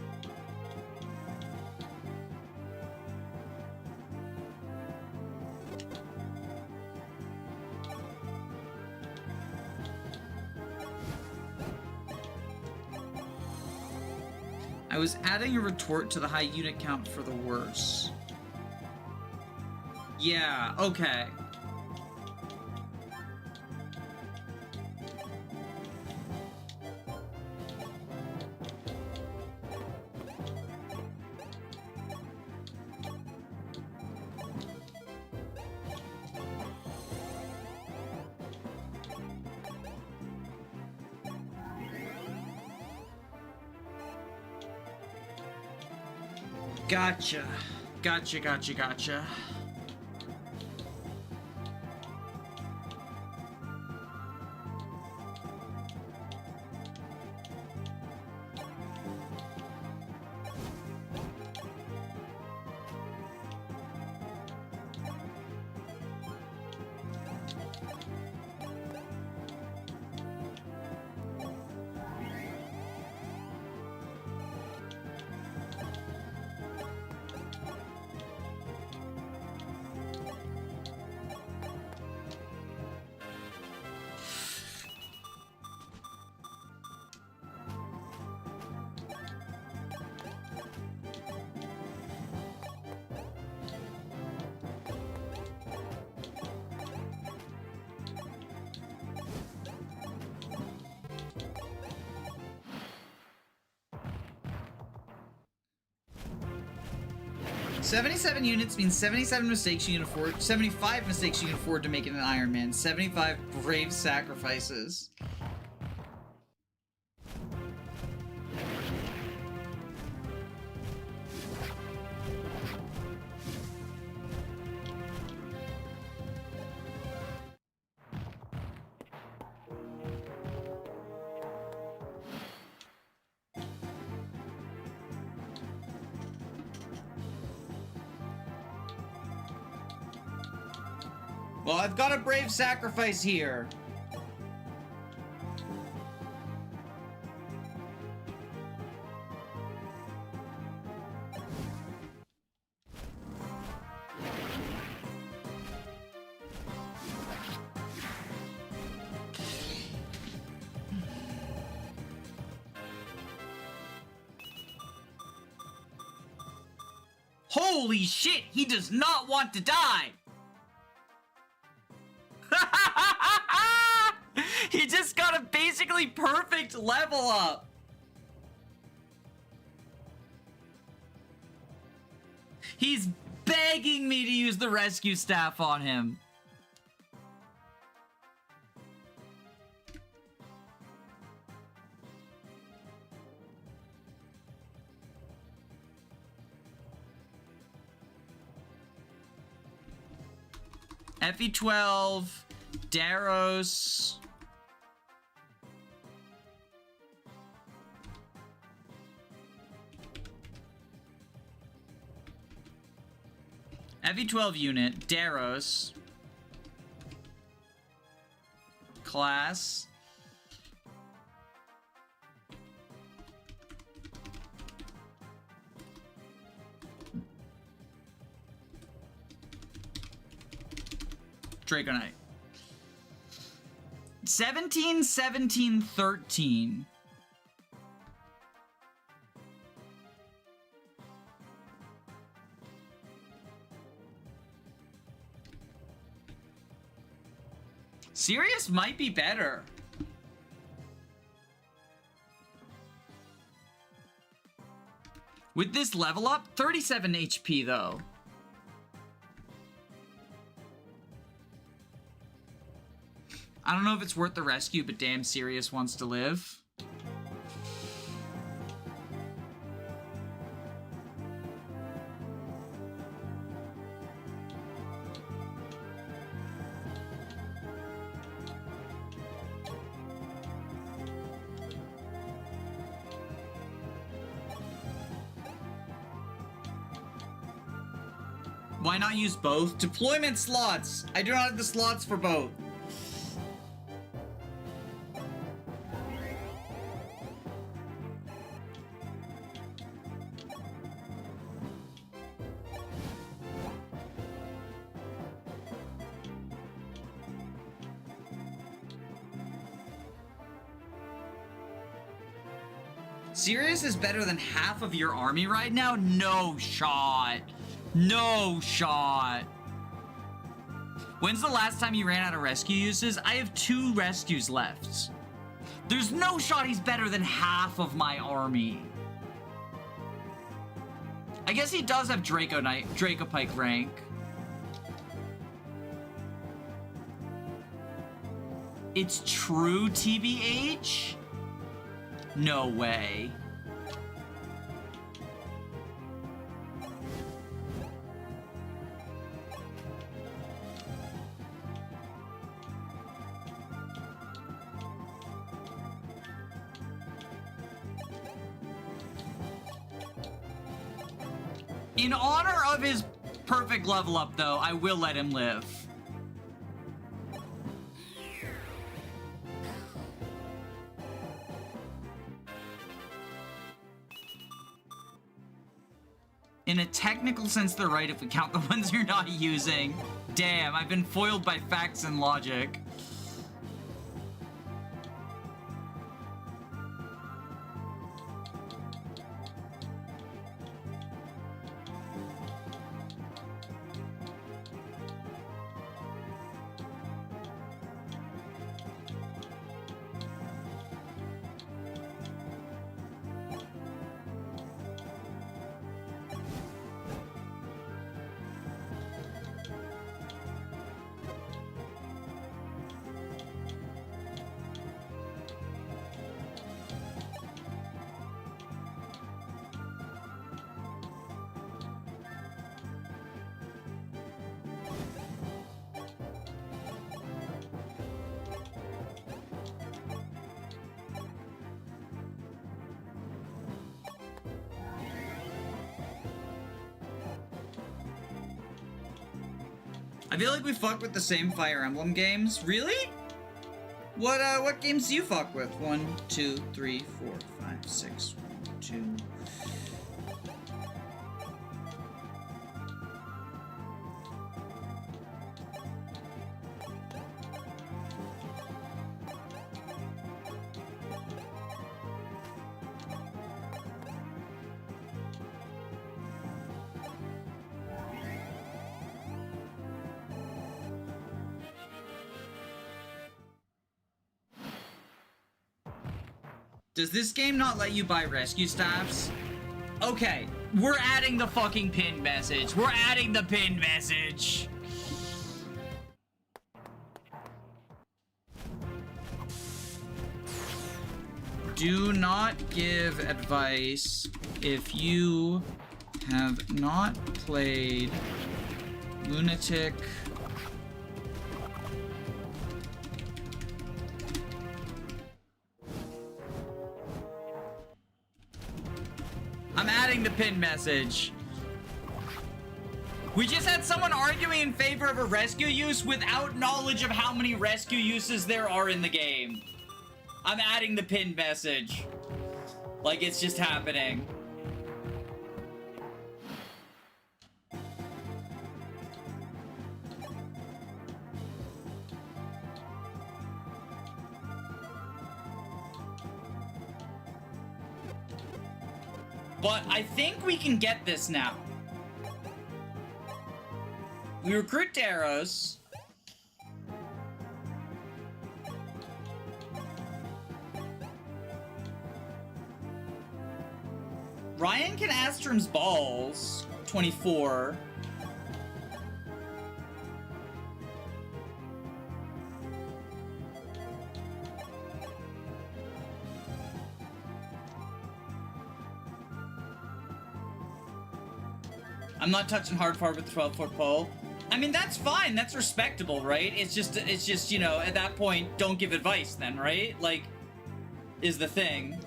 I I was adding a retort to the high unit count for the worse. Yeah, okay. Gotcha. Gotcha. $77 units means 77 mistakes you can afford, 75 mistakes you can afford to make it an Iron Man, 75 brave sacrifices. Well, I've got a brave sacrifice here. Holy shit, he does not want to die! He just got a basically perfect level up. He's begging me to use the rescue staff on him. FE12, Daros. FE12 unit, Daros. Class. Dragonite. 17, 17, 13. Sirius might be better. With this level up, 37 HP though. I don't know if it's worth the rescue, but damn, Sirius wants to live. Why not use both? Deployment slots! I do not have the slots for both. Sirius is better than half of your army right now? No shot. No shot. When's the last time you ran out of rescue uses? I have 2 rescues left. There's no shot he's better than half of my army. I guess he does have Draco Pike rank. It's true, TBH? No way. In honor of his perfect level up, though, I will let him live. In a technical sense, they're right if we count the ones you're not using. Damn, I've been foiled by facts and logic. I feel like we fuck with the same Fire Emblem games. Really? What games do you fuck with? 1, 2, 3, 4, 5, 6, 1, 2. Does this game not let you buy rescue staffs? Okay, we're adding the fucking pinned message. We're adding the pinned message. Do not give advice if you have not played Lunatic. I'm adding the pin message. We just had someone arguing in favor of a rescue use without knowledge of how many rescue uses there are in the game. I'm adding the pin message. Like it's just happening. But I think we can get this now. We recruit Daros. Ryan can Astrum's balls. 24. I'm not touching hard forward with the 12-foot pole. I mean, that's fine. That's respectable, right? It's just, you know, at that point, don't give advice then, right? Like, is the thing.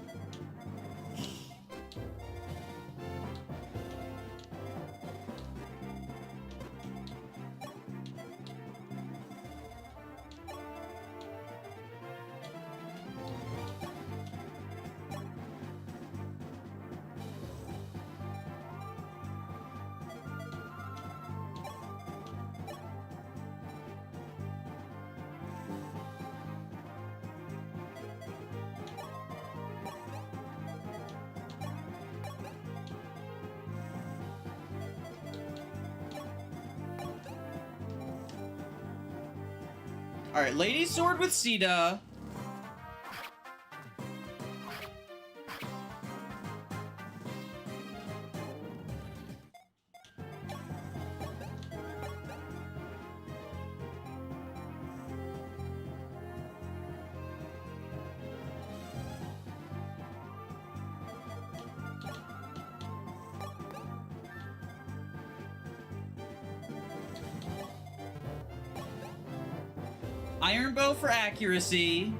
Alright, Lady Sword with Sita. Iron Bow for accuracy.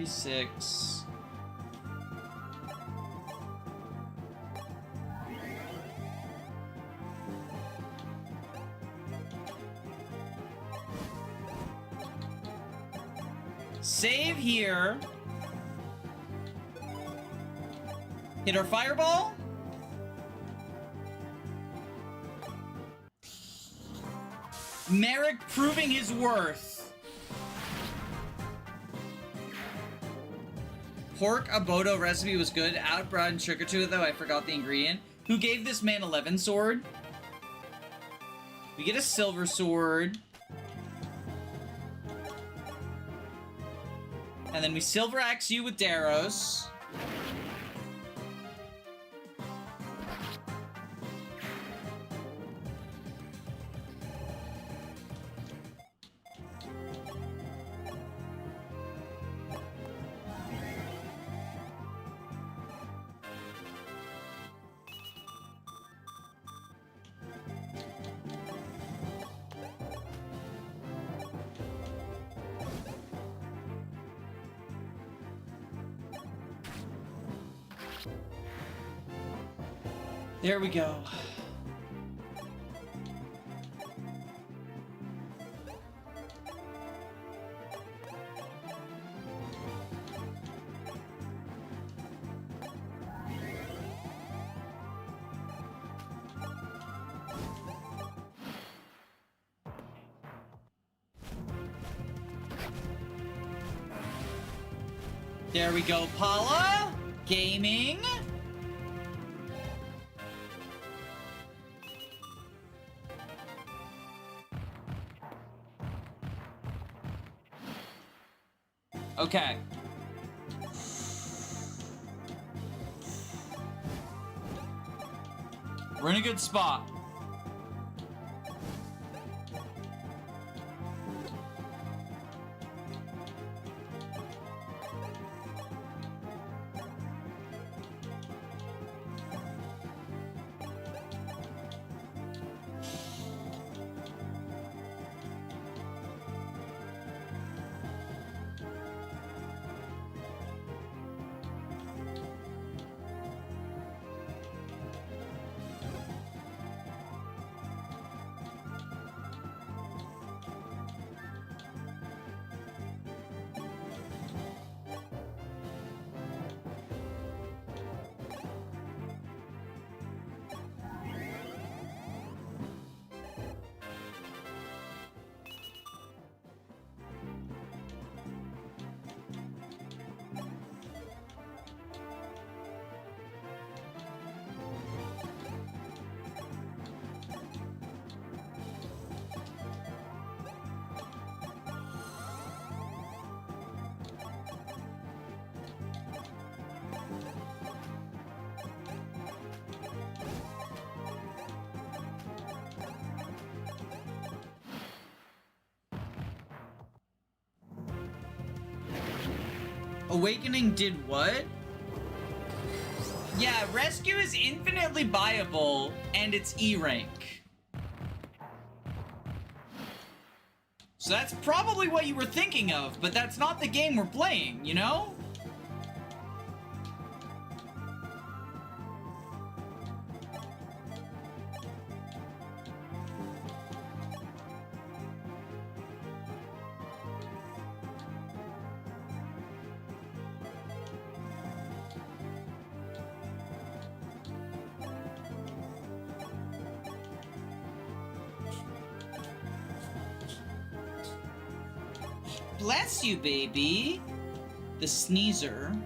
Six. Save here. Hit our fireball. Merrick proving his worth. Pork Abodo recipe was good. Outbroad and sugar to it, though. I forgot the ingredient. Who gave this man 11 sword? We get a silver sword. And then we silver axe you with Daros. There we go. There we go, Paula. Gaming. Okay. We're in a good spot. Awakening did what? Yeah, Rescue is infinitely buyable, and it's E rank. So that's probably what you were thinking of, but that's not the game we're playing, you know? bless you, baby. The sneezer.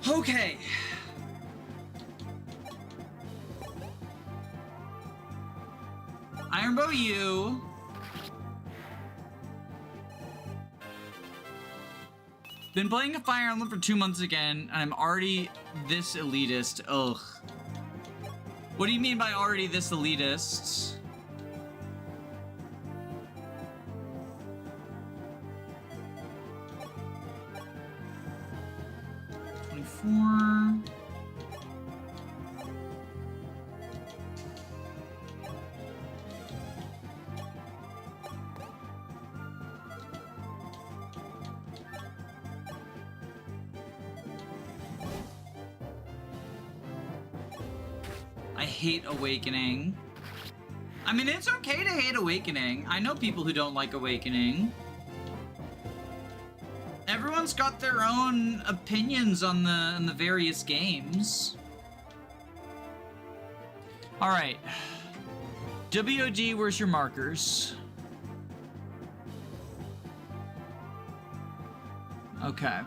Okay. Ironbow you. Been playing a Fire Emblem for 2 months again, and I'm already this elitist. Ugh. What do you mean by already this elitist? Four. I hate Awakening. I mean, it's okay to hate Awakening. I know people who don't like Awakening. Everyone's got their own opinions on the various games. All right. WOG, where's your markers? Okay.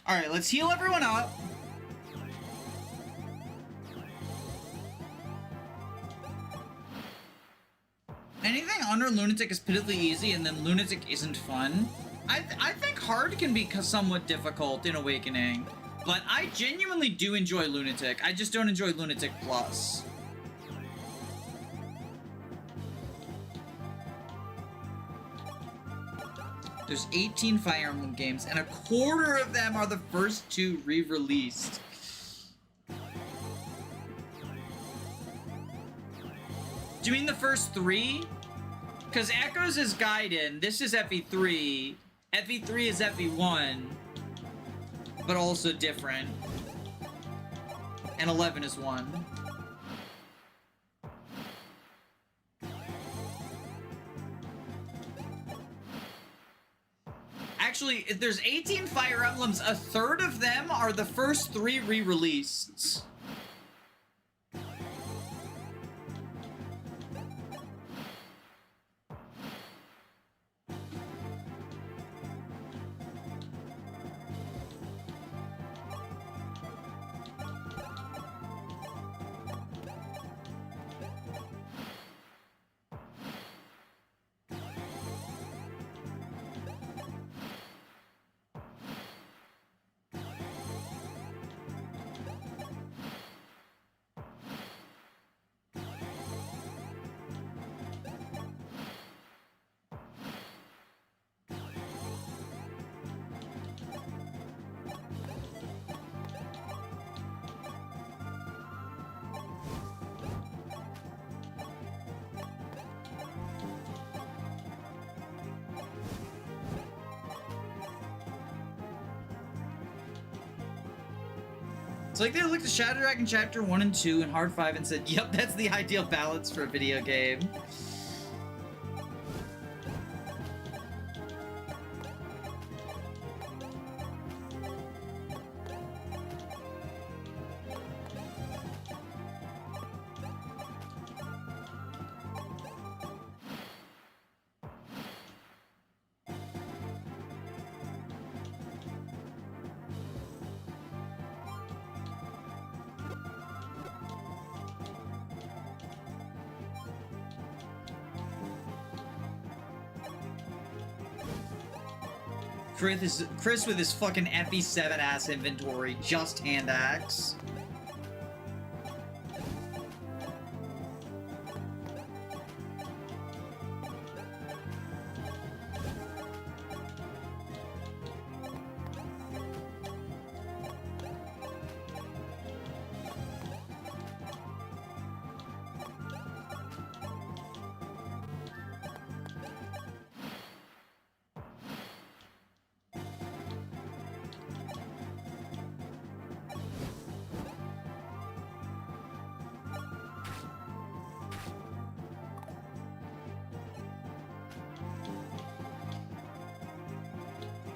All right, let's heal everyone up. Anything under Lunatic is pitifully easy, and then Lunatic isn't fun. I think hard can be somewhat difficult in Awakening, but I genuinely do enjoy Lunatic. I just don't enjoy Lunatic Plus. There's 18 Fire Emblem games, and a quarter of them are the first 2 re-released. Do you mean the first 3? Because Echoes is Gaiden, this is FE3, FE3 is FE1, but also different. And 11 is 1. Actually, if there's 18 Fire Emblems, a third of them are the first 3 re-releases. It's like they looked at Shadow Dragon Chapter 1 and 2 and Hard 5 and said, yep, that's the ideal balance for a video game. Chris with his fucking FE7 ass inventory, just hand axe.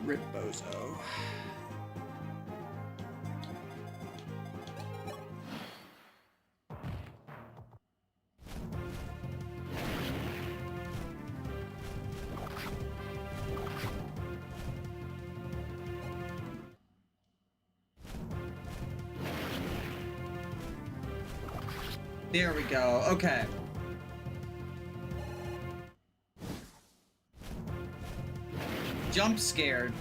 Rip Bozo. There we go. Okay. Jump scared.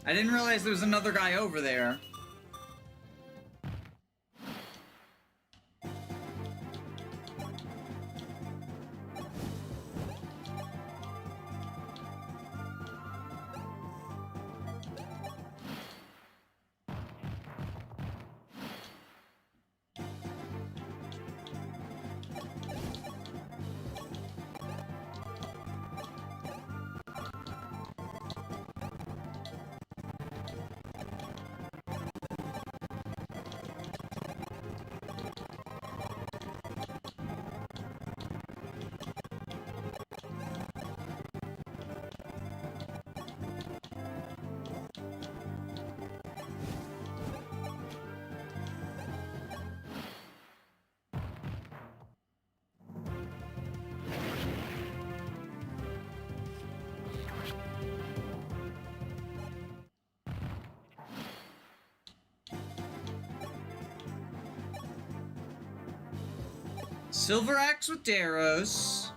I didn't realize there was another guy over there. Silver Axe with Daros.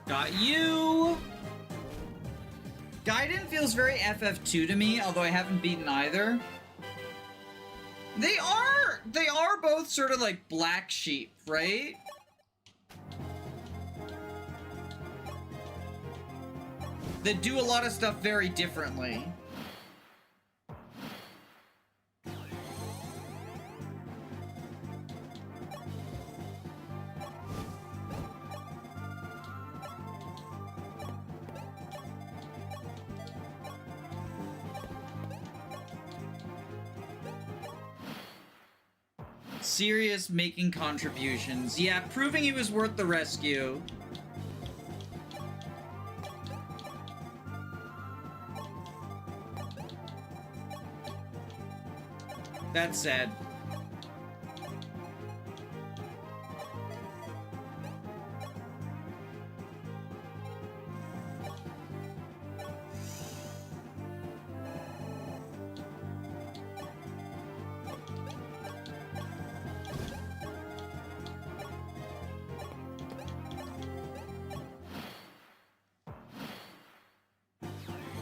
Got you! Gaiden feels very FF2 to me, although I haven't beaten either. They are both sort of like black sheep, right? That do a lot of stuff very differently. Serious making contributions. Yeah, proving he was worth the rescue. That's sad.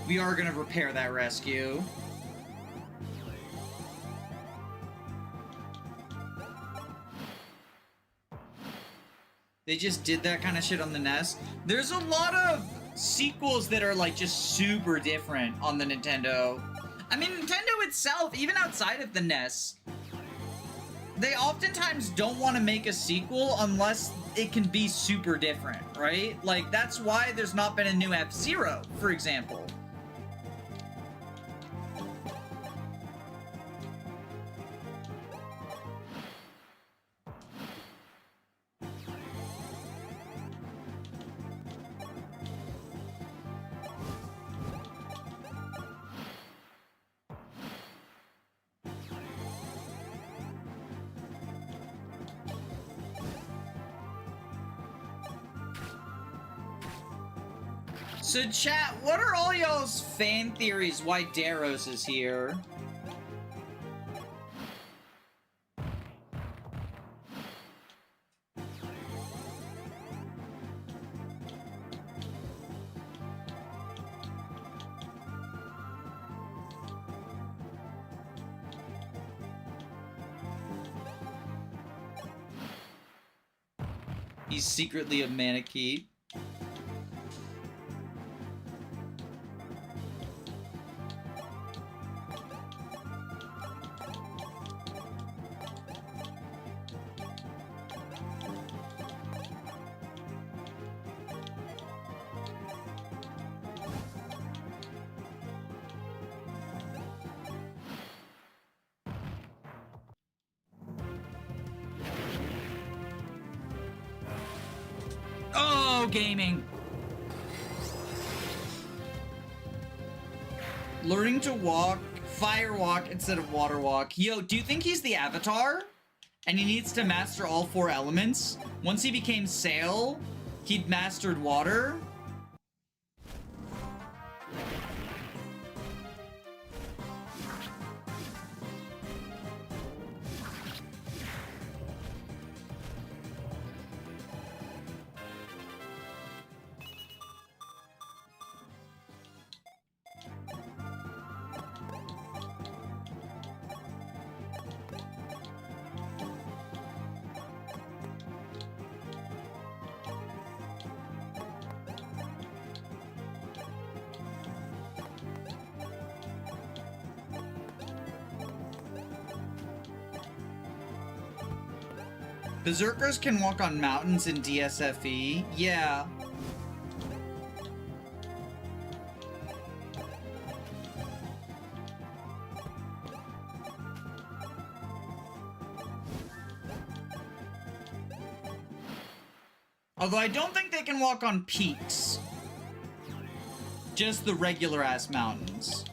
We are gonna repair that rescue. They just did that kind of shit on the NES. There's a lot of sequels that are like just super different on the Nintendo. I mean, Nintendo itself, even outside of the NES, they oftentimes don't want to make a sequel unless it can be super different, right? Like, that's why there's not been a new F-Zero, for example. So chat, what are all y'all's fan theories why Daros is here? He's secretly a Manakee. Oh, gaming. Learning to walk, fire walk instead of water walk. Yo, do you think he's the Avatar? And he needs to master all 4 elements? Once he became Sail, he'd mastered water? Berserkers can walk on mountains in DSFE? Yeah. Although I don't think they can walk on peaks. Just the regular-ass mountains.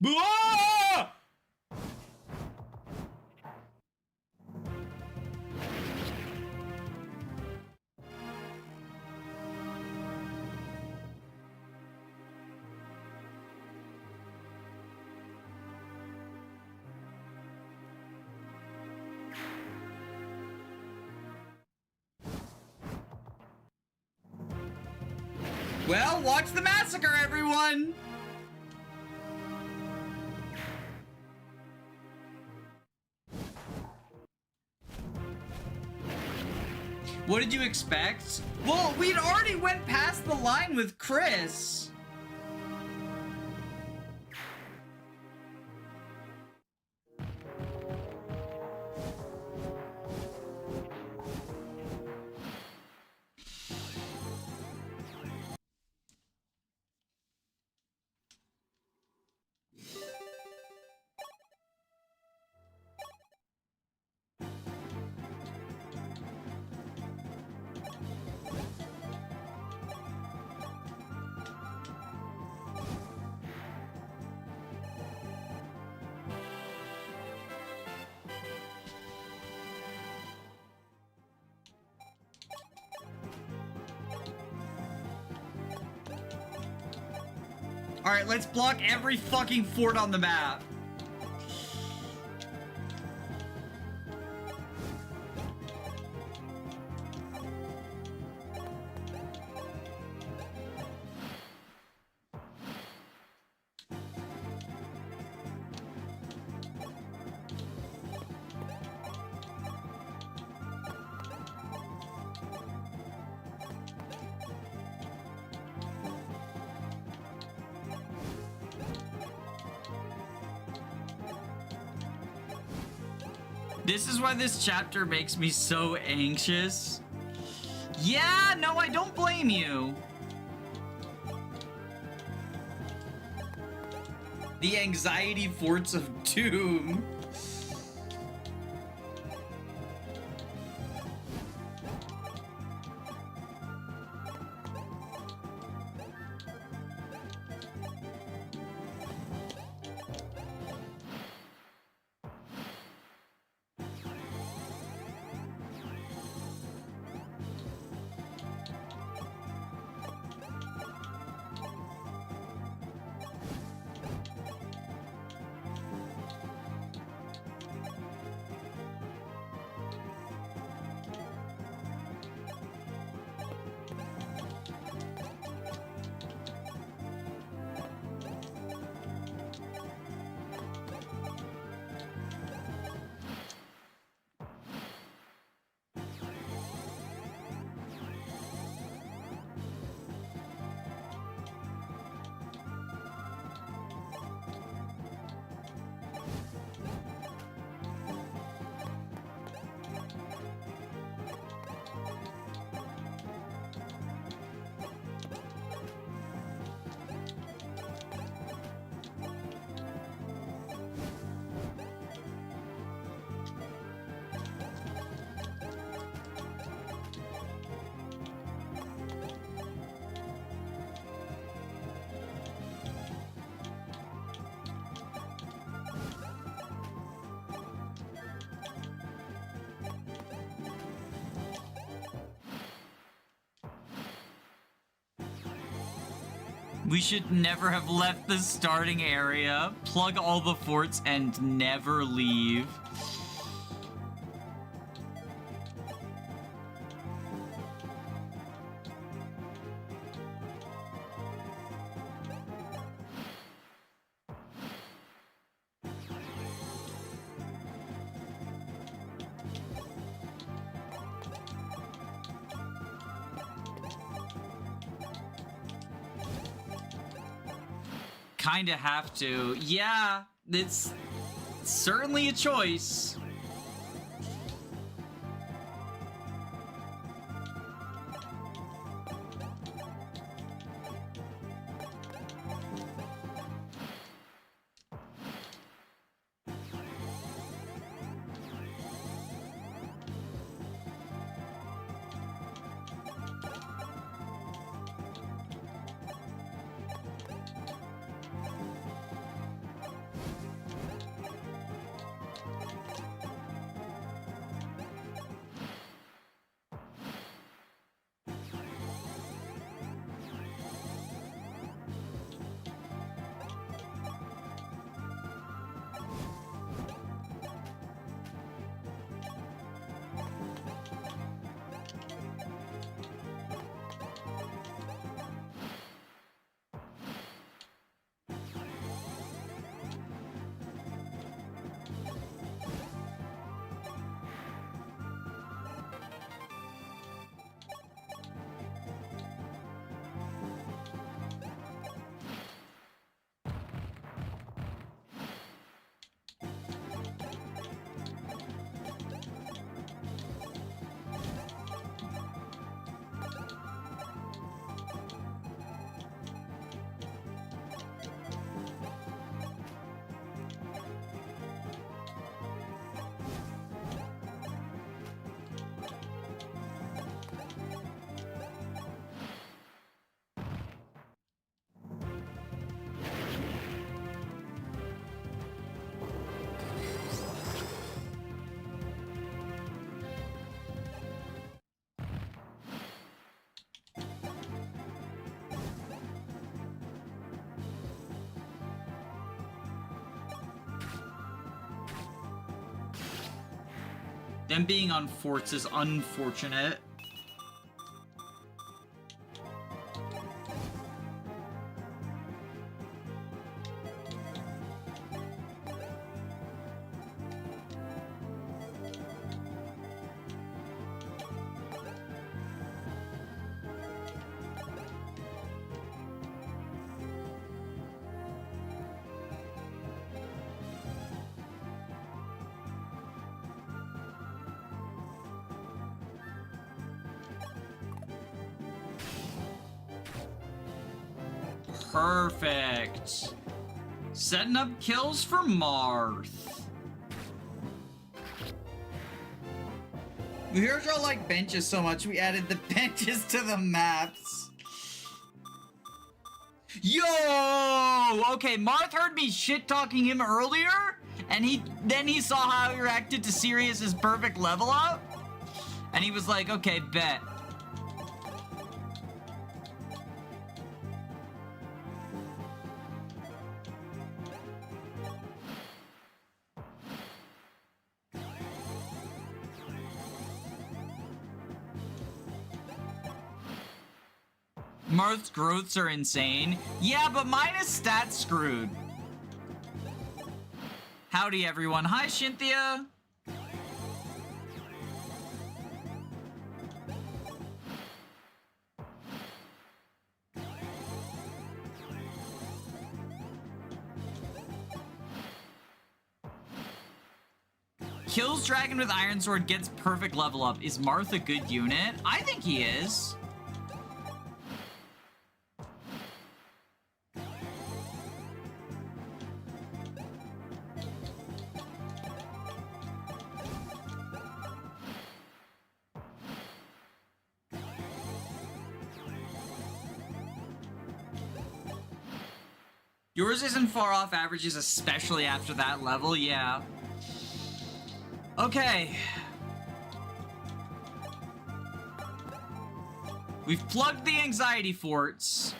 Ah! Well, watch the massacre, everyone! What did you expect? Well, we'd already went past the line with Chris. Alright, let's block every fucking fort on the map. This is why this chapter makes me so anxious. Yeah, no, I don't blame you. The anxiety forts of doom. We should never have left the starting area, plug all the forts, and never leave. Kinda have to. Yeah, it's certainly a choice. Them being on forts is unfortunate. Perfect. Setting up kills for Marth. We heard y'all like benches so much, we added the benches to the maps. Yo! Okay, Marth heard me shit-talking him earlier, and then he saw how he reacted to Sirius's perfect level up, and he was like, okay, bet. Marth's growths are insane. Yeah, but mine is stat screwed. Howdy, everyone. Hi, Cynthia. Kills dragon with Iron Sword, gets perfect level up. Is Marth a good unit? I think he is. Yours isn't far off averages, especially after that level, yeah. Okay. We've plugged the anxiety forts.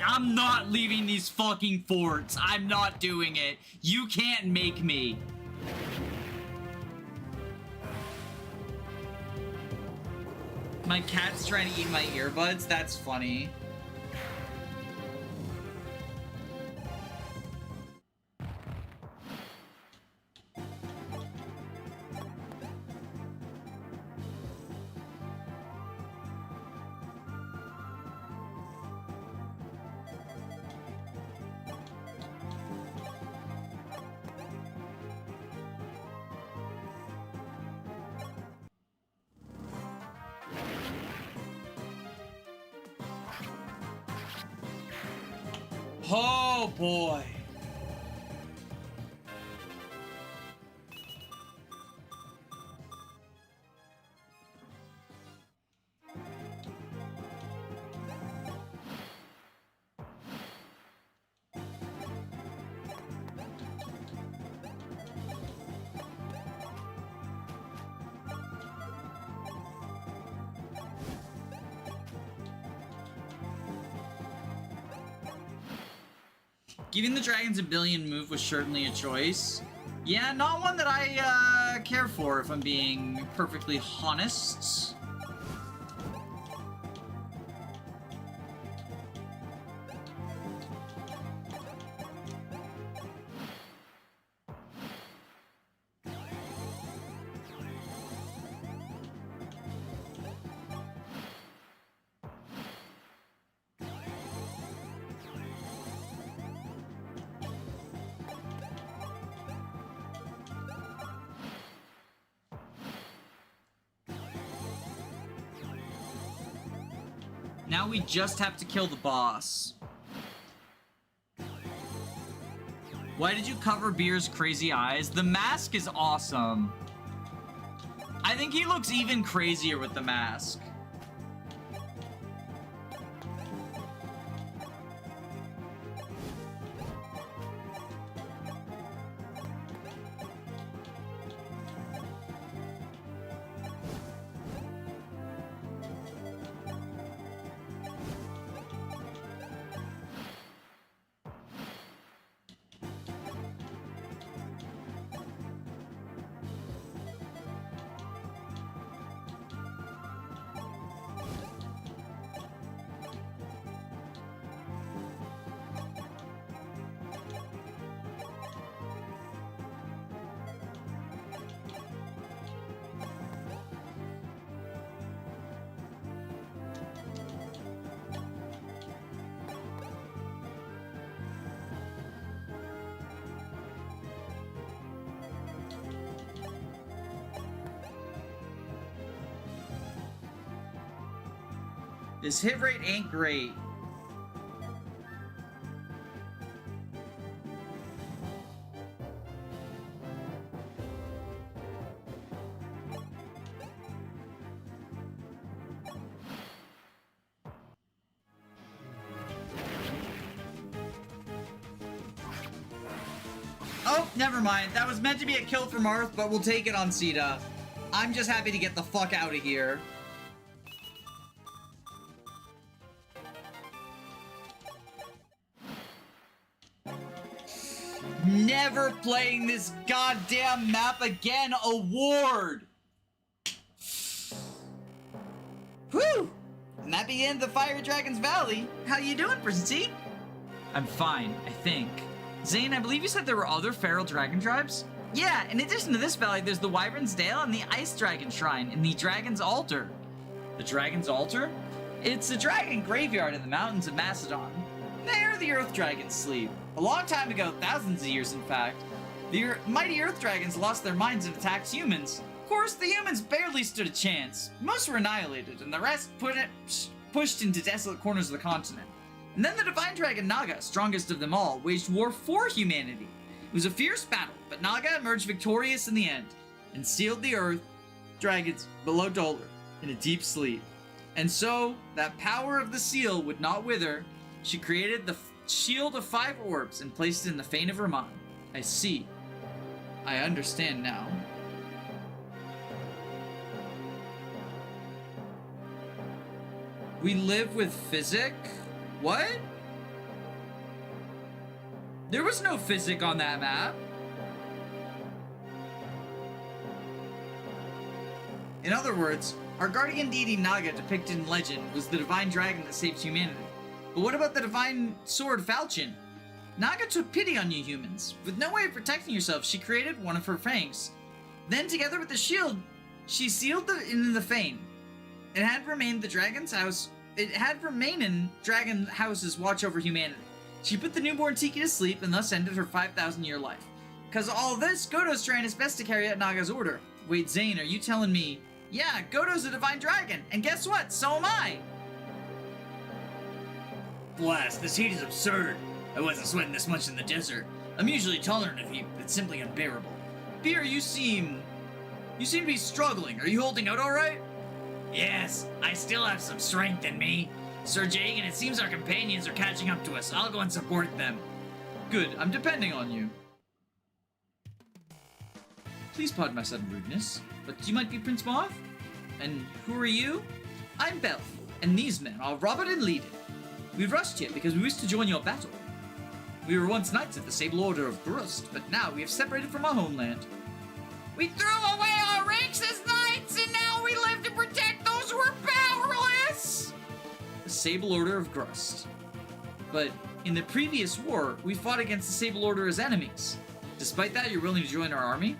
I'm not leaving these fucking forts. I'm not doing it. You can't make me. My cat's trying to eat my earbuds? That's funny. Oh boy. Giving the dragons a billion move was certainly a choice. Yeah, not one that I care for, if I'm being perfectly honest. Now we just have to kill the boss. Why did you cover Beer's crazy eyes? The mask is awesome. I think he looks even crazier with the mask. This hit rate ain't great. Oh, never mind. That was meant to be a kill for Marth, but we'll take it on Sita. I'm just happy to get the fuck out of here. Never playing this goddamn map again. Award! Whew! And that began the Fire Dragon's Valley. How you doing, Prissy? I'm fine, I think. Zane, I believe you said there were other feral dragon tribes? Yeah, in addition to this valley, there's the Wyvern's Dale and the Ice Dragon Shrine and the Dragon's Altar. The Dragon's Altar? It's a dragon graveyard in the mountains of Macedon. There the Earth Dragons sleep. A long time ago, thousands of years in fact, the mighty Earth Dragons lost their minds and attacked humans. Of course, the humans barely stood a chance. Most were annihilated, and the rest pushed into desolate corners of the continent. And then the Divine Dragon Naga, strongest of them all, waged war for humanity. It was a fierce battle, but Naga emerged victorious in the end, and sealed the Earth Dragons below Dolar in a deep sleep. And so, that power of the seal would not wither. She created the Shield of 5 Orbs and placed it in the Fane of Raman. I see. I understand now. We live with Physic? What? There was no Physic on that map. In other words, our guardian deity Naga depicted in legend was the divine dragon that saves humanity. But what about the divine sword Falchion? Naga took pity on you humans. With no way of protecting herself, she created one of her fangs. Then, together with the shield, she sealed it in the Fane. It had remained the dragon's house. It had remained in dragon house's watch over humanity. She put the newborn Tiki to sleep and thus ended her 5,000-year life. Because of all this, Godo's trying his best to carry out Naga's order. Wait, Zane, are you telling me? Yeah, Godo's a divine dragon, and guess what? So am I! Blast, this heat is absurd. I wasn't sweating this much in the desert. I'm usually tolerant of heat, but it's simply unbearable. Beer, you seem to be struggling. Are you holding out alright? Yes, I still have some strength in me. Sir Jagan, it seems our companions are catching up to us. I'll go and support them. Good, I'm depending on you. Please pardon my sudden rudeness, but you might be Prince Marth? And who are you? I'm Belf, and these men are Robert and Leiden. We rushed here because we wish to join your battle. We were once knights of the Sable Order of Grust, but now we have separated from our homeland. We threw away our ranks as knights, and now we live to protect those who are powerless! The Sable Order of Grust. But in the previous war, we fought against the Sable Order as enemies. Despite that, you're willing to join our army?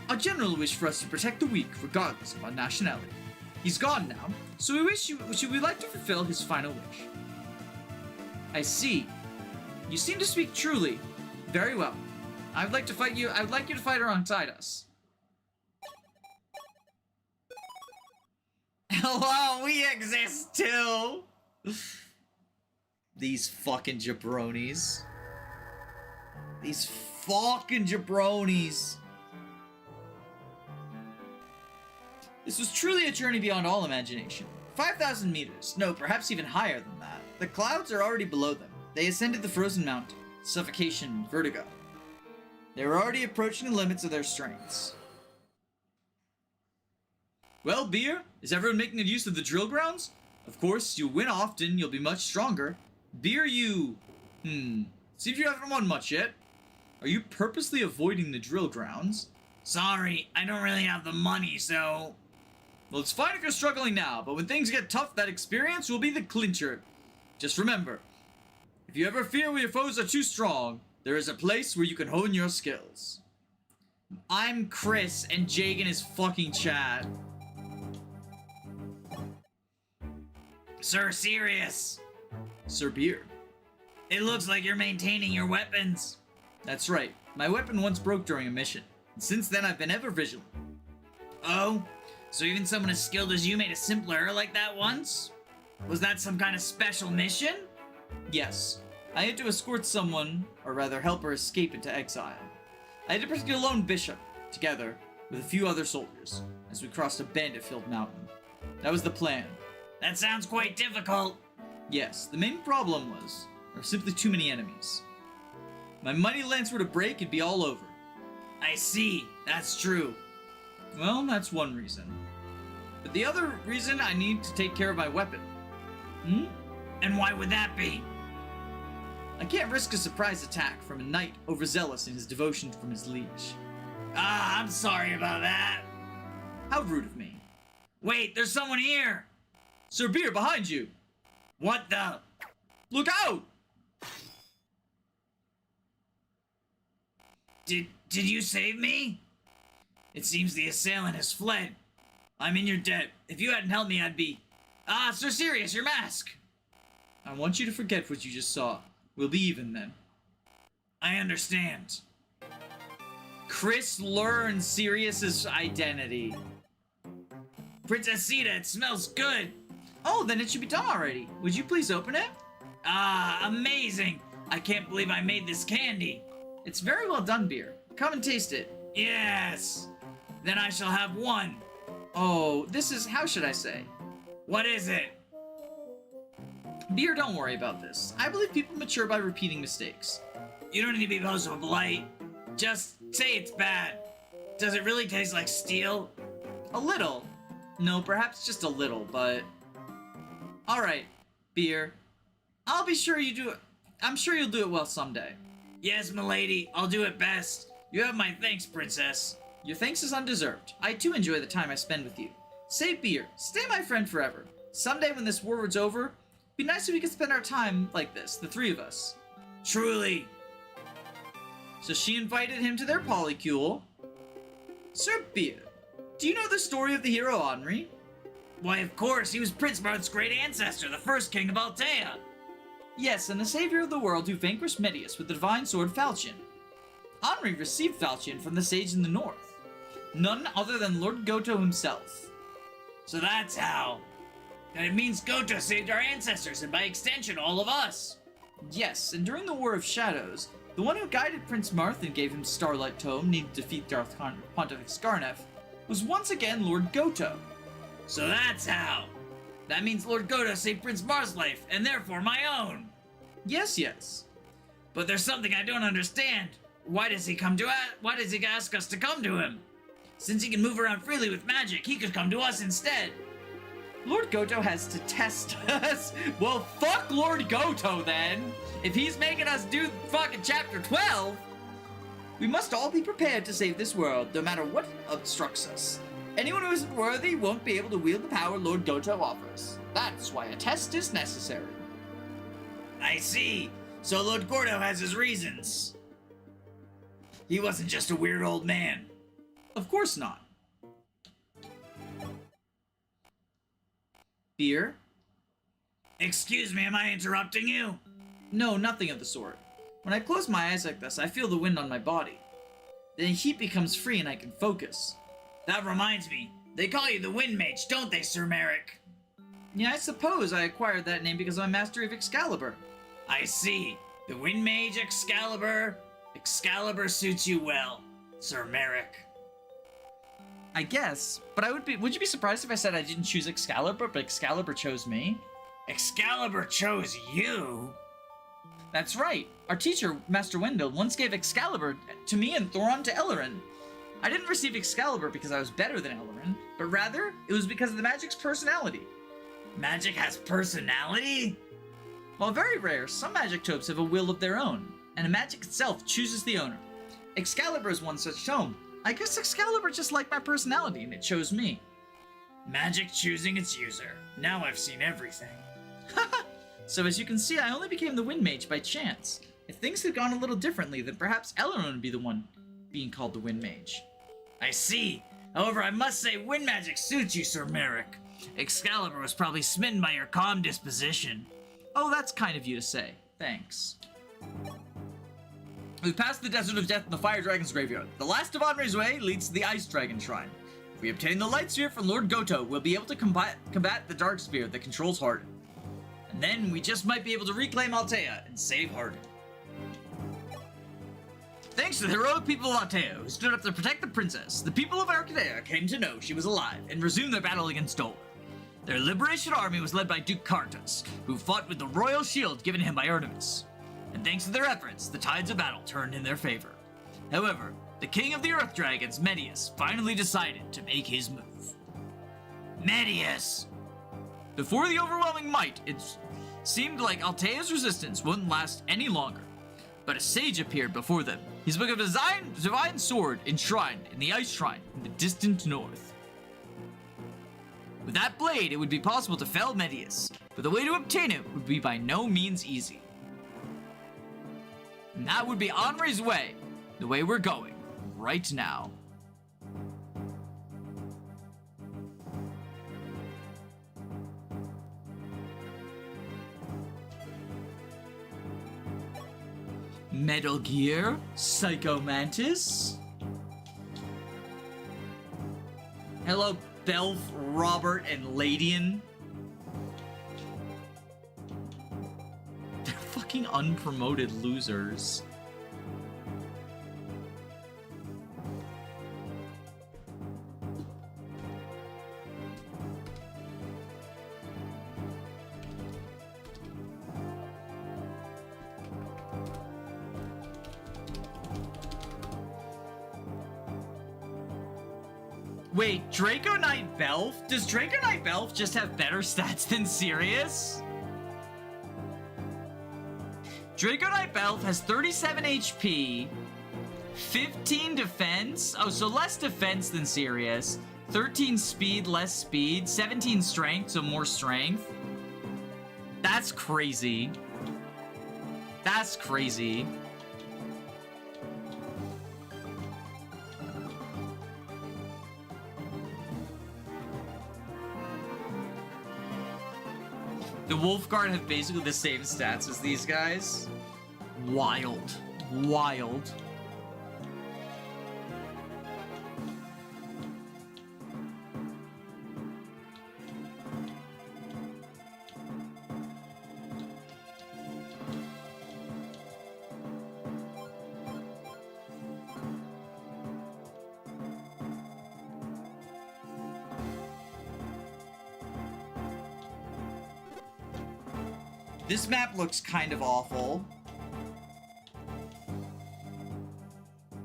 Our general wished for us to protect the weak, regardless of our nationality. He's gone now, so we'd like to fulfill his final wish. I see. You seem to speak truly. Very well. I'd like you to fight alongside us. Hello, we exist too! These fucking jabronis. These fucking jabronis. This was truly a journey beyond all imagination. 5,000 meters. No, perhaps even higher than that. The clouds are already below them. They ascended the frozen mountain. Suffocation, vertigo. They were already approaching the limits of their strengths. Well, Beer, is everyone making good use of the drill grounds? Of course, you win often, you'll be much stronger. Beer, you... seems you haven't won much yet. Are you purposely avoiding the drill grounds? Sorry, I don't really have the money, so... Well, it's fine if you're struggling now, but when things get tough, that experience will be the clincher. Just remember, if you ever fear your foes are too strong, there is a place where you can hone your skills. I'm Chris, and Jagan is fucking Chad. Sir Sirius. Sir Beer. It looks like you're maintaining your weapons. That's right. My weapon once broke during a mission. And since then, I've been ever vigilant. Oh? So even someone as skilled as you made a simple error like that once? Was that some kind of special mission? Yes. I had to escort someone, or rather help her escape into exile. I had to rescue a lone bishop, together with a few other soldiers, as we crossed a bandit-filled mountain. That was the plan. That sounds quite difficult. Yes, the main problem was, there were simply too many enemies. My mighty lance were to break, it'd be all over. I see. That's true. Well, that's one reason. But the other reason, I need to take care of my weapon. And why would that be? I can't risk a surprise attack from a knight overzealous in his devotion from his liege. Ah, I'm sorry about that. How rude of me. Wait, there's someone here. Sir Beer, behind you! What the? Look out! Did you save me? It seems the assailant has fled. I'm in your debt. If you hadn't helped me, I'd be... Ah, Sir Sirius, your mask! I want you to forget what you just saw. We'll be even then. I understand. Chris learns Sirius's identity. Princess Sita, it smells good. Oh, then it should be done already. Would you please open it? Ah, amazing. I can't believe I made this candy. It's very well done, Beer. Come and taste it. Yes. Then I shall have one. Oh, this is, how should I say? What is it? Beer, don't worry about this. I believe people mature by repeating mistakes. You don't need to be so polite. Just say it's bad. Does it really taste like steel? A little. No, perhaps just a little, but... Alright, Beer. I'll be sure you do it. I'm sure you'll do it well someday. Yes, milady, I'll do it best. You have my thanks, princess. Your thanks is undeserved. I too enjoy the time I spend with you. Say, Beer, stay my friend forever. Someday when this war's over, be nice if we could spend our time like this, the three of us. Truly. So she invited him to their polycule. Sir Beer, do you know the story of the hero Henri? Why, of course, he was Prince Marth's great ancestor, the first king of Altea. Yes, and the savior of the world who vanquished Medius with the divine sword Falchion. Henri received Falchion from the sage in the north. None other than Lord Goto himself. So that's how. And it means Goto saved our ancestors, and by extension, all of us. Yes, and during the War of Shadows, the one who guided Prince Marth and gave him Starlight Tome, needed to defeat Darth Pontifex Scarnef, was once again Lord Goto. So that's how. That means Lord Goto saved Prince Marth's life, and therefore my own. Yes. But there's something I don't understand. Why does he ask us to come to him? Since he can move around freely with magic, he could come to us instead. Lord Goto has to test us. Well, fuck Lord Goto then. If he's making us do fucking chapter 12, we must all be prepared to save this world, no matter what obstructs us. Anyone who isn't worthy won't be able to wield the power Lord Goto offers. That's why a test is necessary. I see. So Lord Gordo has his reasons. He wasn't just a weird old man. Of course not. Beer? Excuse me, am I interrupting you? No, nothing of the sort. When I close my eyes like this, I feel the wind on my body. The heat becomes free and I can focus. That reminds me. They call you the Wind Mage, don't they, Sir Merrick? Yeah, I suppose I acquired that name because of my mastery of Excalibur. I see. The Wind Mage Excalibur. Excalibur suits you well, Sir Merrick. I guess, but would you be surprised if I said I didn't choose Excalibur, but Excalibur chose me? Excalibur chose you? That's right. Our teacher, Master Wendell, once gave Excalibur to me and Thoron to Ellerin. I didn't receive Excalibur because I was better than Ellerin, but rather, it was because of the magic's personality. Magic has personality? While very rare, some magic topes have a will of their own, and the magic itself chooses the owner. Excalibur is one such tome. I guess Excalibur just liked my personality and it chose me. Magic choosing its user. Now I've seen everything. So as you can see, I only became the Wind Mage by chance. If things had gone a little differently, then perhaps Ellerin would be the one being called the Wind Mage. I see. However, I must say wind magic suits you, Sir Merrick. Excalibur was probably smitten by your calm disposition. Oh, that's kind of you to say. Thanks. We've passed the Desert of Death and the Fire Dragon's Graveyard. The last of Henri's Way leads to the Ice Dragon Shrine. If we obtain the Light Sphere from Lord Goto, we'll be able to combat the Dark Sphere that controls Hard. And then we just might be able to reclaim Altea and save Hardin. Thanks to the heroic people of Altea who stood up to protect the princess, the people of Arcadia came to know she was alive and resumed their battle against Dol. Their liberation army was led by Duke Kartos, who fought with the royal shield given him by Artemis. And thanks to their efforts, the tides of battle turned in their favor. However, the king of the Earth Dragons, Medius, finally decided to make his move. Medius! Before the overwhelming might, it seemed like Altea's resistance wouldn't last any longer. But a sage appeared before them. He spoke of a divine sword enshrined in the ice shrine in the distant north. With that blade, it would be possible to fell Medius, but the way to obtain it would be by no means easy. And that would be Henri's way, the way we're going, right now. Metal Gear, Psycho Mantis. Hello, Belf, Robert, and Ladian. They're fucking unpromoted losers. Wait, Draco Knight Belf? Does Draco Knight Belf just have better stats than Sirius? Draco Knight Belf has 37 HP, 15 defense, oh, so less defense than Sirius, 13 speed, less speed, 17 strength, so more strength. That's crazy. That's crazy. The Wolfguard have basically the same stats as these guys. Wild. Wild. This map looks kind of awful.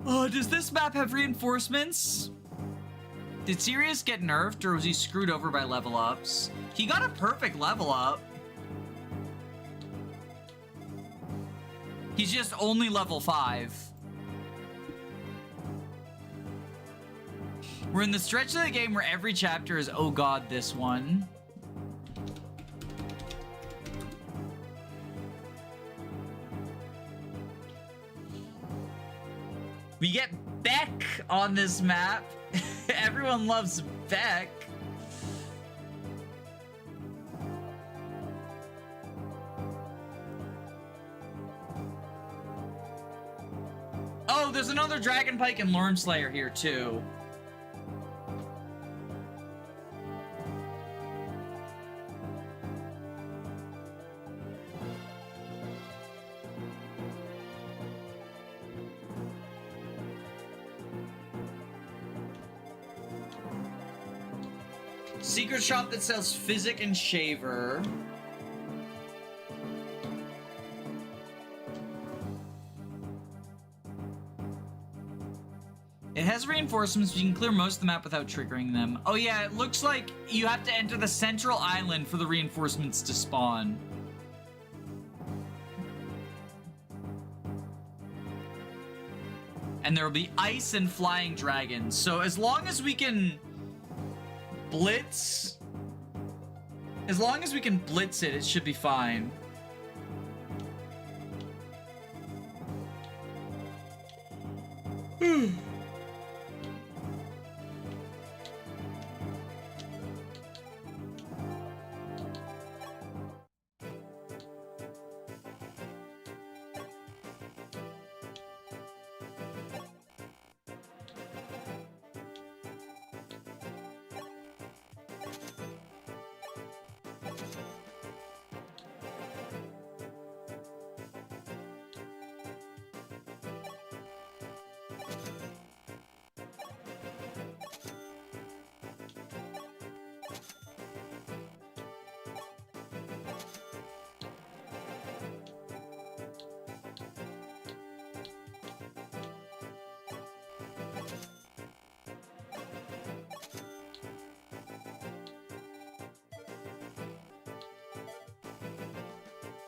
Oh, does this map have reinforcements? Did Sirius get nerfed, or was he screwed over by level ups? He got a perfect level up. He's just only level 5. We're in the stretch of the game where every chapter is, oh god, this one. We get Beck on this map. Everyone loves Beck. Oh, there's another Dragon Pike and Lorm Slayer here too. Secret shop that sells Physic and Shaver. It has reinforcements, you can clear most of the map without triggering them. Oh yeah, it looks like you have to enter the central island for the reinforcements to spawn. And there will be ice and flying dragons. So as long as we can blitz, as long as we can blitz it, it should be fine.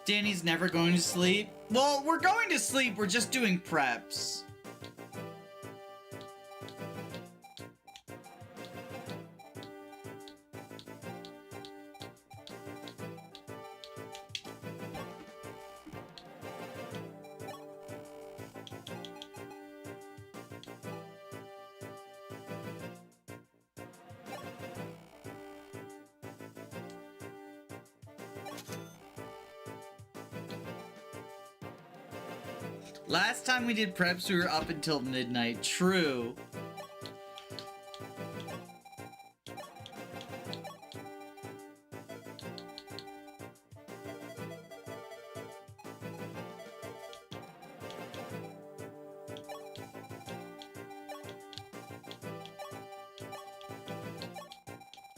Danny's never going to sleep. Well, we're going to sleep. We're just doing preps. Last time we did preps, we were up until midnight. True.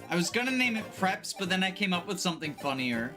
I was gonna name it preps, but then I came up with something funnier.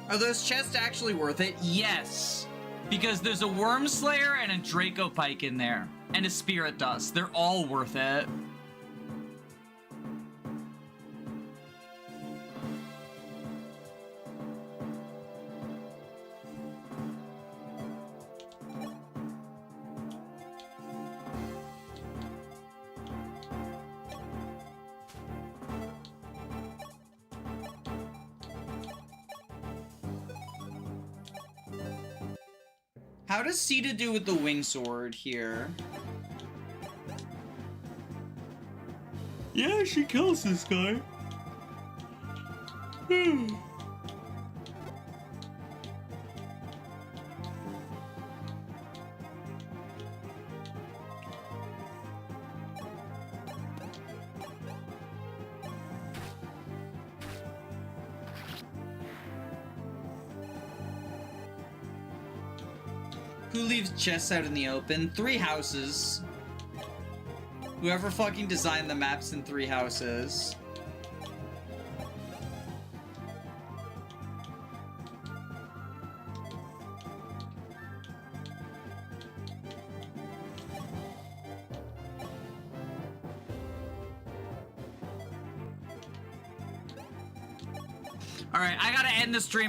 Are those chests actually worth it? Yes. Because there's a Worm Slayer and a Draco Pike in there. And a Spirit Dust. They're all worth it. How does Sita do with the wing sword here? Yeah, she kills this guy. Who leaves chests out in the open? 3 houses. Whoever fucking designed the maps in 3 houses. Alright, I gotta end the stream.